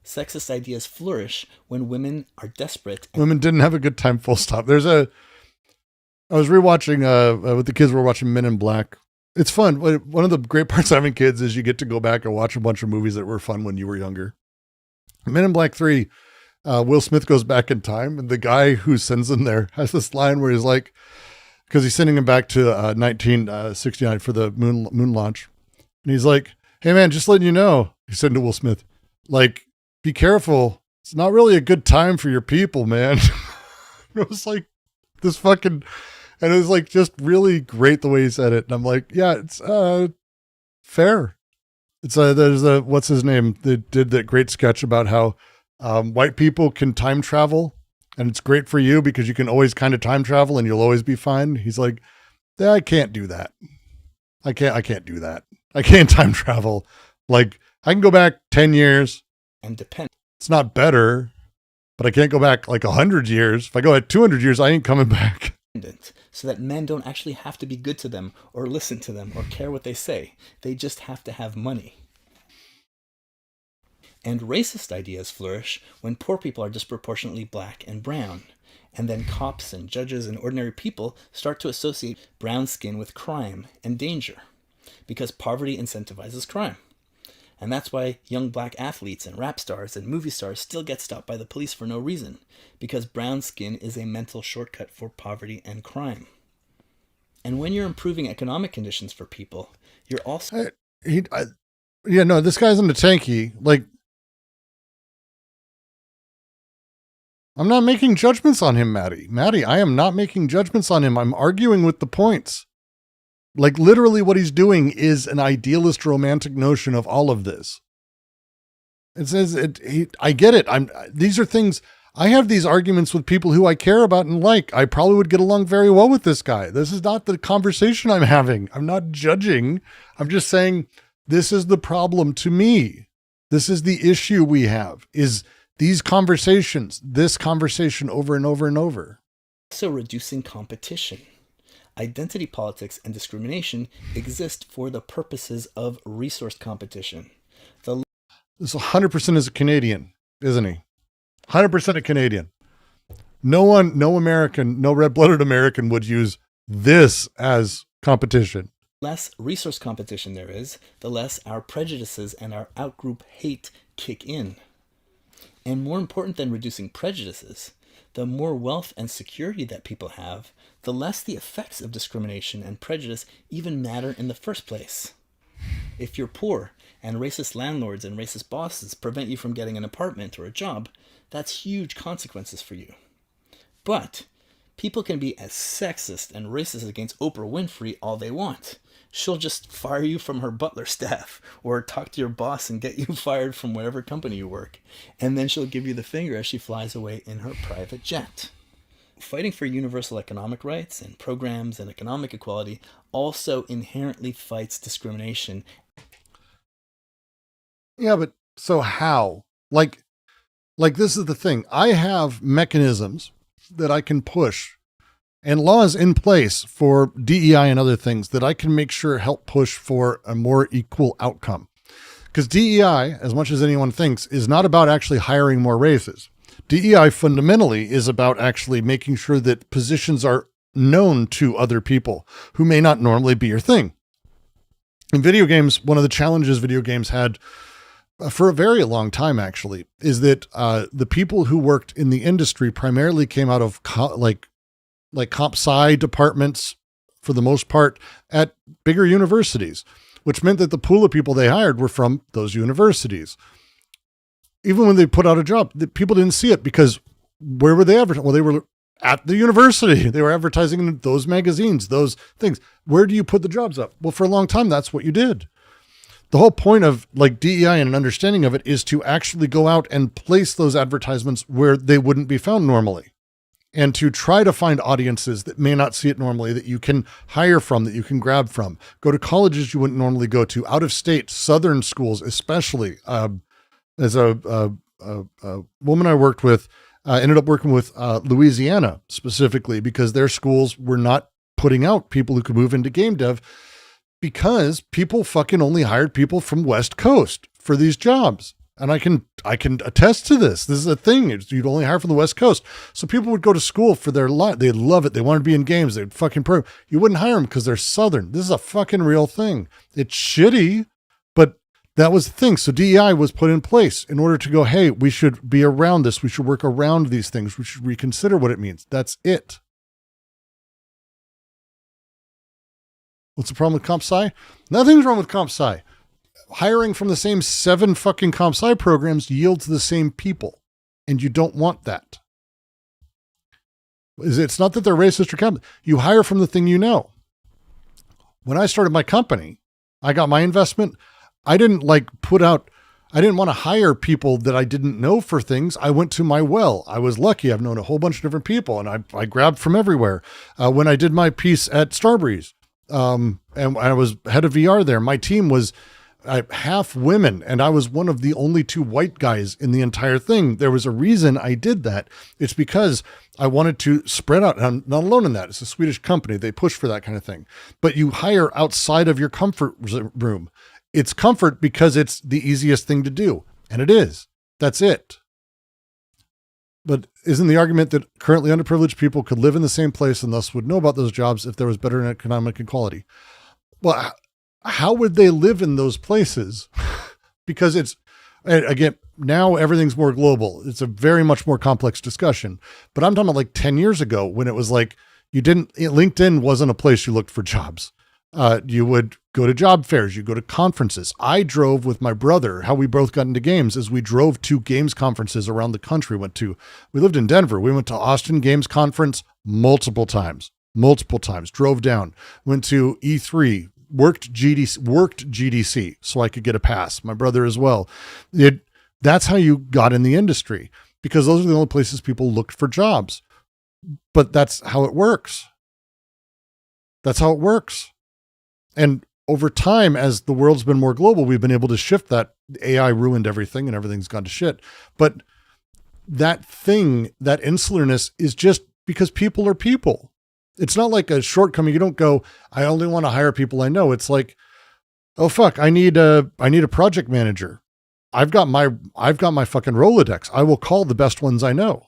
Sexist ideas flourish when women are desperate. Women didn't have a good time, full stop. I was rewatching, with the kids, we're watching Men in Black. It's fun. One of the great parts of having kids is you get to go back and watch a bunch of movies that were fun when you were younger. Men in Black 3, Will Smith goes back in time, and the guy who sends him there has this line where he's like, because he's sending him back to 1969 for the moon launch. And he's like, "Hey man, just letting you know," he said to Will Smith, like, "Be careful. It's not really a good time for your people, man." It was like this fucking, and it was like just really great the way he said it. And I'm like, yeah, it's fair. It's there's what's his name that did that great sketch about how white people can time travel. And it's great for you because you can always kind of time travel and you'll always be fine. He's like, yeah, I can't do that. I can't do that. I can't time travel. Like, I can go back 10 years. And depend. It's not better, but I can't go back like 100 years. If I go at 200 years, I ain't coming back. So that men don't actually have to be good to them or listen to them or care what they say. They just have to have money. And racist ideas flourish when poor people are disproportionately black and brown. And then cops and judges and ordinary people start to associate brown skin with crime and danger, because poverty incentivizes crime. And that's why young black athletes and rap stars and movie stars still get stopped by the police for no reason, because brown skin is a mental shortcut for poverty and crime. And when you're improving economic conditions for people, you're also... this guy's in the tanky. Like, I'm not making judgments on him, Maddie. Maddie, I am not making judgments on him. I'm arguing with the points. Like, literally what he's doing is an idealist romantic notion of all of this. It says I get it. These are things, I have these arguments with people who I care about and like. I probably would get along very well with this guy. This is not the conversation I'm having. I'm not judging. I'm just saying this is the problem to me. This is the issue we have, is these conversations, this conversation over and over and over. Also reducing competition. Identity politics and discrimination exist for the purposes of resource competition. This 100% is a Canadian, isn't he? 100% a Canadian. No American, no red-blooded American would use this as competition. Less resource competition there is, the less our prejudices and our outgroup hate kick in. And more important than reducing prejudices, the more wealth and security that people have, the less the effects of discrimination and prejudice even matter in the first place. If you're poor and racist landlords and racist bosses prevent you from getting an apartment or a job, that's huge consequences for you. But people can be as sexist and racist against Oprah Winfrey all they want. She'll just fire you from her butler staff or talk to your boss and get you fired from whatever company you work. And then she'll give you the finger as she flies away in her private jet. Fighting for universal economic rights and programs and economic equality also inherently fights discrimination. Yeah, but so how? Like this is the thing. I have mechanisms that I can push and laws in place for DEI and other things that I can make sure help push for a more equal outcome. Because DEI, as much as anyone thinks, is not about actually hiring more races. DEI fundamentally is about actually making sure that positions are known to other people who may not normally be your thing. In video games, one of the challenges video games had for a very long time, actually, is that the people who worked in the industry primarily came out of like comp sci departments, for the most part, at bigger universities, which meant that the pool of people they hired were from those universities. Even when they put out a job, the people didn't see it because where were they advertising? Well, they were at the university. They were advertising in those magazines, those things. Where do you put the jobs up? Well, for a long time, that's what you did. The whole point of like DEI and an understanding of it is to actually go out and place those advertisements where they wouldn't be found normally, and to try to find audiences that may not see it normally, that you can hire from, that you can grab from. Go to colleges you wouldn't normally go to, out of state, Southern schools, especially. As a woman I worked with, ended up working with Louisiana specifically because their schools were not putting out people who could move into game dev because people fucking only hired people from West Coast for these jobs. And I can attest to this. This is a thing. You'd only hire from the West Coast. So people would go to school for their life. They'd love it. They wanted to be in games. They'd fucking prove. You wouldn't hire them because they're Southern. This is a fucking real thing. It's shitty, but that was the thing. So DEI was put in place in order to go, hey, we should be around this. We should work around these things. We should reconsider what it means. That's it. What's the problem with comp sci? Nothing's wrong with comp sci. Hiring from the same 7 fucking comp sci programs yields the same people. And you don't want that. It's not that they're racist or comp. You hire from the thing you know. When I started my company, I got my investment. I didn't want to hire people that I didn't know for things. I went to my well. I was lucky. I've known a whole bunch of different people and I grabbed from everywhere. When I did my piece at Starbreeze, and I was head of VR there, my team was half women and I was one of the only 2 white guys in the entire thing. There was a reason I did that. It's because I wanted to spread out. And I'm not alone in that. It's a Swedish company. They push for that kind of thing, but you hire outside of your comfort room. It's comfort because it's the easiest thing to do. And it is. That's it. But isn't the argument that currently underprivileged people could live in the same place and thus would know about those jobs if there was better economic equality? Well, how would they live in those places? Because it's, again, now everything's more global. It's a very much more complex discussion. But I'm talking about like 10 years ago when it was like, LinkedIn wasn't a place you looked for jobs. You would go to job fairs, you go to conferences. I drove with my brother. How we both got into games is we drove to games conferences around the country. We lived in Denver. We went to Austin Games Conference multiple times, drove down, went to E3, worked GDC so I could get a pass. My brother as well. That's how you got in the industry, because those are the only places people looked for jobs. But that's how it works. And over time, as the world's been more global, we've been able to shift that. AI ruined everything and everything's gone to shit. But that insularness is just because people are people. It's not like a shortcoming. You don't go, I only want to hire people I know. It's like, oh fuck, I need a project manager. I've got my fucking Rolodex. I will call the best ones I know.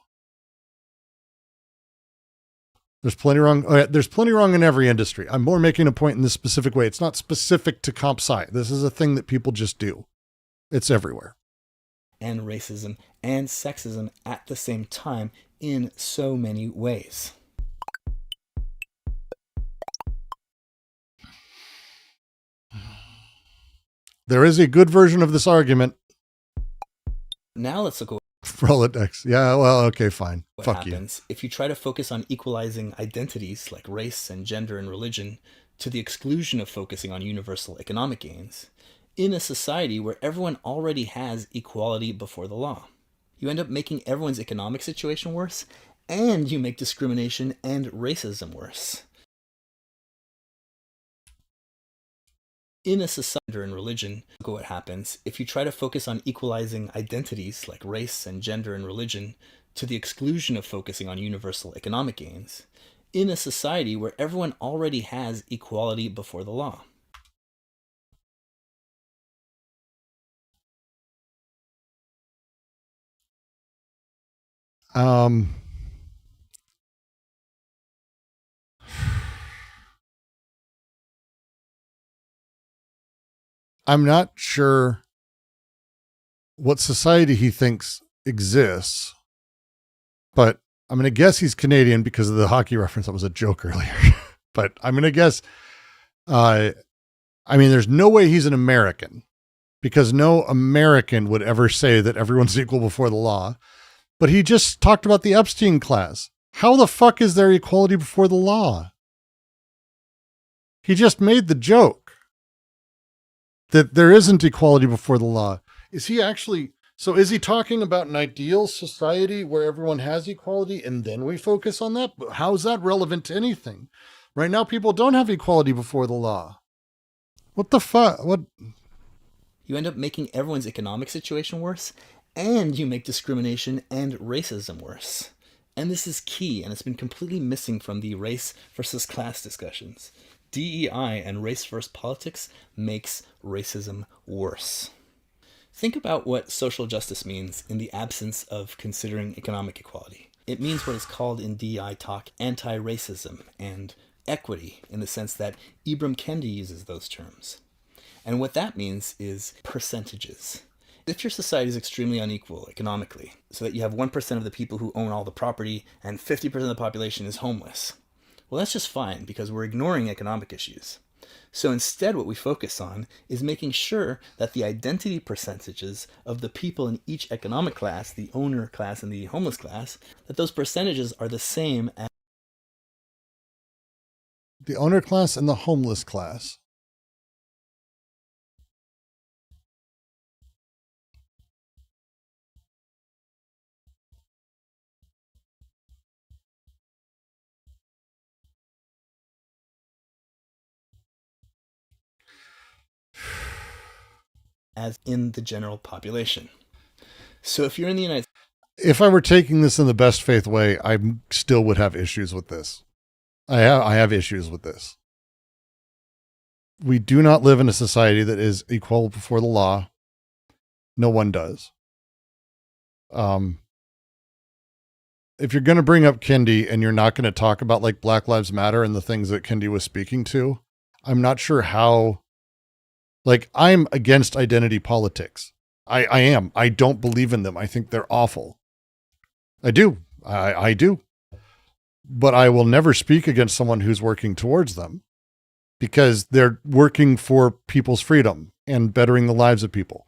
There's plenty wrong. There's plenty wrong in every industry. I'm more making a point in this specific way. It's not specific to comp sci. This is a thing that people just do. It's everywhere. And racism and sexism at the same time in so many ways. There is a good version of this argument. Now let's look at Rolodex. Yeah, well, okay, fine. what Fuck happens if you try to focus on equalizing identities like race and gender and religion to the exclusion of focusing on universal economic gains in a society where everyone already has equality before the law. You end up making everyone's economic situation worse, and you make discrimination and racism worse. In a society and religion, look at what happens if you try to focus on equalizing identities like race and gender and religion to the exclusion of focusing on universal economic gains in a society where everyone already has equality before the law. I'm not sure what society he thinks exists, but I'm going to guess he's Canadian because of the hockey reference. That was a joke earlier, but I'm going to guess, there's no way he's an American, because no American would ever say that everyone's equal before the law. But he just talked about the Epstein class. How the fuck is there equality before the law? He just made the joke that there isn't equality before the law. Is he talking about an ideal society where everyone has equality and then we focus on that? How is that relevant to anything? Right now, people don't have equality before the law. What the fuck? What? You end up making everyone's economic situation worse, and you make discrimination and racism worse. And this is key, and it's been completely missing from the race versus class discussions. DEI and race-first politics makes racism worse. Think about what social justice means in the absence of considering economic equality. It means what is called in DEI talk anti-racism and equity, in the sense that Ibram Kendi uses those terms. And what that means is percentages. If your society is extremely unequal economically, so that you have 1% of the people who own all the property and 50% of the population is homeless, well, that's just fine because we're ignoring economic issues. So instead, what we focus on is making sure that the identity percentages of the people in each economic class, the owner class and the homeless class, that those percentages are the same as the owner class and the homeless class. as in the general population. So if you're in the United States, if I were taking this in the best faith way, I still would have issues with this. I have issues with this. We do not live in a society that is equal before the law. No one does. If you're going to bring up Kendi and you're not going to talk about like Black Lives Matter and the things that Kendi was speaking to, I'm not sure how, like, I'm against identity politics. I am. I don't believe in them. I think they're awful. I do. I do. But I will never speak against someone who's working towards them because they're working for people's freedom and bettering the lives of people.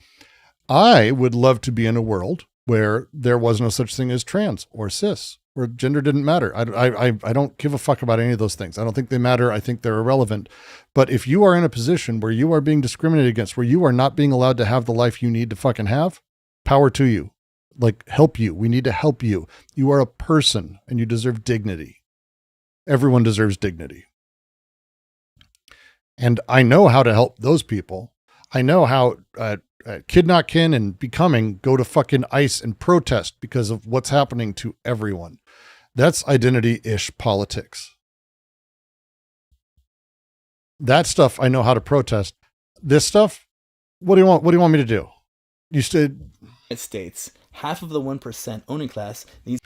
I would love to be in a world where there was no such thing as trans or cis, where gender didn't matter. I don't give a fuck about any of those things. I don't think they matter. I think they're irrelevant. But if you are in a position where you are being discriminated against, where you are not being allowed to have the life you need to fucking have, power to you. Like, help you. We need to help you. You are a person and you deserve dignity. Everyone deserves dignity. And I know how to help those people. I know how Kid Not Kin and Becoming go to fucking ICE and protest because of what's happening to everyone. That's identity-ish politics. That stuff I know how to protest. This stuff, what do you want? What do you want me to do? You said United States, half of the 1% owning class needs.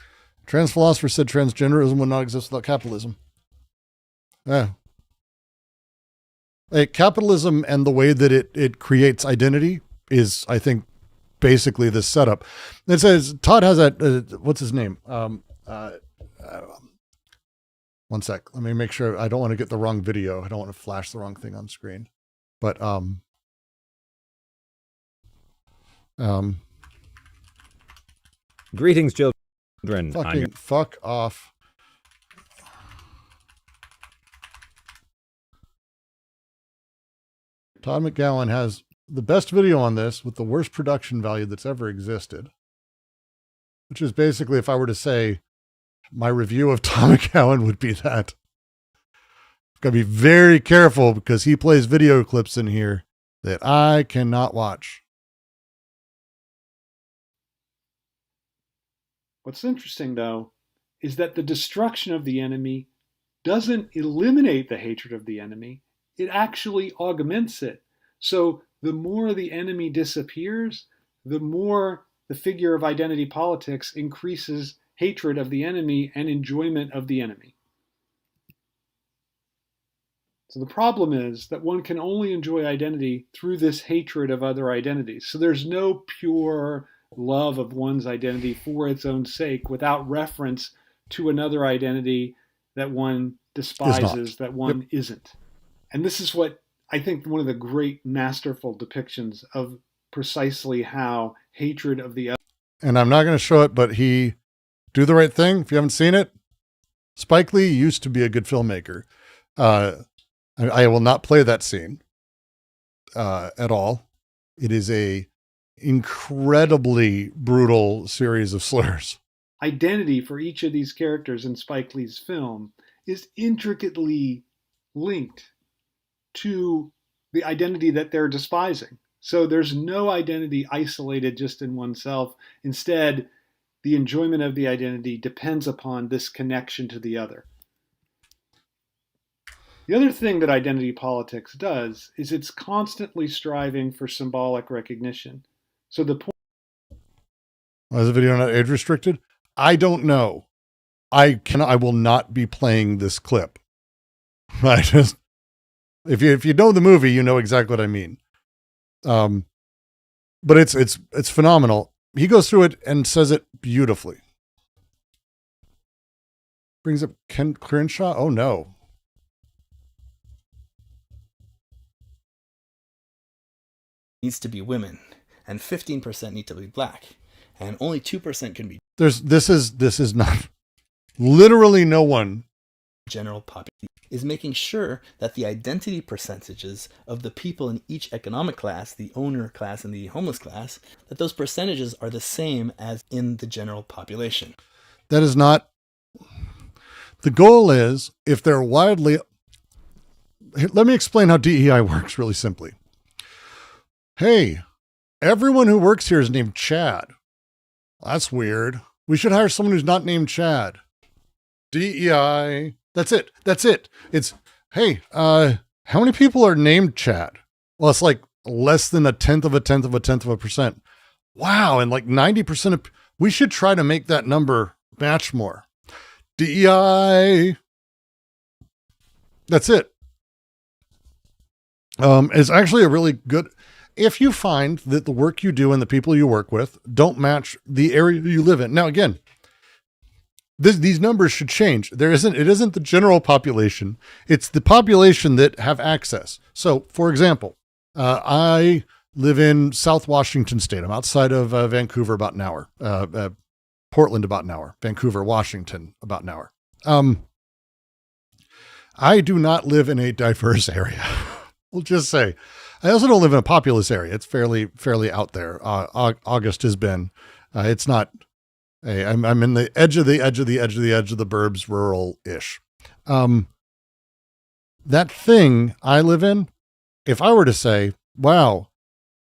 Trans philosophers said transgenderism would not exist without capitalism. Yeah. Like, capitalism and the way that it creates identity is, I think, basically this setup. It says Todd has that. What's his name? One sec. Let me make sure. I don't want to get the wrong video. I don't want to flash the wrong thing on screen. But greetings, children. Fucking fuck off. Todd McGowan has the best video on this with the worst production value that's ever existed. Which is basically, if I were to say my review of Todd McGowan would be that. Got to be very careful because he plays video clips in here that I cannot watch. What's interesting, though, is that the destruction of the enemy doesn't eliminate the hatred of the enemy. It actually augments it. So the more the enemy disappears, the more the figure of identity politics increases hatred of the enemy and enjoyment of the enemy. So the problem is that one can only enjoy identity through this hatred of other identities. So there's no pure love of one's identity for its own sake without reference to another identity that one despises, that one isn't. And this is what I think one of the great masterful depictions of precisely how hatred of the other. And I'm not going to show it, but he Do the Right Thing. If you haven't seen it, Spike Lee used to be a good filmmaker. I will not play that scene at all. It is a incredibly brutal series of slurs. Identity for each of these characters in Spike Lee's film is intricately linked to the identity that they're despising. So there's no identity isolated just in oneself. Instead, the enjoyment of the identity depends upon this connection to the other. The other thing that identity politics does is it's constantly striving for symbolic recognition. So the point. Is the video not age restricted? I don't know. I will not be playing this clip. I just, if you know the movie, you know exactly what I mean. But it's phenomenal. He goes through it and says it beautifully. Brings up Ken Crenshaw. Oh no. Needs to be women, and 15% need to be black, and only 2% can be. This is not literally no one. General population is making sure that the identity percentages of the people in each economic class, the owner class and the homeless class, that those percentages are the same as in the general population. That is not. The goal is, if they're widely. Let me explain how DEI works really simply. Hey, everyone who works here is named Chad. That's weird. We should hire someone who's not named Chad. DEI. That's it. It's, hey, how many people are named Chad? Well, it's like less than 1/10 of a percent. Wow. And like 90% of, we should try to make that number match more. DEI. That's it. It's actually a really good, if you find that the work you do and the people you work with don't match the area you live in. Now, again, these numbers should change. It isn't the general population. It's the population that have access. So for example, I live in South Washington State. I'm outside of Vancouver, about an hour, Portland, about an hour, Vancouver, Washington, about an hour. I do not live in a diverse area. We'll just say, I also don't live in a populous area. It's fairly out there. August has been, it's not, hey, I'm in the edge of the burbs, rural-ish. That thing I live in, if I were to say, wow,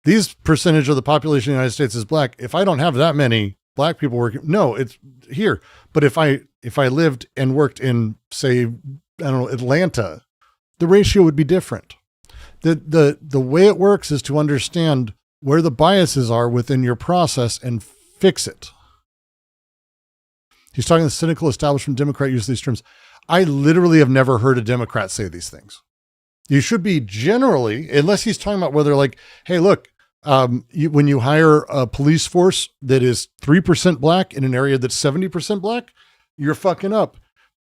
these percentage of the population of the United States is black. If I don't have that many black people working, no, it's here. But if I lived and worked in, say, I don't know, Atlanta, the ratio would be different. The way it works is to understand where the biases are within your process and fix it. He's talking the cynical establishment Democrat use these terms. I literally have never heard a Democrat say these things. You should be generally, unless he's talking about whether like, hey, look, when you hire a police force that is 3% black in an area that's 70% black, you're fucking up.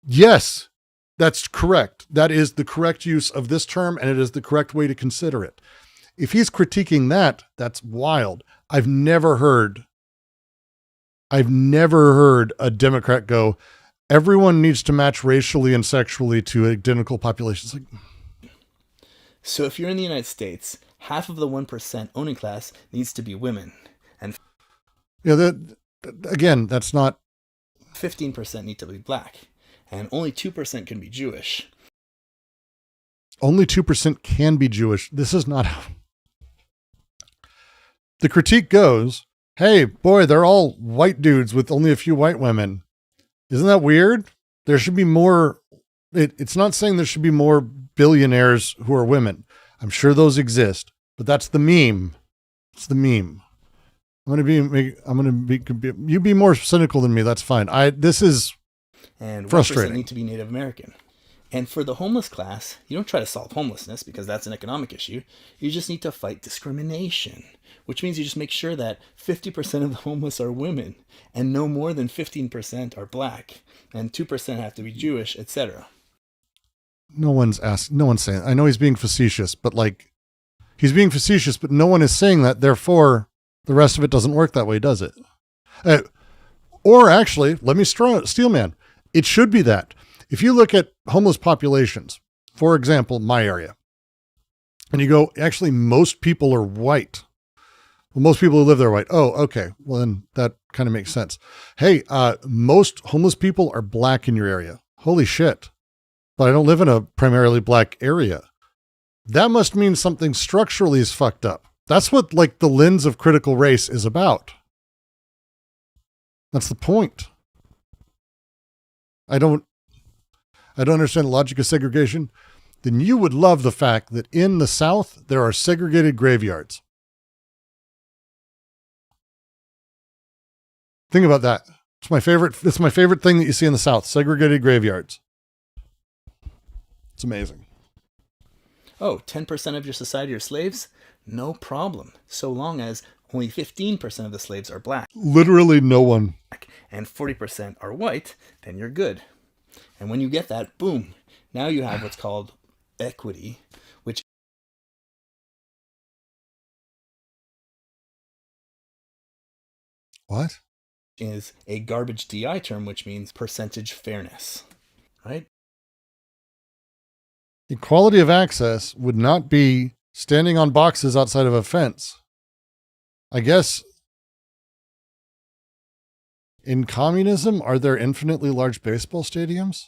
Yes, that's correct. That is the correct use of this term, and it is the correct way to consider it. If he's critiquing that, that's wild. I've never heard a Democrat go, everyone needs to match racially and sexually to identical populations. Like, so if you're in the United States, half of the 1% owning class needs to be women. And again, that's not... 15% need to be black. And only 2% can be Jewish. Only 2% can be Jewish. This is not how... The critique goes, hey, boy, they're all white dudes with only a few white women. Isn't that weird? There should be more... It's not saying there should be more billionaires who are women. I'm sure those exist, but that's the meme. It's the meme. You be more cynical than me. That's fine. This is and frustrating. 1% need to be Native American. And for the homeless class, you don't try to solve homelessness because that's an economic issue. You just need to fight discrimination, which means you just make sure that 50% of the homeless are women and no more than 15% are black and 2% have to be Jewish, etc. No one's saying, I know he's being facetious, but like he's being facetious, but no one is saying that. Therefore, the rest of it doesn't work that way, does it? Or actually, let me steel man. It should be that. If you look at homeless populations, for example, my area, and you go, actually, most people are white. Well, most people who live there are white. Oh, okay. Well, then that kind of makes sense. Hey, most homeless people are black in your area. Holy shit. But I don't live in a primarily black area. That must mean something structurally is fucked up. That's what like the lens of critical race is about. That's the point. I don't understand the logic of segregation. Then you would love the fact that in the South, there are segregated graveyards. Think about that. It's my favorite thing that you see in the South, segregated graveyards. It's amazing. Oh, 10% of your society are slaves? No problem. So long as only 15% of the slaves are black. Literally no one. And 40% are white, then you're good. And when you get that, boom, now you have what's called equity, which what? Is a garbage DI term, which means percentage fairness, right? Equality of access would not be standing on boxes outside of a fence. I guess in communism, are there infinitely large baseball stadiums?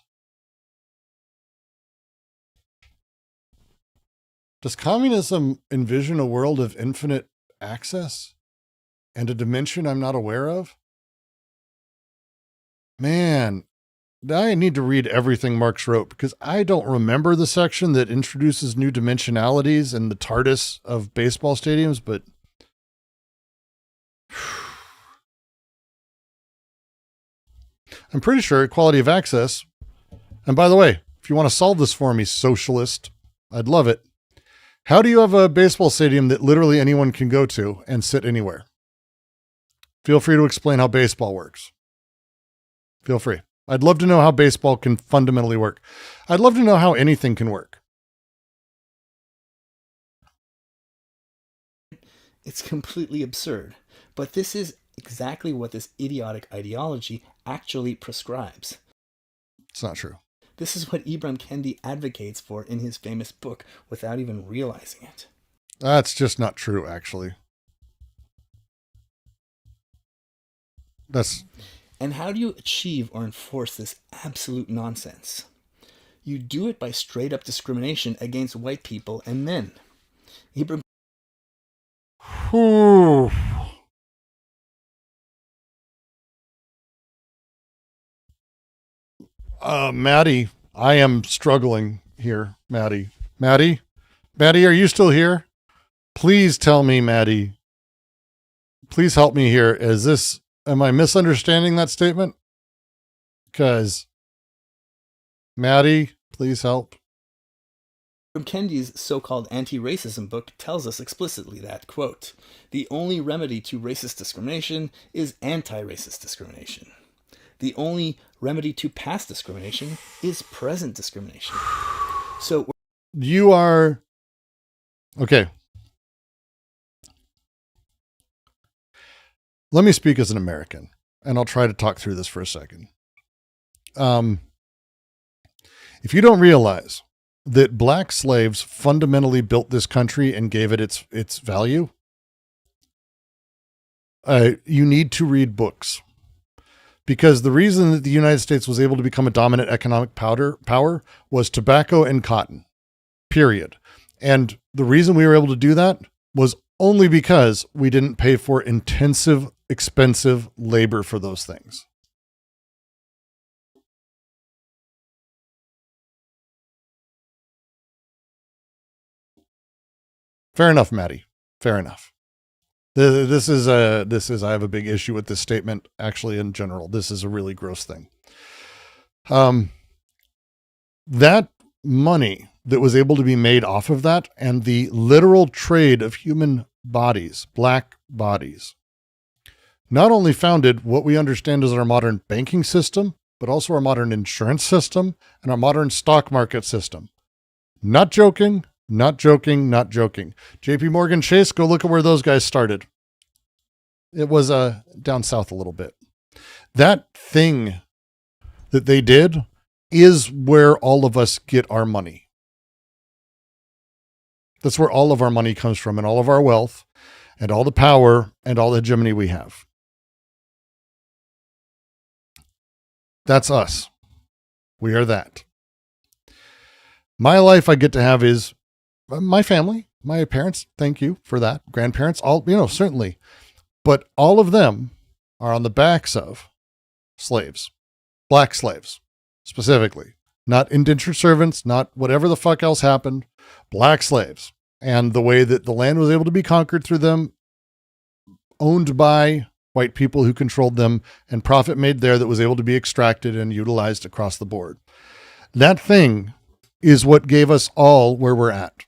Does communism envision a world of infinite access and a dimension I'm not aware of? Man, I need to read everything Marx wrote because I don't remember the section that introduces new dimensionalities and the TARDIS of baseball stadiums, but I'm pretty sure equality of access. And by the way, if you want to solve this for me, socialist, I'd love it. How do you have a baseball stadium that literally anyone can go to and sit anywhere? Feel free to explain how baseball works. Feel free. I'd love to know how baseball can fundamentally work. I'd love to know how anything can work. It's completely absurd. But this is exactly what this idiotic ideology actually prescribes. It's not true. This is what Ibram Kendi advocates for in his famous book without even realizing it. That's just not true, actually. And how do you achieve or enforce this absolute nonsense? You do it by straight up discrimination against white people and men. Ibram. Maddie, I am struggling here, Maddie. Maddie, are you still here? Please tell me, Maddie. Please help me here. Am I misunderstanding that statement? Because, Maddie, please help. Kendi's so-called anti-racism book tells us explicitly that, quote, the only remedy to racist discrimination is anti-racist discrimination. The only remedy to past discrimination is present discrimination. So you are... Okay. Let me speak as an American, and I'll try to talk through this for a second. If you don't realize that black slaves fundamentally built this country and gave it its value, you need to read books. Because the reason that the United States was able to become a dominant economic power was tobacco and cotton, period. And the reason we were able to do that was only because we didn't pay for intensive, expensive labor for those things. Fair enough, Maddie. Fair enough. This is I have a big issue with this statement, actually, in general. This is a really gross thing. That money that was able to be made off of that and the literal trade of human bodies, black bodies, not only founded what we understand as our modern banking system, but also our modern insurance system and our modern stock market system. Not joking. Not joking, not joking. JP Morgan Chase, go look at where those guys started. It was down south a little bit. That thing that they did is where all of us get our money. That's where all of our money comes from and all of our wealth and all the power and all the hegemony we have. That's us. We are that. My life I get to have is my family, my parents, thank you for that. Grandparents, all, certainly. But all of them are on the backs of slaves, black slaves, specifically. Not indentured servants, not whatever the fuck else happened, black slaves. And the way that the land was able to be conquered through them, owned by white people who controlled them, and profit made there that was able to be extracted and utilized across the board. That thing is what gave us all where we're at.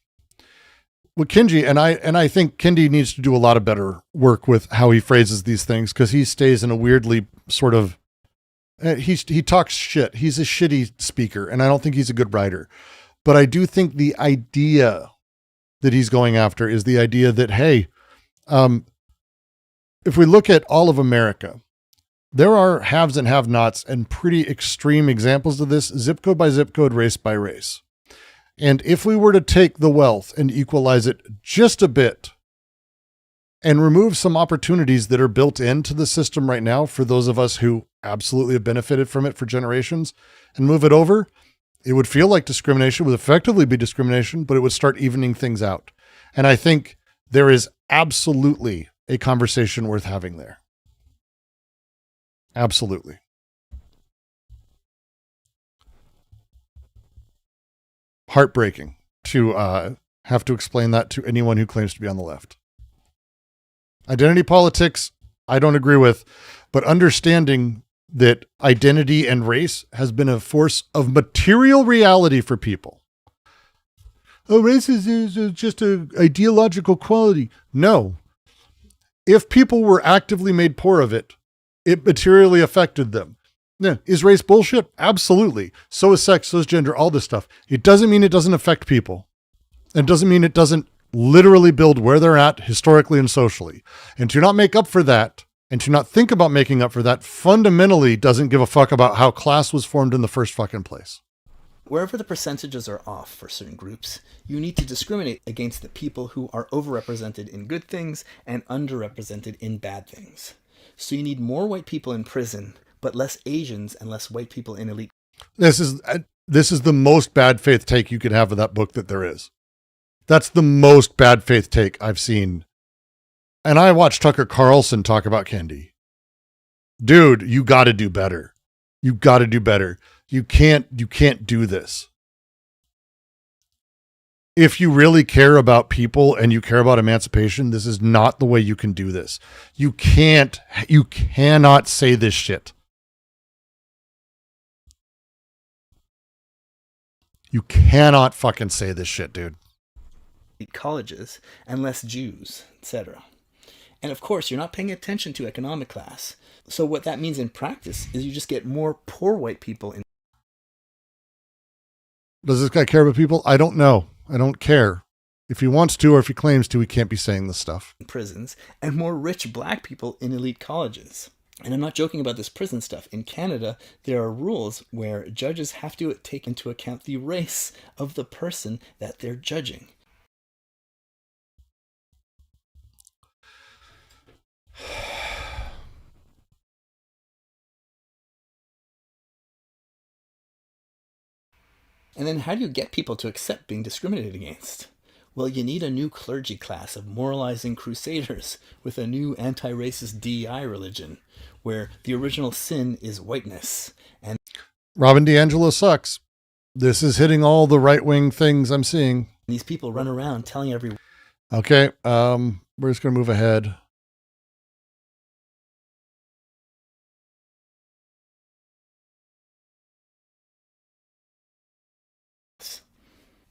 Well, Kendi, and I think Kendi needs to do a lot of better work with how he phrases these things, because he stays in a weirdly sort of, he talks shit. He's a shitty speaker, and I don't think he's a good writer. But I do think the idea that he's going after is the idea that, hey, if we look at all of America, there are haves and have-nots and pretty extreme examples of this, zip code by zip code, race by race. And if we were to take the wealth and equalize it just a bit and remove some opportunities that are built into the system right now for those of us who absolutely have benefited from it for generations and move it over, it would feel like discrimination, would effectively be discrimination, but it would start evening things out. And I think there is absolutely a conversation worth having there. Absolutely. Heartbreaking to have to explain that to anyone who claims to be on the left. Identity politics I don't agree with, but understanding that identity and race has been a force of material reality for people. Oh, race is just an ideological quality. No. If people were actively made poor of it, it materially affected them. Yeah. Is race bullshit? Absolutely. So is sex, so is gender, all this stuff. It doesn't mean it doesn't affect people. It doesn't mean it doesn't literally build where they're at historically and socially. And to not make up for that, and to not think about making up for that, fundamentally doesn't give a fuck about how class was formed in the first fucking place. Wherever the percentages are off for certain groups, you need to discriminate against the people who are overrepresented in good things and underrepresented in bad things. So you need more white people in prison, but less Asians and less white people in elite. This is the most bad faith take you could have of that book that there is. That's the most bad faith take I've seen. And I watched Tucker Carlson talk about Kendi. Dude, you got to do better. You got to do better. You can't do this. If you really care about people and you care about emancipation, this is not the way you can do this. You cannot say this shit. You cannot fucking say this shit, dude. Colleges and less Jews, etc. And of course, you're not paying attention to economic class. So what that means in practice is you just get more poor white people in. Does this guy care about people? I don't know. I don't care. If he wants to or if he claims to, he can't be saying this stuff. Prisons and more rich black people in elite colleges. And I'm not joking about this prison stuff. In Canada, there are rules where judges have to take into account the race of the person that they're judging. And then how do you get people to accept being discriminated against? Well, you need a new clergy class of moralizing crusaders with a new anti-racist DEI religion, where the original sin is whiteness. And Robin DiAngelo sucks. This is hitting all the right-wing things I'm seeing. These people run around telling everyone. Okay, we're just going to move ahead.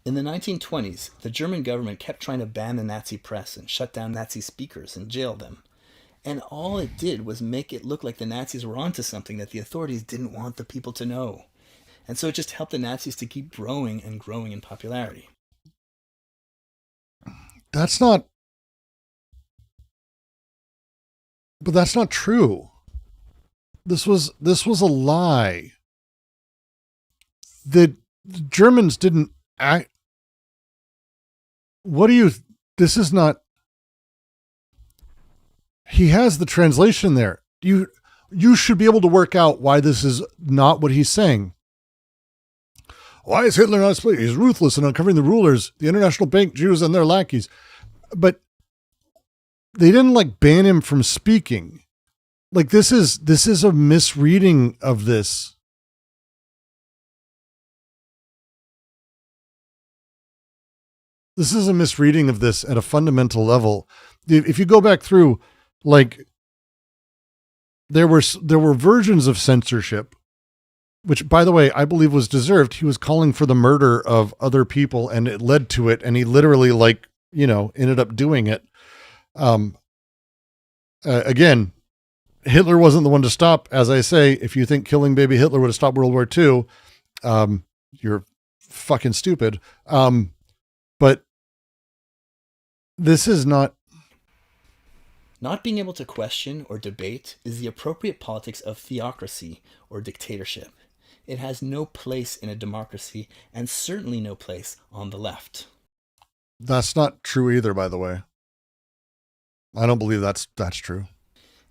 In the 1920s, the German government kept trying to ban the Nazi press and shut down Nazi speakers and jail them. And all it did was make it look like the Nazis were onto something that the authorities didn't want the people to know. And so it just helped the Nazis to keep growing and growing in popularity. That's not true. This was a lie. The Germans didn't act. This is not. He has the translation there. You should be able to work out why this is not what he's saying. Why is Hitler not split? He's ruthless in uncovering the rulers, the international bank, Jews, and their lackeys. But they didn't ban him from speaking. This is a misreading of this. This is a misreading of this at a fundamental level. If you go back through, there were versions of censorship, which, by the way, I believe was deserved. He was calling for the murder of other people, and it led to it, and he literally, ended up doing it. Again, Hitler wasn't the one to stop. As I say, if you think killing baby Hitler would have stopped World War II, you're fucking stupid. But this is not. Not being able to question or debate is the appropriate politics of theocracy or dictatorship. It has no place in a democracy and certainly no place on the left. That's not true either, by the way. I don't believe that's true.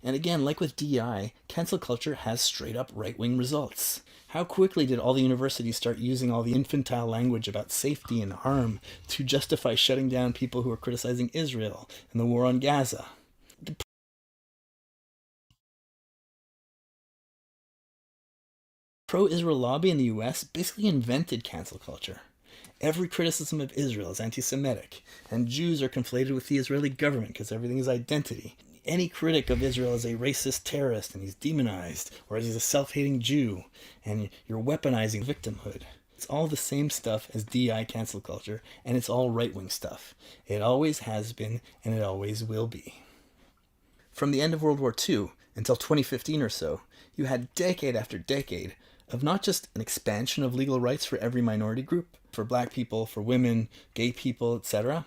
And again, like with DEI, cancel culture has straight up right-wing results. How quickly did all the universities start using all the infantile language about safety and harm to justify shutting down people who are criticizing Israel and the war on Gaza? The pro-Israel lobby in the US basically invented cancel culture. Every criticism of Israel is anti-Semitic, and Jews are conflated with the Israeli government because everything is identity. any critic of Israel as a racist terrorist and he's demonized, or as he's a self-hating Jew, and you're weaponizing victimhood. It's all the same stuff as DI cancel culture, and it's all right-wing stuff. It always has been, and it always will be. From the end of World War II until 2015 or so, you had decade after decade of not just an expansion of legal rights for every minority group, for black people, for women, gay people, etc.,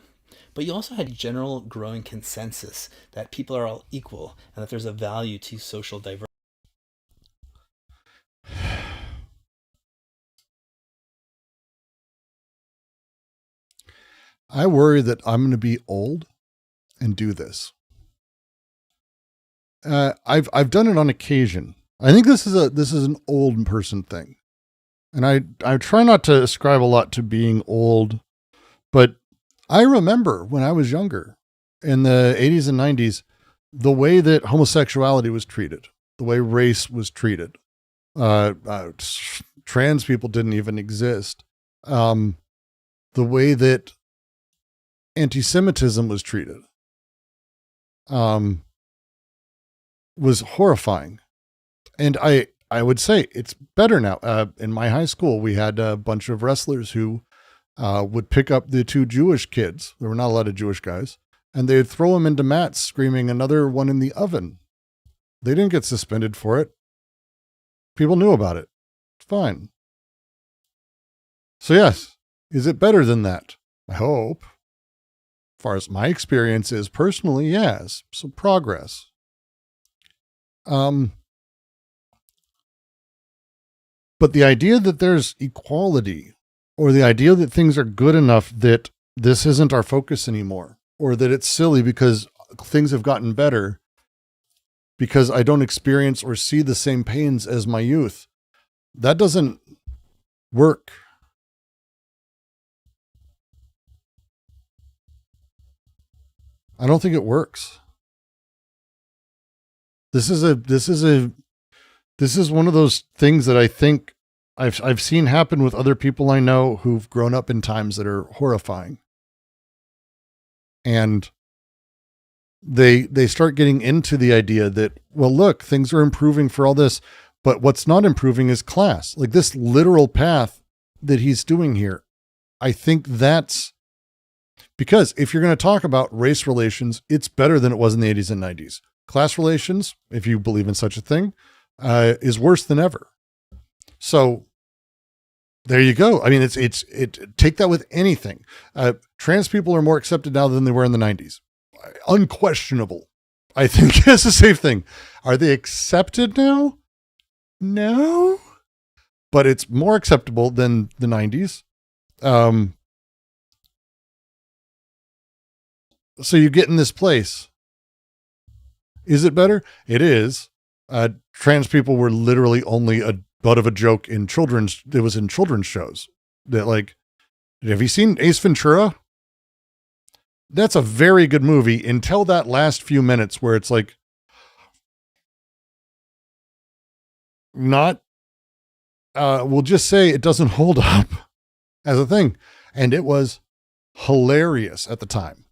but you also had a general growing consensus that people are all equal and that there's a value to social diversity. I worry that I'm going to be old and do this. I've done it on occasion. I think this is an old person thing. And I try not to ascribe a lot to being old, but I remember when I was younger in the 80s and 90s, the way that homosexuality was treated, the way race was treated. Trans people didn't even exist. The way that anti-Semitism was treated was horrifying. And I would say it's better now. In my high school, we had a bunch of wrestlers who would pick up the two Jewish kids. There were not a lot of Jewish guys. And they'd throw them into mats screaming, "Another one in the oven." They didn't get suspended for it. People knew about it. It's fine. So yes, is it better than that? I hope. As far as my experience is personally, yes. Some progress. But the idea that there's equality, or the idea that things are good enough that this isn't our focus anymore, or that it's silly because things have gotten better because I don't experience or see the same pains as my youth, that doesn't work. I don't think it works. This is one of those things that I think I've seen happen with other people I know who've grown up in times that are horrifying. And they start getting into the idea that, well, look, things are improving for all this, but what's not improving is class. Like this literal path that he's doing here. I think that's because if you're going to talk about race relations, it's better than it was in the 80s and 90s. Class relations, if you believe in such a thing, is worse than ever. So there you go. I mean, take that with anything. Trans people are more accepted now than they were in the 90s. Unquestionable. I think that's a safe thing. Are they accepted now? No, but it's more acceptable than the 90s. So you get in this place. Is it better? It is. Trans people were literally only a butt of a joke in children's shows. That, like, have you seen Ace Ventura? That's a very good movie until that last few minutes where it's like not, we'll just say it doesn't hold up as a thing. And it was hilarious at the time.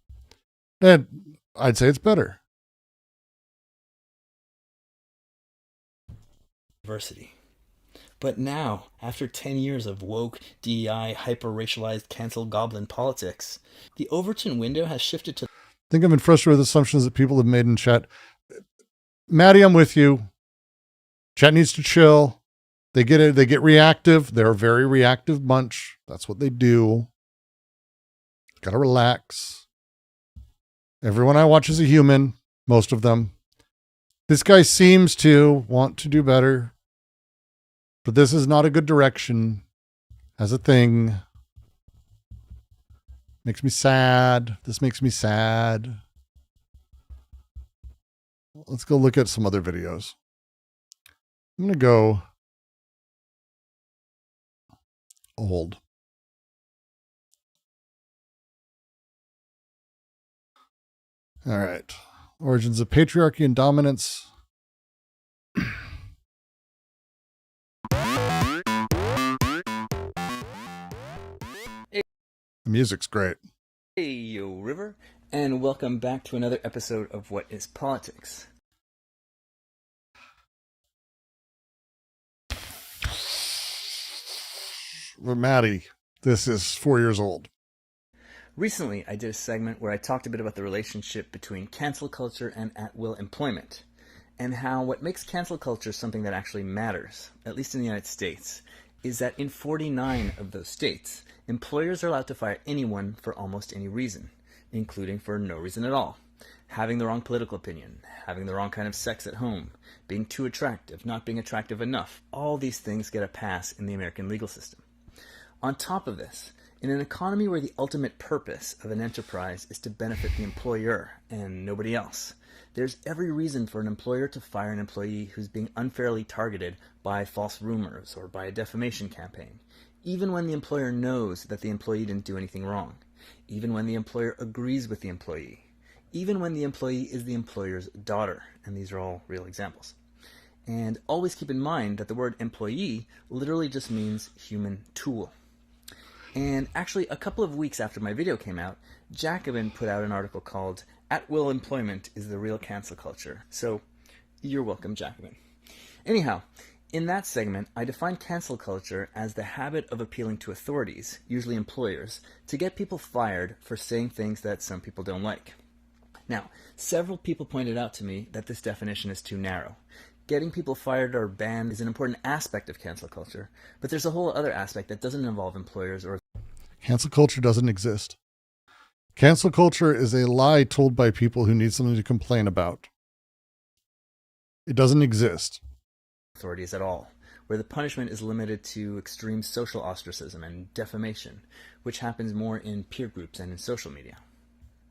And I'd say it's better. Diversity. But now, after 10 years of woke, DEI, hyper-racialized, cancel goblin politics, the Overton window has shifted to... I think I've been frustrated with assumptions that people have made in chat. Maddie, I'm with you. Chat needs to chill. They get it. They get reactive. They're a very reactive bunch. That's what they do. Gotta relax. Everyone I watch is a human. Most of them. This guy seems to want to do better. But this is not a good direction as a thing. Makes me sad. This makes me sad. Let's go look at some other videos. I'm going to go old. All right. Origins of patriarchy and dominance. The music's great. Hey, yo, River. And welcome back to another episode of What is Politics? Well, Maddie, this is 4 years old. Recently, I did a segment where I talked a bit about the relationship between cancel culture and at-will employment, and how what makes cancel culture something that actually matters, at least in the United States, is that in 49 of those states, employers are allowed to fire anyone for almost any reason, including for no reason at all. Having the wrong political opinion, having the wrong kind of sex at home, being too attractive, not being attractive enough, all these things get a pass in the American legal system. On top of this, in an economy where the ultimate purpose of an enterprise is to benefit the employer and nobody else, there's every reason for an employer to fire an employee who's being unfairly targeted by false rumors or by a defamation campaign, even when the employer knows that the employee didn't do anything wrong, even when the employer agrees with the employee, even when the employee is the employer's daughter, and these are all real examples. And always keep in mind that the word employee literally just means human tool. And actually, a couple of weeks after my video came out, Jacobin put out an article called "At-Will Employment is the Real Cancel Culture." So, you're welcome, Jacobin. Anyhow, in that segment, I defined cancel culture as the habit of appealing to authorities, usually employers, to get people fired for saying things that some people don't like. Now, several people pointed out to me that this definition is too narrow. Getting people fired or banned is an important aspect of cancel culture, but there's a whole other aspect that doesn't involve employers or... Cancel culture doesn't exist. Cancel culture is a lie told by people who need something to complain about. It doesn't exist. authorities at all, where the punishment is limited to extreme social ostracism and defamation, which happens more in peer groups and in social media.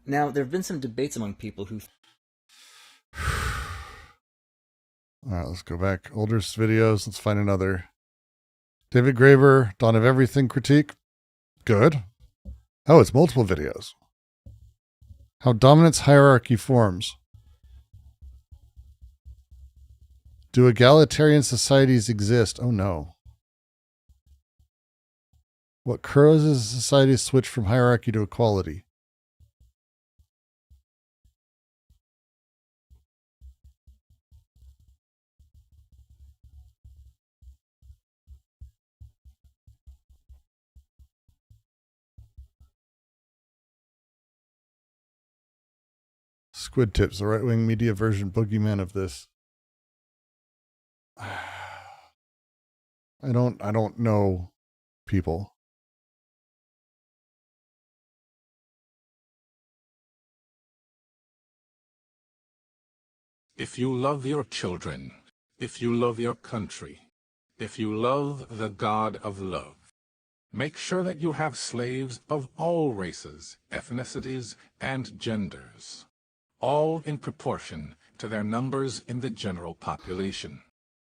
Now, there have been some debates among people who... All right, let's go back. Older videos. Let's find another. David Graver, Dawn of Everything critique. Good. Oh, it's multiple videos. How dominance hierarchy forms. Do egalitarian societies exist? Oh no. What causes societies switch from hierarchy to equality? Squid Tips, the right-wing media version boogeyman of this. I don't know people. If you love your children, if you love your country, if you love the God of love, make sure that you have slaves of all races, ethnicities, and genders, all in proportion to their numbers in the general population.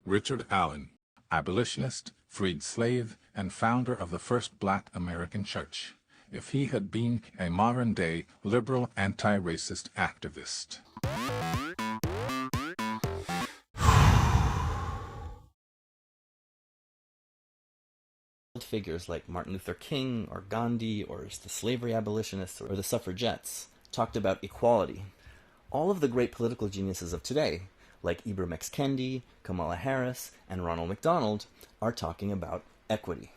Richard Allen, abolitionist, freed slave, and founder of the first Black American church, if he had been a modern-day liberal anti-racist activist. Figures like Martin Luther King or Gandhi or the slavery abolitionists or the suffragettes talked about equality. All of the great political geniuses of today, like Ibram X. Kendi, Kamala Harris, and Ronald McDonald, are talking about equity.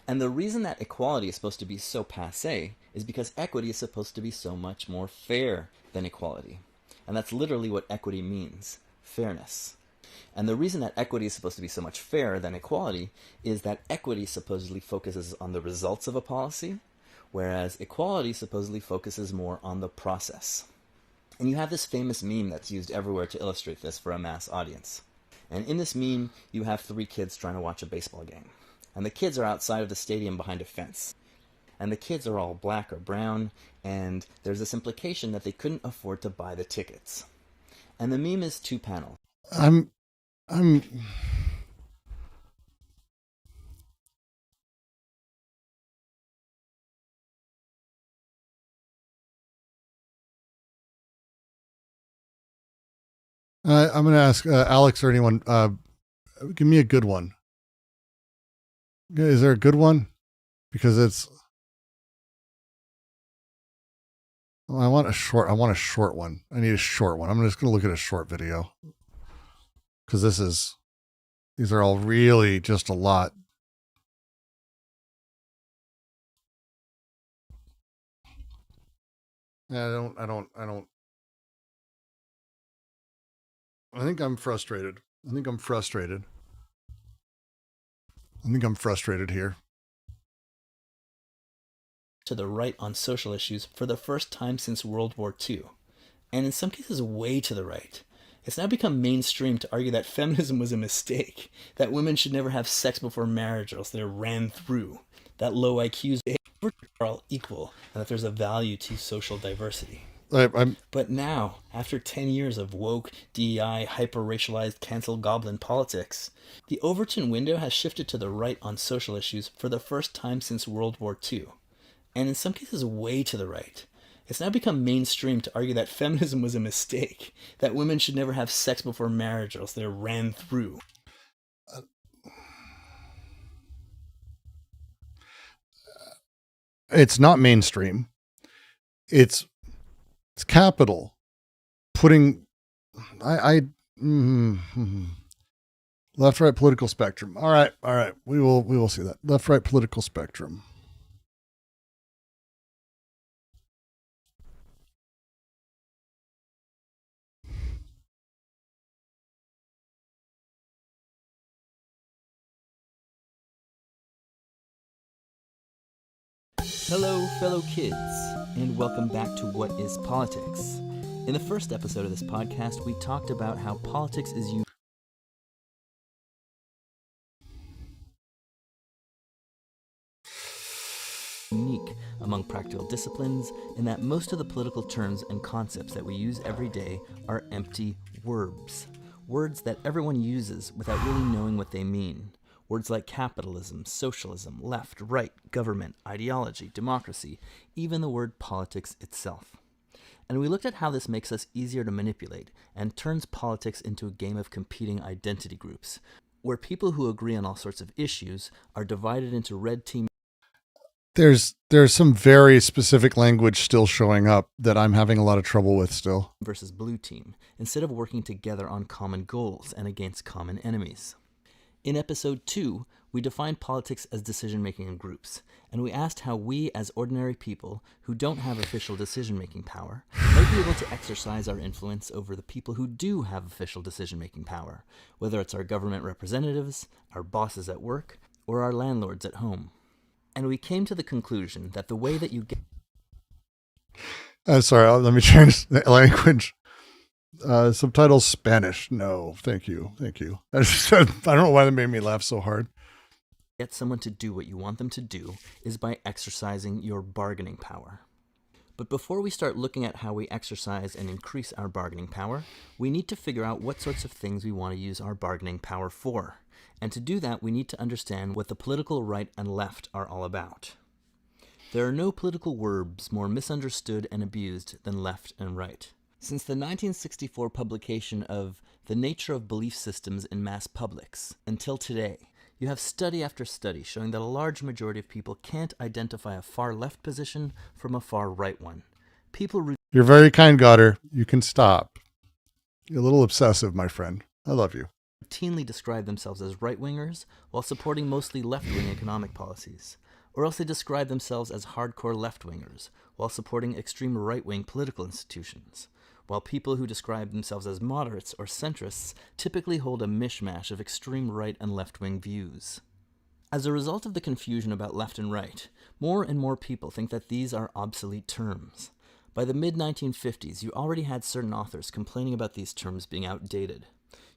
And the reason that equality is supposed to be so passé is because equity is supposed to be so much more fair than equality. And that's literally what equity means, fairness. And the reason that equity is supposed to be so much fairer than equality is that equity supposedly focuses on the results of a policy, whereas equality supposedly focuses more on the process. And you have this famous meme that's used everywhere to illustrate this for a mass audience. And in this meme, you have 3 kids trying to watch a baseball game. And the kids are outside of the stadium behind a fence. And the kids are all black or brown, and there's this implication that they couldn't afford to buy the tickets. And the meme is 2 panels. I'm going to ask Alex or anyone, give me a good one. Is there a good one? Because it's... Oh, I want a short one. I need a short one. I'm just going to look at a short video. Because these are all really just a lot. Yeah, I think I'm frustrated. I think I'm frustrated here. To the right on social issues for the first time since World War II, and in some cases way to the right. It's now become mainstream to argue that feminism was a mistake, that women should never have sex before marriage or else they're ran through, that low IQs are all equal, and that there's a value to social diversity. But now, after 10 years of woke, DEI, hyper-racialized, cancel goblin politics, the Overton window has shifted to the right on social issues for the first time since World War II, and in some cases way to the right. It's now become mainstream to argue that feminism was a mistake, that women should never have sex before marriage or else they're ran through. It's not mainstream. It's capital putting left right political spectrum. All right. We will see that. Left right political spectrum. Hello, fellow kids, and welcome back to What is Politics? In the first episode of this podcast, we talked about how politics is unique among practical disciplines, and that most of the political terms and concepts that we use every day are empty words. Words that everyone uses without really knowing what they mean. Words like capitalism, socialism, left, right, government, ideology, democracy, even the word politics itself. And we looked at how this makes us easier to manipulate and turns politics into a game of competing identity groups, where people who agree on all sorts of issues are divided into red team. There's some very specific language still showing up that I'm having a lot of trouble with still. Versus blue team, instead of working together on common goals and against common enemies. In episode 2, we defined politics as decision-making in groups, and we asked how we, as ordinary people who don't have official decision-making power, might be able to exercise our influence over the people who do have official decision-making power, whether it's our government representatives, our bosses at work, or our landlords at home. And we came to the conclusion that the way that you get... Sorry, let me change the language. Subtitles Spanish. No, thank you. I don't know why that made me laugh so hard. Get someone to do what you want them to do is by exercising your bargaining power. But before we start looking at how we exercise and increase our bargaining power, we need to figure out what sorts of things we want to use our bargaining power for. And to do that, we need to understand what the political right and left are all about. There are no political verbs more misunderstood and abused than left and right. Since the 1964 publication of The Nature of Belief Systems in Mass Publics until today, you have study after study showing that a large majority of people can't identify a far left position from a far right one. You're very kind, Goddard. You can stop. You're a little obsessive, my friend. I love you. Routinely describe themselves as right-wingers while supporting mostly left-wing economic policies. Or else they describe themselves as hardcore left-wingers while supporting extreme right-wing political institutions. While people who describe themselves as moderates or centrists typically hold a mishmash of extreme right and left-wing views. As a result of the confusion about left and right, more and more people think that these are obsolete terms. By the mid-1950s, you already had certain authors complaining about these terms being outdated.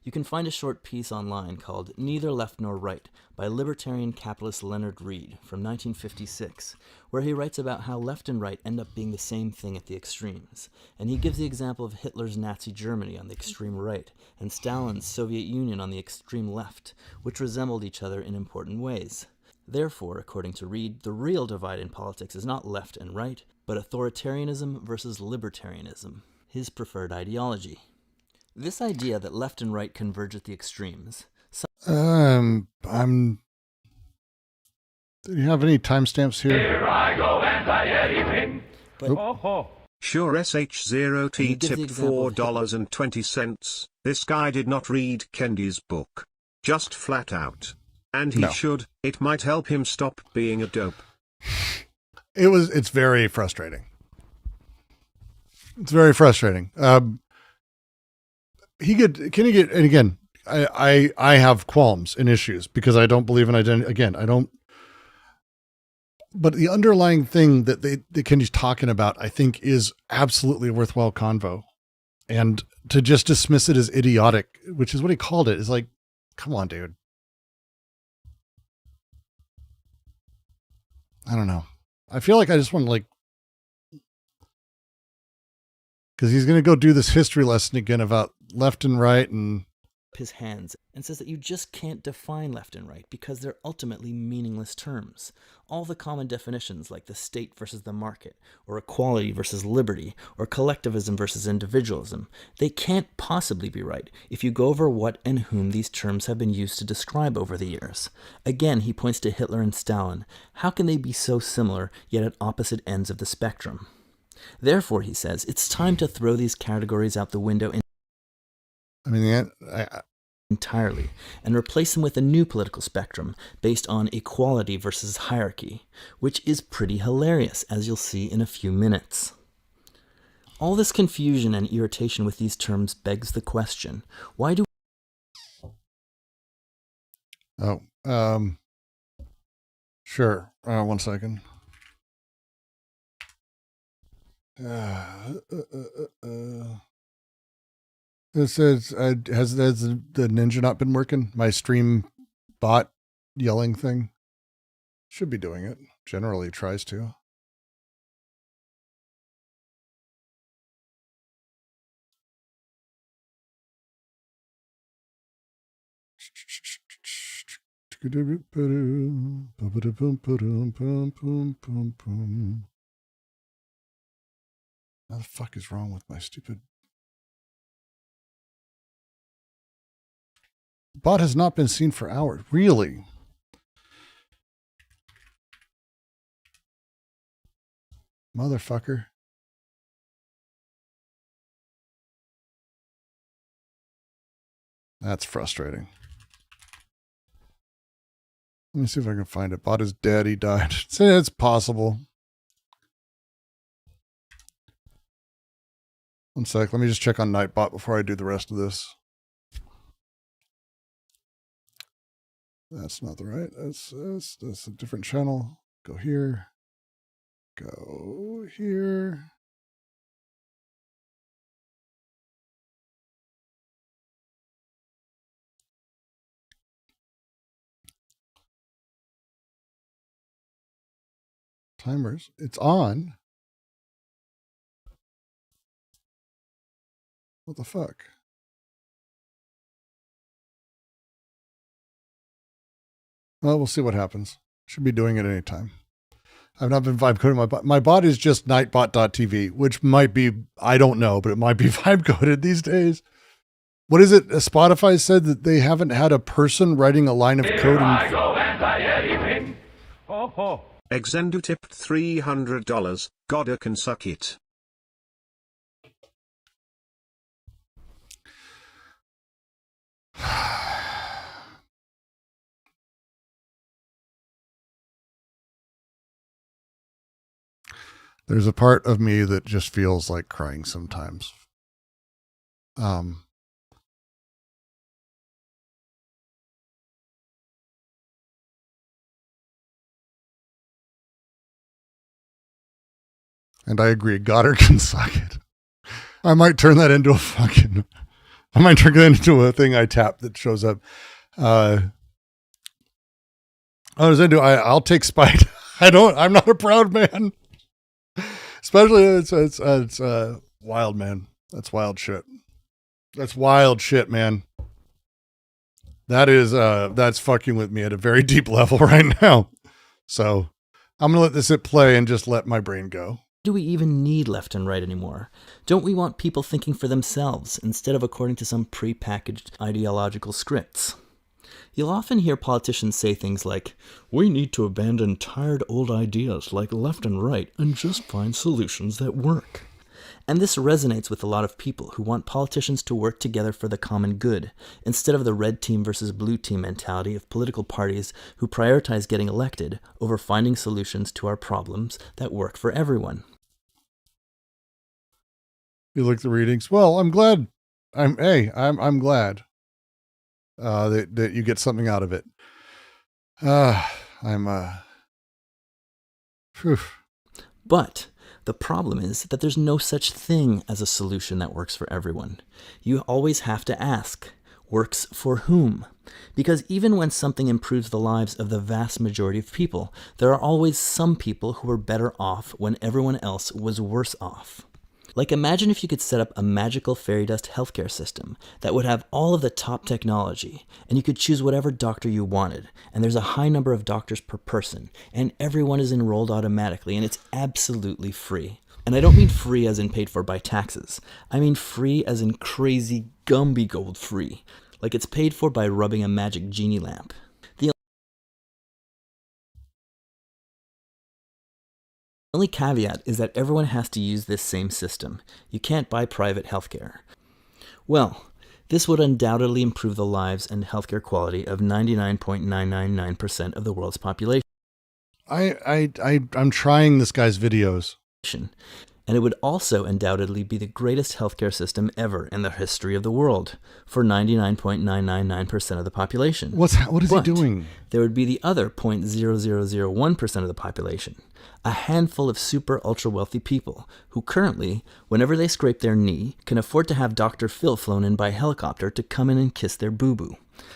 You can find a short piece online called Neither Left Nor Right by libertarian capitalist Leonard Read from 1956, where he writes about how left and right end up being the same thing at the extremes, and he gives the example of Hitler's Nazi Germany on the extreme right and Stalin's Soviet Union on the extreme left, which resembled each other in important ways. Therefore, according to Read, the real divide in politics is not left and right, but authoritarianism versus libertarianism, his preferred ideology. This idea that left and right converge at the extremes. Do you have any timestamps here? Here I go, anti-anything. But Sure, SH0T Can you give the tipped example of $4.20. This guy did not read Kendi's book. Just flat out. And he No. should. It might help him stop being a dope. It's very frustrating. It's very frustrating. And again, I have qualms and issues because I don't believe in identity. Again, I don't. But the underlying thing that Kenji's talking about, I think, is absolutely a worthwhile convo. And to just dismiss it as idiotic, which is what he called it, is like, come on, dude. I don't know. I feel like I just want to because he's going to go do this history lesson again about left and right and his hands and says that you just can't define left and right because they're ultimately meaningless terms. All the common definitions like the state versus the market, or equality versus liberty, or collectivism versus individualism, they can't possibly be right if you go over what and whom these terms have been used to describe over the years. Again, he points to Hitler and Stalin. How can they be so similar yet at opposite ends of the spectrum? Therefore, he says, it's time to throw these categories out the window entirely and replace them with a new political spectrum based on equality versus hierarchy, which is pretty hilarious, as you'll see in a few minutes. All this confusion and irritation with these terms begs the question, why do sure. 1 second. It says, has the ninja not been working? My stream bot yelling thing should be doing it. Generally tries to. What the fuck is wrong with my stupid bot? Has not been seen for hours. Really? Motherfucker. That's frustrating. Let me see if I can find it. Bot is dead. He died. It's possible. 1 sec. Let me just check on Nightbot before I do the rest of this. That's not the right. That's a different channel. Go here. Go here. Timers. It's on. What the fuck? Well, we'll see what happens. Should be doing it anytime. I've not been vibe coding my bot. My bot is just nightbot.tv, which might be, I don't know, but it might be vibe coded these days. What is it? Spotify said that they haven't had a person writing a line of code. Exendu tipped $300. Goda can suck it. There's a part of me that just feels like crying sometimes. And I agree, Goddard can suck it. I might turn that into a fucking, I might turn that into a thing I tap that shows up. I'll take spite. I'm not a proud man. Especially it's wild, man. That's wild shit. That's wild shit, man. That's fucking with me at a very deep level right now. So I'm gonna let this play and just let my brain go. Do we even need left and right anymore? Don't we want people thinking for themselves instead of according to some pre-packaged ideological scripts? You'll often hear politicians say things like, we need to abandon tired old ideas like left and right and just find solutions that work. And this resonates with a lot of people who want politicians to work together for the common good, instead of the red team versus blue team mentality of political parties who prioritize getting elected over finding solutions to our problems that work for everyone. You look at the readings. Well, I'm glad. I'm glad that you get something out of it. But the problem is that there's no such thing as a solution that works for everyone. You always have to ask, works for whom? Because even when something improves the lives of the vast majority of people, there are always some people who are better off when everyone else was worse off. Like, imagine if you could set up a magical fairy dust healthcare system that would have all of the top technology, and you could choose whatever doctor you wanted, and there's a high number of doctors per person, and everyone is enrolled automatically, and it's absolutely free. And I don't mean free as in paid for by taxes. I mean free as in crazy Gumby gold free. Like it's paid for by rubbing a magic genie lamp. The only caveat is that everyone has to use this same system. You can't buy private healthcare. Well, this would undoubtedly improve the lives and healthcare quality of 99.999% of the world's population. I'm trying this guy's videos. And it would also undoubtedly be the greatest healthcare system ever in the history of the world for 99.999% of the population. What is he doing? There would be the other 0.0001% of the population, a handful of super ultra wealthy people who currently, whenever they scrape their knee, can afford to have Dr. Phil flown in by helicopter to come in and kiss their boo-boo.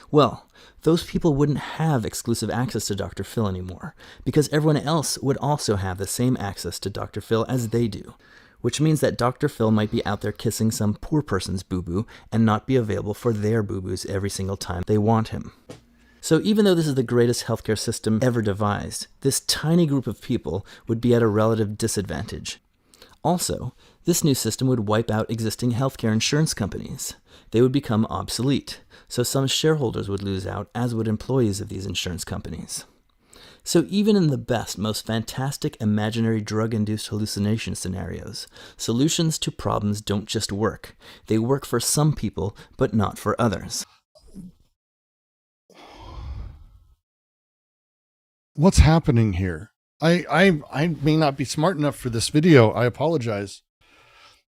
Well, those people wouldn't have exclusive access to Dr. Phil anymore, because everyone else would also have the same access to Dr. Phil as they do, which means that Dr. Phil might be out there kissing some poor person's boo-boo and not be available for their boo-boos every single time they want him. So even though this is the greatest healthcare system ever devised, this tiny group of people would be at a relative disadvantage. Also, this new system would wipe out existing healthcare insurance companies. They would become obsolete, so some shareholders would lose out, as would employees of these insurance companies. So even in the best, most fantastic imaginary drug-induced hallucination scenarios, solutions to problems don't just work. They work for some people, but not for others. What's happening here? I may not be smart enough for this video. I apologize.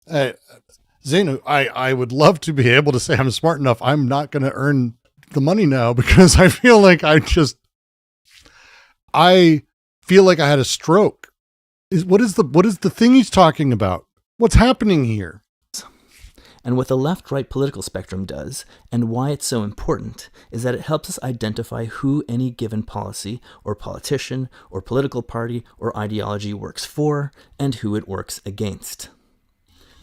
Zainu, I would love to be able to say I'm smart enough. I'm not going to earn the money now because I feel like I feel like I had a stroke. What is the thing he's talking about? What's happening here? And what the left-right political spectrum does, and why it's so important, is that it helps us identify who any given policy, or politician, or political party, or ideology works for, and who it works against.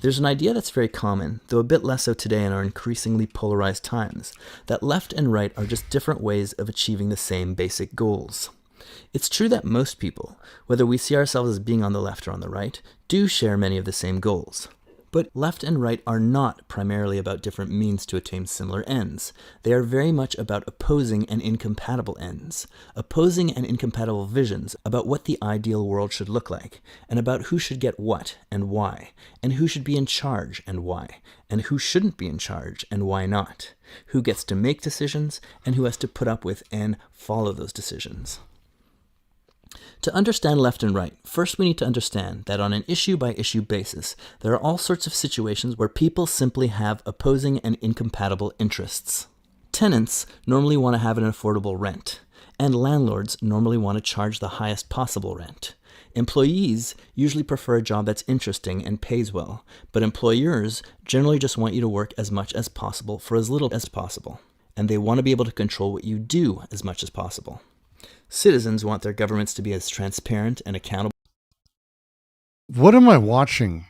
There's an idea that's very common, though a bit less so today in our increasingly polarized times, that left and right are just different ways of achieving the same basic goals. It's true that most people, whether we see ourselves as being on the left or on the right, do share many of the same goals. But left and right are not primarily about different means to attain similar ends. They are very much about opposing and incompatible ends, opposing and incompatible visions about what the ideal world should look like, and about who should get what and why, and who should be in charge and why, and who shouldn't be in charge and why not, who gets to make decisions and who has to put up with and follow those decisions. To understand left and right, first we need to understand that on an issue-by-issue basis, there are all sorts of situations where people simply have opposing and incompatible interests. Tenants normally want to have an affordable rent, and landlords normally want to charge the highest possible rent. Employees usually prefer a job that's interesting and pays well, but employers generally just want you to work as much as possible for as little as possible, and they want to be able to control what you do as much as possible. Citizens want their governments to be as transparent and accountable. What am I watching?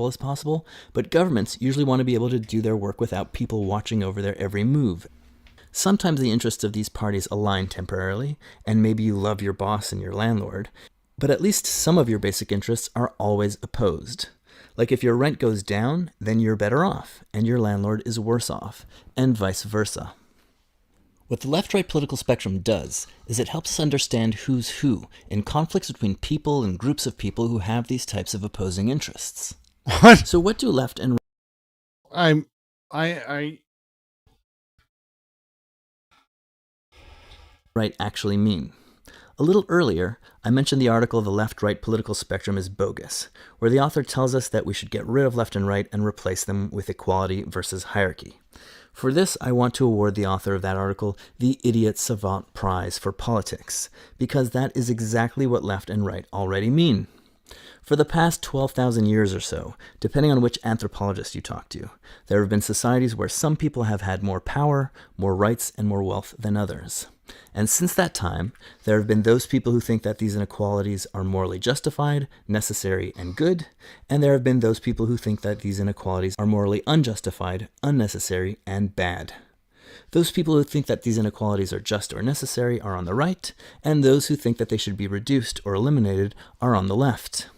As possible, but governments usually want to be able to do their work without people watching over their every move. Sometimes the interests of these parties align temporarily, and maybe you love your boss and your landlord, but at least some of your basic interests are always opposed. Like if your rent goes down, then you're better off, and your landlord is worse off, and vice versa. What the left-right political spectrum does is it helps us understand who's who in conflicts between people and groups of people who have these types of opposing interests. What? So what do left and right actually mean? A little earlier, I mentioned the article "The Left-Right Political Spectrum is Bogus," where the author tells us that we should get rid of left and right and replace them with equality versus hierarchy. For this, I want to award the author of that article the Idiot Savant Prize for Politics, because that is exactly what left and right already mean. For the past 12,000 years or so, depending on which anthropologist you talk to, there have been societies where some people have had more power, more rights, and more wealth than others. And since that time, there have been those people who think that these inequalities are morally justified, necessary, and good, and there have been those people who think that these inequalities are morally unjustified, unnecessary, and bad. Those people who think that these inequalities are just or necessary are on the right, and those who think that they should be reduced or eliminated are on the left.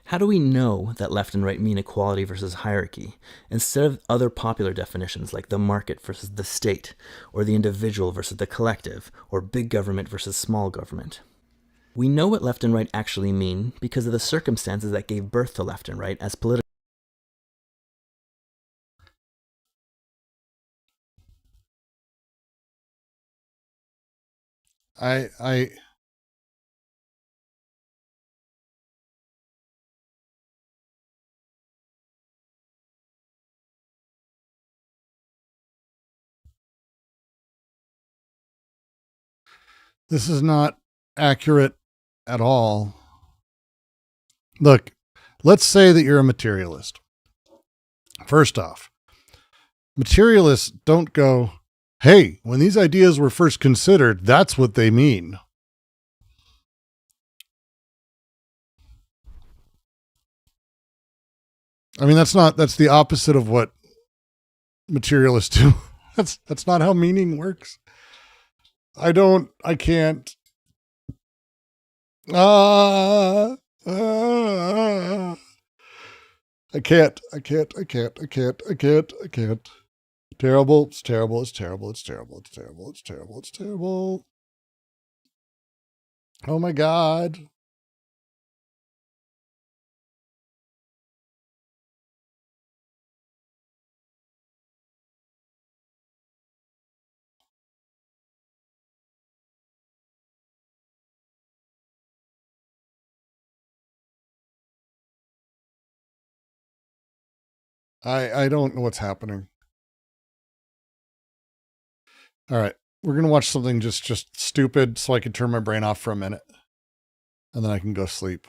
How do we know that left and right mean equality versus hierarchy, instead of other popular definitions like the market versus the state, or the individual versus the collective, or big government versus small government? We know what left and right actually mean because of the circumstances that gave birth to left and right as political. This is not accurate at all. Look, let's say that you're a materialist. First off, materialists don't go, hey, when these ideas were first considered, that's what they mean. I mean, that's the opposite of what materialists do. That's not how meaning works. I can't. I can't. Terrible. It's terrible. It's terrible. It's terrible. It's terrible. It's terrible. It's terrible. Oh my God. I don't know what's happening. All right. We're going to watch something just stupid so I can turn my brain off for a minute. And then I can go sleep.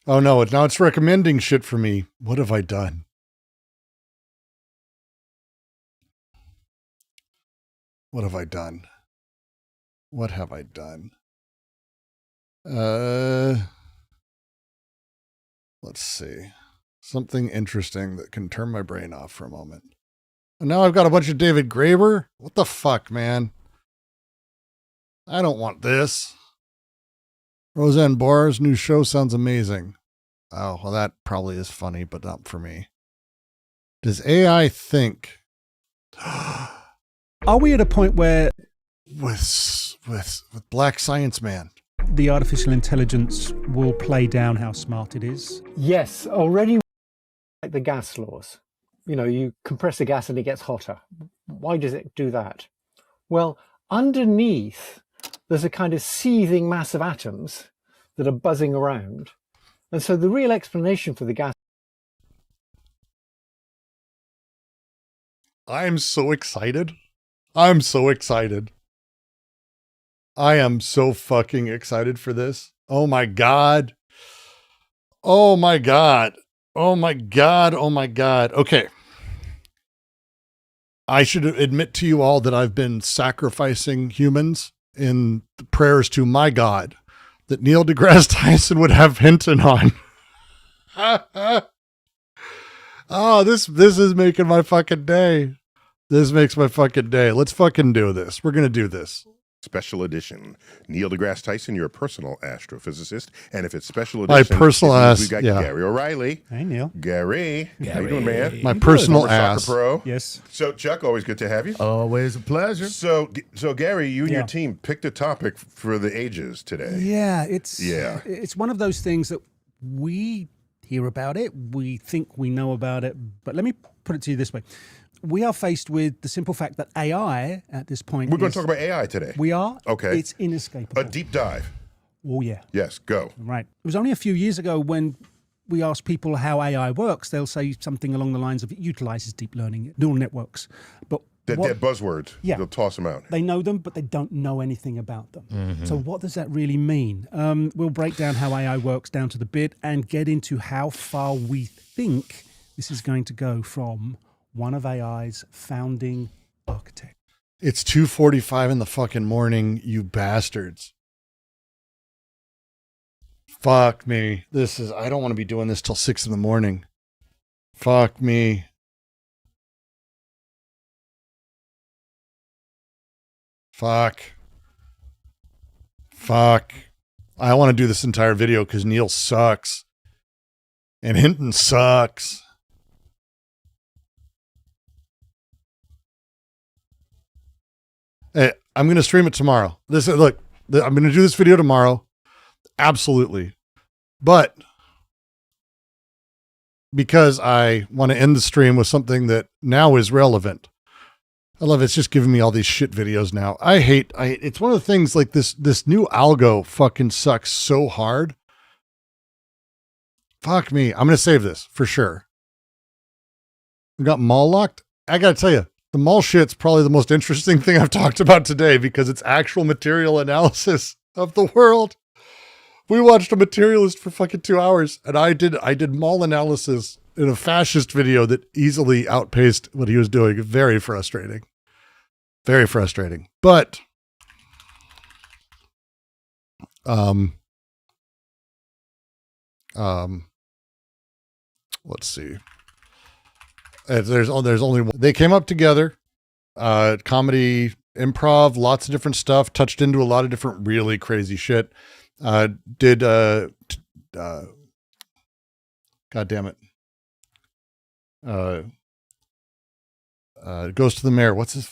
Oh no, now it's recommending shit for me. What have I done? What have I done? What have I done? Let's see. Something interesting that can turn my brain off for a moment. And now I've got a bunch of David Graeber? What the fuck, man? I don't want this. Roseanne Barr's new show sounds amazing. Oh, well, that probably is funny, but not for me. Does AI think? Are we at a point where with Black Science Man, the artificial intelligence will play down how smart it is? Yes, already like the gas laws. You know, you compress the gas and it gets hotter. Why does it do that? Well, underneath, there's a kind of seething mass of atoms that are buzzing around. And so the real explanation for the gas... I'm so excited. I'm so excited. I am so fucking excited for this. Oh my God. Oh my God. Oh my God. Oh my God. Okay. I should admit to you all that I've been sacrificing humans in prayers to my God that Neil deGrasse Tyson would have Hinton on. Oh, this is making my fucking day. This makes my fucking day. Let's fucking do this. We're going to do this. Special edition. Neil deGrasse Tyson, your personal astrophysicist. And if it's special My edition, personal it means ass, we've got yeah. Gary O'Reilly. Hey, Neil. Gary. How you doing, man? My personal Former ass. Soccer pro. Yes. So, Chuck, always good to have you. Always a pleasure. So Gary, you and Yeah. your team picked a topic for the ages today. Yeah, it's one of those things that we hear about it, we think we know about it, but let me put it to you this way. We are faced with the simple fact that AI at this point We're going to talk about AI today. We are? Okay. It's inescapable. A deep dive. Oh, yeah. Yes, go. Right. It was only a few years ago when we ask people how AI works, they'll say something along the lines of it utilizes deep learning, neural networks. But They're buzzwords. Yeah. They'll toss them out. they know them, but they don't know anything about them. Mhm. So what does that really mean? We'll break down how AI works down to the bit and get into how far we think this is going to go from one of AI's founding architects. It's 2:45 in the fucking morning, you bastards. Fuck me. I don't want to be doing this till 6 in the morning. Fuck me. Fuck. I want to do this entire video because Neil sucks. And Hinton sucks. Hey, I'm going to stream it tomorrow. I'm going to do this video tomorrow. Absolutely. But because I want to end the stream with something that now is relevant. I love it. It's just giving me all these shit videos now. It's one of the things like this new algo fucking sucks so hard. Fuck me. I'm going to save this for sure. We got mall locked. I got to tell you, the mall shit's probably the most interesting thing I've talked about today because it's actual material analysis of the world. We watched a materialist for fucking 2 hours and I did mall analysis in a fascist video that easily outpaced what he was doing. Very frustrating. Very frustrating. But let's see. There's only one. They came up together, comedy, improv, lots of different stuff, touched into a lot of different really crazy shit. God damn it. Goes to the mayor. What's his?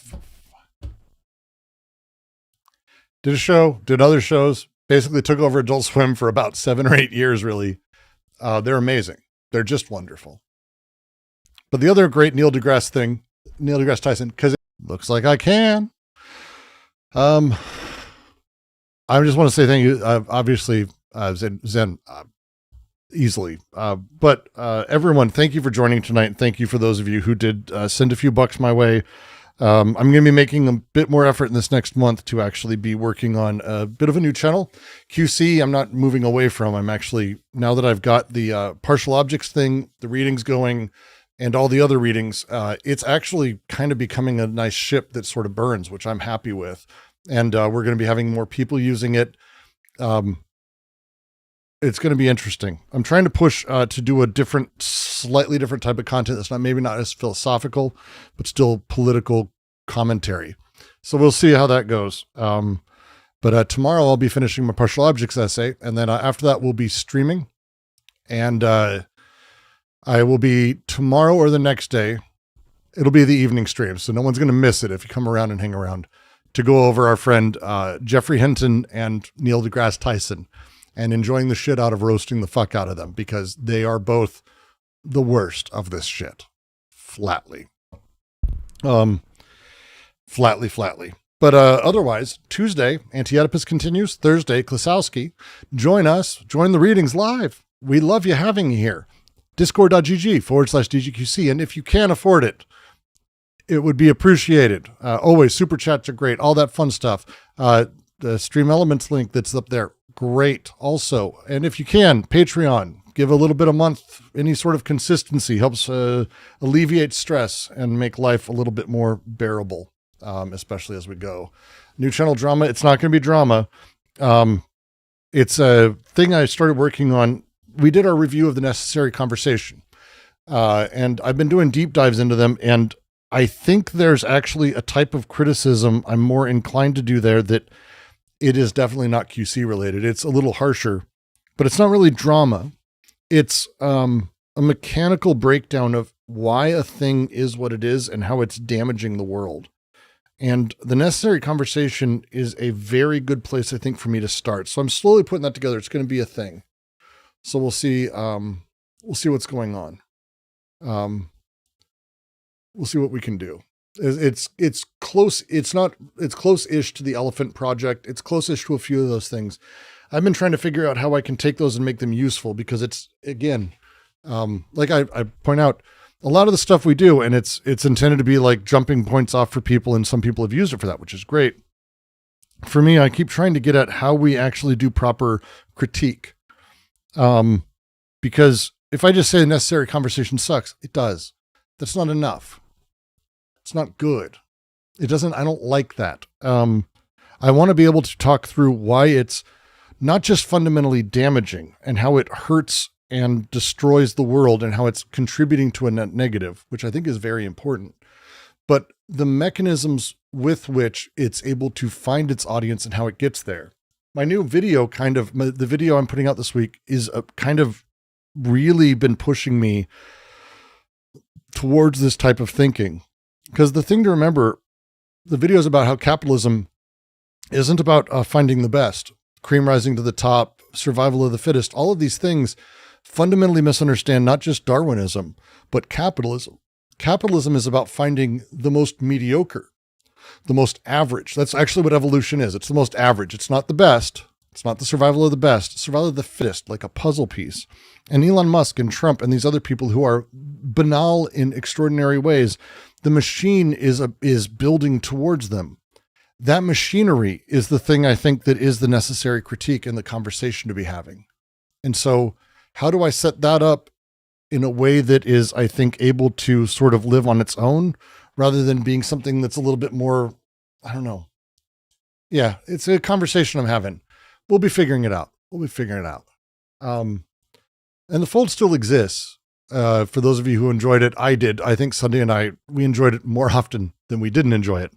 Did a show, did other shows, basically took over Adult Swim for about 7 or 8 years, really. They're amazing. They're just wonderful. But the other great Neil deGrasse Tyson, because it looks like I can. I just want to say thank you. Obviously, Zen easily. But everyone, thank you for joining tonight. Thank you for those of you who did send a few bucks my way. I'm going to be making a bit more effort in this next month to actually be working on a bit of a new channel. QC, I'm not moving away from. I'm actually, now that I've got the partial objects thing, the readings going, and all the other readings, it's actually kind of becoming a nice ship that sort of burns, which I'm happy with. And we're going to be having more people using it. It's going to be interesting. I'm trying to push to do a slightly different type of content that's maybe not as philosophical, but still political commentary. So we'll see how that goes. But tomorrow I'll be finishing my partial objects essay. And then after that, we'll be streaming. And I will be tomorrow or the next day. It'll be the evening stream. So no one's going to miss it if you come around and hang around to go over our friend Jeffrey Hinton and Neil deGrasse Tyson. And enjoying the shit out of roasting the fuck out of them because they are both the worst of this shit. Flatly. Flatly. But otherwise, Tuesday, Anti-Oedipus continues. Thursday, Klasowski. Join us. Join the readings live. We love you having you here. Discord.gg/DGQC. And if you can't afford it, it would be appreciated. Always, super chats are great. All that fun stuff. The Stream Elements link that's up there. Great also. And if you can, Patreon, give a little bit a month. Any sort of consistency helps alleviate stress and make life a little bit more bearable, especially as we go. New channel drama. It's not going to be drama. It's a thing I started working on. We did our review of The Necessary Conversation. And I've been doing deep dives into them. And I think there's actually a type of criticism I'm more inclined to do there that it is definitely not QC related. It's a little harsher, but it's not really drama. It's a mechanical breakdown of why a thing is what it is and how it's damaging the world. And the necessary conversation is a very good place, I think, for me to start. So I'm slowly putting that together. It's going to be a thing. So we'll see. We'll see what's going on. We'll see what we can do. It's close. It's close-ish to the Elephant Project. It's close-ish to a few of those things. I've been trying to figure out how I can take those and make them useful, because it's, again, like I point out, a lot of the stuff we do, and it's intended to be like jumping points off for people, and some people have used it for that, which is great. For me, I keep trying to get at how we actually do proper critique. Because if I just say the necessary conversation sucks, it does. That's not enough. It's not good. I don't like that. I want to be able to talk through why it's not just fundamentally damaging and how it hurts and destroys the world and how it's contributing to a net negative, which I think is very important, but the mechanisms with which it's able to find its audience and how it gets there. My new video, the video I'm putting out this week, is a kind of really been pushing me towards this type of thinking. Because the thing to remember, the video is about how capitalism isn't about finding the best, cream rising to the top, survival of the fittest. All of these things fundamentally misunderstand not just Darwinism, but capitalism. Capitalism is about finding the most mediocre, the most average. That's actually what evolution is. It's the most average. It's not the best. It's not the survival of the best. It's survival of the fittest, like a puzzle piece. And Elon Musk and Trump and these other people who are banal in extraordinary ways, the machine is building towards them. That machinery is the thing I think that is the necessary critique and the conversation to be having. And so how do I set that up in a way that is, I think, able to sort of live on its own rather than being something that's a little bit more, I don't know. Yeah, it's a conversation I'm having. We'll be figuring it out. And the fold still exists. For those of you who enjoyed it, I did. I think Sunday and we enjoyed it more often than we didn't enjoy it.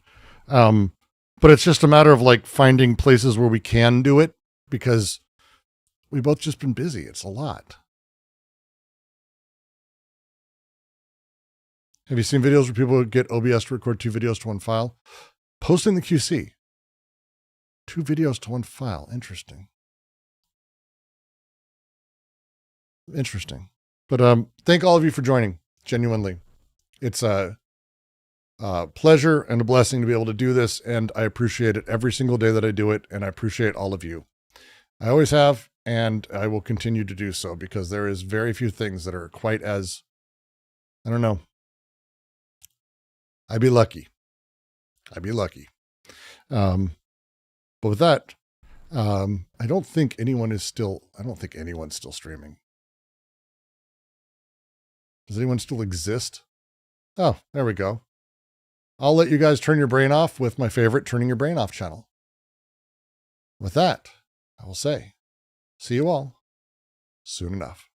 But it's just a matter of like finding places where we can do it, because we've both just been busy. It's a lot. Have you seen videos where people get OBS to record 2 videos to 1 file? Posting the QC. 2 videos to 1 file. Interesting. But thank all of you for joining. Genuinely. It's a pleasure and a blessing to be able to do this, and I appreciate it every single day that I do it, and I appreciate all of you. I always have, and I will continue to do so, because there is very few things that are quite as, I don't know. I'd be lucky. But with that, I don't think anyone's still streaming. Does anyone still exist? Oh, there we go. I'll let you guys turn your brain off with my favorite Turning Your Brain Off channel. With that, I will say, see you all soon enough.